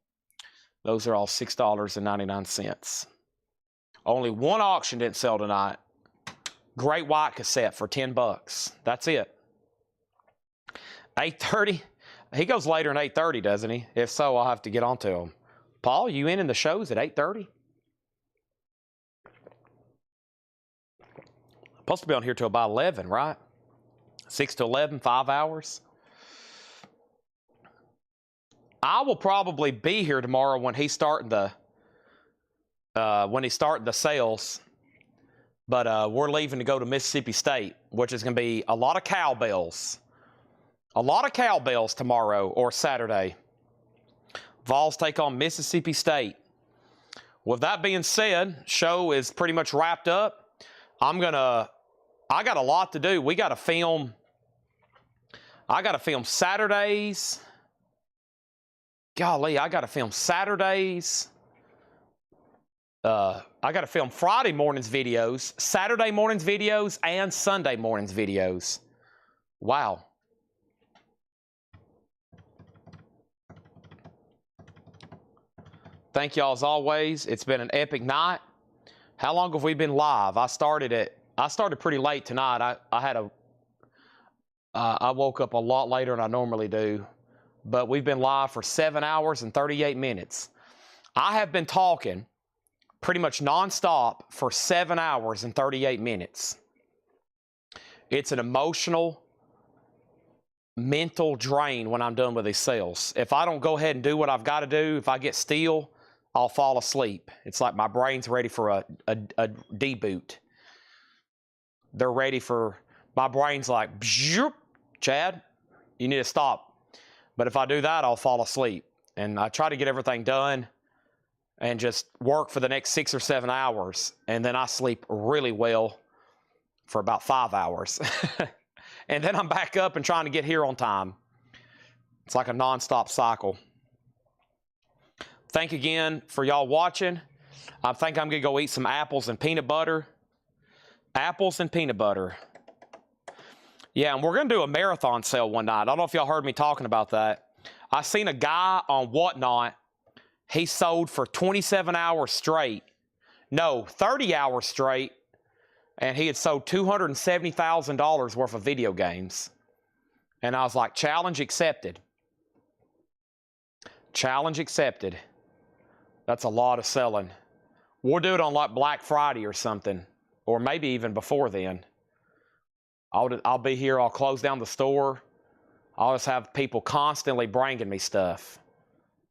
Those are all $6.99. Only one auction didn't sell tonight. Great White cassette for $10. That's it. 8:30? He goes later than 8:30, doesn't he? If so, I'll have to get on to him. Paul, you in the shows at 8:30? Supposed to be on here till about 11, right? 6 to 11, 5 hours. I will probably be here tomorrow when he's starting the sales. But we're leaving to go to Mississippi State, which is going to be a lot of cowbells. A lot of cowbells tomorrow or Saturday. Vols take on Mississippi State. With that being said, show is pretty much wrapped up. I got a lot to do. I got to film Saturdays. Golly, I got to film Saturdays. I got to film Friday morning's videos, Saturday morning's videos, and Sunday morning's videos. Wow. Thank y'all as always. It's been an epic night. How long have we been live? I started pretty late tonight. I woke up a lot later than I normally do, but we've been live for 7 hours and 38 minutes. I have been talking pretty much nonstop for 7 hours and 38 minutes. It's an emotional mental drain when I'm done with these sales. If I don't go ahead and do what I've got to do, if I get still, I'll fall asleep. It's like my brain's ready for a deboot. They're ready for, my brain's like, Chad, you need to stop. But if I do that, I'll fall asleep. And I try to get everything done and just work for the next 6 or 7 hours. And then I sleep really well for about 5 hours. And then I'm back up and trying to get here on time. It's like a nonstop cycle. Thank you again for y'all watching. I think I'm going to go eat some apples and peanut butter. Apples and peanut butter. Yeah, and we're going to do a marathon sale one night. I don't know if y'all heard me talking about that. I seen a guy on Whatnot. He sold for 27 hours straight. No, 30 hours straight. And he had sold $270,000 worth of video games. And I was like, challenge accepted. Challenge accepted. That's a lot of selling. We'll do it on like Black Friday or something. Or maybe even before then. I'll be here. I'll close down the store. I'll just have people constantly bringing me stuff.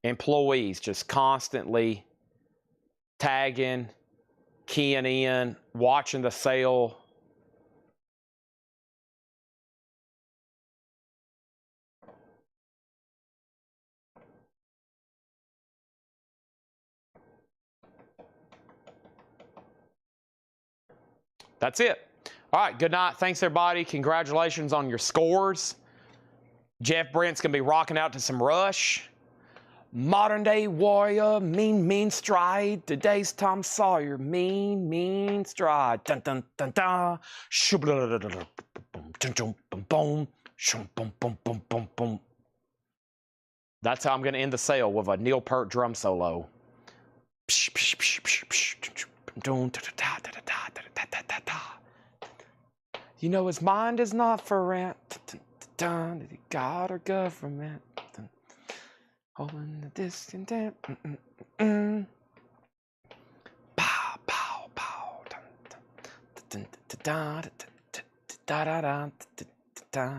Employees just constantly tagging, keying in, watching the sale. That's it. All right, good night. Thanks, everybody. Congratulations on your scores. Jeff Brent's going to be rocking out to some Rush. Modern day warrior, mean stride. Today's Tom Sawyer, mean stride. Dun dun dun dun. That's how I'm going to end the sale, with a Neil Peart drum solo. You know his mind is not for rent. God or government. Holding the discontent. Pow, pow, pow. Dun, dun, dun, dun, dun, dun, dun, dun, dun, dun, dun.